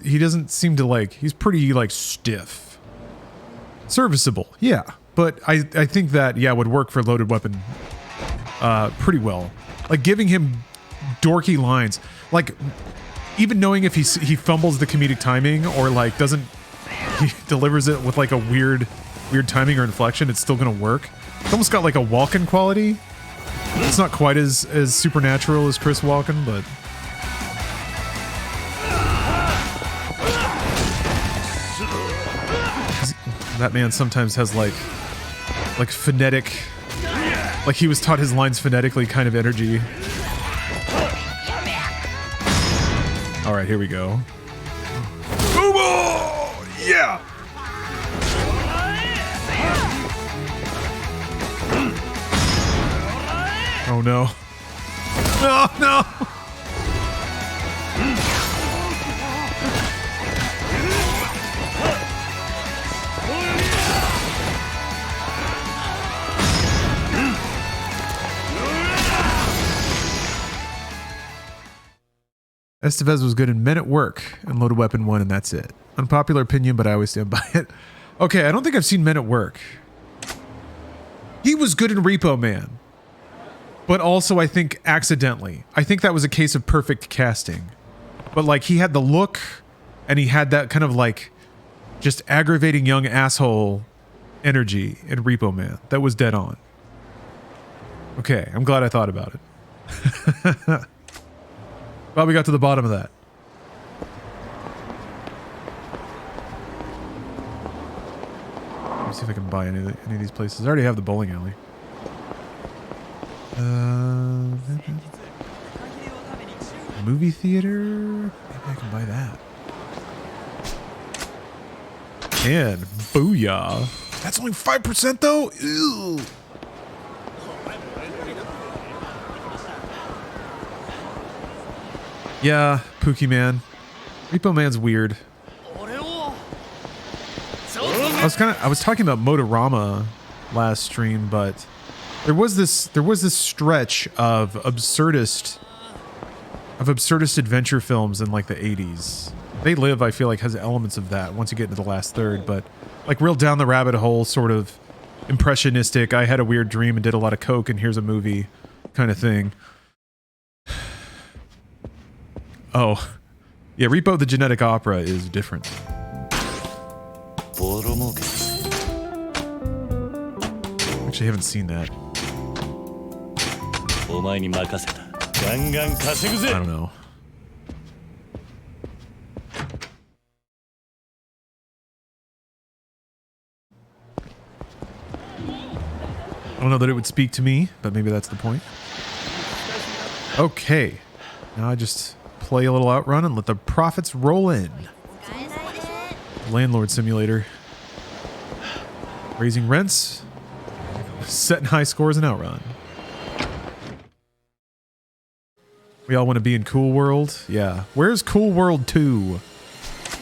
Speaker 1: He doesn't seem to like, he's pretty like stiff. Serviceable, yeah. But I think that, yeah, would work for Loaded Weapon pretty well. Like giving him dorky lines. Like even knowing if he fumbles the comedic timing or like he delivers it with like a weird timing or inflection, it's still gonna work. It's almost got like a Walken quality. It's not quite as supernatural as Chris Walken, but that man sometimes has like phonetic, like he was taught his lines phonetically kind of energy. All right, here we go. Yeah. Oh no. Oh no. Estevez was good in Men at Work and Loaded Weapon 1, and that's it. Unpopular opinion, but I always stand by it. Okay, I don't think I've seen Men at Work. He was good in Repo Man. But also, I think, accidentally. I think that was a case of perfect casting. But, like, he had the look, and he had that kind of, like, just aggravating young asshole energy in Repo Man. That was dead on. Okay, I'm glad I thought about it. Well, we got to the bottom of that. Let me see if I can buy any of these places. I already have the bowling alley. Movie theater? Maybe I can buy that. And booyah. That's only 5% though? Ew. Yeah, Pookie Man. Repo Man's weird. I was talking about Motorama last stream, but there was this stretch of absurdist adventure films in like the 80s. They Live, I feel like, has elements of that once you get into the last third, but like real down the rabbit hole, sort of impressionistic. I had a weird dream and did a lot of coke, and here's a movie kind of thing. Oh, yeah, Repo the Genetic Opera is different. Actually, I haven't seen that. I don't know. I don't know that it would speak to me, but maybe that's the point. Okay, now I just play a little Outrun and let the profits roll in. Landlord Simulator. Raising rents. Setting high scores in Outrun. We all want to be in Cool World? Yeah. Where's Cool World 2?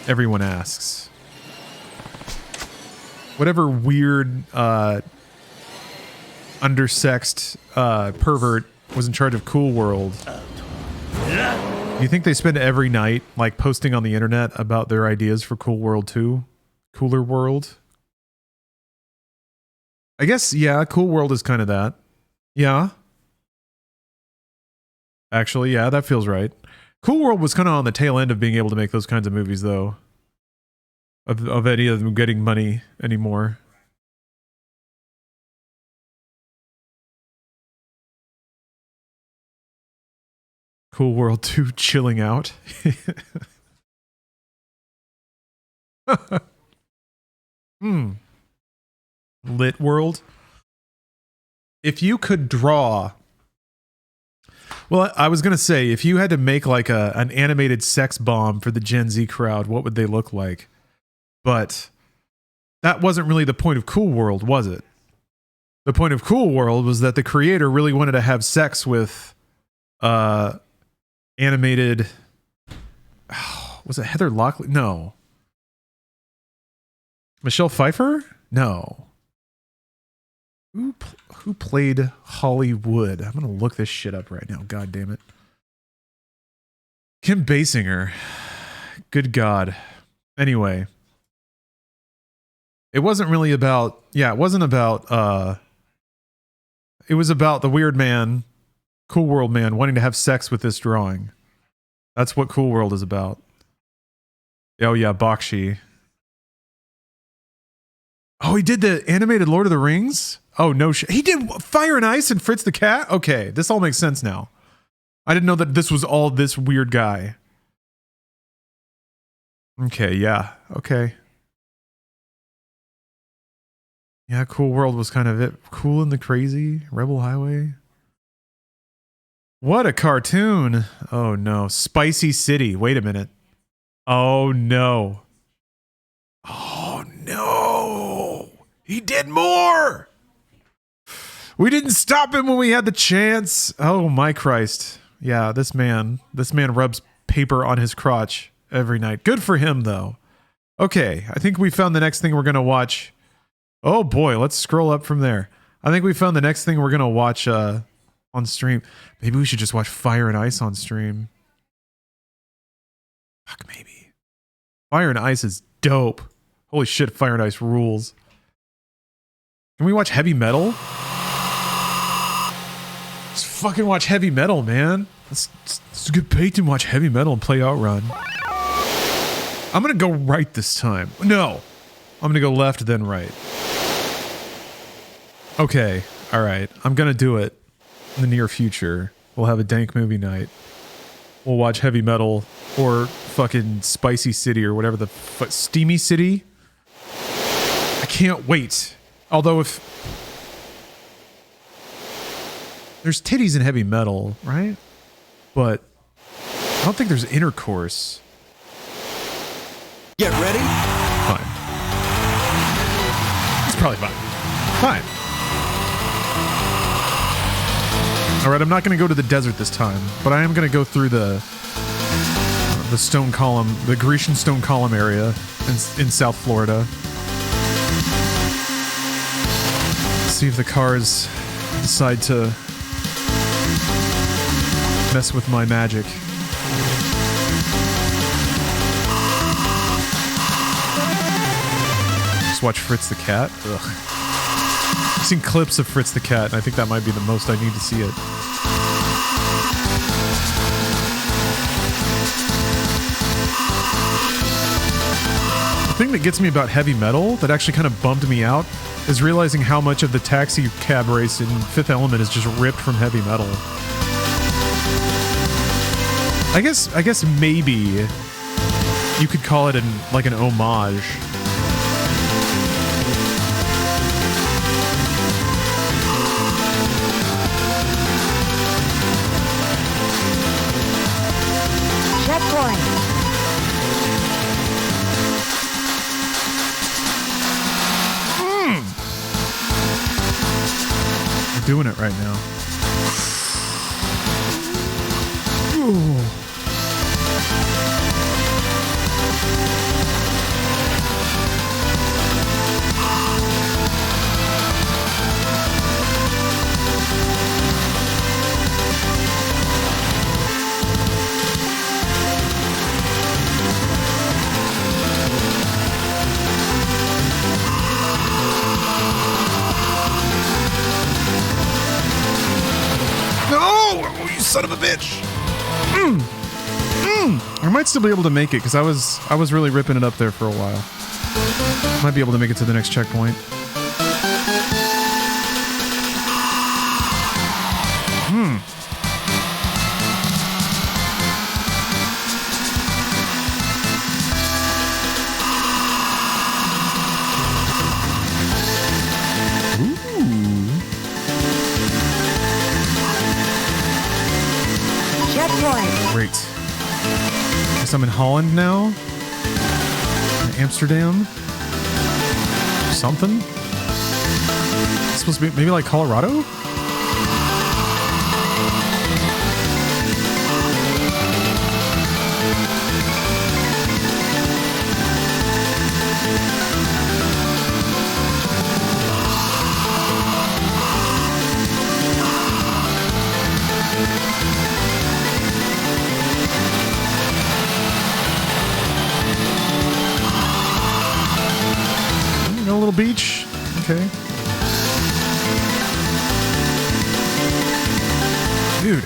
Speaker 1: Everyone asks. Whatever weird, undersexed pervert was in charge of Cool World. Do you think they spend every night like posting on the internet about their ideas for Cool World 2? Cooler World? I guess, yeah, Cool World is kind of that. Yeah. Actually, yeah, that feels right. Cool World was kind of on the tail end of being able to make those kinds of movies, though. Of any of them getting money anymore. Cool World 2 chilling out. Lit World. If you could draw... Well, I was going to say, if you had to make like an animated sex bomb for the Gen Z crowd, what would they look like? But that wasn't really the point of Cool World, was it? The point of Cool World was that the creator really wanted to have sex with animated... was it Heather Locklear? No. Michelle Pfeiffer? No. Who played Hollywood? I'm going to look this shit up right now. God damn it. Kim Basinger. Good God. Anyway. It wasn't really about... Yeah, it wasn't about... it was about the weird man, Cool World man, wanting to have sex with this drawing. That's what Cool World is about. Oh yeah, Bakshi. Oh, he did the animated Lord of the Rings? Oh, no shit. He did Fire and Ice and Fritz the Cat? Okay, this all makes sense now. I didn't know that this was all this weird guy. Okay, yeah. Okay. Yeah, Cool World was kind of it. Cool and the Crazy, Rebel Highway. What a cartoon. Oh, no. Spicy City. Wait a minute. Oh, no. Oh, no. He did more. We didn't stop him when we had the chance. Oh, my Christ. Yeah, this man rubs paper on his crotch every night. Good for him, though. Okay, I think we found the next thing we're going to watch. Oh, boy, let's scroll up from there. I think we found the next thing we're going to watch on stream. Maybe we should just watch Fire and Ice on stream. Fuck, maybe. Fire and Ice is dope. Holy shit, Fire and Ice rules. Can we watch Heavy Metal? Let's fucking watch Heavy Metal, man. Let's get paid to watch Heavy Metal and play Outrun. I'm gonna go right this time. No. I'm gonna go left, then right. Okay. Alright. I'm gonna do it in the near future. We'll have a dank movie night. We'll watch Heavy Metal or fucking Spicy City or whatever the Steamy City. I can't wait. Although if... There's titties in Heavy Metal, right? But I don't think there's intercourse.
Speaker 3: Get ready.
Speaker 1: Fine. It's probably fine. Fine. Alright, I'm not going to go to the desert this time, but I am going to go through the stone column, the Grecian stone column area in South Florida. See if the cars decide to mess with my magic. Just watch Fritz the Cat. Ugh. I've seen clips of Fritz the Cat, and I think that might be the most I need to see it. The thing that gets me about Heavy Metal, that actually kind of bummed me out, is realizing how much of the taxi cab race in Fifth Element is just ripped from Heavy Metal. I guess maybe you could call it an homage.
Speaker 2: Checkpoint.
Speaker 1: We're doing it right now. Ooh. Son of a bitch! I might still be able to make it because I was really ripping it up there for a while. Might be able to make it to the next checkpoint. guess I'm in Holland now. In Amsterdam. Something. It's supposed to be maybe like Colorado? A little beach. Okay. Dude.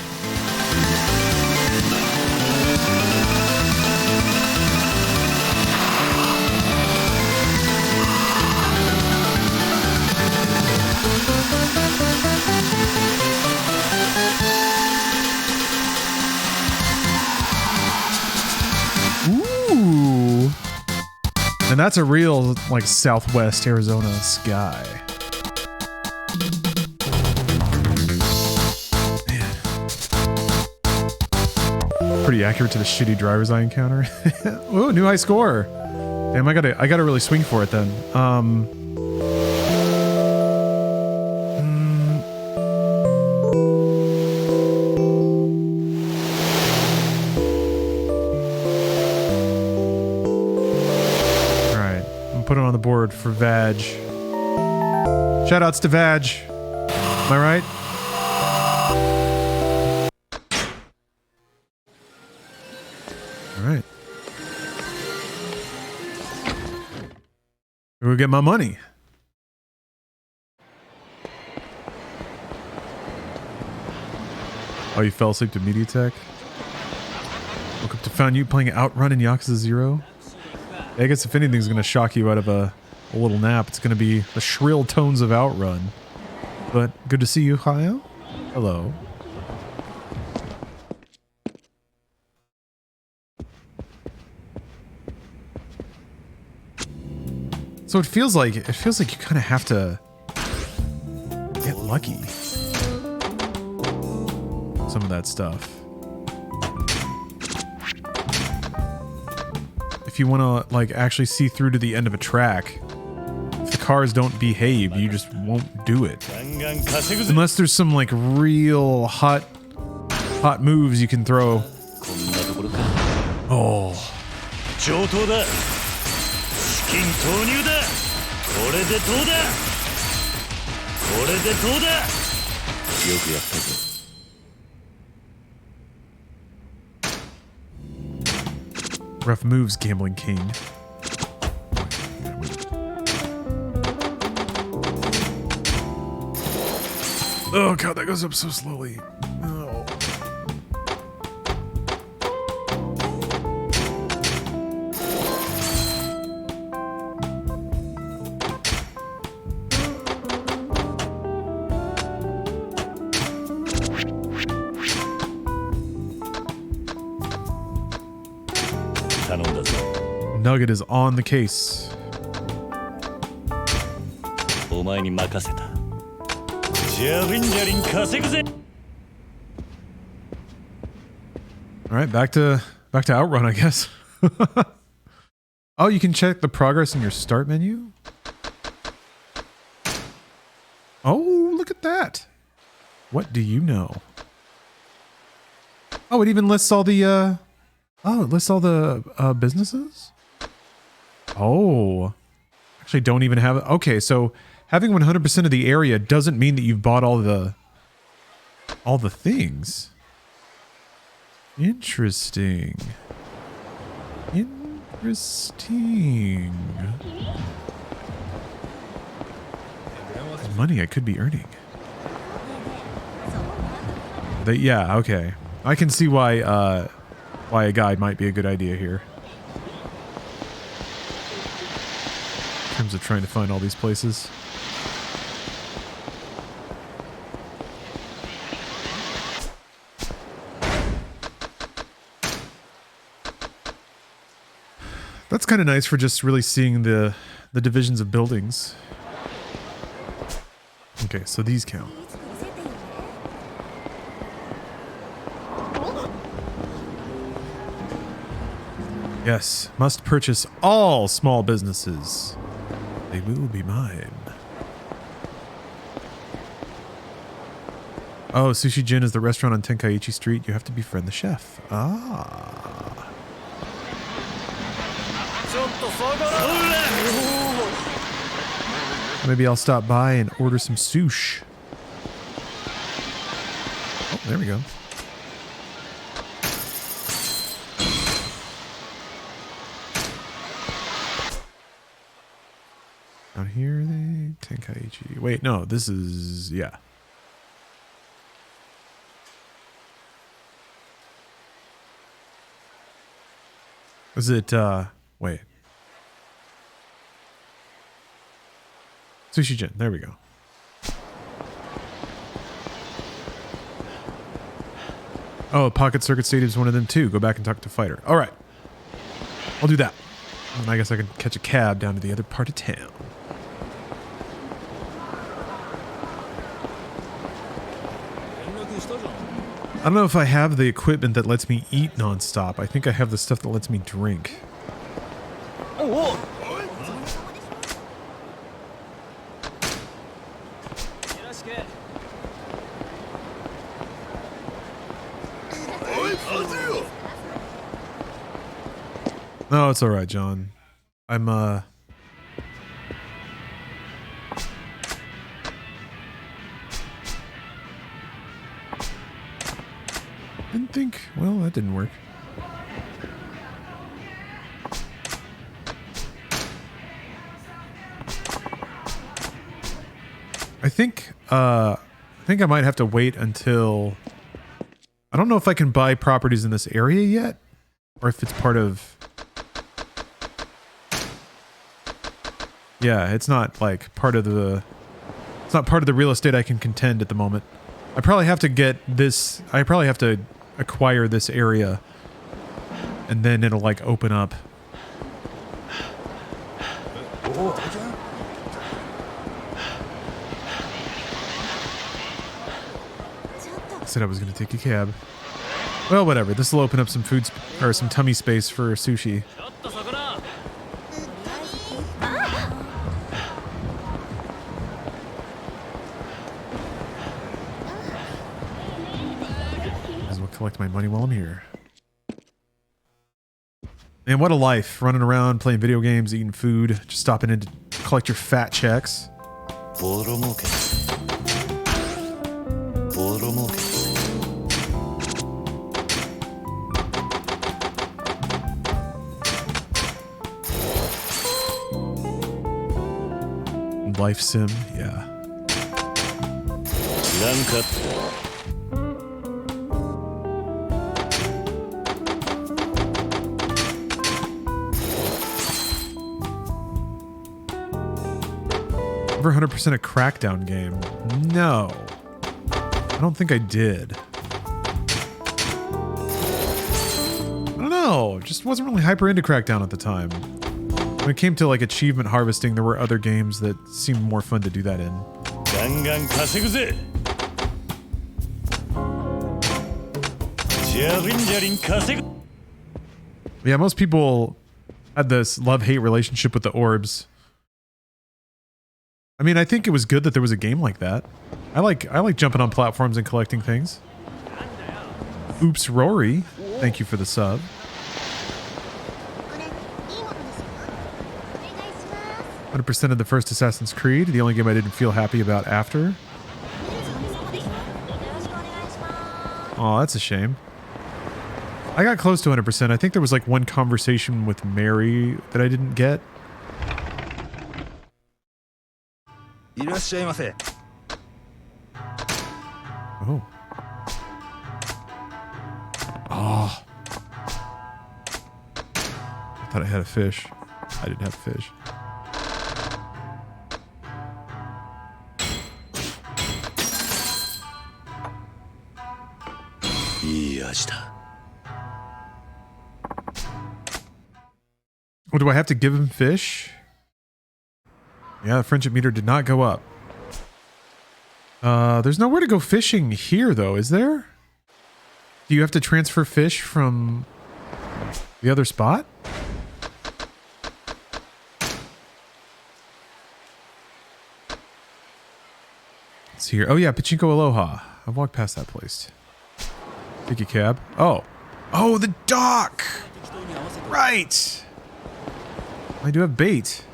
Speaker 1: Ooh. And that's a real, like, Southwest Arizona sky. Man. Pretty accurate to the shitty drivers I encounter. Ooh, new high score. Damn, I gotta really swing for it then. Put it on the board for Vag. Shoutouts to Vag. Am I right? All right. Where we get my money? Oh, you fell asleep to Media Tech? Woke up to found you playing Outrun in Yakuza 0? I guess if anything's going to shock you out of a little nap, it's going to be the shrill tones of Outrun. But good to see you, Hayo. Hello. So it feels like you kind of have to get lucky. Some of that stuff. If you want to, like, actually see through to the end of a track, if the cars don't behave, you just won't do it. Unless there's some, like, real hot moves you can throw. Oh. Rough moves, Gambling King. Oh god, that goes up so slowly. Oh. Nugget is on the case. All right, back to Outrun, I guess. Oh, you can check the progress in your start menu. Oh, look at that. What do you know? Oh, it even lists all the businesses? Oh. Actually don't even have it. Okay, so having 100% of the area doesn't mean that you've bought all the things. Interesting. Interesting. Money I could be earning. Yeah, okay. I can see why a guide might be a good idea here. In terms of trying to find all these places. That's kind of nice for just really seeing the divisions of buildings. Okay, so these count. Yes, must purchase all small businesses. They will be mine. Oh, Sushi Jin is the restaurant on Tenkaichi Street. You have to befriend the chef. Ah. Maybe I'll stop by and order some sushi. Oh, there we go. Down here, they Tenkaichi. Wait, no, this is, yeah. Is it, wait. Sushi Jin, there we go. Oh, Pocket Circuit Stadium is one of them too. Go back and talk to Fighter. All right. I'll do that. And I guess I can catch a cab down to the other part of town. I don't know if I have the equipment that lets me eat nonstop. I think I have the stuff that lets me drink. No, it's all right, John. I'm didn't think, well, that didn't work. I think I might have to wait until, I don't know if I can buy properties in this area yet, or if it's part of, yeah, it's not like part of the, it's not part of the real estate I can contend at the moment. I probably have to get this, I probably have to acquire this area and then it'll like open up. I said I was going to take a cab. Well, whatever. This will open up some food or some tummy space for sushi. Collect my money while I'm here. Man, what a life. Running around, playing video games, eating food, just stopping in to collect your fat checks. Life sim, yeah. Ever 100% a Crackdown game? No. I don't think I did. I don't know. Just wasn't really hyper into Crackdown at the time. When it came to like achievement harvesting, there were other games that seemed more fun to do that in. Yeah, most people had this love-hate relationship with the orbs. I mean, I think it was good that there was a game like that. I like jumping on platforms and collecting things. Oops, Rory. Thank you for the sub. 100% of the first Assassin's Creed. The only game I didn't feel happy about after. Oh, that's a shame. I got close to 100%. I think there was like one conversation with Mary that I didn't get. Oh. Oh. I thought I had a fish. I didn't have a fish. Oh, do I have to give him fish? Yeah, the friendship meter did not go up. There's nowhere to go fishing here, though, is there? Do you have to transfer fish from the other spot? What's here? Oh yeah, Pachinko Aloha. I've walked past that place. Take a cab. Oh. Oh, the dock! Right! I do have bait.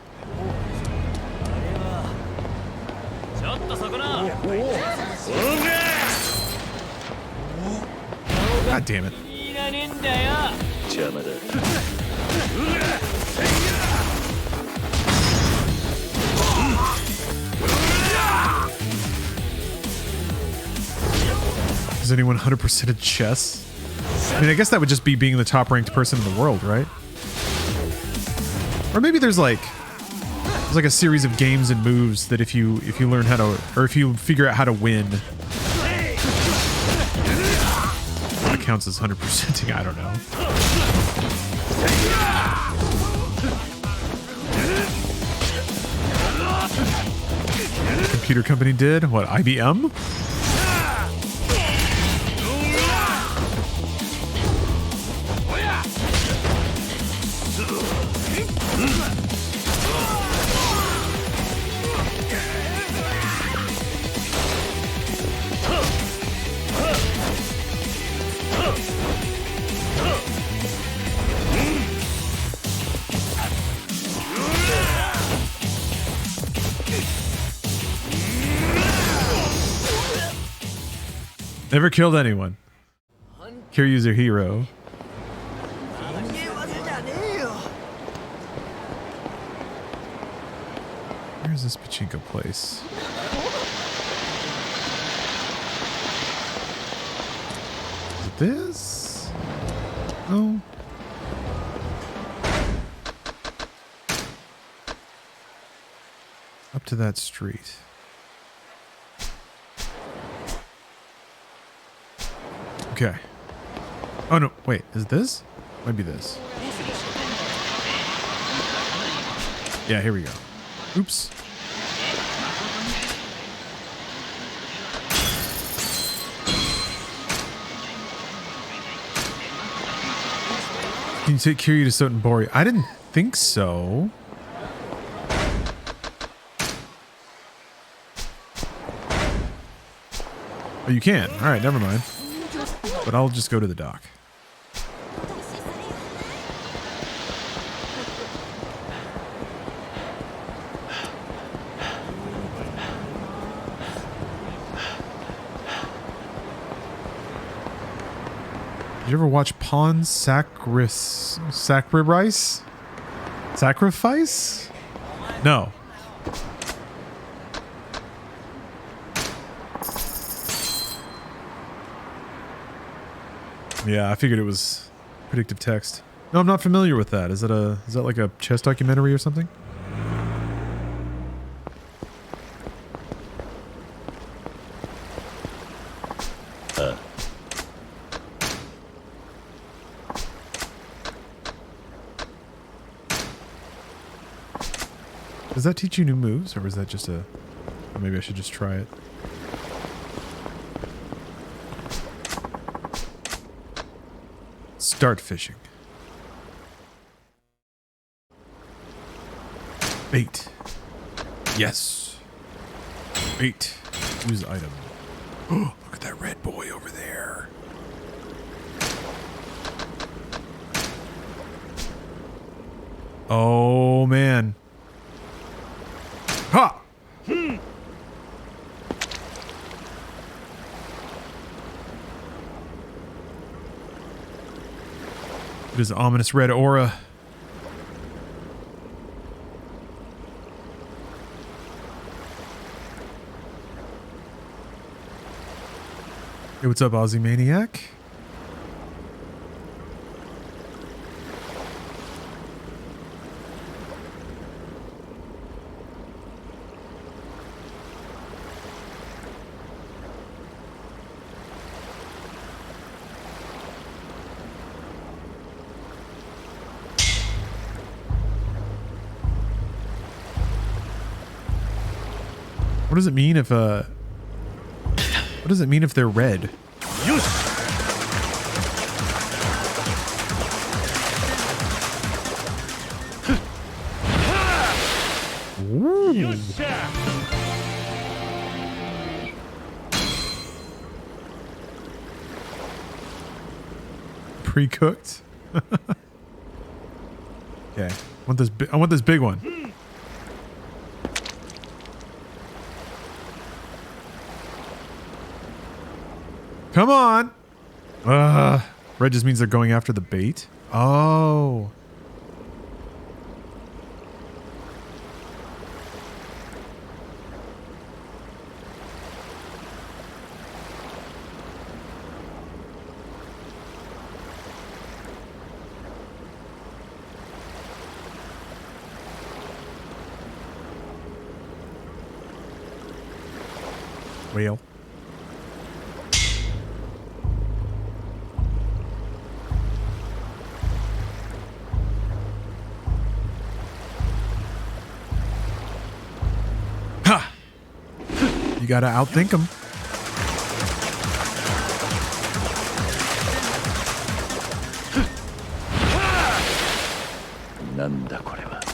Speaker 1: God damn it. Is anyone 100% at chess? I mean, I guess that would just be being the top ranked person in the world, right? Or maybe there's like a series of games and moves that if you learn how to, or if you figure out how to win, that counts as 100%ing. I don't know. Computer company did what? IBM? Never killed anyone. Kiryu's your hero. Where's this pachinko place? Is it this? Oh. Up to that street. Okay. Oh no, wait, is this? Might be this. Yeah, here we go. Oops. Can you take Kiryu to Sotenbori? I didn't think so. Oh, you can. All right, never mind. But I'll just go to the dock. Did you ever watch Pawn Sacrifice? Sacrifice? No. Yeah, I figured it was predictive text. No, I'm not familiar with that. Is that like a chess documentary or something? Does that teach you new moves, or was that just a... Or maybe I should just try it. Start fishing. Bait. Yes. Bait. Use item. Oh, look at that red boy over there. Oh, man. Ha! It is ominous red aura. Hey, what's up, Aussie Maniac? What does it mean if what does it mean if they're red? Pre-cooked. Okay. I want this big one. Come on. Red just means they're going after the bait. Oh. Whale. Ha! You gotta outthink them.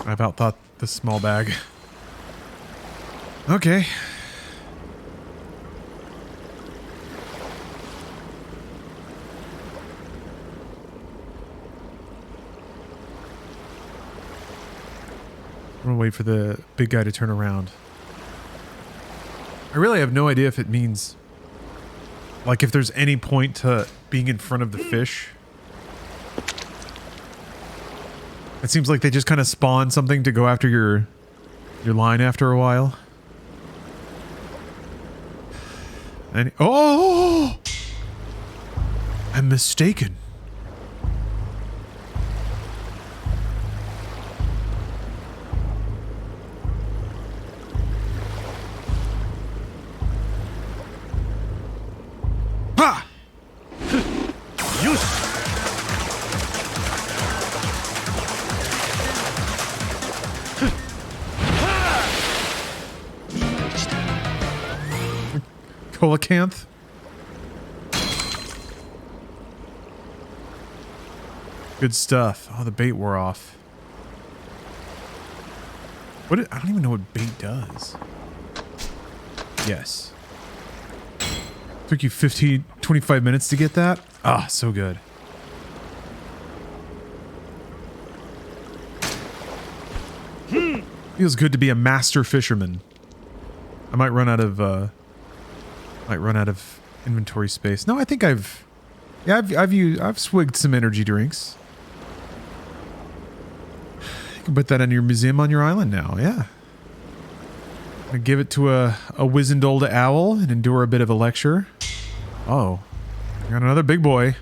Speaker 1: I've outthought the small bag. Okay. I'm gonna wait for the big guy to turn around. I really have no idea if it means, like, if there's any point to being in front of the fish. It seems like they just kind of spawn something to go after your line after a while. And oh, I'm mistaken. Coelacanth. Good stuff. Oh, the bait wore off. I don't even know what bait does. Yes. Took you 25 minutes to get that? Ah, so good. Feels good to be a master fisherman. I might run out of inventory space. No, I think I've swigged some energy drinks. You can put that in your museum on your island now. Yeah. I give it to a wizened old owl and endure a bit of a lecture. Oh, I got another big boy.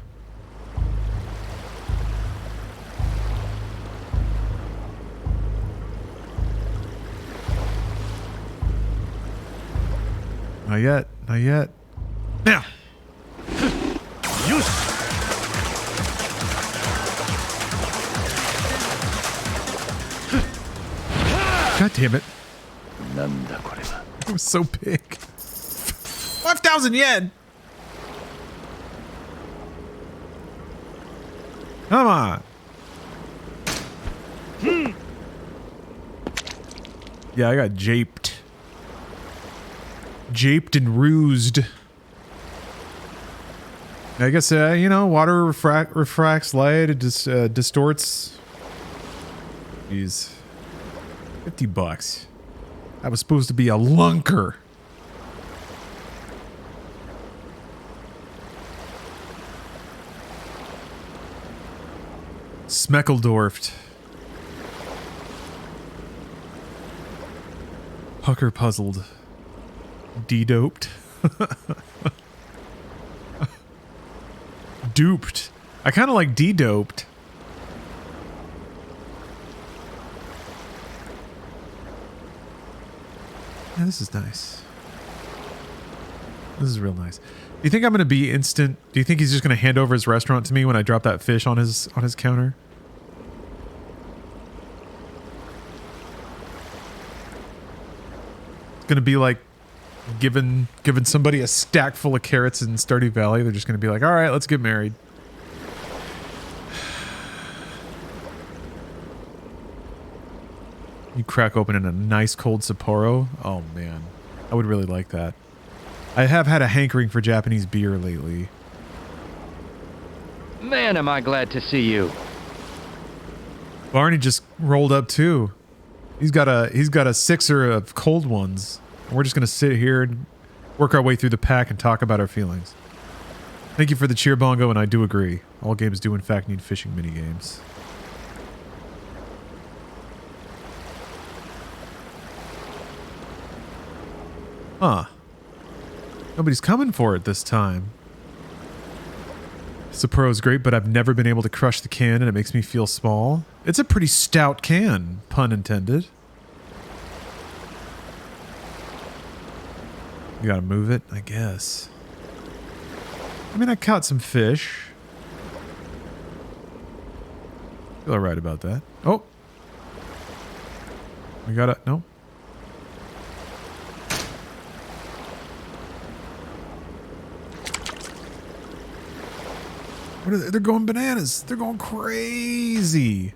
Speaker 1: Not yet. Not yet. Now. Use. God damn it. It was so big. 5,000 yen. Come on. Yeah, I got japed. Japed and rused. I guess, you know, water refracts light. It just distorts. Jeez. $50. That was supposed to be a lunker. Smeckledorfed. Pucker puzzled. De-doped. Duped. I kind of like de-doped. Yeah, this is nice. This is real nice. Do you think I'm going to be instant? Do you think he's just going to hand over his restaurant to me when I drop that fish on his counter? It's going to be like giving somebody a stack full of carrots in Stardew Valley. They're just going to be like, all right, let's get married. You crack open in a nice cold Sapporo. Oh man, I would really like that. I have had a hankering for Japanese beer lately.
Speaker 8: Man, am I glad to see you.
Speaker 1: Barney just rolled up too. He's got a sixer of cold ones. We're just gonna sit here and work our way through the pack and talk about our feelings. Thank you for the cheer, Bongo, and I do agree. All games do in fact need fishing minigames. Huh. Nobody's coming for it this time. Sapuro is great, but I've never been able to crush the can and it makes me feel small. It's a pretty stout can, pun intended. You gotta move it, I guess. I mean, I caught some fish. Feel alright about that. Oh! We gotta... No. What are they? They're going bananas. They're going crazy.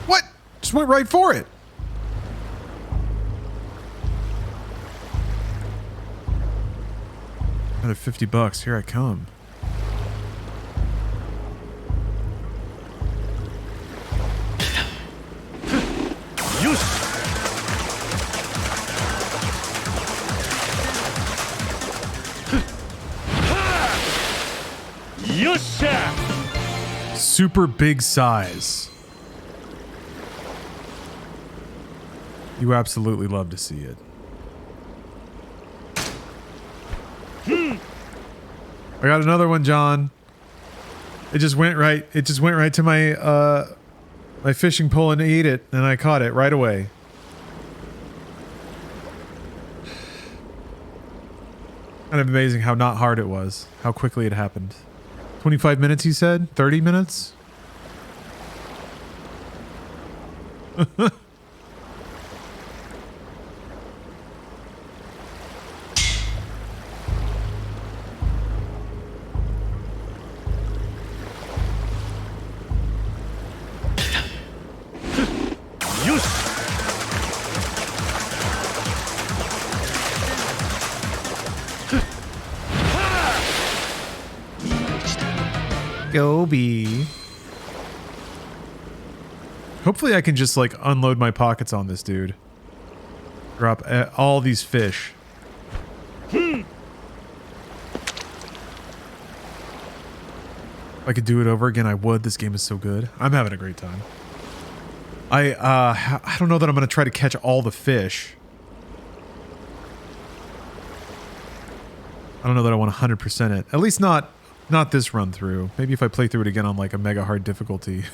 Speaker 1: What? Just went right for it. Another $50. Here I come. Super big size. You absolutely love to see it. I got another one, John. It just went right. It just went right to my my fishing pole and ate it, and I caught it right away. Kind of amazing how not hard it was. How quickly it happened. 25 minutes, he said? 30 minutes? Gobi. Hopefully I can just like unload my pockets on this dude. Drop all these fish. If I could do it over again, I would. This game is so good. I'm having a great time. I don't know that I'm going to try to catch all the fish. I don't know that I want to 100% it. At least not this run through. Maybe if I play through it again on like a mega hard difficulty.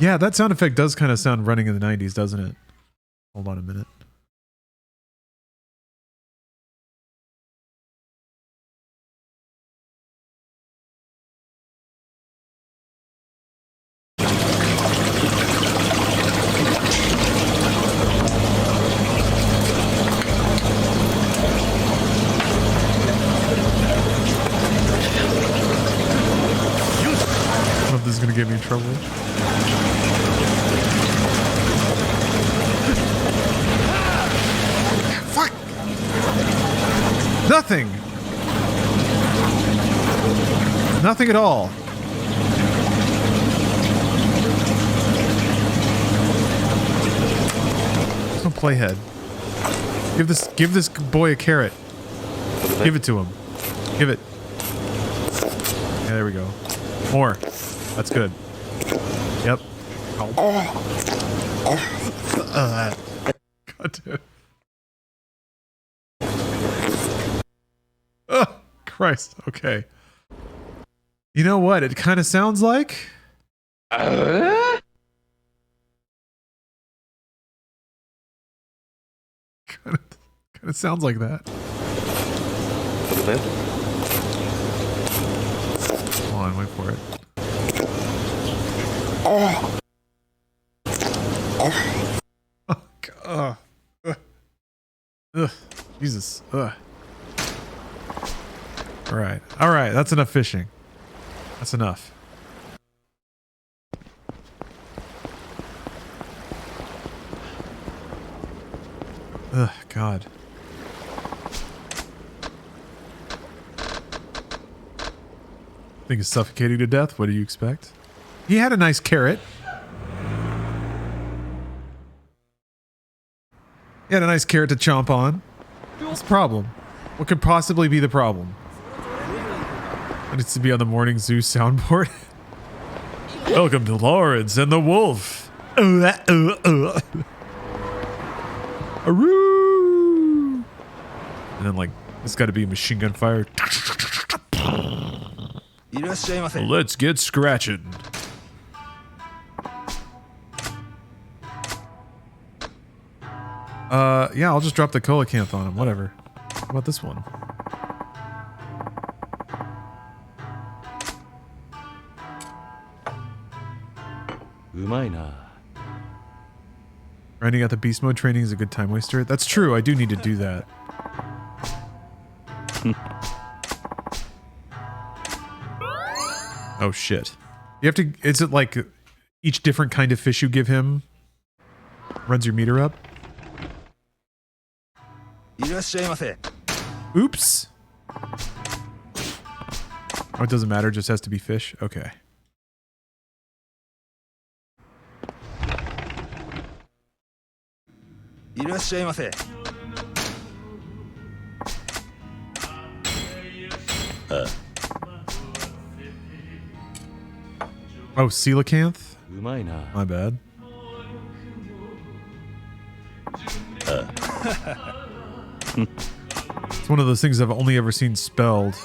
Speaker 1: Yeah, that sound effect does kind of sound running in the 90s, doesn't it? Hold on a minute. This is gonna get me in trouble. Fuck! Nothing! Nothing at all. There's no playhead. Give this boy a carrot. Give it to him. Give it. Yeah, there we go. More. That's good. Yep. God damn. Oh, Christ. Okay. You know what? It kind of sounds like... Kind of sounds like that. Hold on, wait for it. Oh, God. Ugh. Jesus. Ugh. All right. All right. That's enough fishing. That's enough. God. Think is suffocating to death. What do you expect? He had a nice carrot. He had a nice carrot to chomp on. What's the problem? What could possibly be the problem? It needs to be on the Morning Zoo soundboard. Welcome to Lawrence and the Wolf. Aroo! And then, like, it's got to be machine gun fire. Let's get scratching. Yeah, I'll just drop the coelacanth on him. Whatever. How about this one? Grinding out the beast mode training is a good time waster. That's true. I do need to do that. Oh shit. You have to, is it like each different kind of fish you give him runs your meter up? Oops. Oh, it doesn't matter, it just has to be fish? Okay. Oh, coelacanth? My bad. It's one of those things I've only ever seen spelled.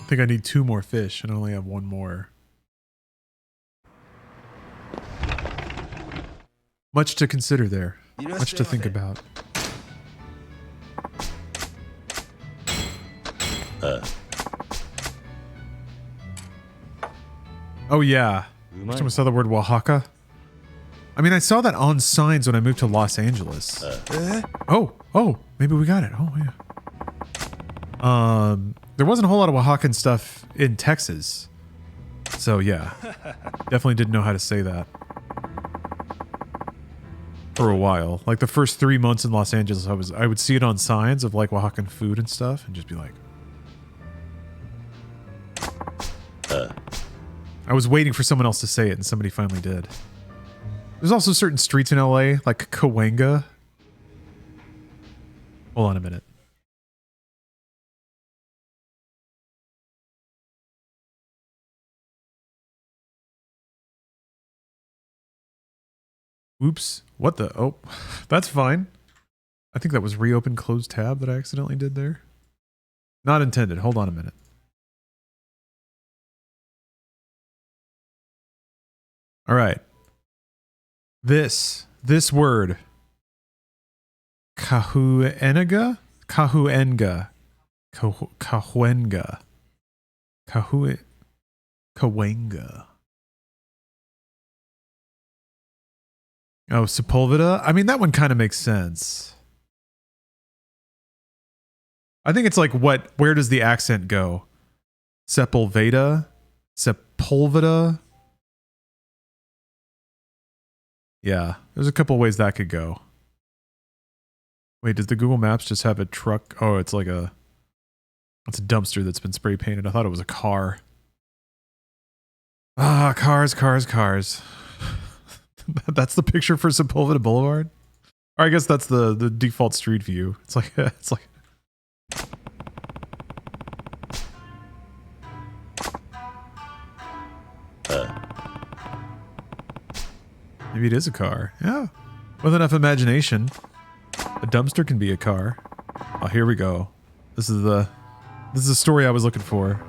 Speaker 1: I think I need 2 more fish and I only have 1 more. Much to consider there. Much to think about. Oh yeah. Someone saw the word Oaxaca. I mean, I saw that on signs when I moved to Los Angeles. Oh, maybe we got it. Oh yeah. There wasn't a whole lot of Oaxacan stuff in Texas. So yeah. Definitely didn't know how to say that. For a while. Like the first 3 months in Los Angeles, I would see it on signs of like Oaxacan food and stuff and just be like, I was waiting for someone else to say it and somebody finally did. There's also certain streets in LA, like Cahuenga. Hold on a minute. Oops. What the? Oh, that's fine. I think that was reopen closed tab that I accidentally did there. Not intended. Hold on a minute. All right. This word. Cahuenga? Cahuenga. Cahuenga. Cahuenga. Oh, Sepulveda? I mean, that one kind of makes sense. I think it's like where does the accent go? Sepulveda? Sepulveda? Yeah, there's a couple ways that could go. Wait, does the Google Maps just have a truck? Oh, it's like it's a dumpster that's been spray painted. I thought it was a car. Ah, cars. That's the picture for Sepulveda Boulevard? Or I guess that's the default street view. It's like maybe it is a car. Yeah. With enough imagination, a dumpster can be a car. Oh, here we go. This is the story I was looking for.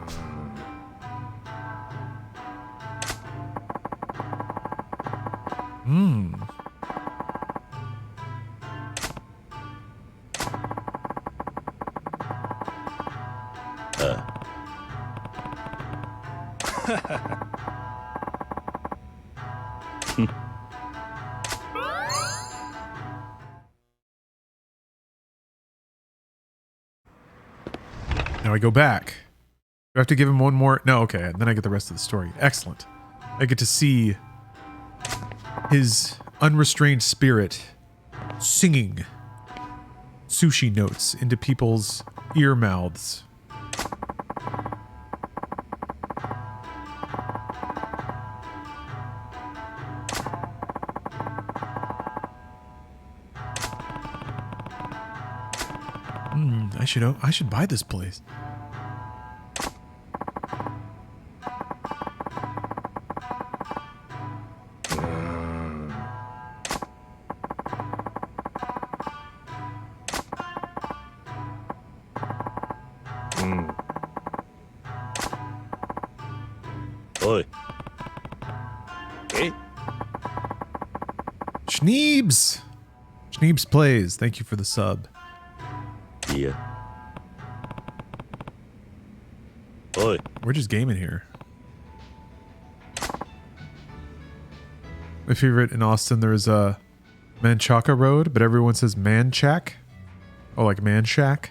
Speaker 1: Now I go back. Do I have to give him one more? No, okay. Then I get the rest of the story. Excellent. I get to see his unrestrained spirit singing sushi notes into people's ear mouths. I should buy this place.
Speaker 4: Oi.
Speaker 1: Schneebs! Schneebs plays. Thank you for the sub.
Speaker 4: Yeah. Oi.
Speaker 1: We're just gaming here. My favorite in Austin, there is a Manchaca Road, but everyone says Manchac. Oh, like Man Shack?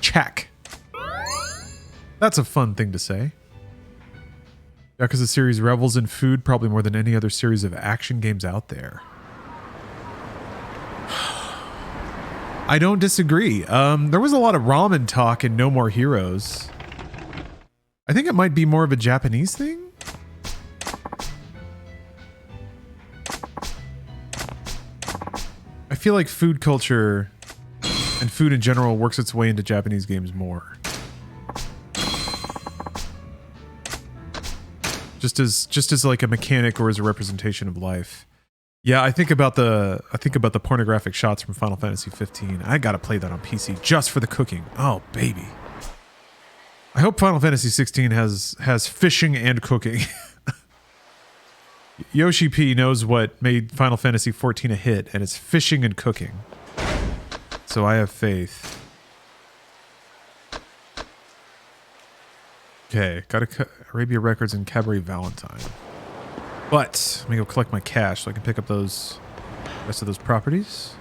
Speaker 1: Chack. That's a fun thing to say. Yakuza series revels in food probably more than any other series of action games out there. I don't disagree. There was a lot of ramen talk in No More Heroes. I think it might be more of a Japanese thing. I feel like food culture and food in general works its way into Japanese games more. Just as like a mechanic or as a representation of life. Yeah, I think about the pornographic shots from Final Fantasy 15. I gotta play that on PC just for the cooking. Oh baby. I hope Final Fantasy 16 has fishing and cooking. Yoshi P knows what made Final Fantasy 14 a hit, and it's fishing and cooking. So I have faith. Okay, gotta Arabia Records and Cabaret Valentine. But let me go collect my cash so I can pick up those rest of those properties.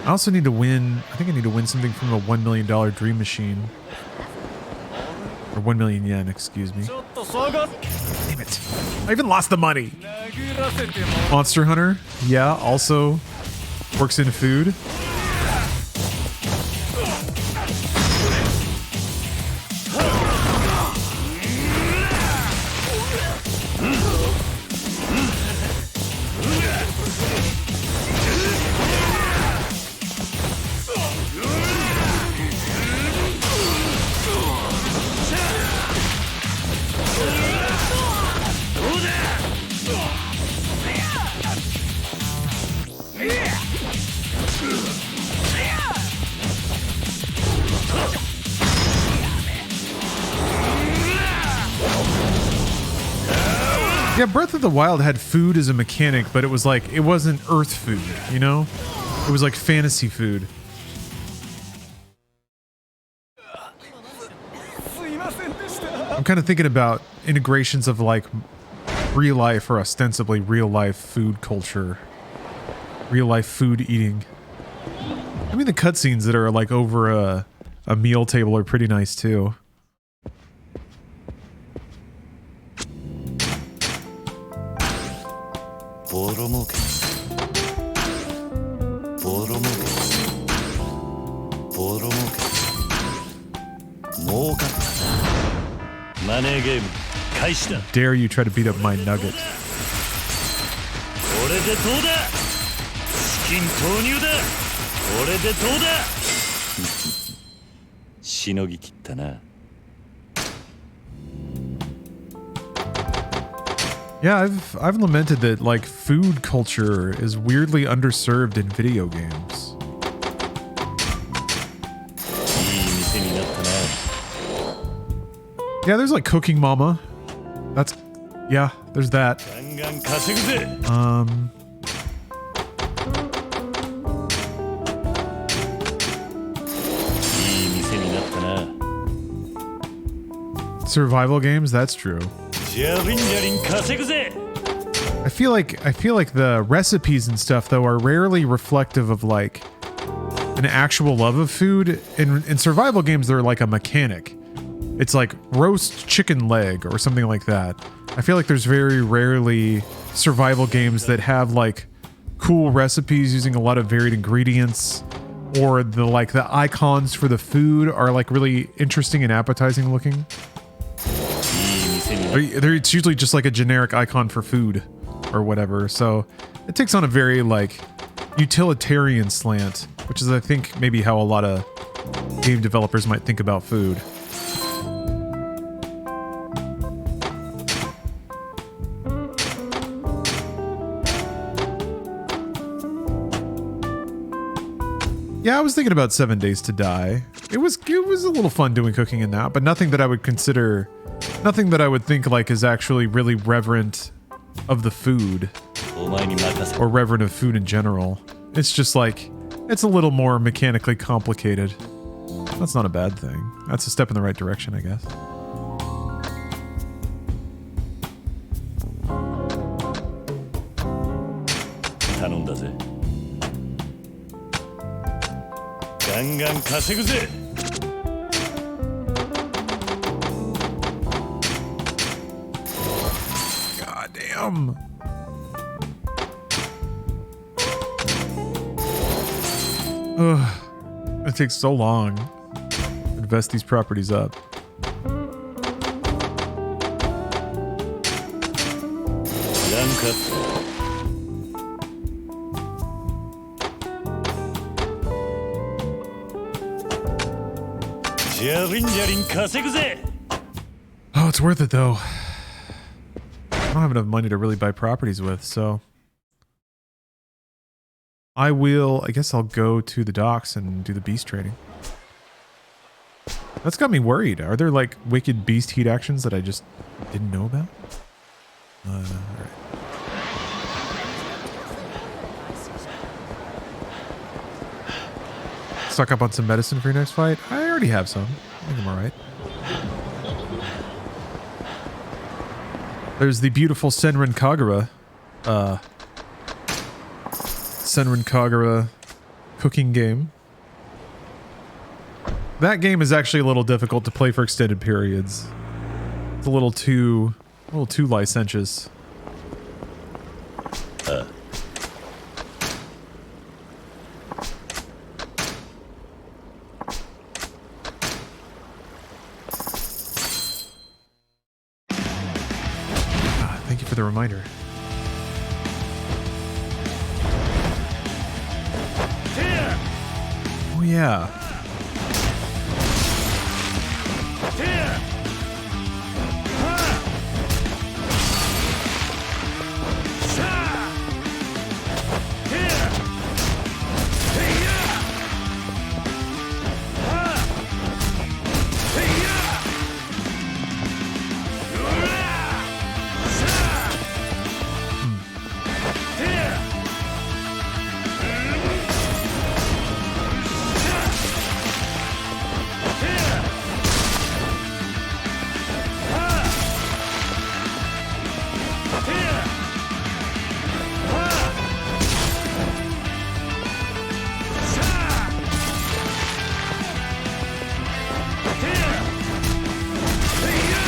Speaker 1: I also need to win. I think I need to win something from a $1 million Dream Machine. Or 1 million yen, excuse me. Damn it. I even lost the money. Monster Hunter, yeah, also works in food. Yeah, Breath of the Wild had food as a mechanic, but it was like, it wasn't Earth food, you know? It was like fantasy food. I'm kind of thinking about integrations of like real life or ostensibly real life food culture. Real life food eating. I mean, the cutscenes that are like over a meal table are pretty nice too. Dare you try to beat up my nugget? Yeah, I've lamented that like food culture is weirdly underserved in video games. Yeah, there's like Cooking Mama. That's yeah, there's that. Survival games, that's true. I feel like the recipes and stuff though are rarely reflective of like an actual love of food. In survival games, they're like a mechanic. It's like roast chicken leg or something like that. I feel like there's very rarely survival games that have like cool recipes using a lot of varied ingredients, or the icons for the food are like really interesting and appetizing looking. It's usually just like a generic icon for food or whatever. So it takes on a very like utilitarian slant, which is I think maybe how a lot of game developers might think about food. Yeah, I was thinking about 7 Days to Die. It was a little fun doing cooking in that, but nothing that I would think like is actually really reverent of the food or reverent of food in general. It's just like, it's a little more mechanically complicated. That's not a bad thing. That's a step in the right direction, I guess. God damn. Ugh. It takes so long to invest these properties up. Oh, it's worth it though. I don't have enough money to really buy properties with, so I guess I'll go to the docks and do the beast trading. That's got me worried. Are there like wicked beast heat actions that I just didn't know about? All right. Stock up on some medicine for your next fight? I already have some. I think I'm alright. There's the beautiful Senran Kagura. Senran Kagura cooking game. That game is actually a little difficult to play for extended periods. It's a little too licentious. Thank you for the reminder. Oh yeah.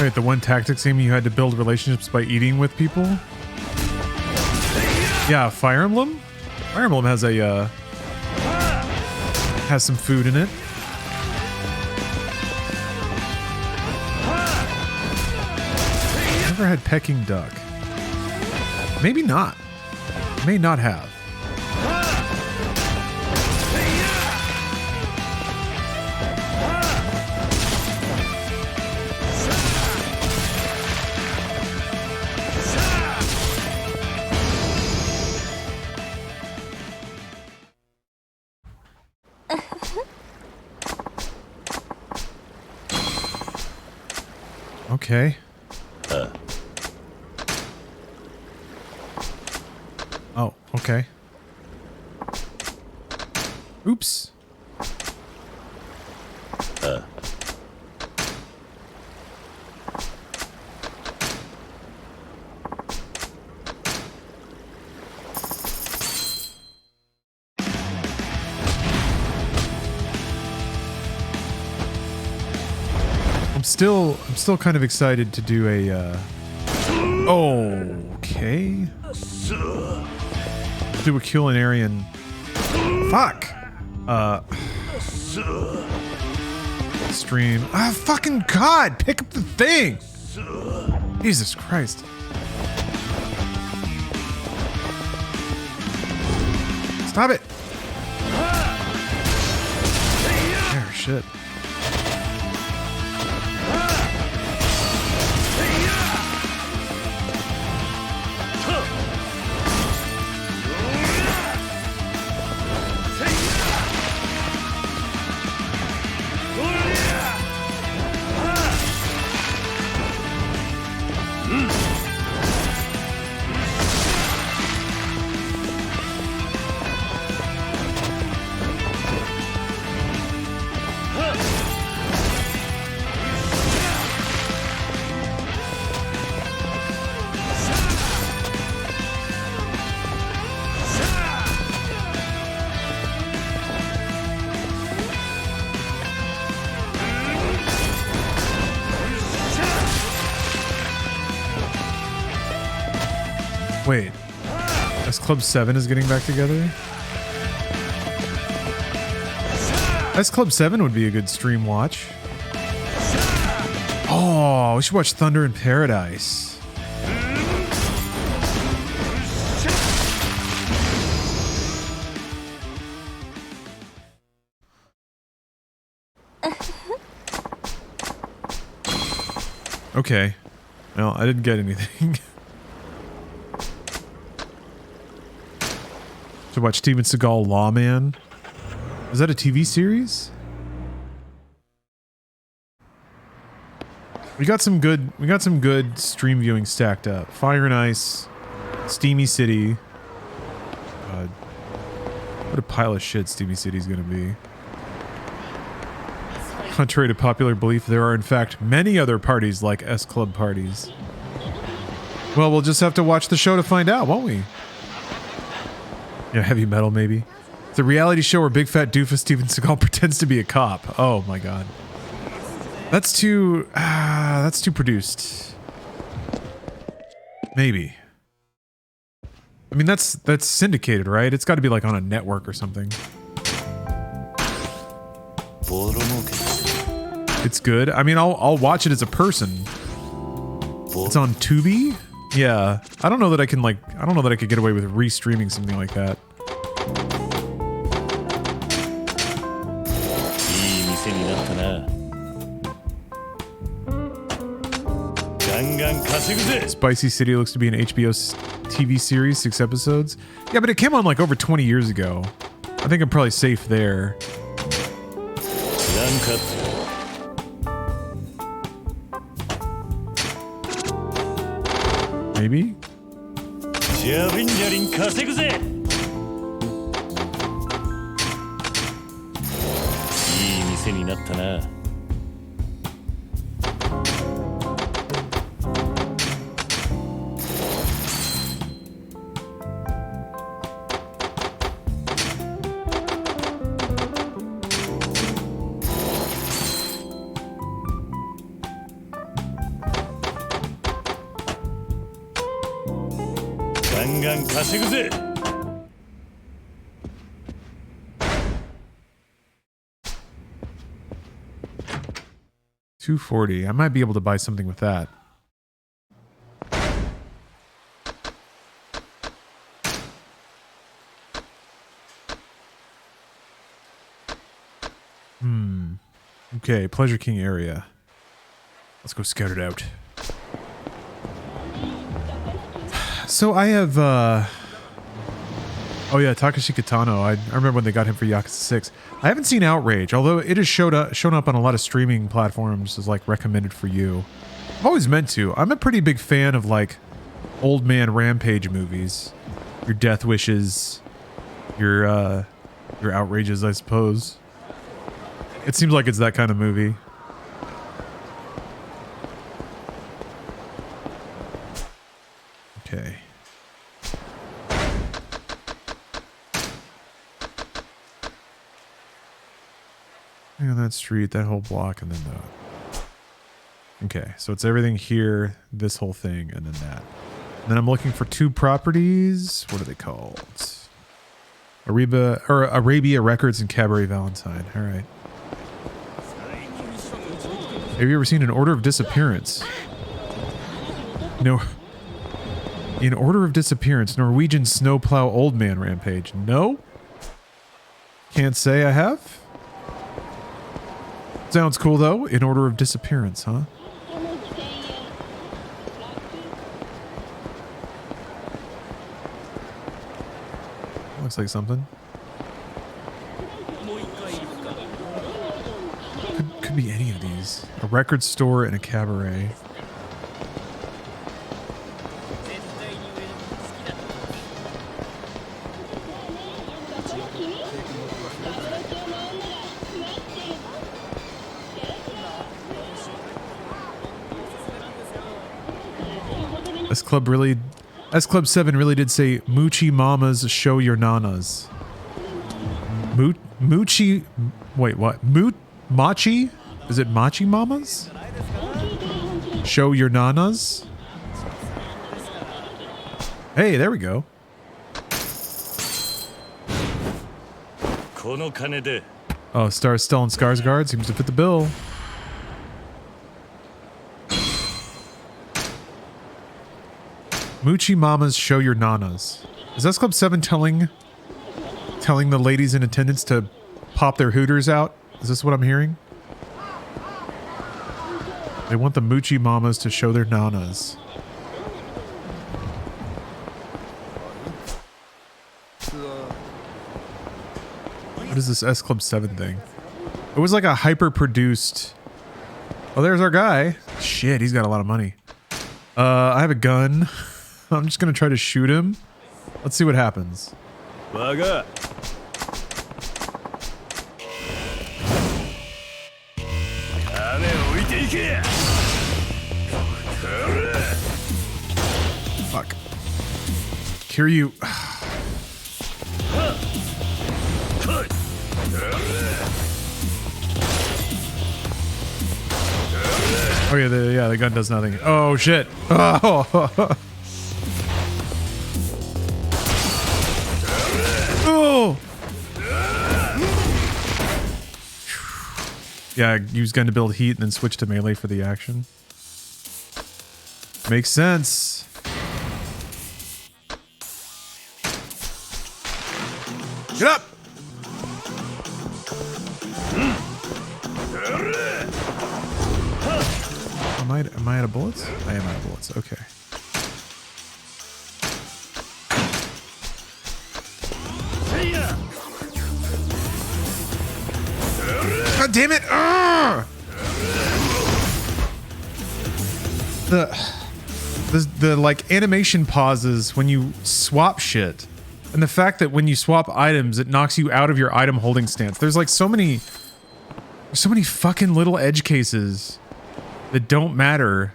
Speaker 1: Right, the one tactics game you had to build relationships by eating with people. Yeah, Fire Emblem. Fire Emblem has has some food in it. Never had Peking duck. Maybe not. May not have. Okay. Oh, okay. Oops. I'm still kind of excited to do a okay. Do a culinarian. Fuck. Stream. Ah, fucking God! Pick up the thing! Jesus Christ. Stop it! There, shit. Wait, S Club 7 is getting back together? S Club 7 would be a good stream watch. Oh, we should watch Thunder in Paradise. Okay. Well, I didn't get anything. To watch Steven Seagal Lawman. Is that a TV series? We got some good stream viewing stacked up. Fire and Ice, Steamy City. What a pile of shit Steamy City is going to be. Contrary to popular belief, there are in fact many other parties like S Club parties. Well, we'll just have to watch the show to find out, won't we? Yeah, heavy metal maybe. It's a reality show where big fat doofus Steven Seagal pretends to be a cop. Oh my god. That's too produced. Maybe. I mean that's syndicated, right? It's got to be like on a network or something. It's good. I mean I'll watch it as a person. It's on Tubi? Yeah, I don't know that I could get away with restreaming something like that. Spicy City looks to be an HBO TV series, 6 episodes. Yeah, but it came on like over 20 years ago. I think I'm probably safe there. Maybe? $240. I might be able to buy something with that. Okay, Pleasure King area. Let's go scout it out. So I have, oh yeah, Takashi Kitano. I remember when they got him for Yakuza 6. I haven't seen Outrage, although it has shown up on a lot of streaming platforms as like recommended for you. I've always meant to. I'm a pretty big fan of like old man rampage movies. Your Death Wishes, your Outrages, I suppose. It seems like it's that kind of movie. Okay. Hang on that street, that whole block, and then that. Okay, so it's everything here, this whole thing, and then that. And then I'm looking for 2 properties. What are they called? Arabia Records and Cabaret Valentine. All right. Have you ever seen An Order of Disappearance? No. In Order of Disappearance, Norwegian snowplow old man rampage. No. Can't say I have. Sounds cool though. In Order of Disappearance, huh? Looks like something. Could be any of these. A record store and a cabaret. S Club 7 really did say Moochie Mamas show your nanas. Moochie, wait, what? Machi? Is it Machi Mamas? Show your nanas? Hey, there we go. Oh, Star Stellan Skarsgård seems to fit the bill. Moochie Mamas show your nanas. Is S Club 7 telling the ladies in attendance to pop their hooters out? Is this what I'm hearing? They want the Moochie Mamas to show their nanas. What is this S Club 7 thing? It was like a hyper-produced... Oh, there's our guy. Shit, he's got a lot of money. I have a gun. I'm just gonna try to shoot him. Let's see what happens. Fuck. Kiryu. Oh yeah, the gun does nothing. Oh shit. Oh. Oh. Yeah, use gun to build heat and then switch to melee for the action. Makes sense. Get up! Am I out of bullets? I am out of bullets. Okay. God damn it! The like animation pauses when you swap shit, and the fact that when you swap items, it knocks you out of your item holding stance. There's like so many fucking little edge cases that don't matter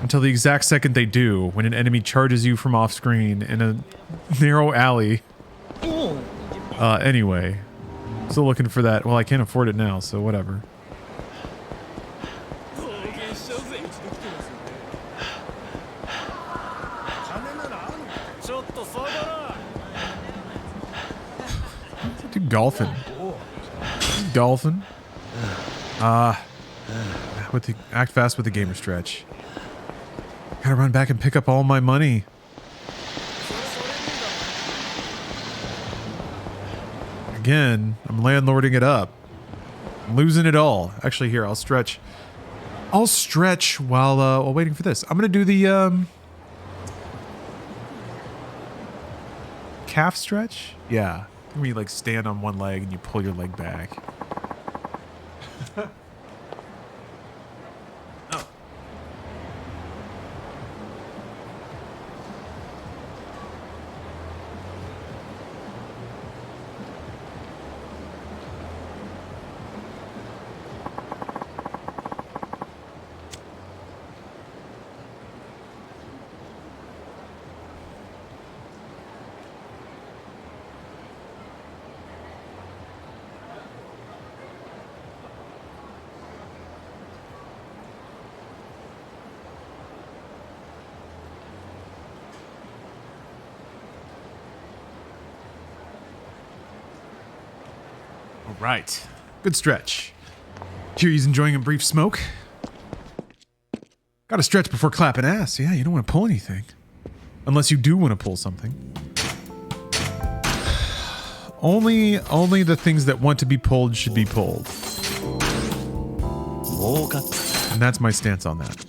Speaker 1: until the exact second they do, when an enemy charges you from off screen in a narrow alley. Anyway, still looking for that. Well, I can't afford it now, so whatever. Dude, golfing. Golfing. With the act fast with the gamer stretch. Gotta run back and pick up all my money. Again, I'm landlording it up. I'm losing it all. Actually, here, I'll stretch. I'll stretch while waiting for this. I'm gonna do the calf stretch. Yeah, where you like stand on one leg and you pull your leg back. right. Good stretch. Kiryu's enjoying a brief smoke. Got to stretch before clapping ass. Yeah, you don't want to pull anything. Unless you do want to pull something. Only the things that want to be pulled should be pulled. And that's my stance on that.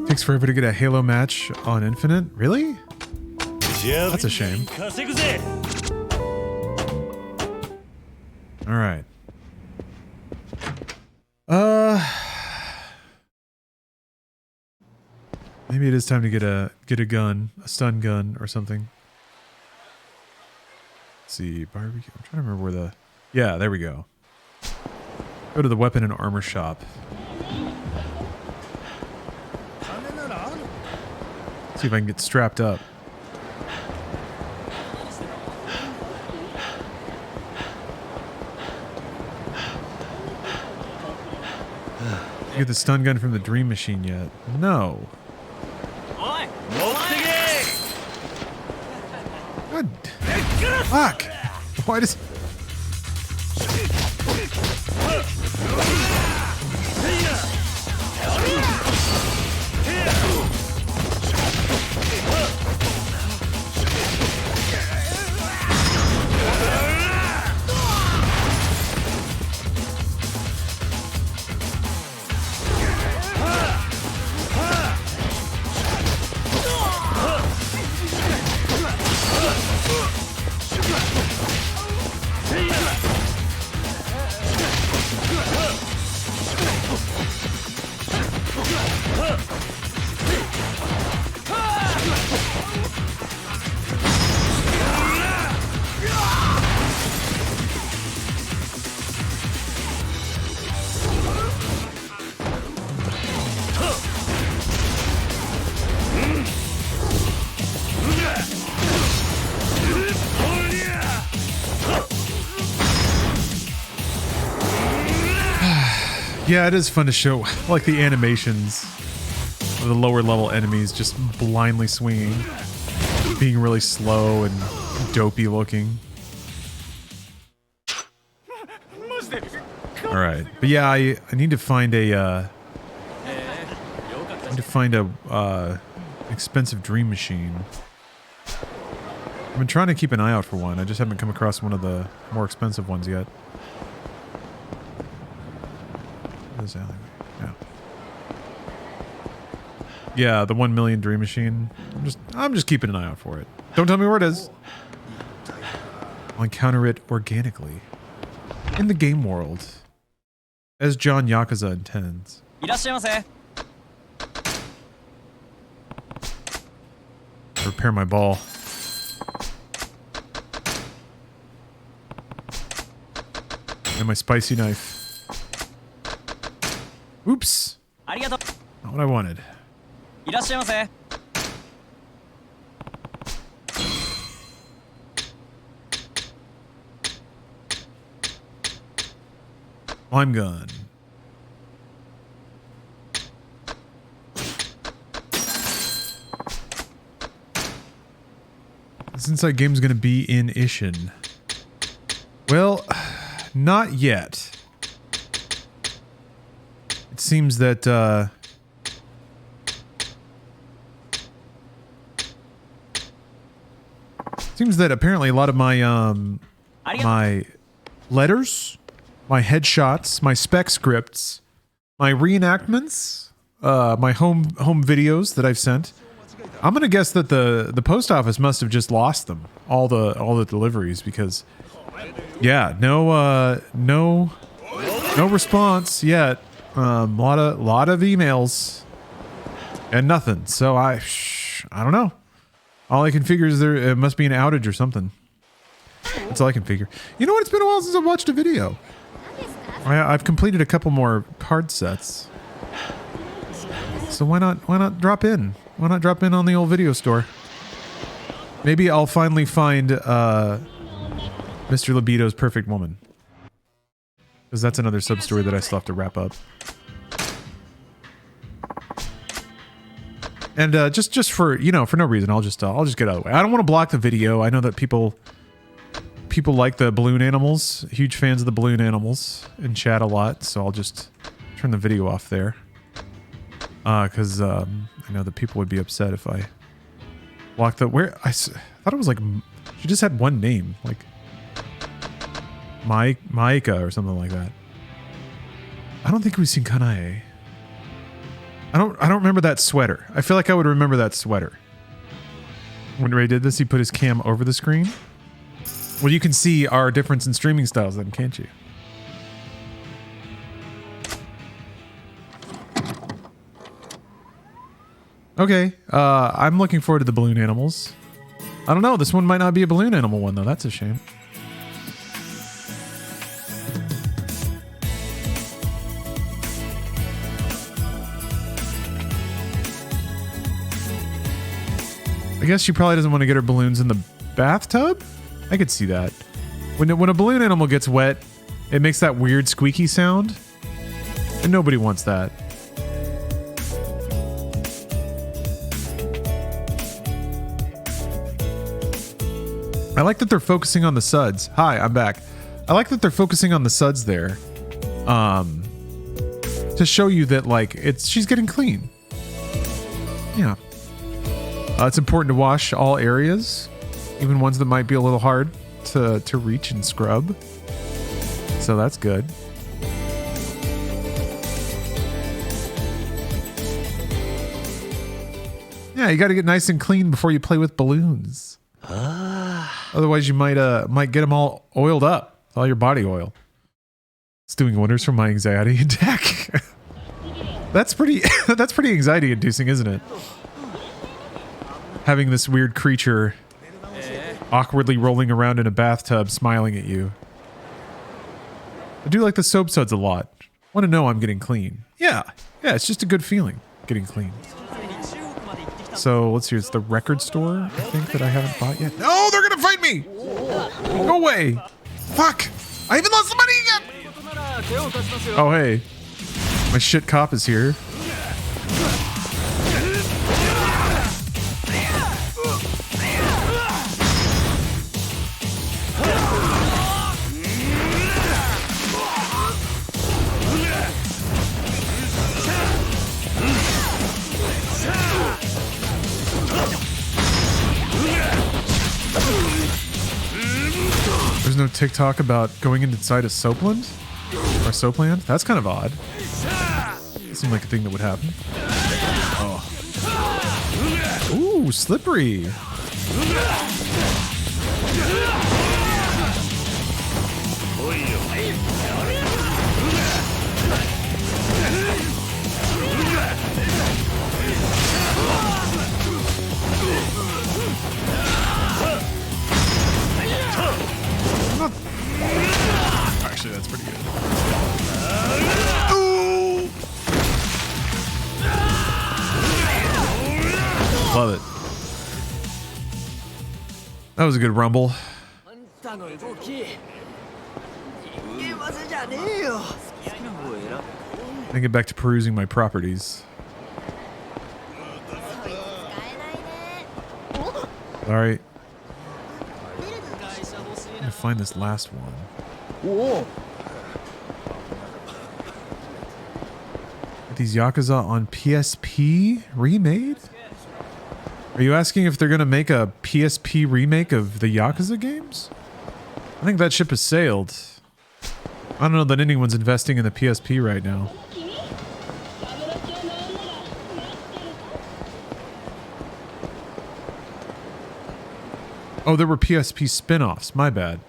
Speaker 1: Takes forever to get a Halo match on Infinite? Really? That's a shame. All right. Maybe it is time to get a gun, a stun gun or something. Let's see, barbecue. I'm trying to remember where the... Yeah, there we go. Go to the weapon and armor shop. See if I can get strapped up. You get the stun gun from the Dream Machine yet? No. God. Fuck. Why does... Yeah, it is fun to show, like, the animations of the lower level enemies just blindly swinging, being really slow and dopey looking. All right, but yeah, I need to find a expensive Dream Machine. I've been trying to keep an eye out for one. I just haven't come across one of the more expensive ones yet. Yeah. Yeah, the 1 million Dream Machine. I'm just keeping an eye out for it. Don't tell me where it is. I'll encounter it organically in the game world, as John Yakuza intends. Repair my ball. And my spicy knife. Oops. Not what I wanted. Lime gun. This Inside game's gonna be in Ishin. Well, not yet. It seems that Seems that apparently a lot of my my letters, my headshots, my spec scripts, my reenactments, my home videos that I've sent. I'm gonna guess that the post office must have just lost them, all the deliveries, because yeah, no response yet. Lot of emails and nothing. So I don't know. All I can figure is it must be an outage or something. That's all I can figure. You know what? It's been a while since I've watched a video. I've completed a couple more card sets. So why not drop in? Why not drop in on the old video store? Maybe I'll finally find Mr. Libido's perfect woman. Because that's another sub-story that I still have to wrap up. And just for, you know, for no reason, I'll just get out of the way. I don't want to block the video. I know that people like the balloon animals. Huge fans of the balloon animals in chat a lot. So I'll just turn the video off there. Because I know that people would be upset if I blocked the... I thought it was like... She just had one name. Like... Maika or something like that. I don't think we've seen Kanae. I don't remember that sweater. I feel like I would remember that sweater. When Ray did this, he put his cam over the screen. Well, you can see our difference in streaming styles then, can't you? Okay, I'm looking forward to the balloon animals. I don't know, this one might not be a balloon animal one though, that's a shame. I guess she probably doesn't want to get her balloons in the bathtub? I could see that. When a balloon animal gets wet, it makes that weird squeaky sound. And nobody wants that. I like that they're focusing on the suds. Hi, I'm back. I like that they're focusing on the suds there. To show you that, like, she's getting clean. Yeah. It's important to wash all areas, even ones that might be a little hard to reach and scrub. So that's good. Yeah, you got to get nice and clean before you play with balloons. Otherwise, you might get them all oiled up, all your body oil. It's doing wonders for my anxiety attack. That's pretty anxiety inducing, isn't it? Having this weird creature awkwardly rolling around in a bathtub smiling at you. I do like the soap suds a lot. Want to know I'm getting clean. Yeah, it's just a good feeling getting clean. So let's see, it's the record store, I think, that I haven't bought yet. No, they're gonna fight me! Go away! Fuck! I even lost the money again! Oh, hey. My shit cop is here. There's no TikTok about going inside a soapland? Or soapland? That's kind of odd. It seemed like a thing that would happen. Oh. Ooh, slippery. Actually, that's pretty good. Ooh. Love it. That was a good rumble. I get back to perusing my properties. Alright. I'm gonna find this last one. Whoa. Are these Yakuza on PSP remade? Are you asking if they're going to make a PSP remake of the Yakuza games? I think that ship has sailed. I don't know that anyone's investing in the PSP right now. Oh, there were PSP spin-offs. My bad.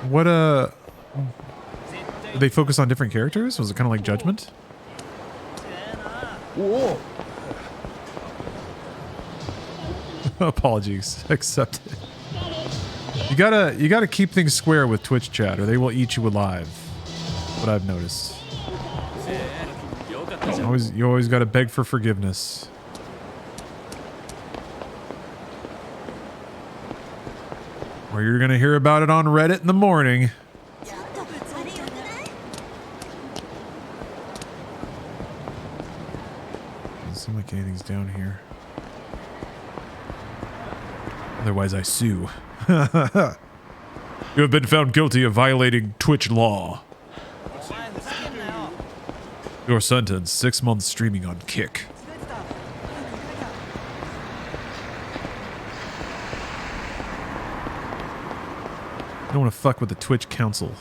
Speaker 1: What, did they focus on different characters? Was it kind of like Judgment?
Speaker 5: Whoa.
Speaker 1: Apologies accepted. You gotta keep things square with Twitch chat, or they will eat you alive. What I've noticed. You always gotta beg for forgiveness. Or you're gonna hear about it on Reddit in the morning. Doesn't seem like anything's down here. Otherwise, I sue. You have been found guilty of violating Twitch law. Your sentence, 6 months streaming on Kick. I don't want to fuck with the Twitch council.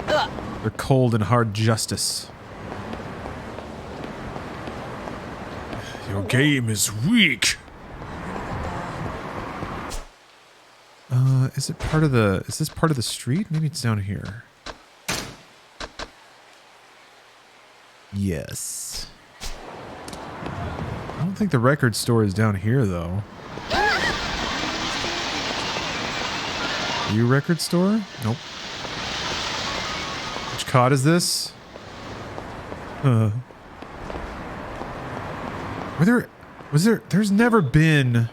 Speaker 1: They're cold and hard justice. Your game is weak. Is it part of the... Is this part of the street? Maybe it's down here. Yes. I don't think the record store is down here, though. You record store? Nope. Which COD is this? There's never been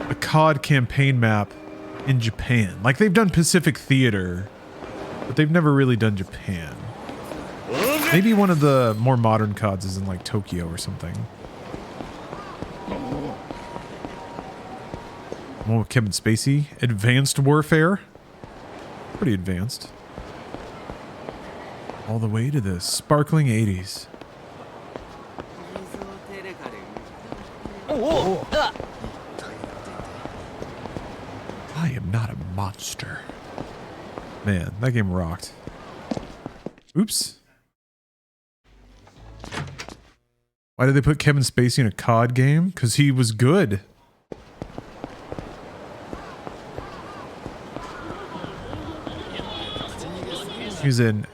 Speaker 1: a COD campaign map in Japan. Like, they've done Pacific Theater, but they've never really done Japan. Maybe one of the more modern CODs is in, like, Tokyo or something. One with Kevin Spacey. Advanced Warfare. Pretty advanced. All the way to the sparkling 80s. I am not a monster. Man, that game rocked. Oops. Why did they put Kevin Spacey in a COD game? Because he was good. He's an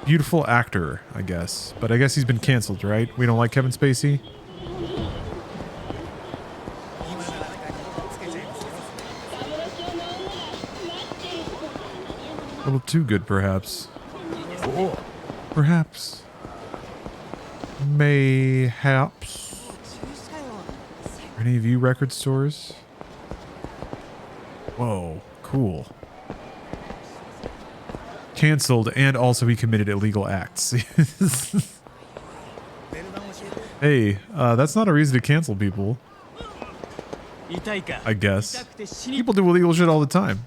Speaker 1: beautiful actor, I guess. But I guess he's been canceled, right? We don't like Kevin Spacey? A little too good, perhaps. Perhaps. Mayhaps. Are any of you record stores? Whoa, cool. Cancelled, and also he committed illegal acts. Hey, that's not a reason to cancel people. I guess. People do illegal shit all the time.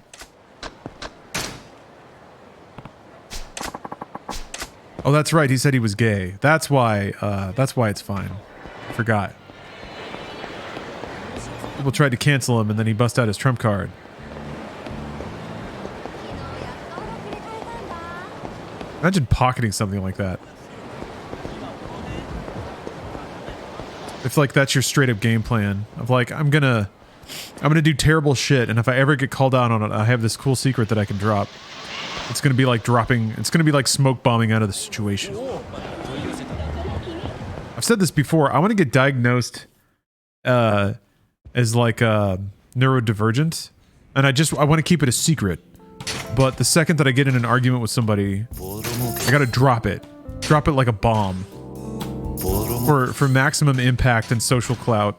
Speaker 1: Oh, that's right. He said he was gay. That's why it's fine. I forgot. People tried to cancel him, and then he bust out his trump card. Imagine pocketing something like that. If like that's your straight up game plan of like I'm gonna do terrible shit, and if I ever get called out on it, I have this cool secret that I can drop. It's gonna be like smoke bombing out of the situation. I've said this before. I want to get diagnosed as like neurodivergent, and I want to keep it a secret. But the second that I get in an argument with somebody, I gotta drop it. Drop it like a bomb. For maximum impact and social clout.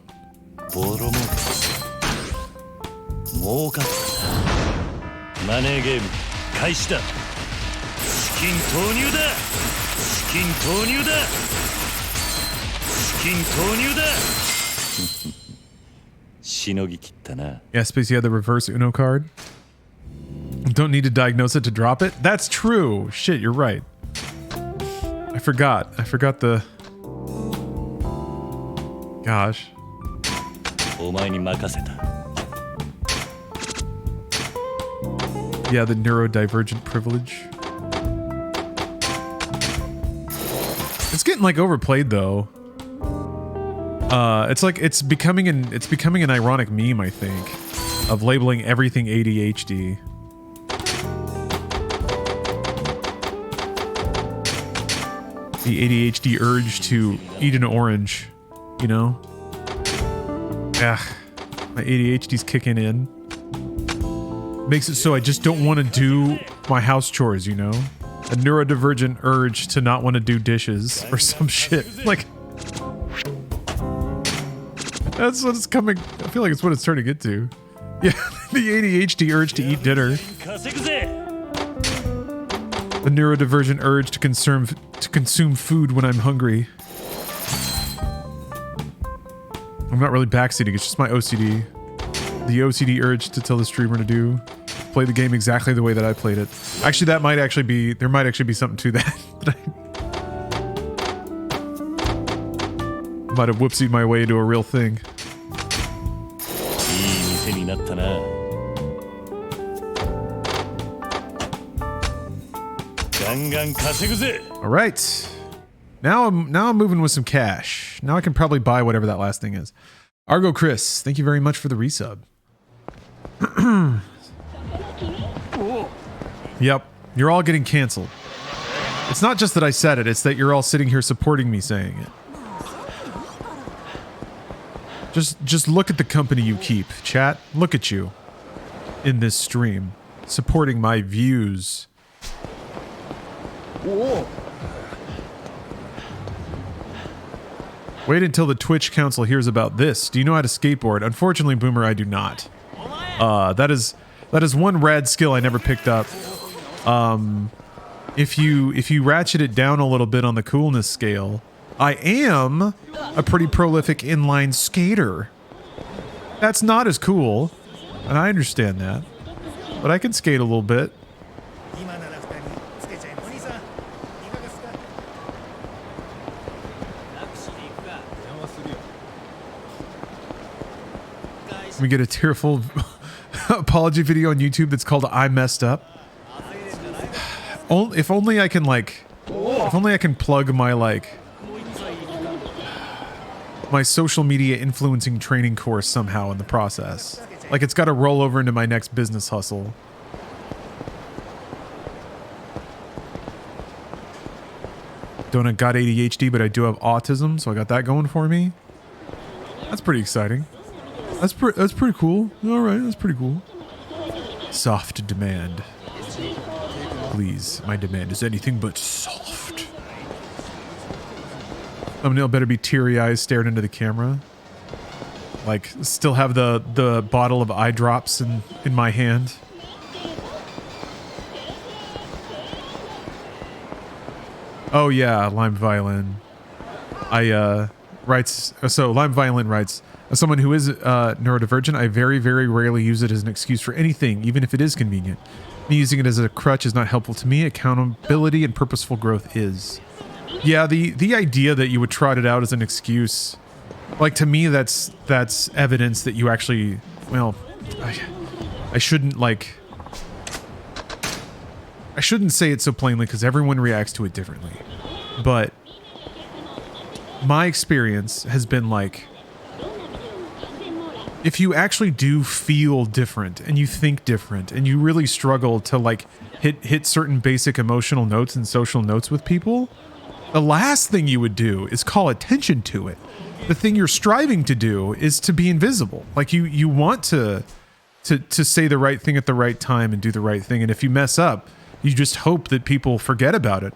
Speaker 1: Yeah, Spacey had the reverse Uno card. Don't need to diagnose it to drop it? That's true. Shit, you're right. I forgot the... Gosh.
Speaker 4: お前に任せた。
Speaker 1: Yeah, the neurodivergent privilege. It's getting like overplayed though. It's like it's becoming an ironic meme, I think, of labeling everything ADHD. The ADHD urge to eat an orange, you know? Yeah, my ADHD's kicking in. Makes it so I just don't want to do my house chores, you know? A neurodivergent urge to not want to do dishes or some shit. Like, that's what it's coming. I feel like it's what it's turning into. Yeah, the ADHD urge to eat dinner. The neurodivergent urge to consume food when I'm hungry. I'm not really backseating, it's just my OCD. The OCD urge to tell the streamer to play the game exactly the way that I played it. Actually, there might actually be something to that. I might have whoopsied my way into a real thing. All right. Now I'm moving with some cash. Now I can probably buy whatever that last thing is. Argo Chris, thank you very much for the resub. Yep, you're all getting canceled. It's not just that I said it, it's that you're all sitting here supporting me saying it. Just look at the company you keep, chat. Look at you in this stream, supporting my views. Whoa. Wait until the Twitch council hears about this. Do you know how to skateboard? Unfortunately, Boomer, I do not. That is one rad skill I never picked up. If you ratchet it down a little bit on the coolness scale, I am a pretty prolific inline skater. That's not as cool, and I understand that, but I can skate a little bit. We get a tearful apology video on YouTube that's called "I Messed Up." If only I can plug my my social media influencing training course somehow in the process. Like it's got to roll over into my next business hustle. Don't got ADHD, but I do have autism, so I got that going for me. That's pretty exciting. That's pretty cool. All right, that's pretty cool. Soft demand. Please, my demand is anything but soft. Thumbnail better be teary eyes staring into the camera. Like, still have the bottle of eye drops in my hand. Oh yeah, Lime Violin. Lime Violin writes, as someone who is neurodivergent, I very, very rarely use it as an excuse for anything, even if it is convenient. Me using it as a crutch is not helpful to me. Accountability and purposeful growth is. Yeah, the idea that you would trot it out as an excuse, like to me, that's evidence that you actually, well, I shouldn't say it so plainly because everyone reacts to it differently. But my experience has been like, if you actually do feel different and you think different and you really struggle to like hit certain basic emotional notes and social notes with people, the last thing you would do is call attention to it. The thing you're striving to do is to be invisible. Like you want to say the right thing at the right time and do the right thing. And if you mess up, you just hope that people forget about it,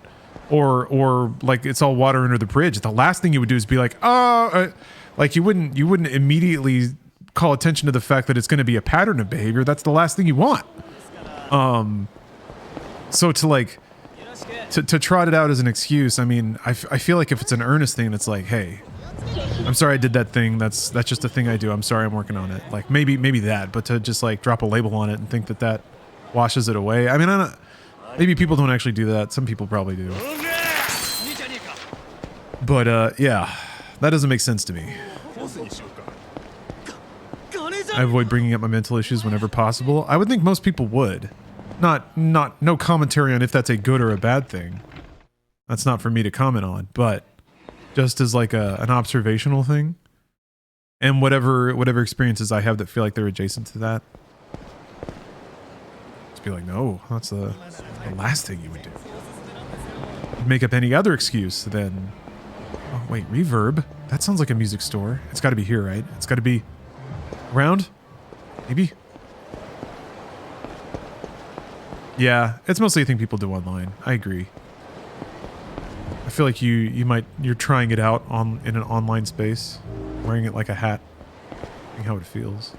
Speaker 1: or like it's all water under the bridge. The last thing you would do is be like, like you wouldn't immediately call attention to the fact that it's going to be a pattern of behavior. That's the last thing you want. So to trot it out as an excuse, I mean, I feel like if it's an earnest thing, it's like, hey, I'm sorry I did that thing. That's just a thing I do. I'm sorry, I'm working on it. Like maybe that, but to just like drop a label on it and think that washes it away. I mean, maybe people don't actually do that. Some people probably do. But yeah, that doesn't make sense to me. I avoid bringing up my mental issues whenever possible. I would think most people would. No commentary on if that's a good or a bad thing. That's not for me to comment on, but just as like an observational thing. And whatever experiences I have that feel like they're adjacent to that. Just be like, no, that's the last thing you would do. Make up any other excuse then. Oh, wait, reverb? That sounds like a music store. It's got to be here, right? It's got to be around? Maybe? Yeah, it's mostly a thing people do online. I agree. I feel like you're trying it out in an online space, wearing it like a hat, seeing how it feels.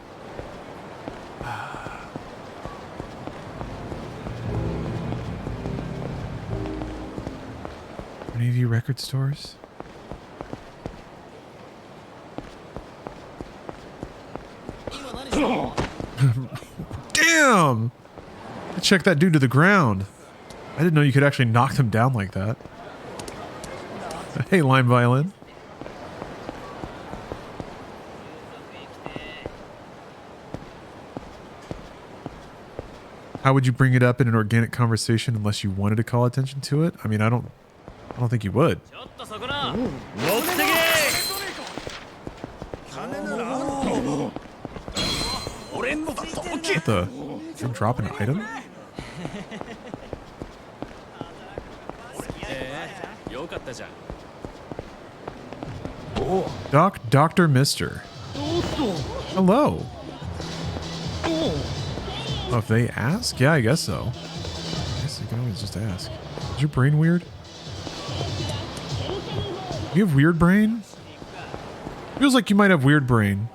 Speaker 1: Any of you record stores? Damn! I checked that dude to the ground. I didn't know you could actually knock them down like that. Hey, line violin. How would you bring it up in an organic conversation unless you wanted to call attention to it? I mean, I don't think you would. What the? Did you drop an item? Dr. Mister. Hello. Oh, if they ask? Yeah, I guess so. I guess you can always just ask. Is your brain weird? You have weird brain? Feels like you might have weird brain.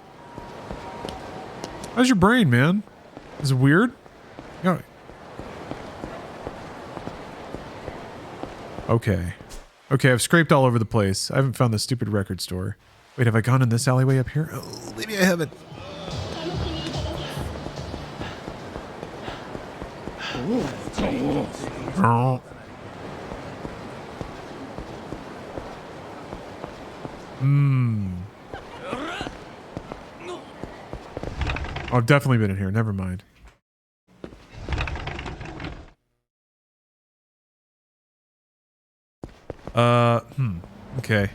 Speaker 1: How's your brain, man? Is it weird? No. Okay. Okay, I've scraped all over the place. I haven't found the stupid record store. Wait, have I gone in this alleyway up here? Oh, maybe I haven't. Oh. Oh, I've definitely been in here. Never mind. Okay.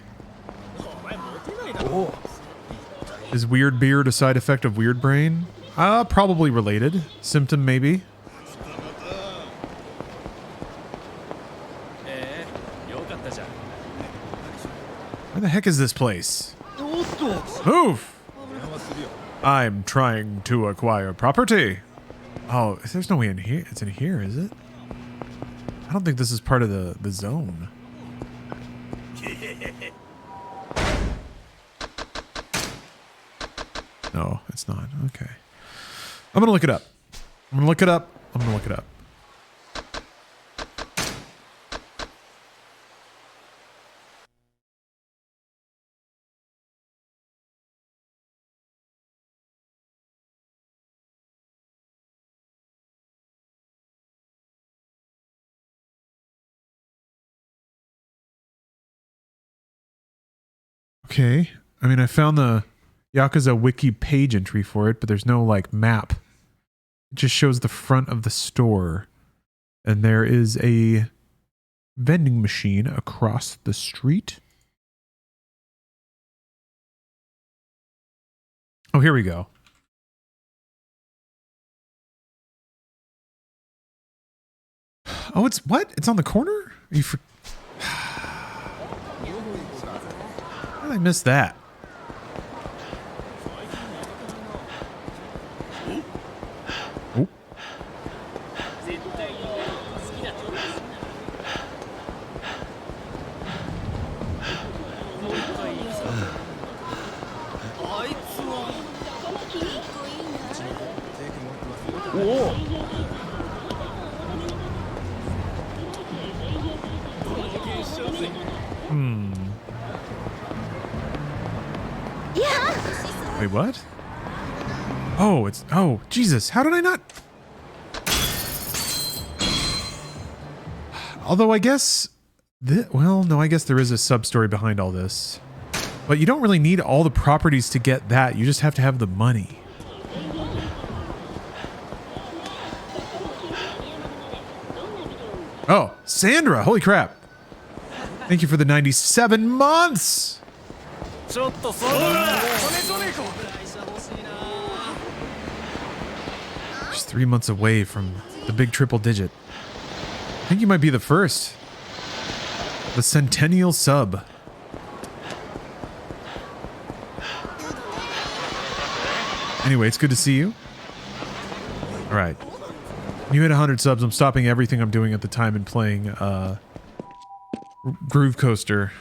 Speaker 1: Is weird beard a side effect of weird brain? Probably related. Symptom, maybe. Where the heck is this place? Move! I'm trying to acquire property. Oh, there's no way in here. It's in here, is it? I don't think this is part of the zone. No, it's not. Okay. I'm gonna look it up. I'm gonna look it up. I'm gonna look it up. Okay. I mean, I found the Yakuza wiki page entry for it, but there's no like map. It just shows the front of the store. And there is a vending machine across the street. Oh, here we go. Oh, it's what? It's on the corner? Are you How did I miss that? Oh. Wait, what? Oh, oh, Jesus, how did I not? Although I guess Well, no, I guess there is a sub-story behind all this. But you don't really need all the properties to get that. You just have to have the money. Oh, Sandra, holy crap. Thank you for the 97 months. Just 3 months away from the big triple digit. I think you might be the first. The Centennial sub. Anyway, it's good to see you. All right. You hit 100 subs. I'm stopping everything I'm doing at the time and playing Groove Coaster.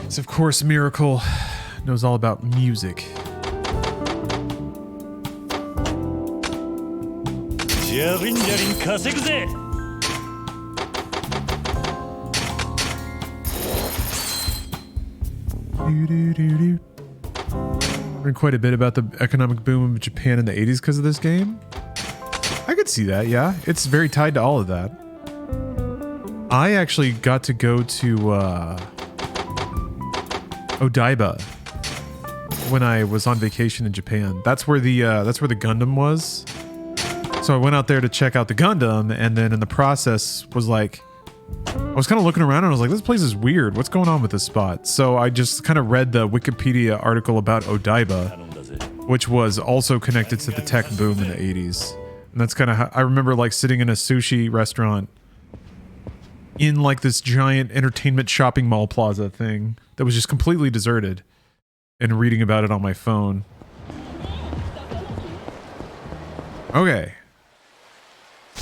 Speaker 1: It's of course Miracle knows all about music. Learned quite a bit about the economic boom of Japan in the 80s because of this game. I could see that, yeah. It's very tied to all of that. I actually got to go to Odaiba when I was on vacation in Japan. That's where the Gundam was. So I went out there to check out the Gundam, and then in the process was like, I was kind of looking around and I was like, this place is weird. What's going on with this spot? So I just kind of read the Wikipedia article about Odaiba, which was also connected to the tech boom in the 80s. And that's kind of how I remember, like, sitting in a sushi restaurant in like this giant entertainment shopping mall plaza thing that was just completely deserted and reading about it on my phone. Okay.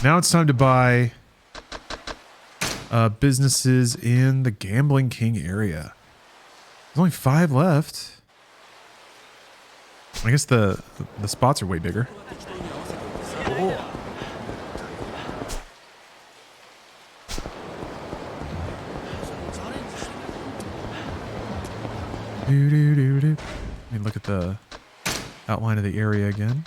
Speaker 1: Now it's time to buy businesses in the Gambling King area. There's only 5 left. I guess the spots are way bigger. Let me look at the outline of the area again.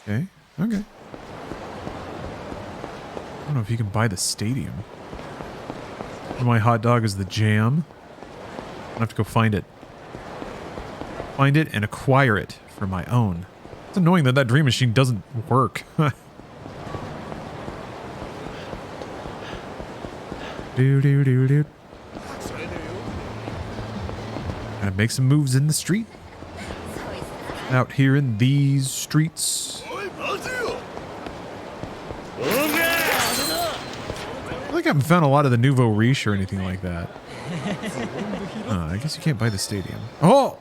Speaker 1: Okay. I don't know if you can buy the stadium. My hot dog is the jam. I have to go find it. Find it and acquire it for my own. It's annoying that Dream Machine doesn't work. Gotta make some moves in the street. Out here in these streets. I think I haven't found a lot of the Nouveau Riche or anything like that. I guess you can't buy the stadium. Oh!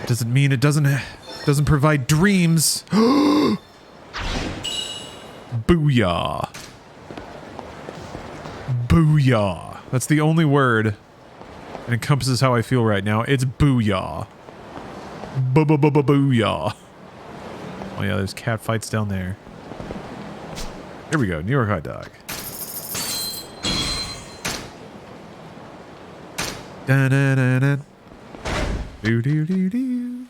Speaker 1: Doesn't mean it doesn't provide dreams. Booyah. Booyah. That's the only word that encompasses how I feel right now. It's booyah. Booyah. Oh yeah, there's catfights down there. Here we go, New York hot dog. Da-na-na-na. Do-do-do-do.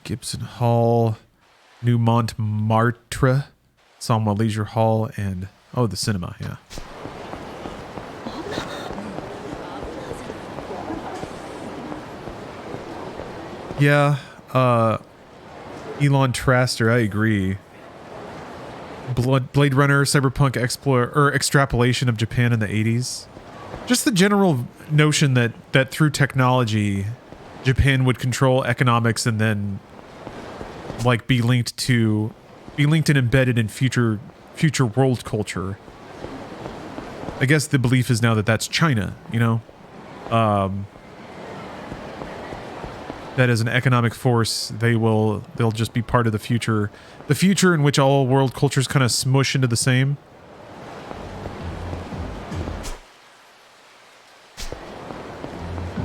Speaker 1: Gibson Hall, New Montmartre, Somewhat Leisure Hall, and oh, the cinema, yeah. Yeah, Elon Traster, I agree. Blade Runner, cyberpunk extrapolation of Japan in the 80s. Just the general notion that through technology, Japan would control economics and then like be linked and embedded in future world culture. I guess the belief is now that that's China, you know? That as an economic force, they'll just be part of the future in which all world cultures kind of smush into the same.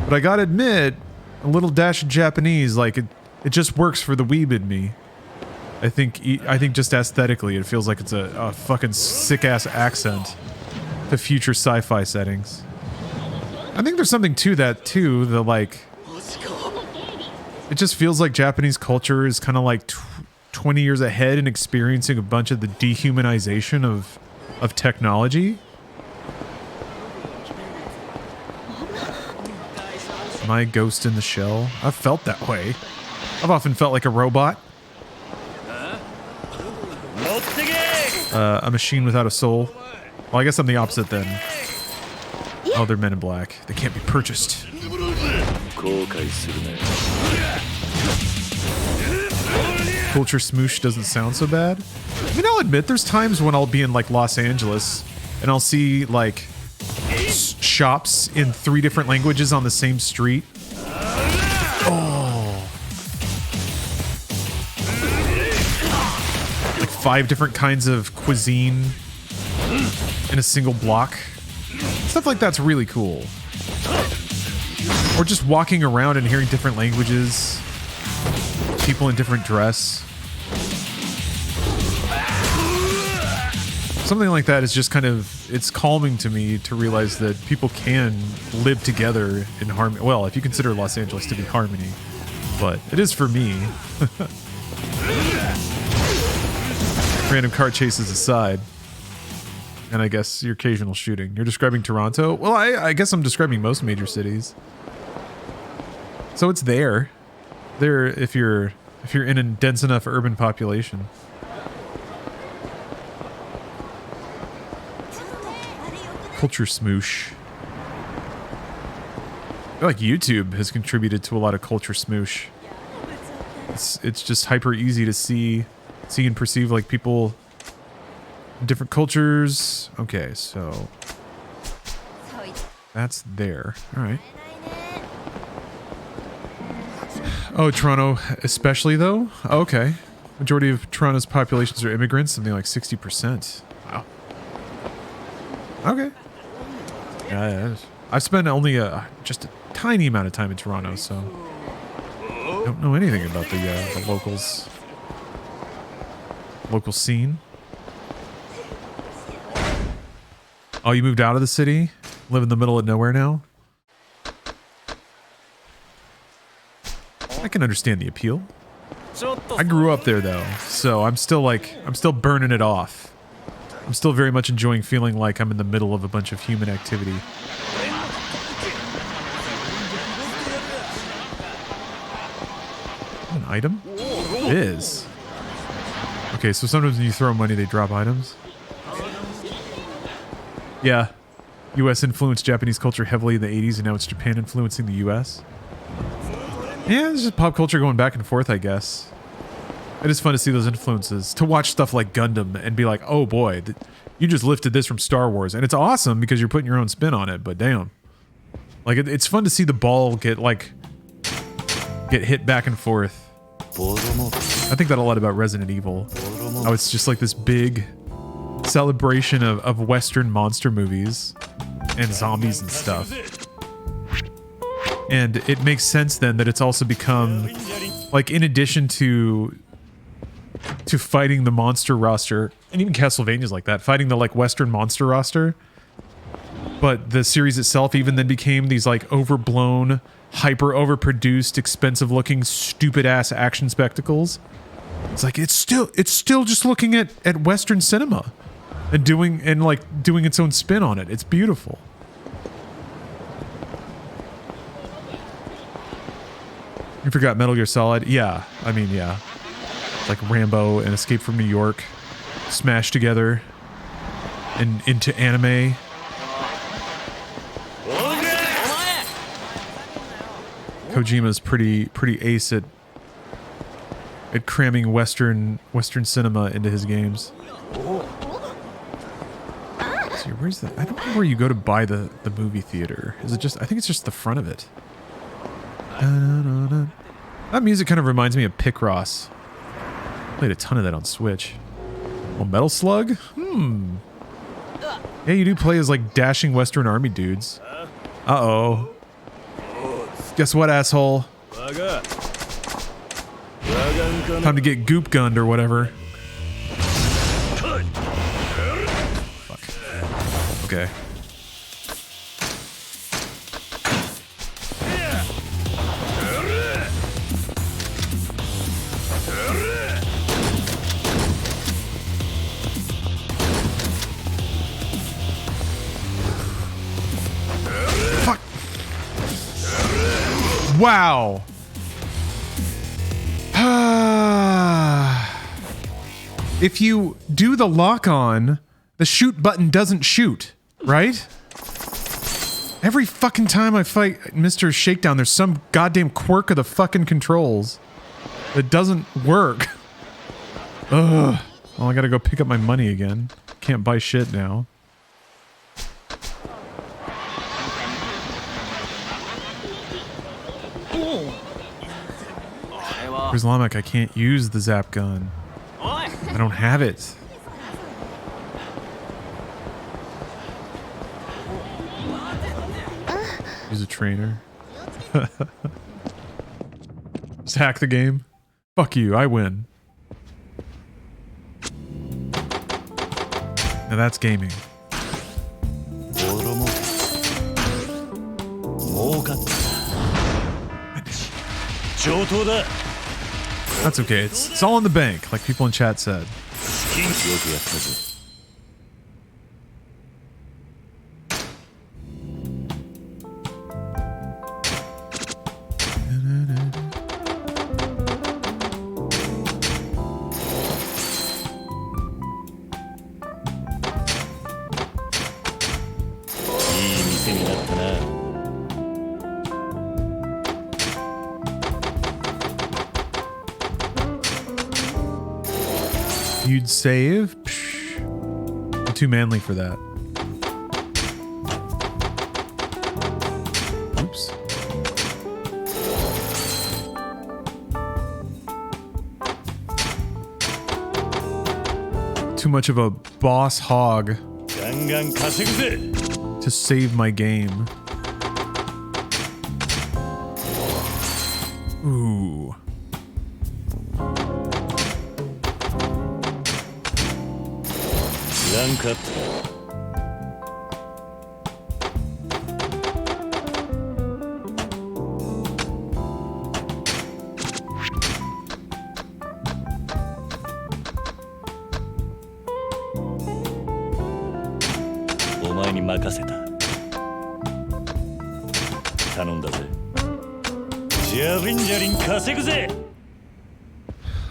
Speaker 1: But I gotta admit, a little dash of Japanese, like it just works for the weeb in me. I think just aesthetically, it feels like it's a fucking sick ass accent to future sci-fi settings. I think there's something to that too. The like. It just feels like Japanese culture is kind of like 20 years ahead and experiencing a bunch of the dehumanization of technology. Am I a ghost in the shell? I've felt that way. I've often felt like a robot. A machine without a soul. Well, I guess I'm the opposite then. Oh, they're Men in Black. They can't be purchased. Culture smoosh doesn't sound so bad. I mean, I'll admit there's times when I'll be in like Los Angeles and I'll see like shops in 3 different languages on the same street. Oh. Like 5 different kinds of cuisine in a single block. Stuff like that's really cool. Or just walking around and hearing different languages, people in different dress. Something like that is just kind of, it's calming to me to realize that people can live together in harmony. Well, if you consider Los Angeles to be harmony, but it is for me. Random car chases aside. And I guess your occasional shooting. You're describing Toronto? Well, I guess I'm describing most major cities. So it's there. There if you're in a dense enough urban population. Culture smoosh. I feel like YouTube has contributed to a lot of culture smoosh. It's just hyper easy to see and perceive like people in different cultures. Okay, so that's there. All right. Oh, Toronto especially though? Okay. Majority of Toronto's populations are immigrants, something like 60%. Wow. Okay. Yeah, I've spent only just a tiny amount of time in Toronto, so I don't know anything about the local scene. Oh, you moved out of the city? Live in the middle of nowhere now? I can understand the appeal. I grew up there though, so I'm still burning it off. I'm still very much enjoying feeling like I'm in the middle of a bunch of human activity. An item? It is. Okay, so sometimes when you throw money, they drop items. Yeah. US influenced Japanese culture heavily in the 80s, and now it's Japan influencing the US. Yeah, it's just pop culture going back and forth, I guess. It is fun to see those influences. To watch stuff like Gundam and be like, oh boy, you just lifted this from Star Wars. And it's awesome because you're putting your own spin on it, but damn. Like, it's fun to see the ball get hit back and forth. I think that a lot about Resident Evil. Oh, it's just like this big celebration of Western monster movies and zombies and stuff. And it makes sense then that it's also become, like, in addition to fighting the monster roster, and even Castlevania's like that, fighting the like Western monster roster. But the series itself even then became these like overblown, hyper overproduced, expensive looking, stupid ass action spectacles. It's like it's still just looking at Western cinema and doing its own spin on it. It's beautiful. You forgot Metal Gear Solid? Yeah. I mean, yeah. Like Rambo and Escape from New York smashed together and into anime. Kojima's pretty ace at cramming Western cinema into his games. Let's see, where's the? I don't know where you go to buy the movie theater. Is it just? I think it's just the front of it. That music kind of reminds me of Picross. Played a ton of that on Switch. Oh, Metal Slug? Yeah, you do play as like dashing Western Army dudes. Uh-oh. Guess what, asshole? Time to get goop gunned or whatever. Fuck. Okay. Fuck. Wow. If you do the lock on, the shoot button doesn't shoot, right? Every fucking time I fight Mr. Shakedown, there's some goddamn quirk of the fucking controls that doesn't work. Ugh. Well, I gotta go pick up my money again. Can't buy shit now. Islamic, I can't use the zap gun. I don't have it. Use a trainer. Just hack the game. Fuck you, I win. Now that's gaming. That's okay. It's all in the bank, like people in chat said. You'd save? Psh, I'm too manly for that. Oops. Too much of a boss hog to save my game. Ooh.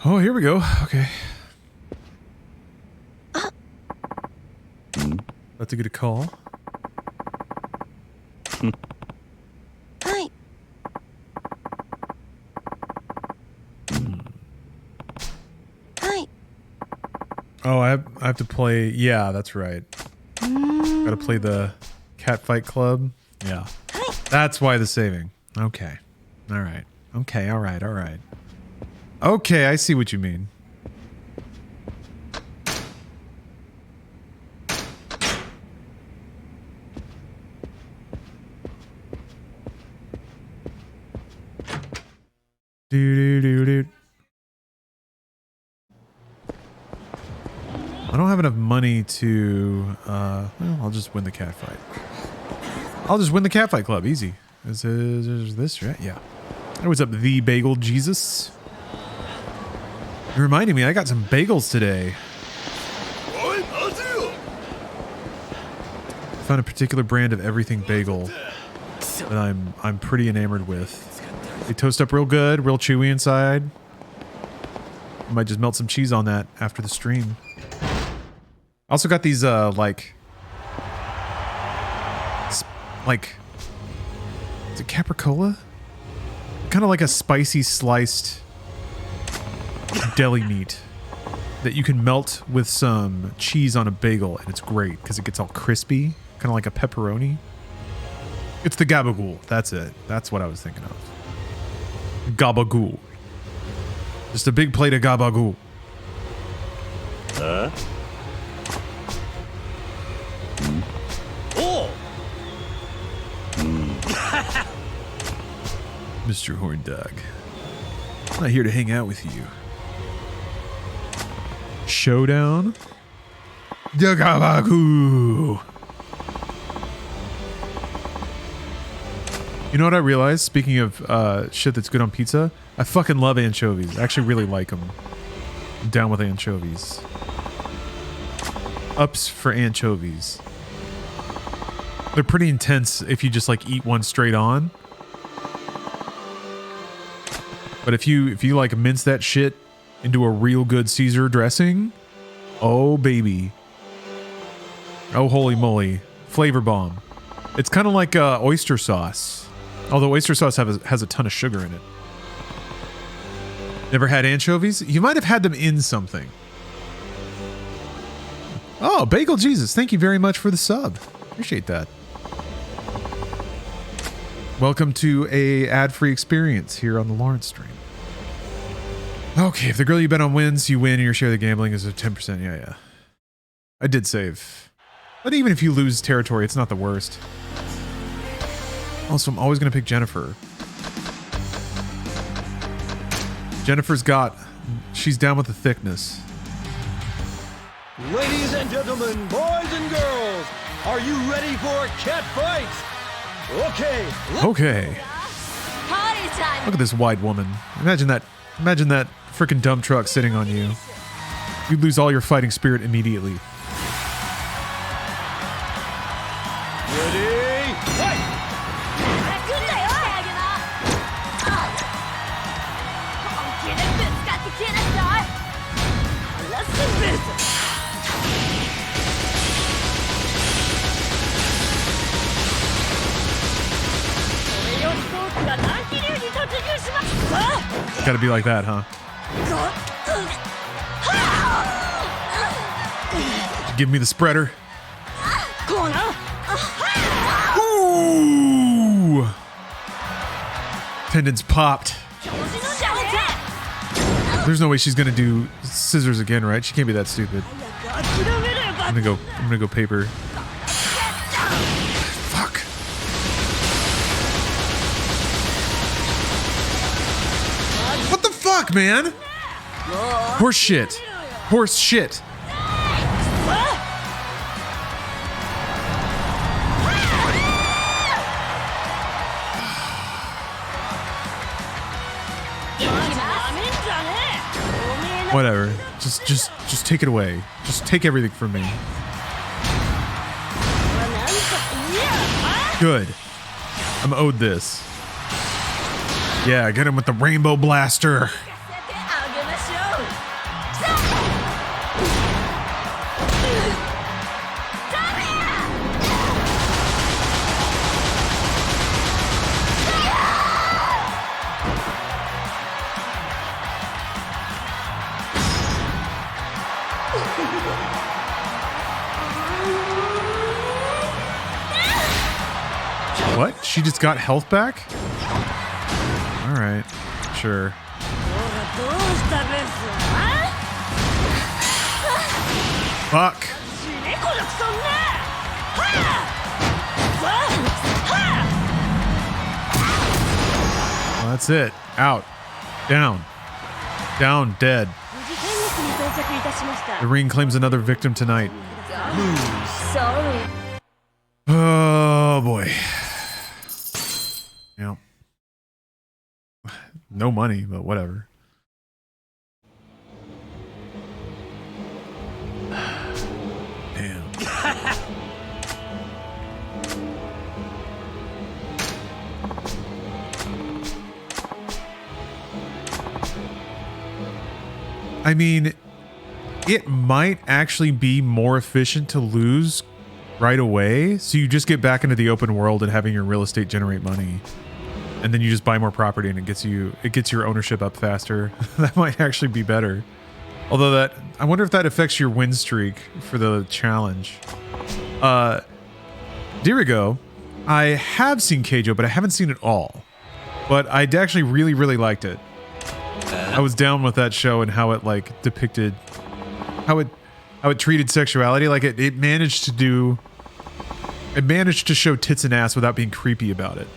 Speaker 1: Oh, here we go. Okay. About to get a call.
Speaker 6: Hi. Hi.
Speaker 1: Oh, I have to play. Yeah, that's right. Gotta play the Catfight Club. Yeah. That's why the saving. Okay. All right. Okay. All right. All right. Okay, I see what you mean. I don't have enough money to, well, I'll just win the catfight. I'll just win the Catfight Club, easy. Is this right? Yeah. Hey, what's up, the Bagel Jesus? You're reminding me, I got some bagels today. Found a particular brand of everything bagel that I'm pretty enamored with. They toast up real good, real chewy inside. I might just melt some cheese on that after the stream. Also got these like is it capricola? Kind of like a spicy sliced deli meat that you can melt with some cheese on a bagel, and it's great because it gets all crispy, kind of like a pepperoni. It's the gabagool. That's it. That's what I was thinking of. Gabagool. Just a big plate of gabagool.
Speaker 4: Huh? Oh!
Speaker 1: Mr. Horn Dog. I'm not here to hang out with you. Showdown. The gabagool. You know what I realized? Speaking of shit that's good on pizza, I fucking love anchovies. I actually really like them. I'm down with anchovies. Ups for anchovies. They're pretty intense if you just like eat one straight on. But if you like mince that shit into a real good Caesar dressing, oh baby. Oh holy moly. Flavor bomb. It's kind of like oyster sauce. Although oyster sauce has a ton of sugar in it. Never had anchovies? You might have had them in something. Oh, Bagel Jesus, thank you very much for the sub. Appreciate that. Welcome to a ad-free experience here on the Lawrence stream. Okay, if the girl you bet on wins, you win and your share of the gambling is at 10%. Yeah. I did save. But even if you lose territory, it's not the worst. Also, I'm always going to pick Jennifer. She's down with the thickness.
Speaker 5: Ladies and gentlemen, boys and girls, are you ready for Catfight? Okay.
Speaker 1: Okay. Look at this wide woman. Imagine that freaking dump truck sitting on you. You'd lose all your fighting spirit immediately.
Speaker 5: Ready? Fight!
Speaker 1: Gotta be like that, huh? Give me the spreader. Ooh! Tendons popped. There's no way she's gonna do scissors again, right? She can't be that stupid. I'm gonna go paper. Fuck. What the fuck, man? Horse shit. Horse shit. Whatever. Just take it away. Just take everything from me. Good. I'm owed this. Yeah, get him with the rainbow blaster. What? She just got health back? Alright. Sure. Fuck. Well, that's it. Out. Down. Down. Dead. The ring claims another victim tonight. Oh boy. Yeah. No money, but whatever. Damn. I mean, it might actually be more efficient to lose right away, so you just get back into the open world and having your real estate generate money, and then you just buy more property and it gets your ownership up faster. That might actually be better. Although that, I wonder if that affects your win streak for the challenge. Dirigo, I have seen Keijo, but I haven't seen it all. But I actually really, really liked it. I was down with that show and how it like depicted, how it treated sexuality. Like it managed to show tits and ass without being creepy about it.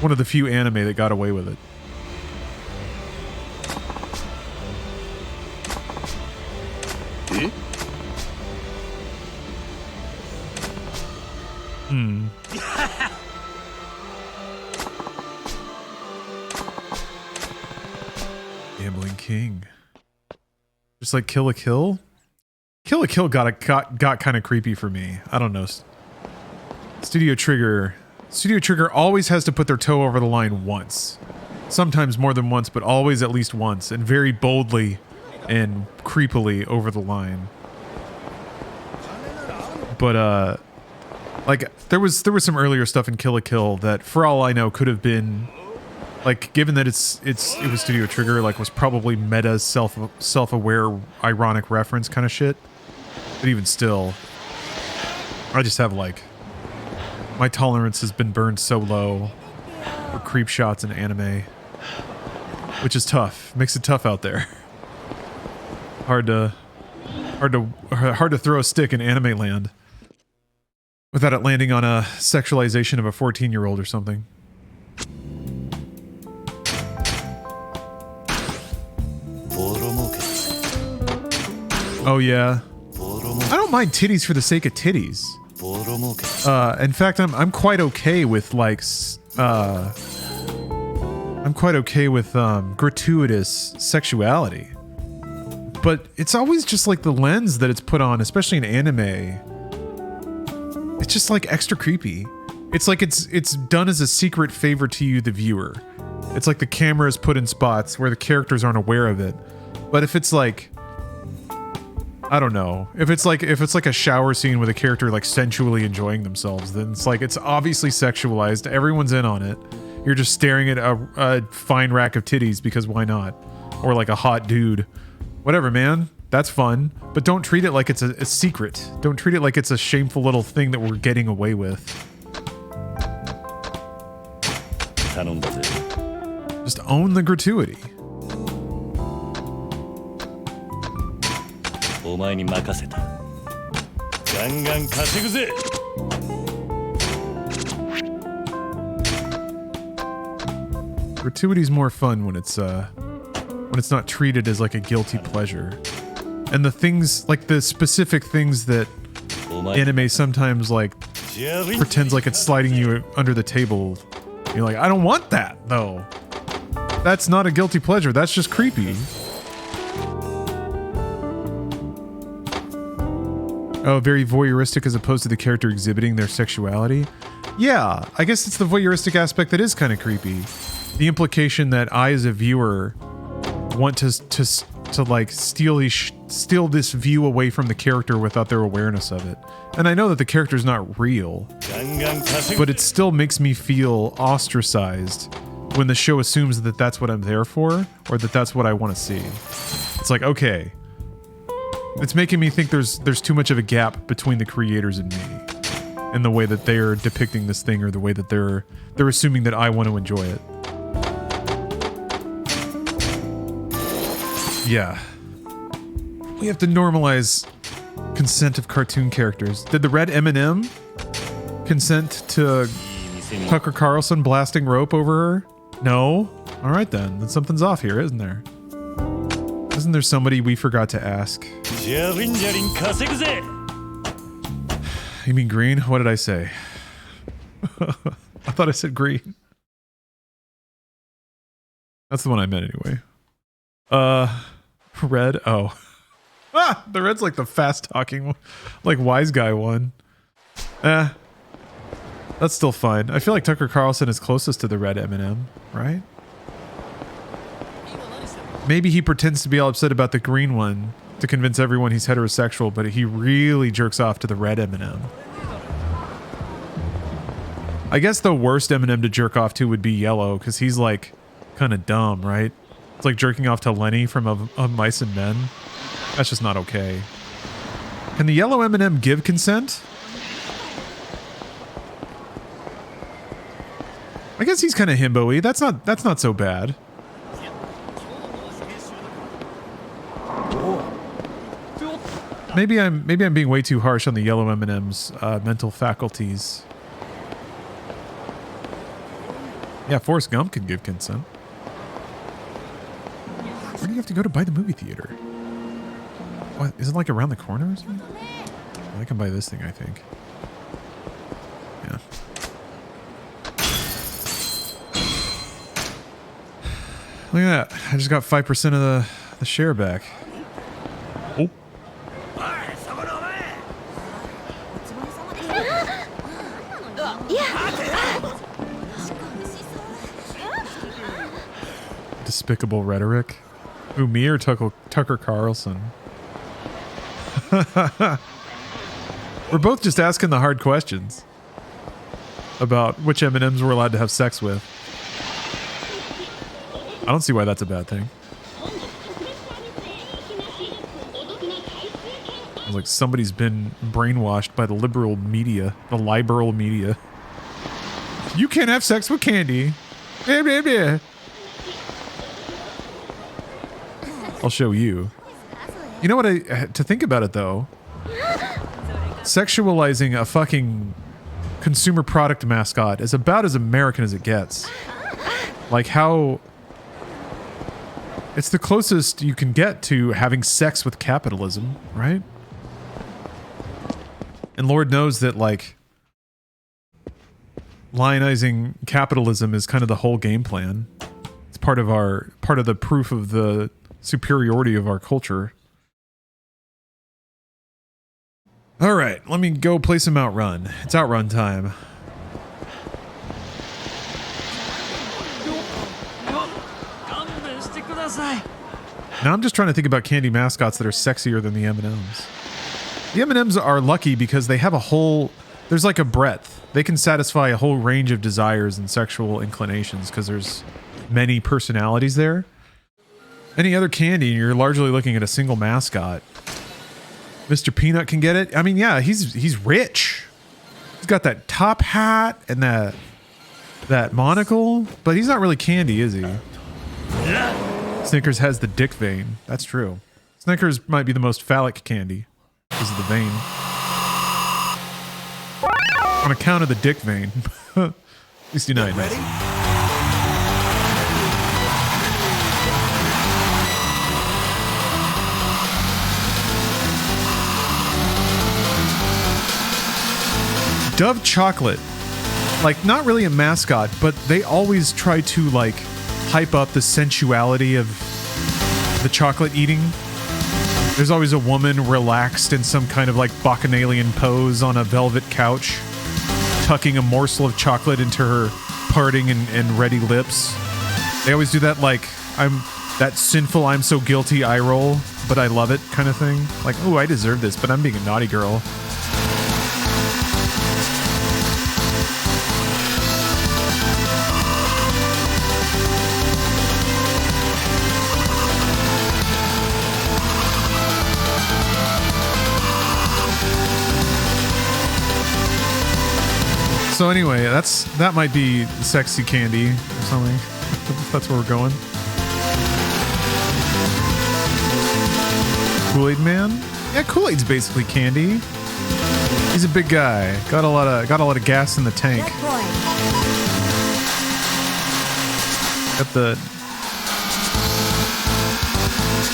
Speaker 1: One of the few anime that got away with it. Gambling King. Just like Kill la Kill? Kill la Kill got kind of creepy for me. I don't know. Studio Trigger always has to put their toe over the line once. Sometimes more than once, but always at least once, and very boldly and creepily over the line. But like there was some earlier stuff in Kill la Kill that, for all I know, could have been like, given that it was Studio Trigger, like was probably meta self-aware ironic reference kind of shit. But even still, I just have like, my tolerance has been burned so low for creep shots in anime, which is tough. Makes it tough out there. Hard to throw a stick in anime land without it landing on a sexualization of a 14-year-old or something. Oh yeah. I don't mind titties for the sake of titties. In fact, I'm quite okay with like gratuitous sexuality. But it's always just like the lens that it's put on, especially in anime. It's just like extra creepy. It's like it's done as a secret favor to you, the viewer. It's like the camera is put in spots where the characters aren't aware of it. But if it's like, I don't know, if it's like a shower scene with a character like sensually enjoying themselves, then it's like it's obviously sexualized. Everyone's in on it. You're just staring at a fine rack of titties because why not? Or like a hot dude. Whatever, man. That's fun. But don't treat it like it's a secret. Don't treat it like it's a shameful little thing that we're getting away with. Just own the gratuity. Gratuity's more fun when it's not treated as like a guilty pleasure. And the things, like the specific things that anime sometimes like pretends like it's sliding you under the table. You're like, I don't want that though. That's not a guilty pleasure. That's just creepy. Oh, very voyeuristic as opposed to the character exhibiting their sexuality. Yeah, I guess it's the voyeuristic aspect that is kind of creepy. The implication that I, as a viewer, want to like steal this view away from the character without their awareness of it. And I know that the character's not real, but it still makes me feel ostracized when the show assumes that that's what I'm there for, or that that's what I want to see. It's like, okay, it's making me think there's too much of a gap between the creators and me, and the way that they're depicting this thing, or the way that they're assuming that I want to enjoy it. Yeah. We have to normalize consent of cartoon characters. Did the red M&M consent to Tucker Carlson blasting rope over her? No? Alright then something's off here, isn't there? Isn't there somebody we forgot to ask? You mean green? What did I say? I thought I said green. That's the one I meant anyway. Red? Oh. Ah! The red's like the fast-talking one. Like, wise guy one. That's still fine. I feel like Tucker Carlson is closest to the red M&M, right? Maybe he pretends to be all upset about the green one to convince everyone he's heterosexual, but he really jerks off to the red M&M. I guess the worst M&M to jerk off to would be yellow, because he's like kind of dumb, right? It's like jerking off to Lenny from of Mice and Men. That's just not okay. Can the yellow M&M give consent? I guess he's kind of himbo-y. That's not so bad. Maybe I'm being way too harsh on the yellow M&M's mental faculties. Yeah, Forrest Gump can give consent. Where do you have to go to buy the movie theater? What, is it like around the corner or something? I can buy this thing, I think. Yeah. Look at that. I just got 5% of the share back. Oh. Despicable rhetoric. Who, me or Tucker Carlson? We're both just asking the hard questions about which M&Ms we're allowed to have sex with. I don't see why that's a bad thing. It's like somebody's been brainwashed by the liberal media, the liberal media. You can't have sex with candy. Blah, blah, blah. I'll show you. You know what? To think about it though, sexualizing a fucking consumer product mascot is about as American as it gets. Like how it's the closest you can get to having sex with capitalism, right? And Lord knows that like lionizing capitalism is kind of the whole game plan. It's part of the proof of the superiority of our culture. All right, let me go play some Outrun. It's Outrun time. Now I'm just trying to think about candy mascots that are sexier than the M&Ms. The M&Ms are lucky because they have there's like a breadth. They can satisfy a whole range of desires and sexual inclinations because there's many personalities there. Any other candy, you're largely looking at a single mascot. Mr. Peanut can get it. I mean, yeah, he's rich. He's got that top hat and that monocle, but he's not really candy, is he? Snickers has the dick vein. That's true. Snickers might be the most phallic candy because of the vein. On account of the dick vein. At least United. Ready? Dove Chocolate, like not really a mascot, but they always try to like hype up the sensuality of the chocolate eating. There's always a woman relaxed in some kind of like bacchanalian pose on a velvet couch, tucking a morsel of chocolate into her parting and ready lips. They always do that like that sinful I'm so guilty eye roll, but I love it kind of thing. Like, oh, I deserve this, but I'm being a naughty girl. So anyway, that might be sexy candy or something. That's where we're going. Kool-Aid Man? Yeah, Kool-Aid's basically candy. He's a big guy. Got a lot of gas in the tank. Got the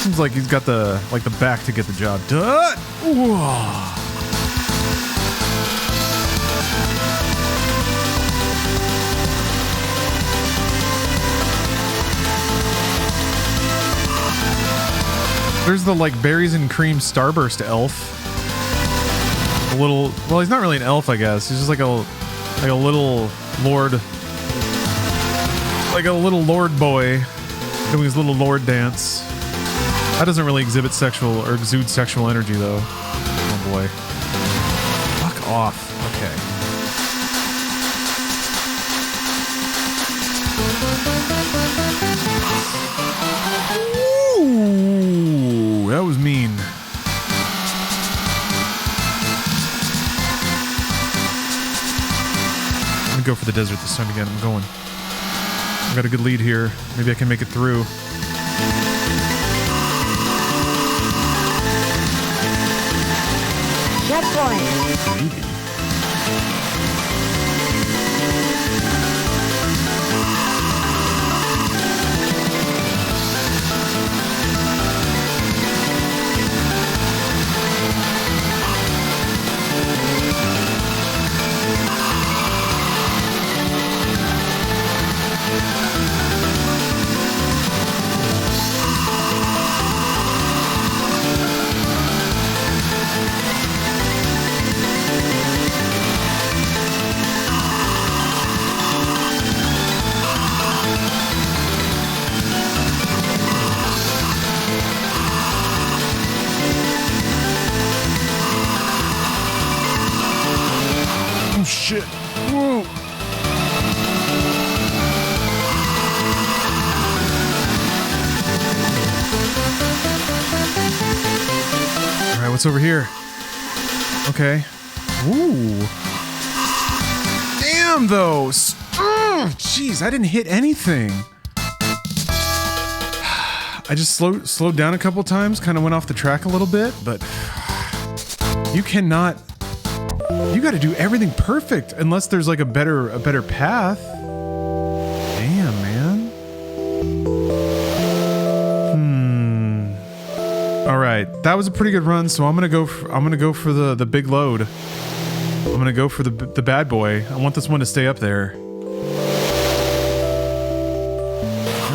Speaker 1: seems like he's got the back to get the job done. Whoa. There's the like berries and cream starburst elf. Well, he's not really an elf, I guess. He's just like a little lord boy Doing his little lord dance. That doesn't really exhibit sexual or exude sexual energy though. Oh boy. Fuck off. Okay. Ooh, that was mean. I'm gonna go for the desert this time again. I'm going. I've got a good lead here. Maybe I can make it through.
Speaker 2: Checkpoint.
Speaker 1: Maybe. Oh shit. Whoa. All right, what's over here? Okay. Ooh. Damn, though. Jeez, I didn't hit anything. I just slowed down a couple times, kind of went off the track a little bit, but you cannot. You got to do everything perfect unless there's like a better path. Damn, man. All right, that was a pretty good run. So I'm gonna go for the big load. I'm gonna go for the bad boy. I want this one to stay up there. There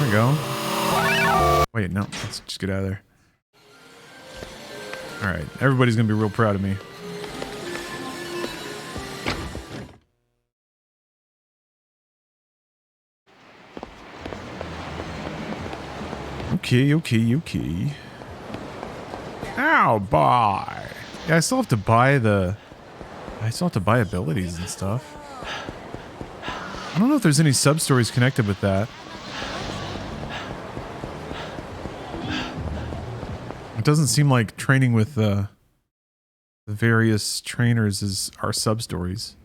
Speaker 1: we go. Wait, no, let's just get out of there. All right, everybody's gonna be real proud of me. Okay. Ow, bye. Yeah, I still have to buy abilities and stuff. I don't know if there's any sub-stories connected with that. It doesn't seem like training with the various trainers are sub-stories.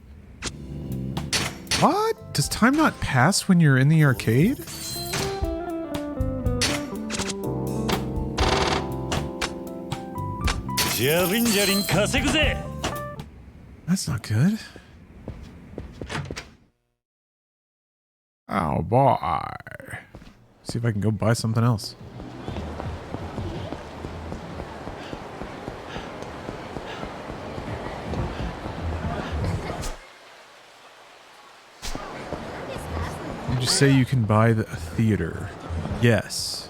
Speaker 1: What? Does time not pass when you're in the arcade? That's not good. Oh boy. See if I can go buy something else. You just say you can buy a theater. Yes.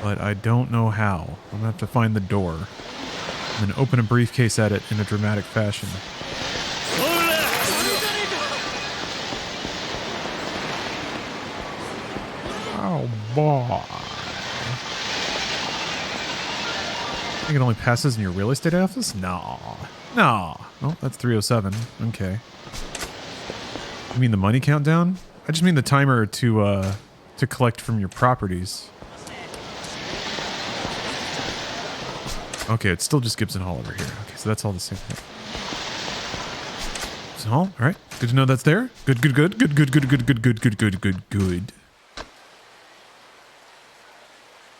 Speaker 1: But I don't know how. I'm gonna have to find the door. And then open a briefcase at it in a dramatic fashion. Oh boy. I think it only passes in your real estate office? No. No. Oh, that's 307. Okay. You mean the money countdown? I just mean the timer to collect from your properties. Okay, it's still just Gibson Hall over here. Okay, so that's all the same thing. Gibson Hall, all right. Good to know that's there. Good.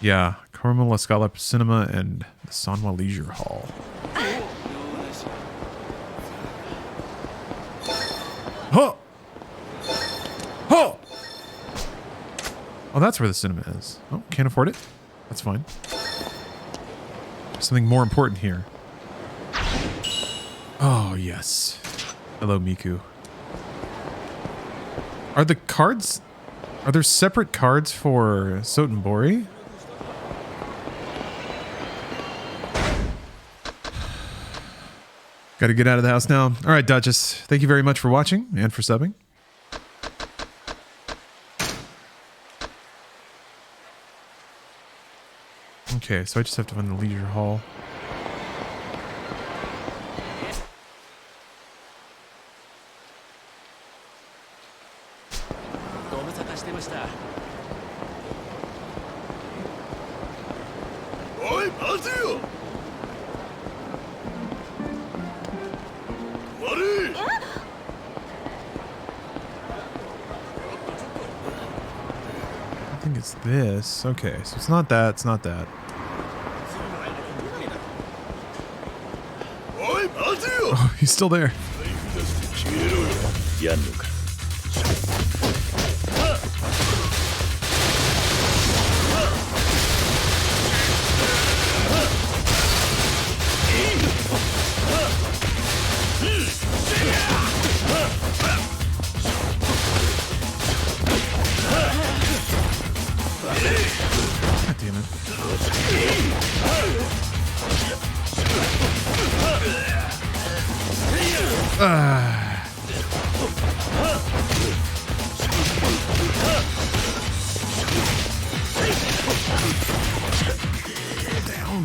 Speaker 1: Yeah, Carmel La Scala Cinema and the Sanwa Leisure Hall. Huh! Huh! Oh, that's where the cinema is. Oh, can't afford it. That's fine. Something more important here. Oh, yes. Hello, Miku. Are there separate cards for Sotenbori? Gotta get out of the house now. All right, Duchess. Thank you very much for watching and for subbing. Okay, so I just have to find the leisure hall. I think it's this. Okay, so it's not that. It's not that. Oh, he's still there. God damn it. Down.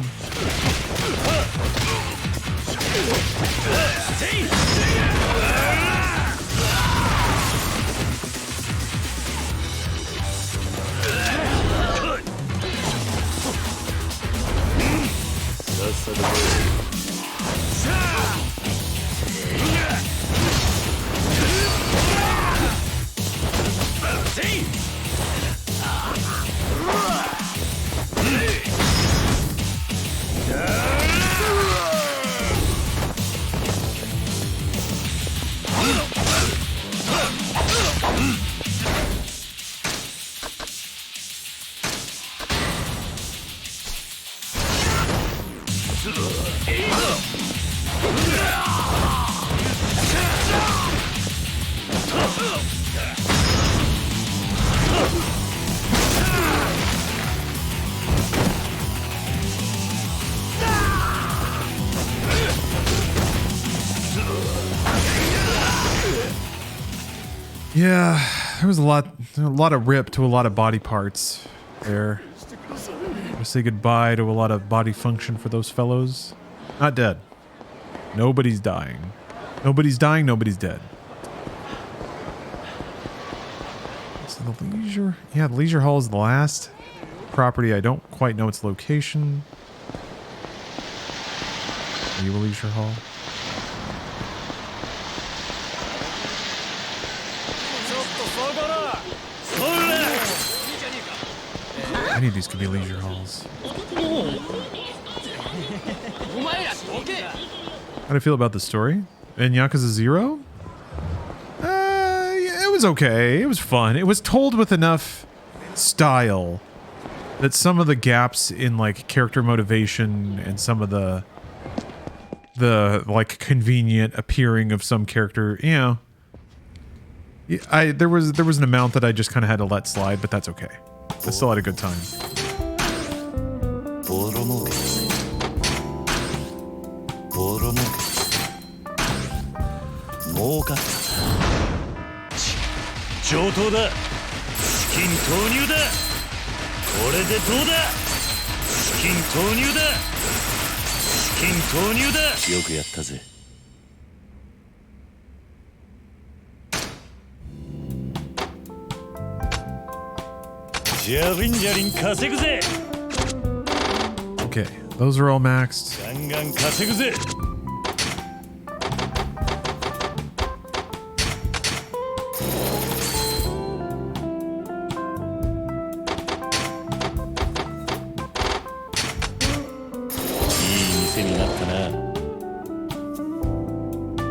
Speaker 1: Yeah, there was a lot of rip to a lot of body parts there. I say goodbye to a lot of body function for those fellows. Not dead. Nobody's dying. Nobody's dying, nobody's dead. So the leisure... Yeah, the leisure hall is the last property. I don't quite know its location. Are you a leisure hall? Any of these could be leisure halls. How do I feel about the story? In Yakuza 0? Yeah, it was okay. It was fun. It was told with enough style that some of the gaps in like character motivation and some of the like convenient appearing of some character, you know, there was an amount that I just kind of had to let slide, but that's okay. I still had a good time. Okay, those are all maxed.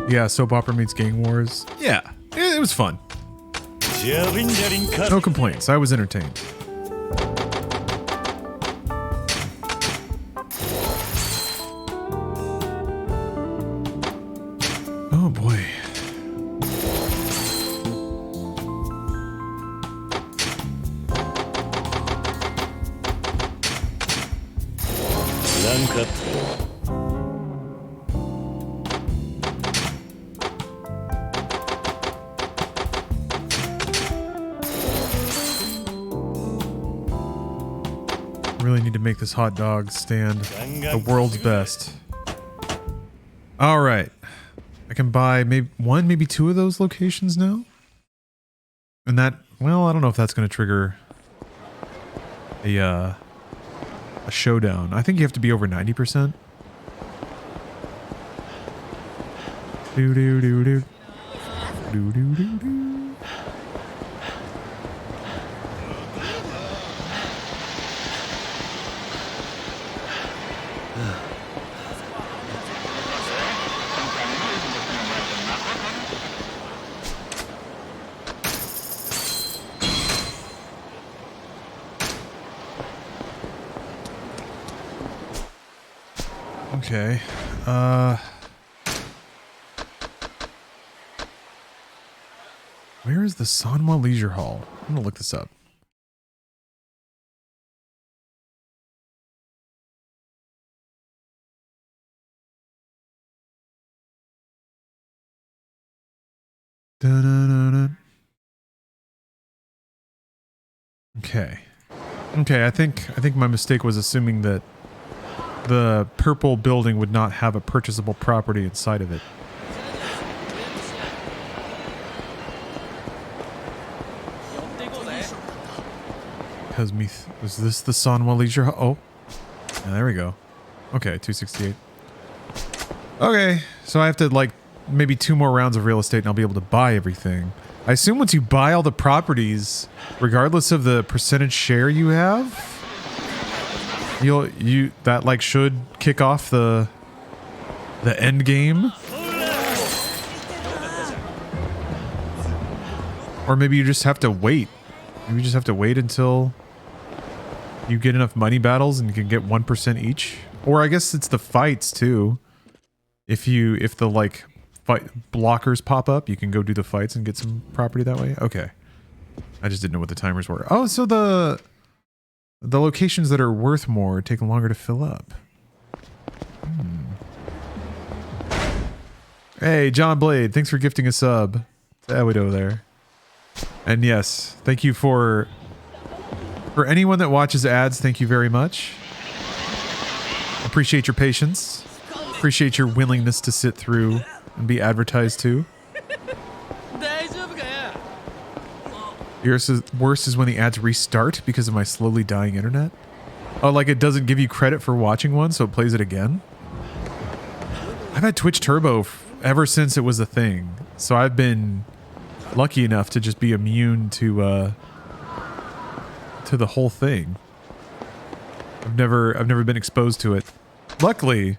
Speaker 1: Yeah, soap opera meets gang wars. Yeah, it was fun. No complaints. I was entertained. Oh boy. really need to make this hot dog stand the world's best. All right. I can buy maybe one, maybe two of those locations now. And that, well, I don't know if that's going to trigger a showdown. I think you have to be over 90%. Do do do do. Do do do do. Okay. Where is the Sanwa Leisure Hall? I'm gonna look this up. Dun-dun-dun-dun. Okay. Okay, I think my mistake was assuming that the purple building would not have a purchasable property inside of it. Because was this the Sanwa Leisure Hall? Oh, yeah, there we go. Okay, 268. Okay, so I have to like maybe 2 more rounds of real estate and I'll be able to buy everything. I assume once you buy all the properties, regardless of the percentage share you have, that like should kick off the end game. Or maybe you just have to wait. Maybe you just have to wait until you get enough money battles and you can get 1% each. Or I guess it's the fights too. If the like fight blockers pop up, you can go do the fights and get some property that way. Okay. I just didn't know what the timers were. Oh, so the locations that are worth more take longer to fill up. Hey, John Blade, thanks for gifting a sub to Ewido there. And yes, thank you for anyone that watches ads, thank you very much. Appreciate your patience. Appreciate your willingness to sit through and be advertised to. Worse is when the ads restart because of my slowly dying internet. Oh, like it doesn't give you credit for watching one, so it plays it again? I've had Twitch Turbo ever since it was a thing, so I've been lucky enough to just be immune to the whole thing. I've never been exposed to it. Luckily,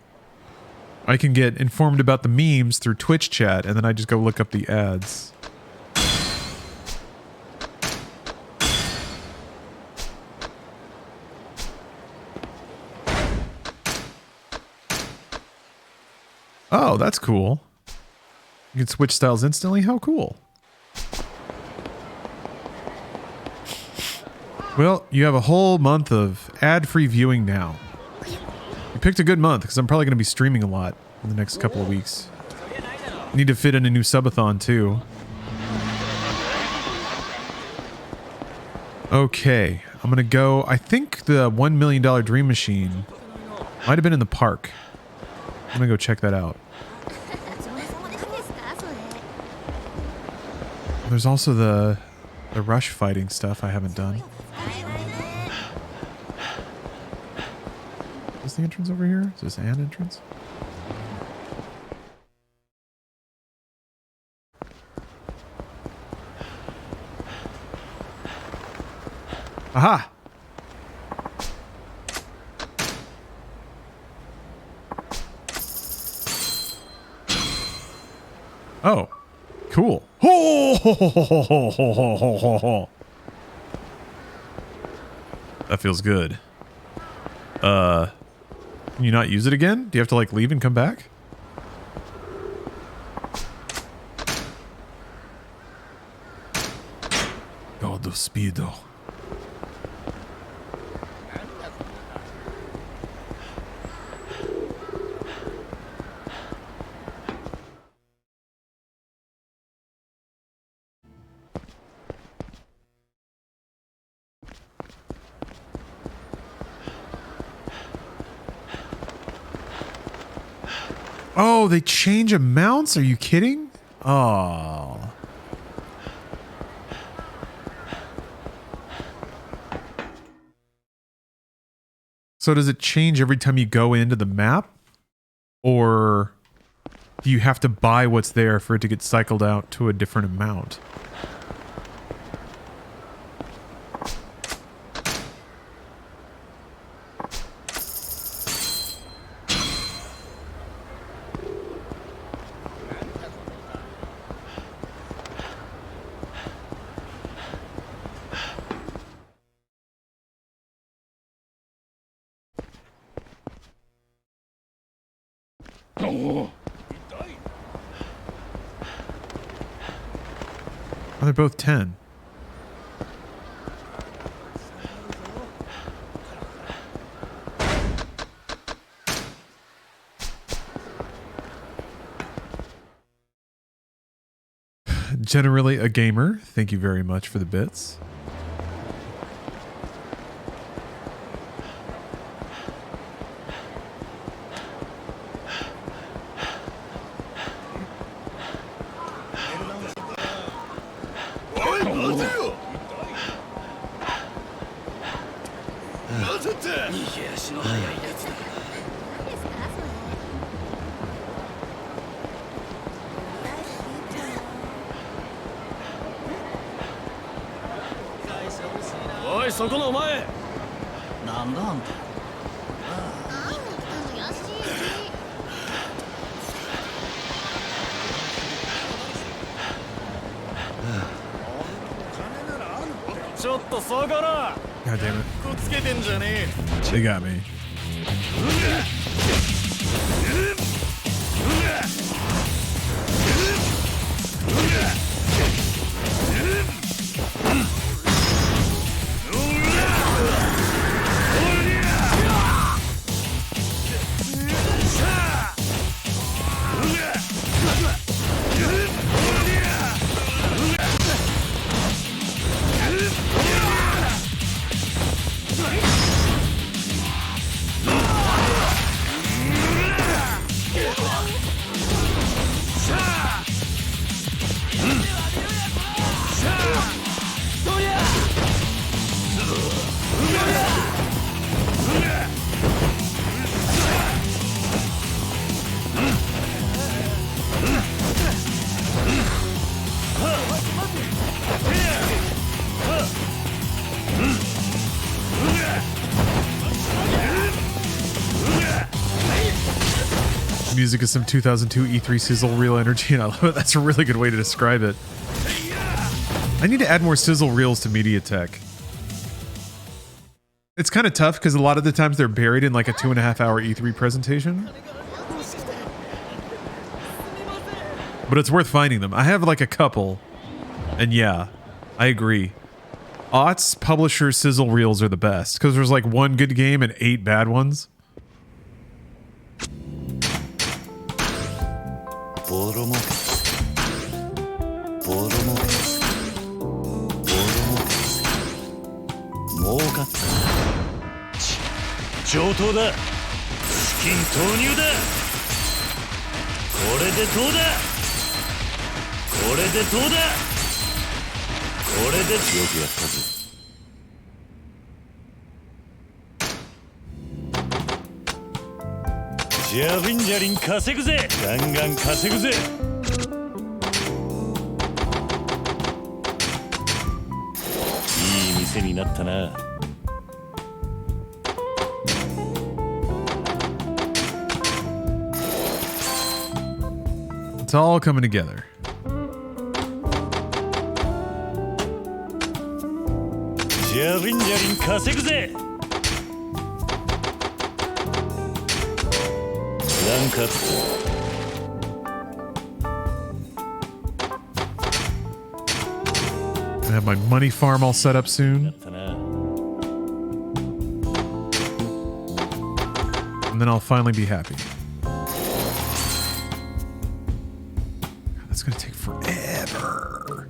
Speaker 1: I can get informed about the memes through Twitch chat, and then I just go look up the ads. Oh, that's cool. You can switch styles instantly? How cool. Well, you have a whole month of ad-free viewing now. You picked a good month, because I'm probably going to be streaming a lot in the next couple of weeks. Need to fit in a new subathon, too. Okay, I'm going to go... I think the $1 million Dream Machine might have been in the park. I'm going to go check that out. There's also the rush fighting stuff I haven't done. Is the entrance over here? Is this an entrance? Aha! Oh, cool. That feels good. Can you not use it again? Do you have to like leave and come back? God of Speedo. Oh, they change amounts? Are you kidding? Oh. So does it change every time you go into the map? Or do you have to buy what's there for it to get cycled out to a different amount? Oh, they're both 10. Generally a gamer. Thank you very much for the bits. God damn it. They got me. Music is some 2002 E3 sizzle reel energy, and I love it. That's a really good way to describe it. I need to add more sizzle reels to MediaTek. It's kind of tough because a lot of the times they're buried in like a 2.5 hour E3 presentation. But it's worth finding them. I have like a couple, and yeah, I agree. Aughts publisher sizzle reels are the best because there's like one good game and 8 bad ones. It's all coming together. I have my money farm all set up soon. And then I'll finally be happy. God, that's gonna take forever.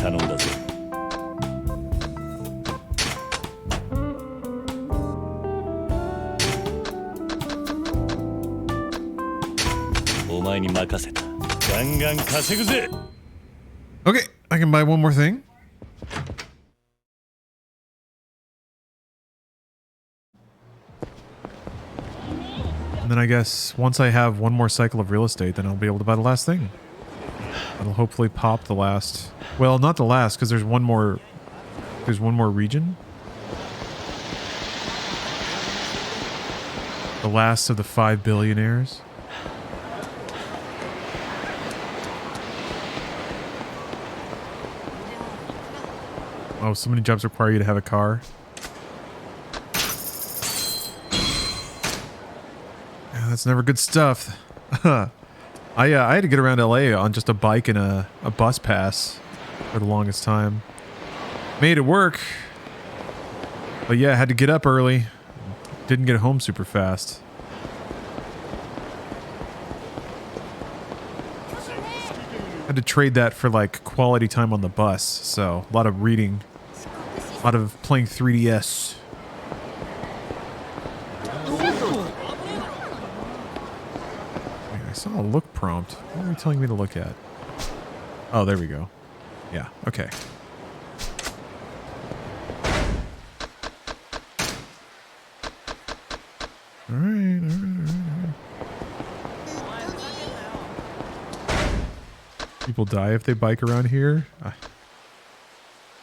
Speaker 4: 頼んだぞ。お前に任せた。ガンガン稼ぐぜ。
Speaker 1: Okay, I can buy one more thing. And then I guess once I have one more cycle of real estate, then I'll be able to buy the last thing. That'll hopefully pop the last. Well, not the last, because there's one more. There's one more region. The last of the 5 billionaires. Oh, so many jobs require you to have a car. Yeah, that's never good stuff. I had to get around LA on just a bike and a bus pass for the longest time. Made it work. But yeah, I had to get up early. Didn't get home super fast. Had to trade that for like quality time on the bus. So a lot of reading. A lot of playing 3DS. I saw a look prompt. What are you telling me to look at? Oh, there we go. Yeah, okay. All right. People die if they bike around here?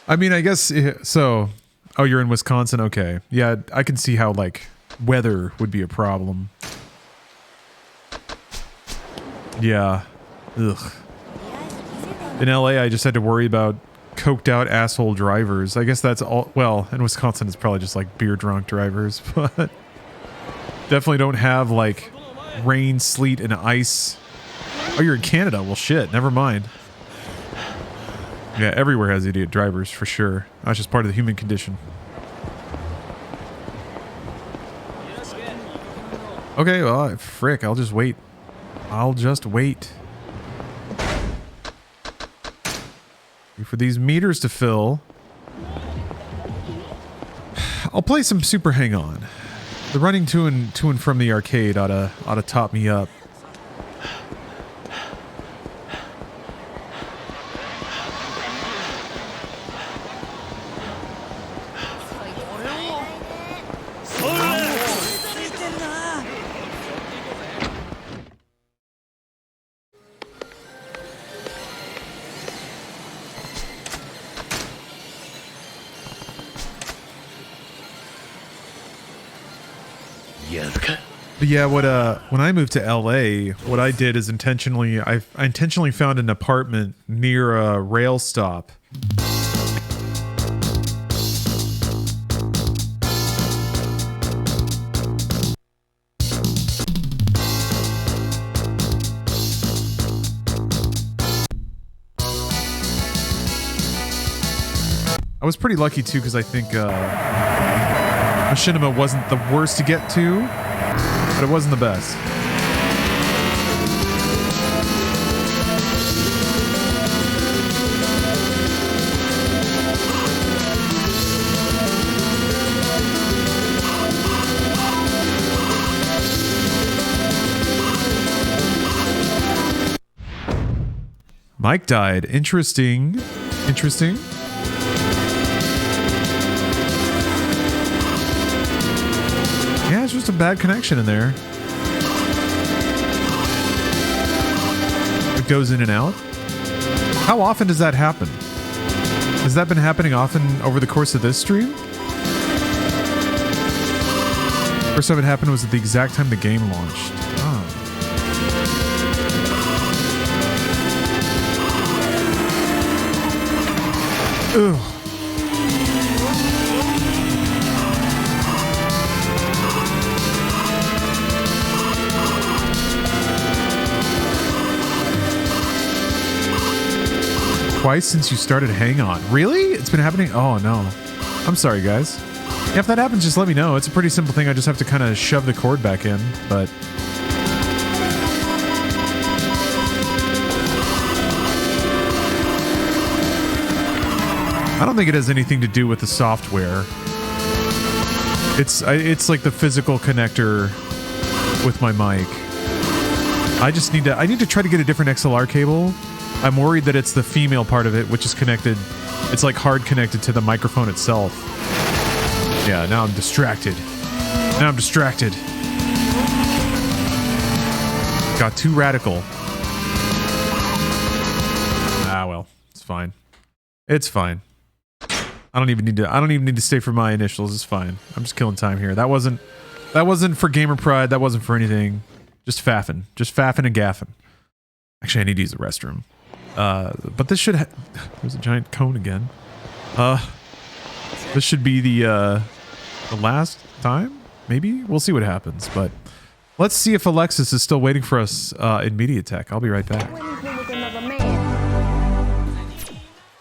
Speaker 1: I mean, I guess so. Oh, you're in Wisconsin? Okay. Yeah, I can see how, like, weather would be a problem. Yeah. Ugh. In LA, I just had to worry about coked out asshole drivers. I guess that's all. Well, in Wisconsin, it's probably just like beer drunk drivers, but definitely don't have like rain, sleet, and ice. Oh, you're in Canada? Well, shit. Never mind. Yeah, everywhere has idiot drivers, for sure. That's just part of the human condition. Okay, well, frick, I'll just wait. I'll just wait. Wait for these meters to fill. I'll play some Super Hang On. The running to and from the arcade ought to top me up. But yeah, when I moved to LA, what I did is I intentionally found an apartment near a rail stop. I was pretty lucky too, because I think Machinima wasn't the worst to get to, but it wasn't the best. Mike died. Interesting. Interesting. Yeah, it's just a bad connection in there. It goes in and out. How often does that happen? Has that been happening often over the course of this stream? First time it happened was at the exact time the game launched. Oh. Ugh. Twice since you started Hang On. Really? It's been happening? Oh, no. I'm sorry, guys. Yeah, if that happens, just let me know. It's a pretty simple thing. I just have to kind of shove the cord back in, but... I don't think it has anything to do with the software. It's like the physical connector with my mic. I need to try to get a different XLR cable. I'm worried that it's the female part of it, which is connected. It's like hard connected to the microphone itself. Yeah, now I'm distracted. Got too radical. Ah, well, it's fine. It's fine. I don't even need to stay for my initials. It's fine. I'm just killing time here. That wasn't for gamer pride. That wasn't for anything. Just faffing and gaffing. Actually, I need to use the restroom. But this should there's a giant cone again. This should be the last time, maybe? We'll see what happens, but let's see if Alexis is still waiting for us in MediaTek. I'll be right back.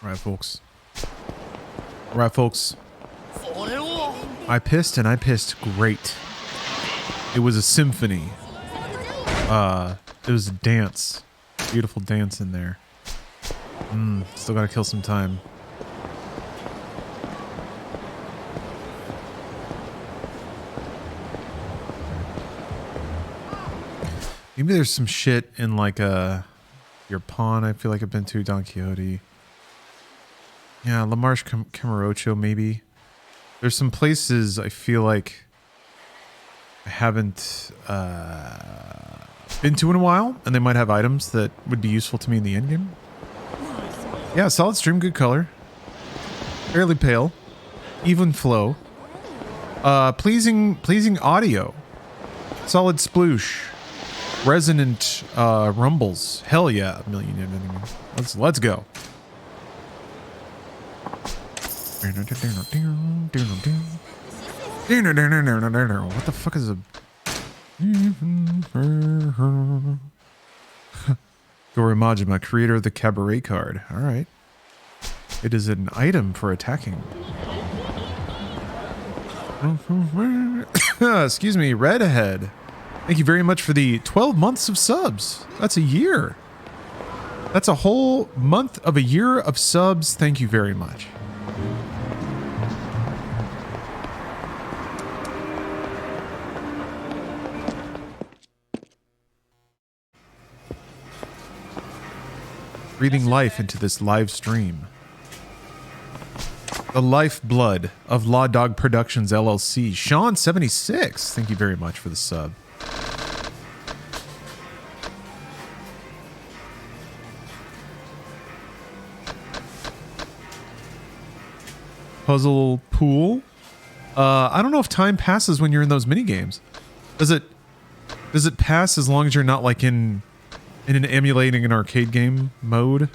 Speaker 1: Alright, folks. I pissed and I pissed great. It was a symphony. It was a dance. Beautiful dance in there. Still gotta kill some time. Maybe there's some shit in like your pawn. I feel like I've been to Don Quixote. Yeah, La Marche Camarocho maybe. There's some places I feel like I haven't been to in a while, and they might have items that would be useful to me in the endgame. Yeah, solid stream, good color. Fairly pale. Even flow. Pleasing audio. Solid sploosh. Resonant rumbles. Hell yeah, a million. Let's go. What the fuck is a Gorimajima, creator of the cabaret card. Alright. It is an item for attacking. Excuse me, Redhead. Thank you very much for the 12 months of subs. That's a year. That's a whole month of a year of subs. Thank you very much. Breathing life into this live stream. The lifeblood of Law Dog Productions LLC. Sean76, thank you very much for the sub. Puzzle pool. I don't know if time passes when you're in those mini games. Does it pass as long as you're not like in an emulating an arcade game mode?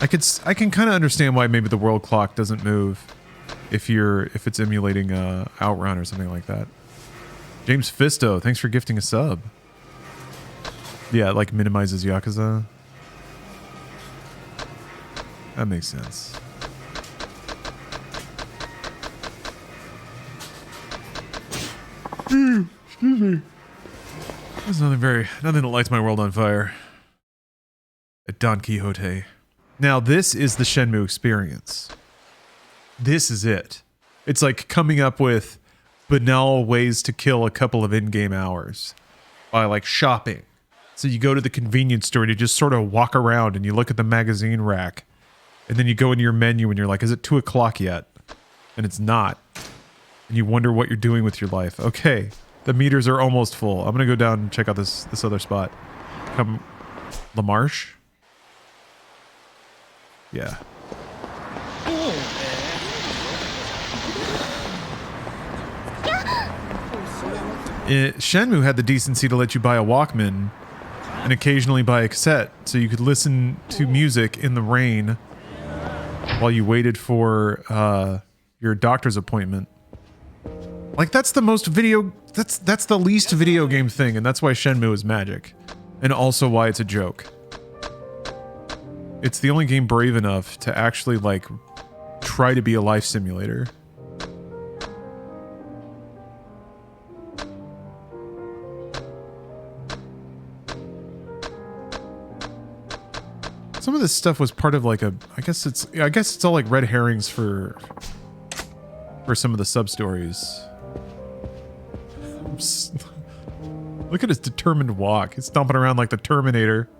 Speaker 1: I can kind of understand why maybe the world clock doesn't move if it's emulating Outrun or something like that. James Fisto, thanks for gifting a sub. Yeah, it like minimizes Yakuza. That makes sense. Excuse me. There's nothing that lights my world on fire. At Don Quixote. Now this is the Shenmue experience. This is it. It's like coming up with banal ways to kill a couple of in-game hours by like shopping. So you go to the convenience store and you just sort of walk around and you look at the magazine rack. And then you go into your menu and you're like, is it 2 o'clock yet? And it's not. And you wonder what you're doing with your life. Okay, the meters are almost full. I'm going to go down and check out this other spot. Come, La Marche? Yeah. Shenmue had the decency to let you buy a Walkman and occasionally buy a cassette so you could listen to music in the rain while you waited for your doctor's appointment. Like that's the most that's the least video game thing, and that's why Shenmue is magic. And also why it's a joke. It's the only game brave enough to actually like try to be a life simulator. some of this stuff was part of like a, I guess it's all like red herrings for some of the sub stories. Look at his determined walk. He's stomping around like the Terminator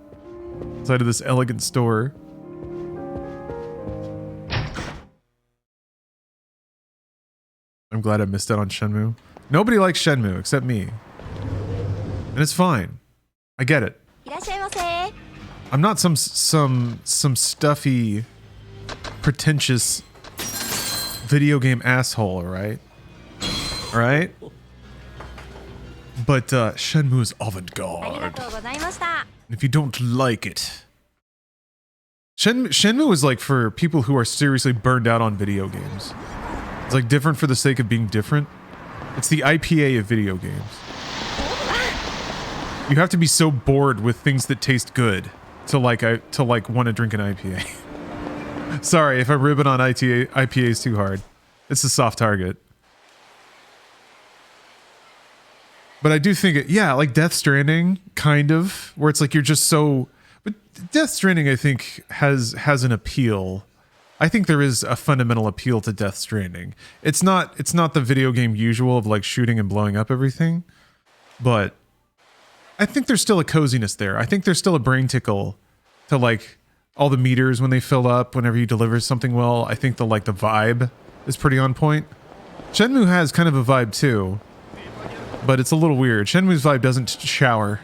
Speaker 1: inside of this elegant store. I'm glad I missed out on Shenmue. Nobody likes Shenmue except me. And it's fine. I get it. I'm not some stuffy, pretentious video game asshole, alright? Alright? But Shenmue is avant-garde. If you don't like it. Shenmue is like for people who are seriously burned out on video games. It's like different for the sake of being different. It's the IPA of video games. You have to be so bored with things that taste good to want to drink an IPA. Sorry if I'm ribbing on IPAs too hard. It's a soft target. But I do think like Death Stranding, kind of, where it's like you're just so. But Death Stranding, I think, has an appeal. I think there is a fundamental appeal to Death Stranding. It's not the video game usual of like shooting and blowing up everything, but I think there's still a coziness there. I think there's still a brain tickle to like all the meters when they fill up whenever you deliver something well. I think the vibe is pretty on point. Shenmue has kind of a vibe too, but it's a little weird. Shenmue's vibe doesn't shower,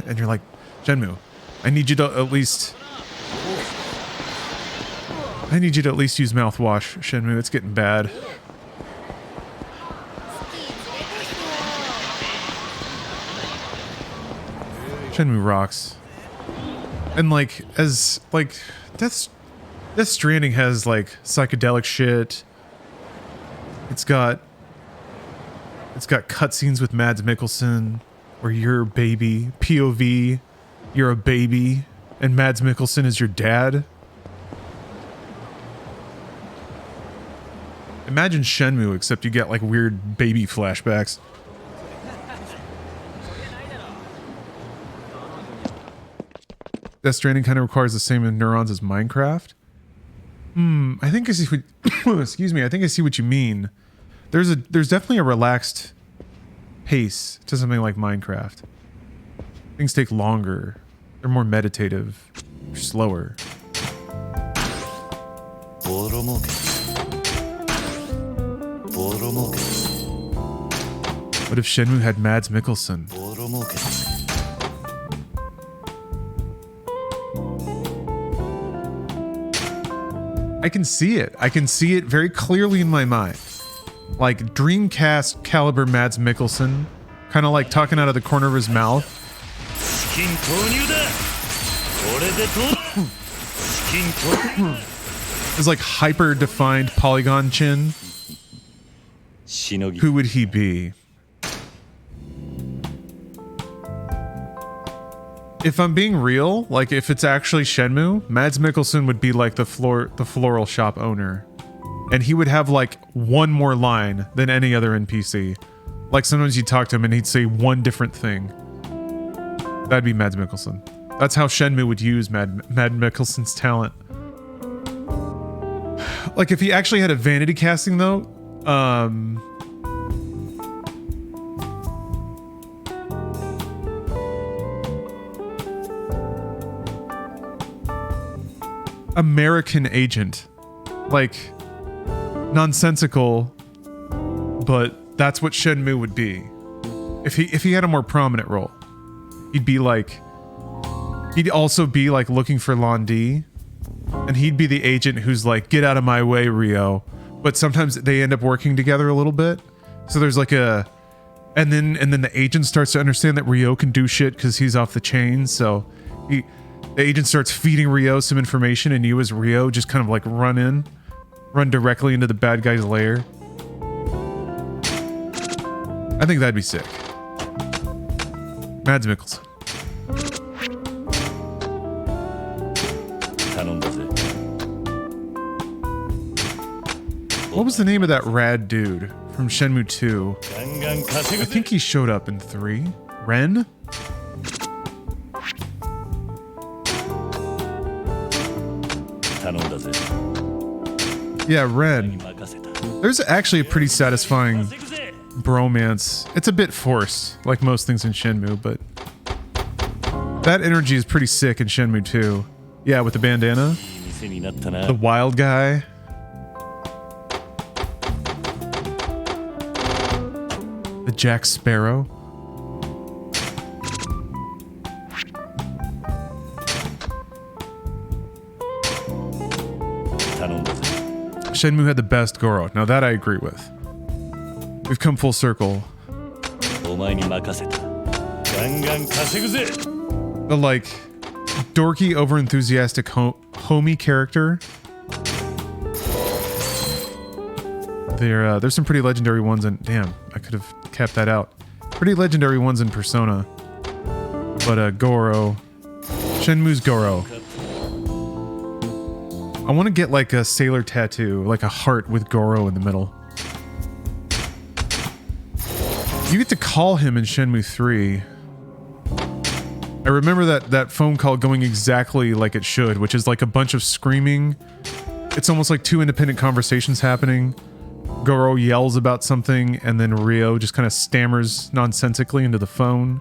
Speaker 1: and you're like, Shenmue, I need you to at least use mouthwash, Shenmue. It's getting bad. Shenmue rocks. And Death Stranding has like psychedelic shit. It's got cutscenes with Mads Mikkelsen where you're a baby. POV, you're a baby, and Mads Mikkelsen is your dad. Imagine Shenmue, except you get like weird baby flashbacks. Death Stranding kind of requires the same neurons as Minecraft. I think I see what, excuse me, I think I see what you mean. There's definitely a relaxed pace to something like Minecraft. Things take longer. They're more meditative. They're slower. What if Shenmue had Mads Mikkelsen? I can see it. I can see it very clearly in my mind. Like Dreamcast caliber Mads Mikkelsen, kind of like talking out of the corner of his mouth. His like hyper defined polygon chin. Who would he be? If I'm being real, like if it's actually Shenmue, Mads Mikkelsen would be like the floral shop owner. And he would have like one more line than any other NPC. Like sometimes you talk to him and he'd say one different thing. That'd be Mads Mikkelsen. That's how Shenmue would use Mad Mikkelsen's talent. Like if he actually had a vanity casting though, American agent, like nonsensical, but that's what Shenmue would be if he had a more prominent role. He'd also be like looking for Londi, and he'd be the agent who's like, get out of my way, Rio. But sometimes they end up working together a little bit, so there's like and then the agent starts to understand that Rio can do shit because he's off the chain, so the agent starts feeding Rio some information, and you as Rio just kind of like run directly into the bad guy's lair. I think that'd be sick. Mads Mikkelsen. What was the name of that rad dude from Shenmue 2? I think he showed up in 3. Ren? Yeah, Ren. There's actually a pretty satisfying bromance. It's a bit forced, like most things in Shenmue, but that energy is pretty sick in Shenmue 2. Yeah, with the bandana. The wild guy. The Jack Sparrow. Shenmue had the best Goro. Now that I agree with. We've come full circle. The like dorky, overenthusiastic homie character. There's some pretty legendary ones in. Damn, I could have kept that out. Pretty legendary ones in Persona. But Goro, Shenmue's Goro. I want to get like a sailor tattoo, like a heart with Goro in the middle. You get to call him in Shenmue 3. I remember that phone call going exactly like it should, which is like a bunch of screaming. It's almost like two independent conversations happening. Goro yells about something, and then Ryo just kind of stammers nonsensically into the phone.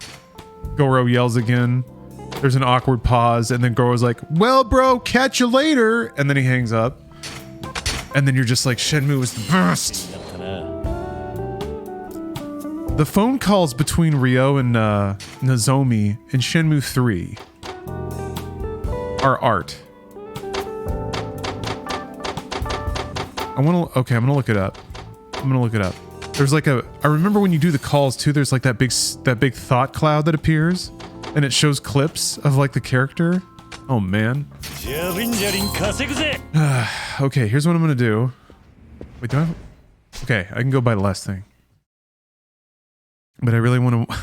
Speaker 1: Goro yells again. There's an awkward pause, and then Goro's like, well, bro, catch you later. And then he hangs up. And then you're just like, Shenmue is the best. The phone calls between Ryo and Nozomi in Shenmue 3 are art. I'm gonna look it up. There's like I remember when you do the calls too, there's like that big thought cloud that appears. And it shows clips of like the character. Oh man. Okay, here's what I'm gonna do. Wait, do I have... Okay, I can go buy the last thing. But I really want to...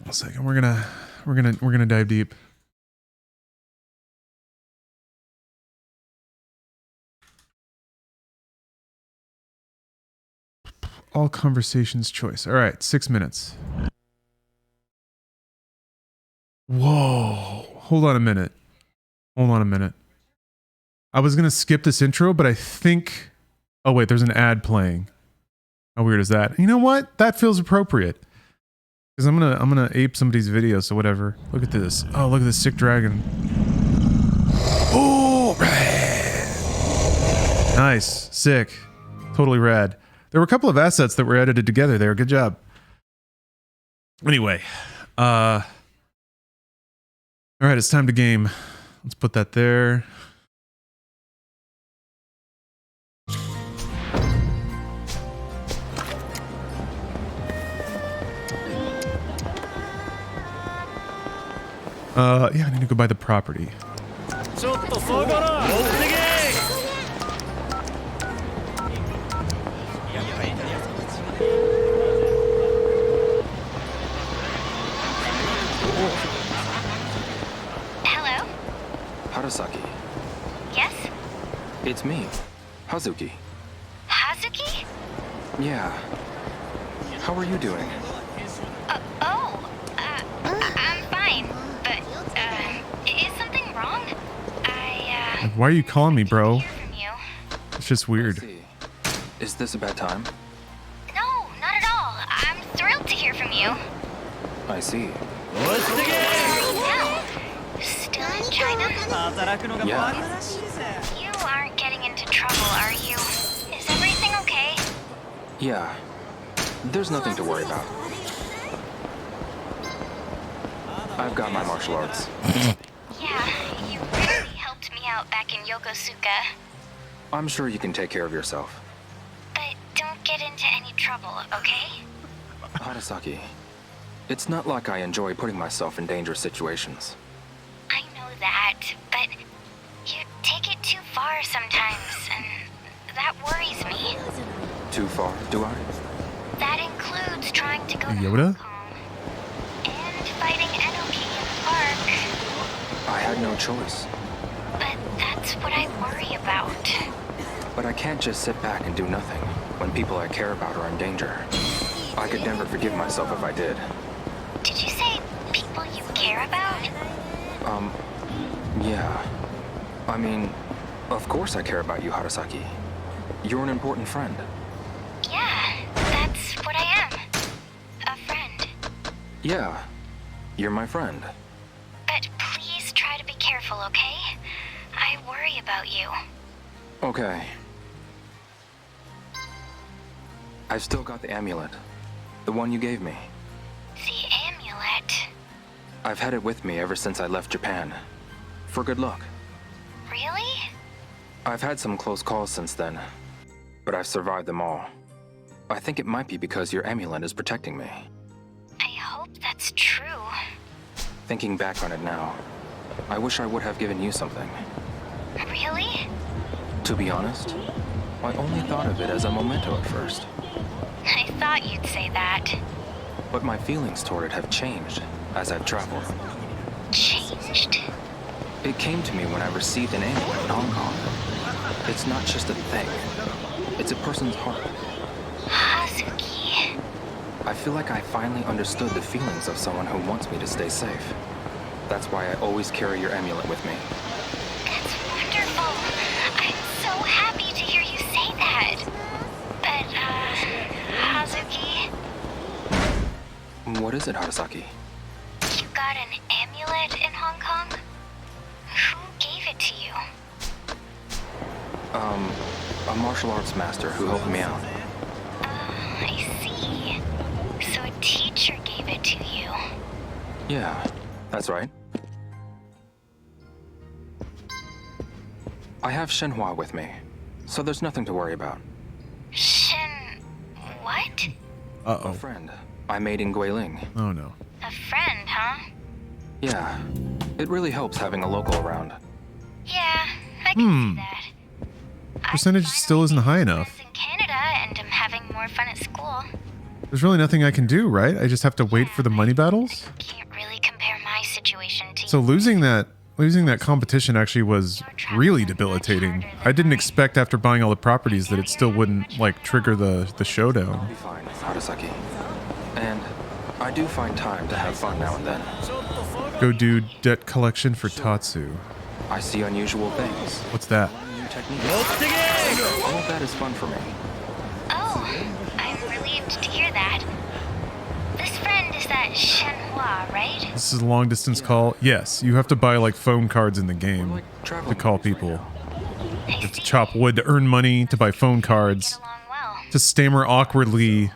Speaker 1: One second, we're gonna dive deep. All conversations choice. All right, 6 minutes. Whoa. Hold on a minute. I was going to skip this intro, but I think... Oh, wait, there's an ad playing. How weird is that? You know what? That feels appropriate. Because I'm gonna ape somebody's video, so whatever. Look at this. Oh, look at this sick dragon. Oh, rad. Nice. Sick. Totally rad. There were a couple of assets that were edited together there. Good job. Anyway. All right, it's time to game. Let's put that there. Yeah, I need to go buy the property.
Speaker 9: Hello?
Speaker 10: Harasaki.
Speaker 9: Yes?
Speaker 10: It's me, Hazuki.
Speaker 9: Hazuki?
Speaker 10: Yeah. How are you doing?
Speaker 9: I'm fine, but, is something wrong?
Speaker 1: Why are you calling me, bro?
Speaker 9: From you.
Speaker 1: It's just weird.
Speaker 10: Is this a bad time?
Speaker 9: No, not at all. I'm thrilled to hear from you.
Speaker 10: I see.
Speaker 9: Now, still in China?
Speaker 10: Yeah.
Speaker 9: You aren't getting into trouble, are you? Is everything okay?
Speaker 10: Yeah. There's nothing to worry about. I've got my martial arts.
Speaker 9: Yeah, you really helped me out back in Yokosuka.
Speaker 10: I'm sure you can take care of yourself.
Speaker 9: But don't get into any trouble, okay?
Speaker 10: Harasaki, it's not like I enjoy putting myself in dangerous situations.
Speaker 9: I know that, but you take it too far sometimes, and that worries me.
Speaker 10: Too far, do I?
Speaker 9: That includes trying to go to
Speaker 1: Yoda?
Speaker 9: Hong Kong and fighting Enoki in the park.
Speaker 10: I had no choice.
Speaker 9: But that's what I worry about.
Speaker 10: But I can't just sit back and do nothing when people I care about are in danger. I could never forgive myself if I did.
Speaker 9: Did you say people you care about?
Speaker 10: Yeah. I mean, of course I care about you, Harasaki. You're an important friend.
Speaker 9: Yeah, that's what I am. A friend.
Speaker 10: Yeah, you're my friend.
Speaker 9: But please try to be careful, okay? I worry about you.
Speaker 10: Okay. I've still got the amulet. The one you gave me.
Speaker 9: The amulet?
Speaker 10: I've had it with me ever since I left Japan. For good luck.
Speaker 9: Really?
Speaker 10: I've had some close calls since then, but I've survived them all. I think it might be because your amulet is protecting me.
Speaker 9: I hope that's true.
Speaker 10: Thinking back on it now, I wish I would have given you something.
Speaker 9: Really?
Speaker 10: To be honest, I only thought of it as a memento at first.
Speaker 9: I thought you'd say that.
Speaker 10: But my feelings toward it have changed as I've traveled.
Speaker 9: Changed?
Speaker 10: It came to me when I received an amulet in Hong Kong. It's not just a thing. It's a person's heart.
Speaker 9: Hazuki.
Speaker 10: I feel like I finally understood the feelings of someone who wants me to stay safe. That's why I always carry your amulet with me.
Speaker 9: That's wonderful. I'm so happy to hear you say that. But, Hazuki?
Speaker 10: What is it, Harasaki?
Speaker 9: You got an amulet in Hong Kong? Who gave it to you?
Speaker 10: A martial arts master who helped me out.
Speaker 9: I see. So a teacher gave it to you.
Speaker 10: Yeah, that's right. I have Shenhua with me, so there's nothing to worry about.
Speaker 9: What?
Speaker 1: Uh-oh.
Speaker 10: A friend I made in Guilin.
Speaker 1: Oh, no.
Speaker 9: A friend, huh?
Speaker 10: Yeah, it really helps having a local around.
Speaker 9: Yeah, I can see that.
Speaker 1: Percentage still isn't high enough.
Speaker 9: In Canada, and I'm having more fun at school.
Speaker 1: There's really nothing I can do, right? I just have to wait for the money battles?
Speaker 9: I can't really compare my situation to
Speaker 1: So losing that competition actually was really debilitating. I didn't expect after buying all the properties that it still wouldn't, like, trigger the showdown.
Speaker 10: I'll be fine, Harasaki. And I do find time to have fun now and then.
Speaker 1: Go do debt collection for Tatsu.
Speaker 10: I see unusual things.
Speaker 1: What's that?
Speaker 10: New techniques. All of that is fun for me.
Speaker 9: Oh, I'm relieved to hear that. This friend is that Shenhua, right?
Speaker 1: This is a long distance call. Yes, you have to buy like phone cards in the game to call people. You have to chop wood to earn money, to buy phone cards, to stammer awkwardly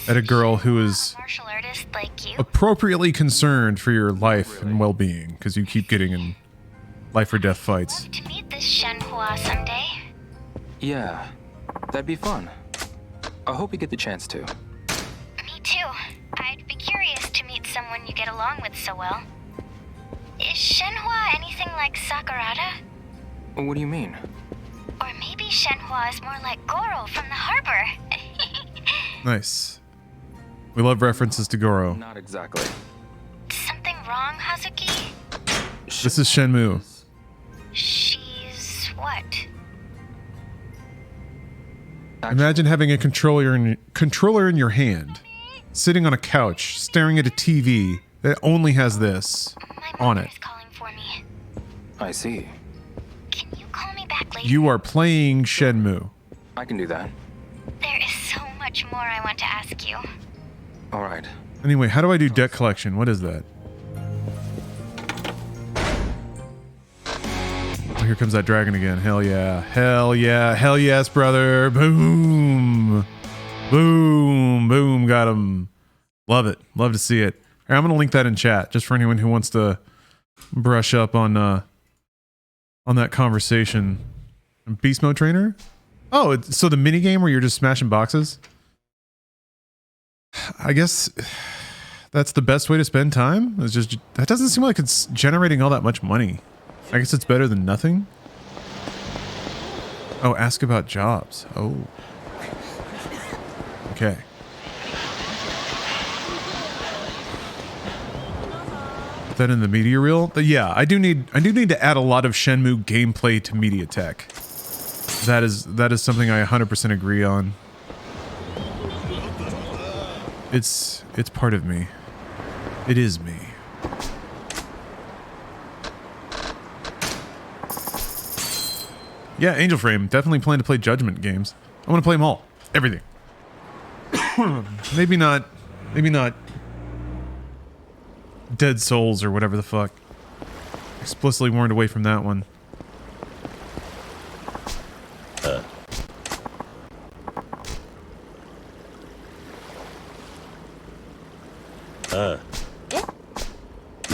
Speaker 1: at a girl who is
Speaker 9: Martial artist like you?
Speaker 1: appropriately concerned for your life and well-being because you keep getting in life or death fights.
Speaker 9: To meet this Shenhua someday.
Speaker 10: Yeah, that'd be fun. I hope you get the chance to.
Speaker 9: Me too. I'd be curious to meet someone you get along with so well. Is Shenhua anything like Sakurada?
Speaker 10: What do you mean?
Speaker 9: Or maybe Shenhua is more like Goro from the harbor.
Speaker 1: Nice. We love references to Goro.
Speaker 10: Not exactly.
Speaker 9: Something wrong, Hazuki?
Speaker 1: This is Shenmue.
Speaker 9: She's what?
Speaker 1: Imagine having a controller in your hand, sitting on a couch, staring at a TV that only has this on it.
Speaker 9: Calling for me.
Speaker 10: I see.
Speaker 9: Can you call me back later?
Speaker 1: You are playing Shenmue.
Speaker 10: I can do that.
Speaker 9: There is so much more I want to ask you.
Speaker 10: All right.
Speaker 1: Anyway, how do I do debt collection? What is that? Oh, here comes that dragon again. Hell yeah. Hell yeah. Hell yes, brother. Boom. Boom. Boom. Got him. Love it. Love to see it. All right, I'm going to link that in chat just for anyone who wants to brush up on that conversation. Beast mode trainer? Oh, so the minigame where you're just smashing boxes? I guess that's the best way to spend time. It's just, that doesn't seem like it's generating all that much money. I guess it's better than nothing. Oh, ask about jobs. Oh. Okay. Put that in the media reel. But yeah, I do need to add a lot of Shenmue gameplay to MediaTek. That is something I 100% agree on. It's part of me. It is me. Yeah, Angel Frame. Definitely plan to play Judgment games. I want to play them all. Everything. Maybe not Dead Souls or whatever the fuck. Explicitly warned away from that one.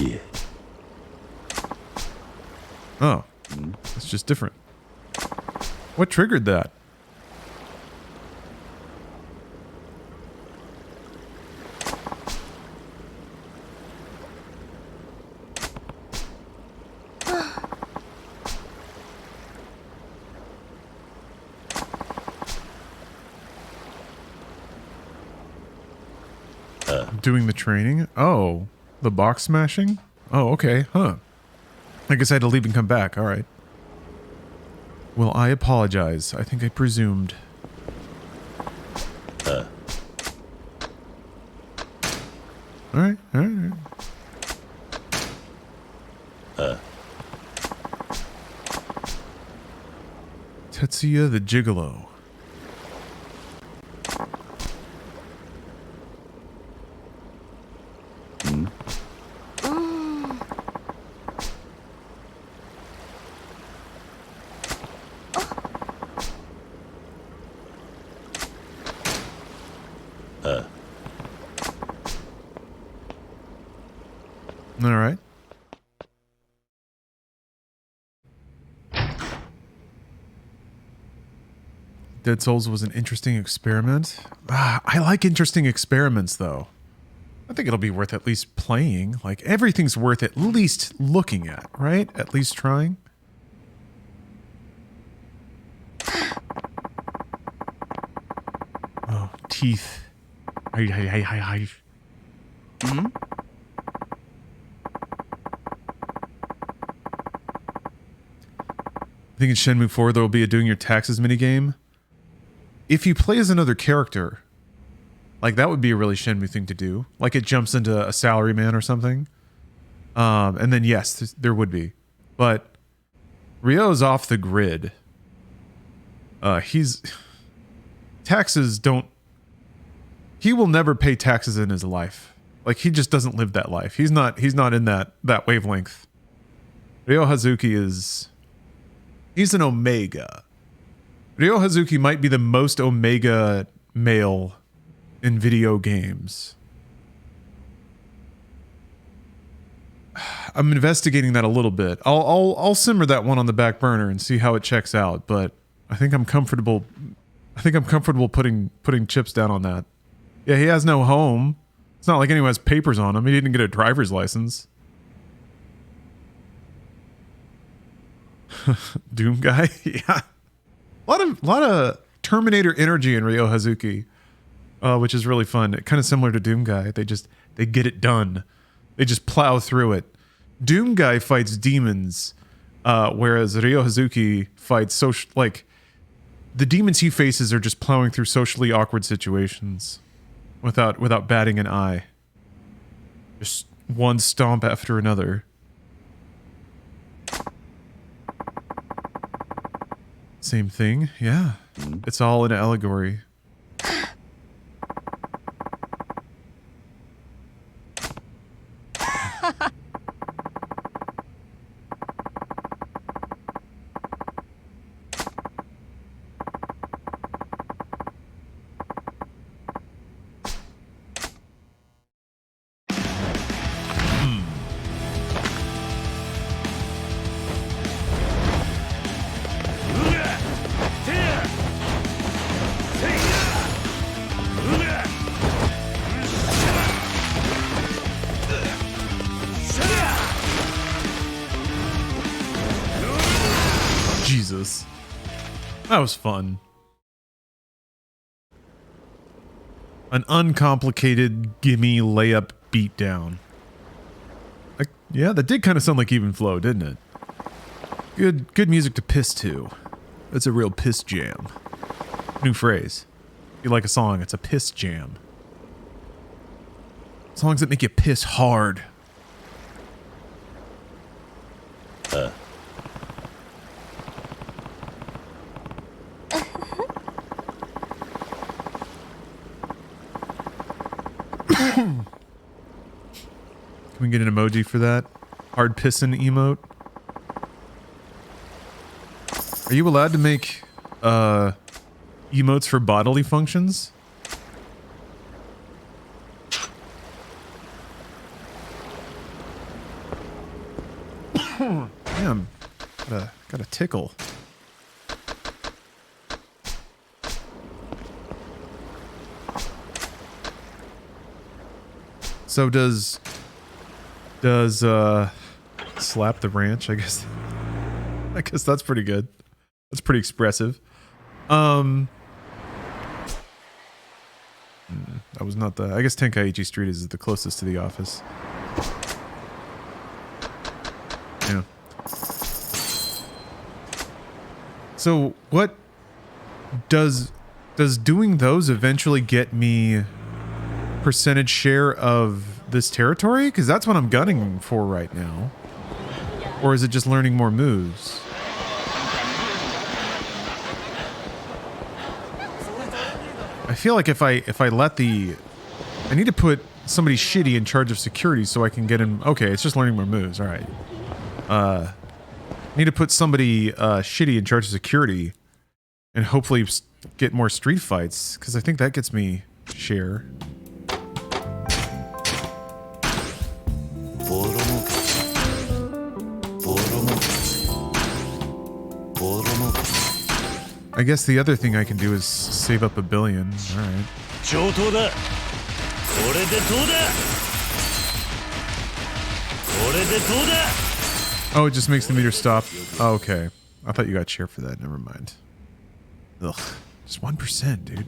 Speaker 4: Yeah.
Speaker 1: Oh. It's just different. What triggered that? Doing the training? Oh, the box smashing? Oh, okay, huh. I guess I had to leave and come back, alright. Well, I apologize. I think I presumed. Alright, alright. Tetsuya the Gigolo. All right. Dead Souls was an interesting experiment. I like interesting experiments, though. I think it'll be worth at least playing. Like, everything's worth at least looking at, right? At least trying. Oh, teeth. Hi.
Speaker 10: Hmm?
Speaker 1: I think in Shenmue 4 there will be a doing your taxes minigame. If you play as another character, like that would be a really Shenmue thing to do. Like it jumps into a salaryman or something. And then yes, there would be. But Ryo's off the grid. Taxes don't... He will never pay taxes in his life. Like he just doesn't live that life. He's not in that wavelength. Ryo Hazuki is... He's an Omega. Ryo Hazuki might be the most Omega male in video games. I'm investigating that a little bit. I'll simmer that one on the back burner and see how it checks out, but I think I'm comfortable putting chips down on that. Yeah, he has no home. It's not like anyone has papers on him. He didn't get a driver's license. Doom guy? Yeah. A lot of Terminator energy in Ryo Hazuki, which is really fun. Kind of similar to Doom guy. They get it done. They just plow through it. Doom guy fights demons, whereas Ryo Hazuki fights the demons he faces are just plowing through socially awkward situations without batting an eye. Just one stomp after another. Same thing, yeah. It's all an allegory. Jesus. That was fun. An uncomplicated gimme layup beatdown. Yeah, that did kind of sound like even flow, didn't it? Good music to piss to. It's a real piss jam. New phrase. If you like a song, it's a piss jam. Songs that make you piss hard. Can we get an emoji for that? Hard pissin' emote. Are you allowed to make emotes for bodily functions? Damn, got a tickle. So does slap the ranch? I guess that's pretty good. That's pretty expressive. That was not the. I guess Tenkaichi Street is the closest to the office. Yeah. So what does doing those eventually get me percentage share of this territory? Because that's what I'm gunning for right now. Or is it just learning more moves? I feel like if I let the... I need to put somebody shitty in charge of security so I can get him... Okay, it's just learning more moves. All right. I need to put somebody shitty in charge of security and hopefully get more street fights, because I think that gets me share. I guess the other thing I can do is save up $1 billion. All right. Oh, it just makes the meter stop. Oh, okay. I thought you got share for that. Never mind. Ugh. Just 1%, dude.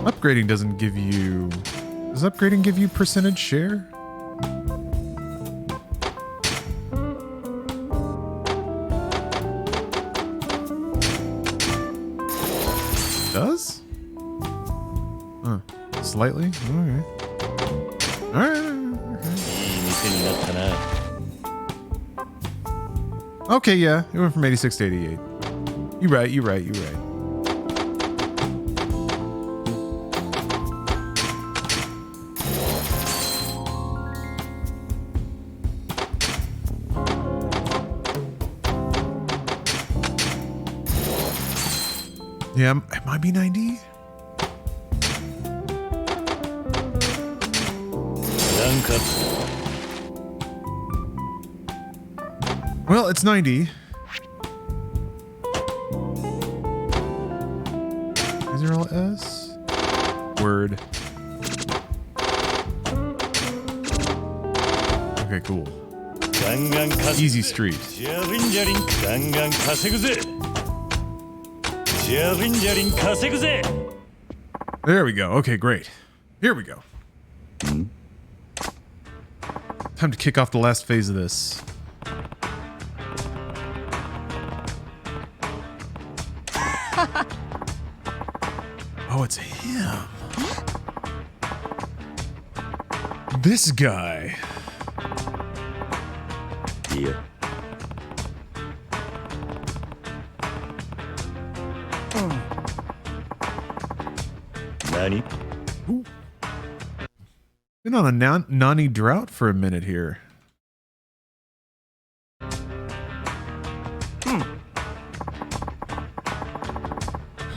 Speaker 1: Upgrading doesn't give you... Does upgrading give you percentage share? Does? Huh. Slightly? Okay. Alright. Okay, yeah. It went from 86 to 88. You're right. Yeah, it might be 90. Well, it's 90. Is there all S? Word. Okay, cool. Easy street. There we go. Okay, great. Here we go. Time to kick off the last phase of this. Oh, it's him. This guy. Yeah. Nani? Ooh. Been on a Nani drought for a minute here.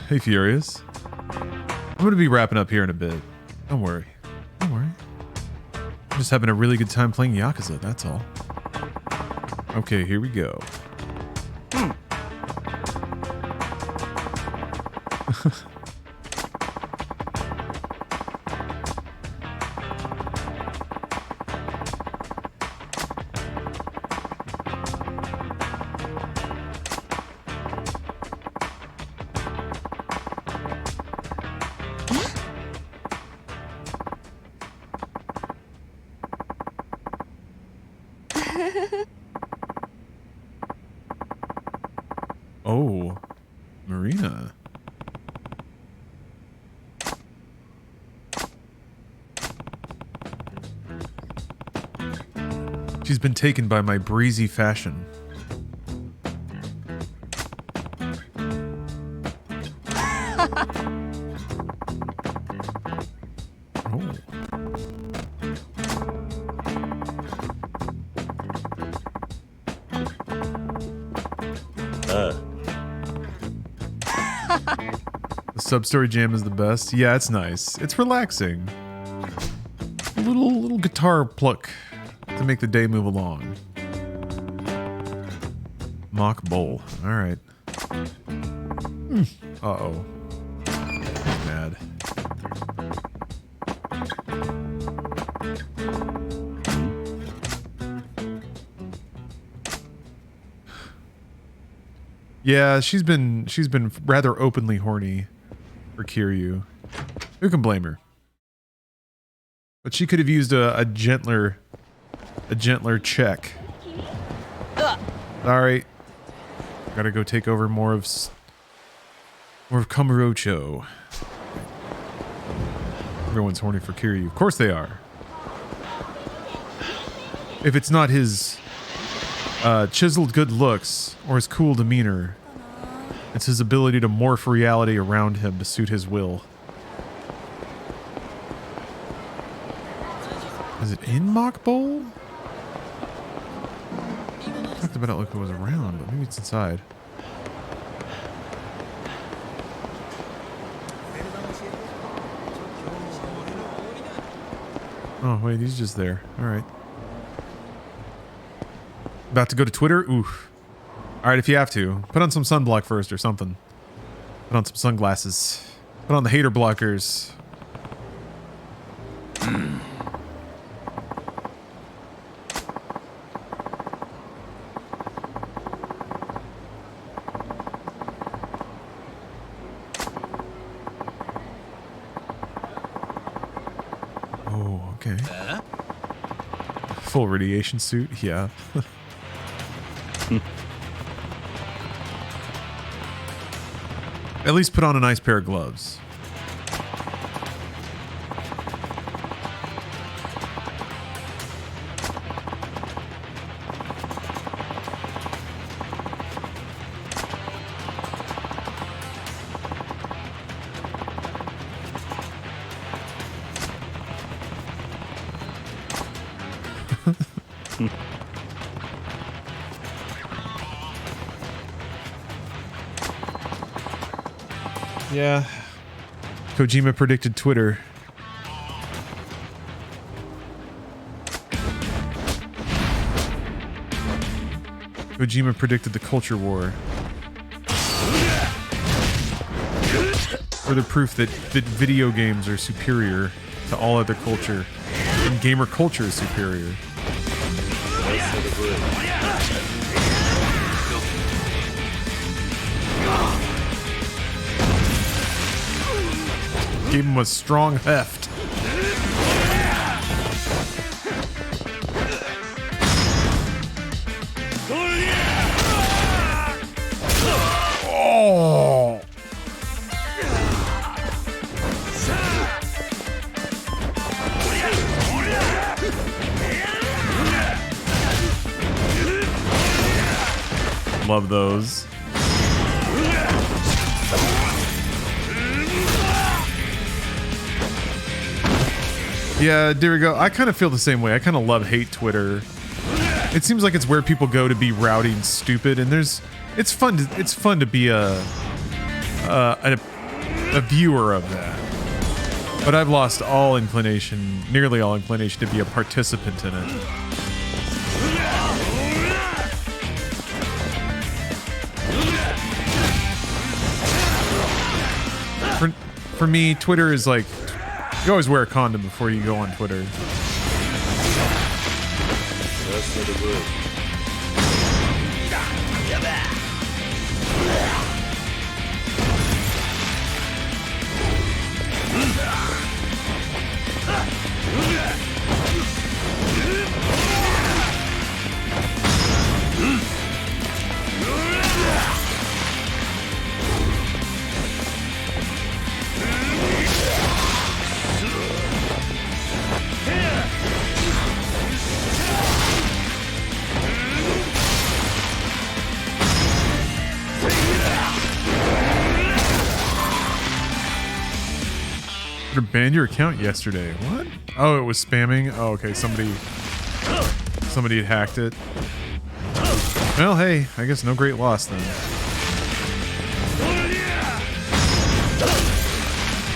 Speaker 1: Hey, Furious. I'm going to be wrapping up here in a bit. Don't worry. I'm just having a really good time playing Yakuza, that's all. Okay, here we go. Oh, Marina. She's been taken by my breezy fashion. Oh. The sub-story jam is the best. Yeah, it's nice. It's relaxing. A little guitar pluck to make the day move along. Mock bowl. All right. Uh-oh. He's mad. Yeah, she's been rather openly horny for Kiryu. Who can blame her? But she could have used a gentler check. Sorry. Gotta go take over more of Kamurocho. Everyone's horny for Kiryu. Of course they are. If it's not his chiseled good looks or his cool demeanor, it's his ability to morph reality around him to suit his will. Is it in Mock Bowl? I talked about it like it was around, but maybe it's inside. Oh, wait, he's just there. All right. About to go to Twitter? Oof. All right, if you have to, put on some sunblock first or something. Put on some sunglasses. Put on the hater blockers. Oh, okay. Full radiation suit, yeah. At least put on a nice pair of gloves. Yeah. Kojima predicted Twitter. Kojima predicted the culture war. Further proof that video games are superior to all other culture, and gamer culture is superior. Gave him a strong heft. Oh! Love those. Yeah, there we go. I kind of feel the same way. I kind of hate Twitter. It seems like it's where people go to be rowdy and stupid, and it's fun to be a viewer of that. But I've lost all inclination, nearly all inclination, to be a participant in it. For me, Twitter is like, you always wear a condom before you go on Twitter. You banned your account yesterday. What? Oh, it was spamming? Oh, okay. Somebody had hacked it. Well, hey, I guess no great loss then.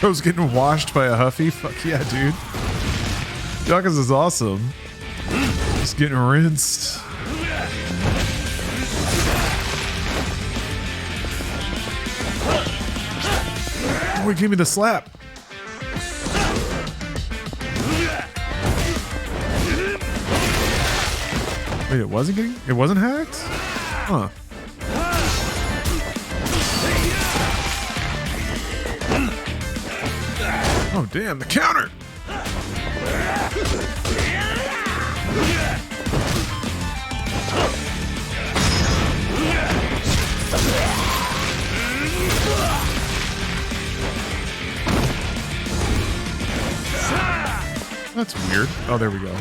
Speaker 1: I was getting washed by a Huffy. Fuck yeah, dude. Yakuza is awesome. Just getting rinsed. Oh, he gave me the slap. Wait, it wasn't hacked? Huh. Oh, damn, the counter! That's weird. Oh, there we go.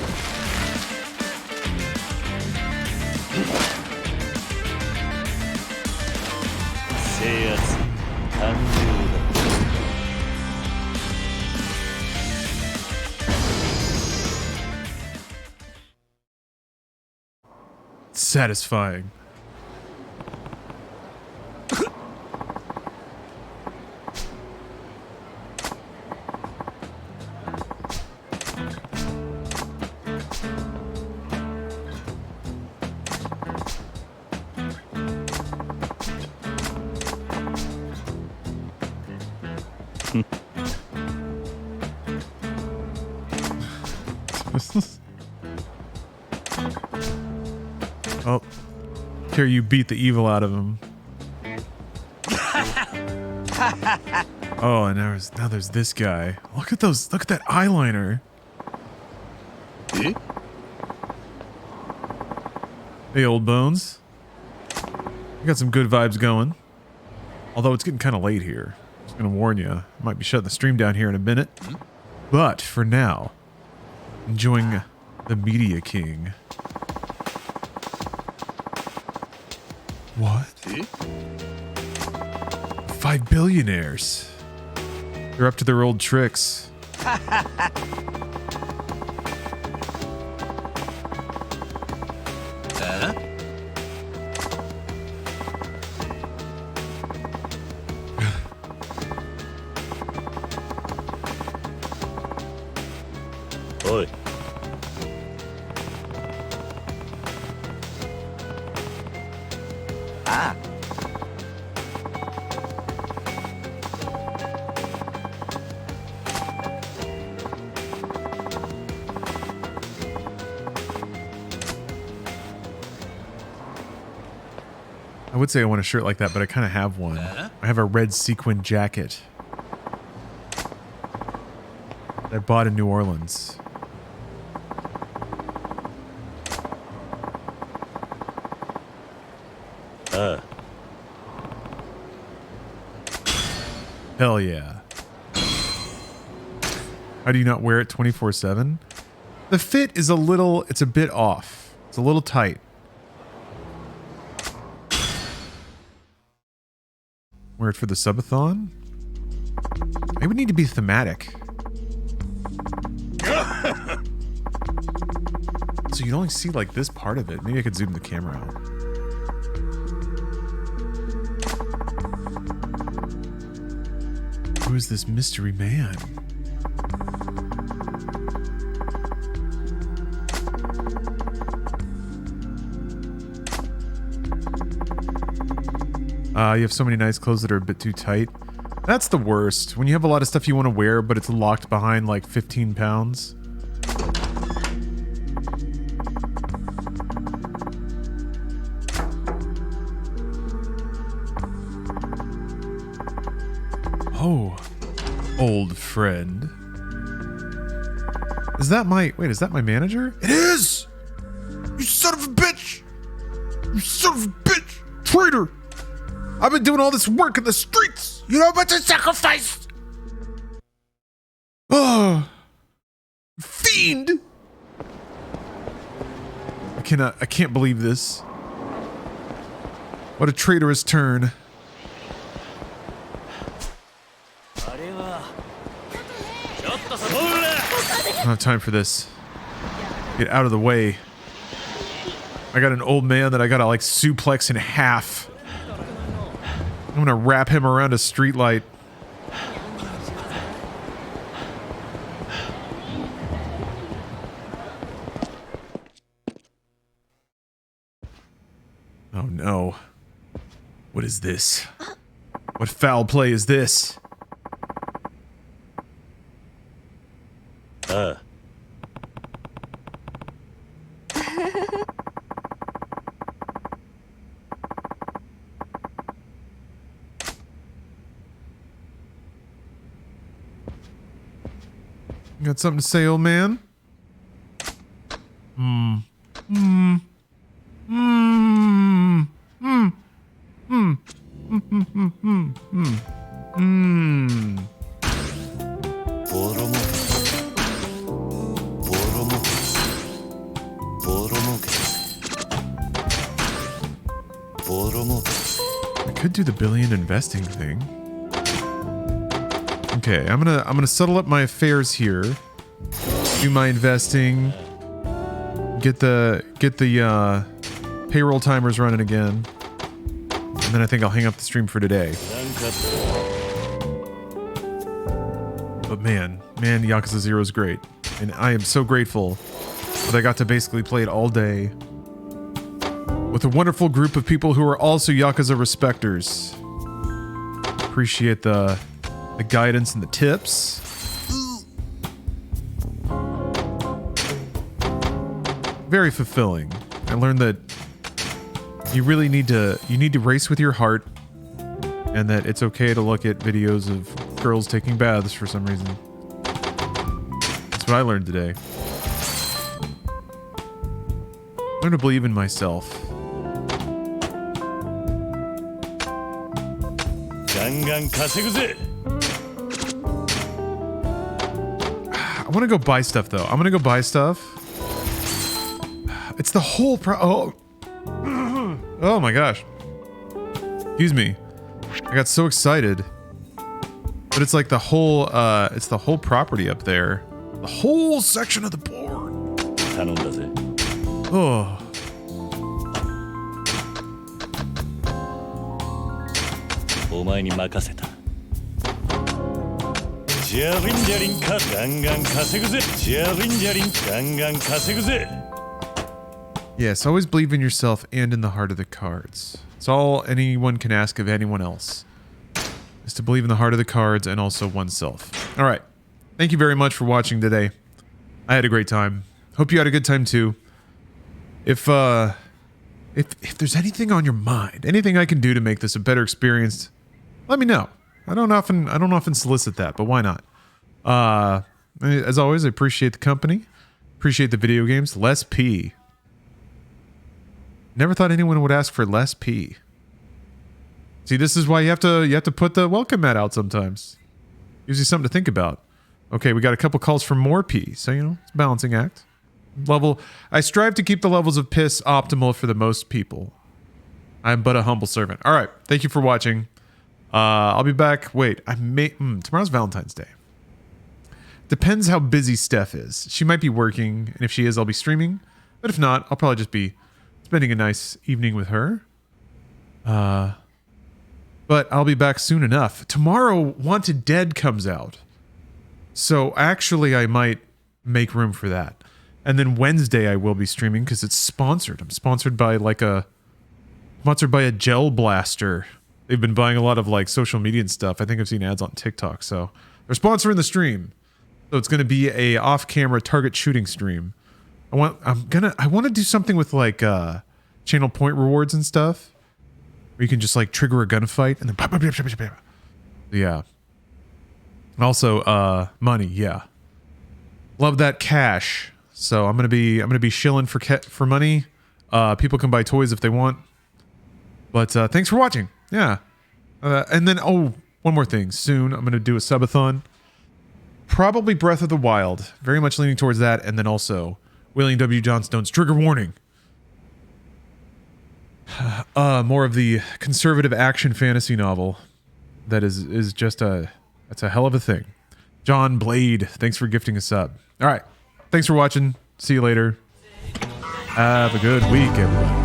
Speaker 1: Satisfying. Oh, here you beat the evil out of him. Oh, and now there's this guy. Look at that eyeliner. Hey, old bones. You got some good vibes going. Although it's getting kind of late here. Just gonna warn you, I might be shutting the stream down here in a minute. But for now, enjoying the Media King. What? 5 billionaires. They're up to their old tricks.
Speaker 4: Oi.
Speaker 1: I would say I want a shirt like that, but I kind of have one. I have a red sequin jacket that I bought in New Orleans. Hell yeah. How do you not wear it 24/7? The fit is it's a bit off. It's a little tight. Wear it for the subathon? It would need to be thematic. So you'd only see like this part of it. Maybe I could zoom the camera out. Who is this mystery man? You have so many nice clothes that are a bit too tight. That's the worst. When you have a lot of stuff you want to wear, but it's locked behind like 15 pounds. Oh, old friend. Is that my manager? It is! You son of a bitch! You son of a bitch! Traitor! I've been doing all this work in the streets! You know how much I sacrificed? Oh! Fiend! I can't believe this. What a traitorous turn. don't have time for this. Get out of the way. I got an old man that I gotta like suplex in half. I'm gonna wrap him around a streetlight. Oh no. What is this? What foul play is this? You got something to say, old man? I could do the billion investing thing. Okay, I'm gonna settle up my affairs here. Do my investing. Get the payroll timers running again. And then I think I'll hang up the stream for today. But man, Yakuza 0 is great. And I am so grateful that I got to basically play it all day with a wonderful group of people who are also Yakuza respecters. Appreciate the guidance and the tips. Very fulfilling. I learned that you really need to race with your heart, and that it's okay to look at videos of girls taking baths for some reason. That's what I learned today. Learn to believe in myself. I want to go buy stuff though. I'm gonna go buy stuff. It's the whole oh my gosh. Excuse me. I got so excited. But it's like the whole property up there. The whole section of the board. Oh. Yes, always believe in yourself and in the heart of the cards. It's all anyone can ask of anyone else, is to believe in the heart of the cards and also oneself. All right. Thank you very much for watching today. I had a great time. Hope you had a good time too. If there's anything on your mind, anything I can do to make this a better experience, let me know. I don't often solicit that, but why not? As always, I appreciate the company. Appreciate the video games. Less P. Never thought anyone would ask for less P. See, this is why you have to put the welcome mat out sometimes. Gives you something to think about. Okay, we got a couple calls for more P, so it's a balancing act. I strive to keep the levels of piss optimal for the most people. I'm but a humble servant. All right, thank you for watching. I'll be back. Wait, tomorrow's Valentine's Day. Depends how busy Steph is. She might be working, and if she is, I'll be streaming. But if not, I'll probably just be spending a nice evening with her. But I'll be back soon enough. Tomorrow, Wanted Dead comes out. So actually, I might make room for that. And then Wednesday, I will be streaming because it's sponsored. I'm sponsored by a gel blaster. They've been buying a lot of social media and stuff. I think I've seen ads on TikTok. So they're sponsoring the stream. So it's going to be a off-camera target shooting stream. I want to do something with channel point rewards and stuff, where you can just trigger a gunfight and then yeah. Also, money, yeah. Love that cash. So I'm gonna be shilling for money. People can buy toys if they want. But thanks for watching. Yeah. And then one more thing. Soon I'm gonna do a subathon. Probably Breath of the Wild. Very much leaning towards that, and then also William W. Johnstone's Trigger Warning. More of the conservative action fantasy novel that is just that's a hell of a thing. John Blade, thanks for gifting us up. All right. Thanks for watching. See you later. Have a good week, everyone.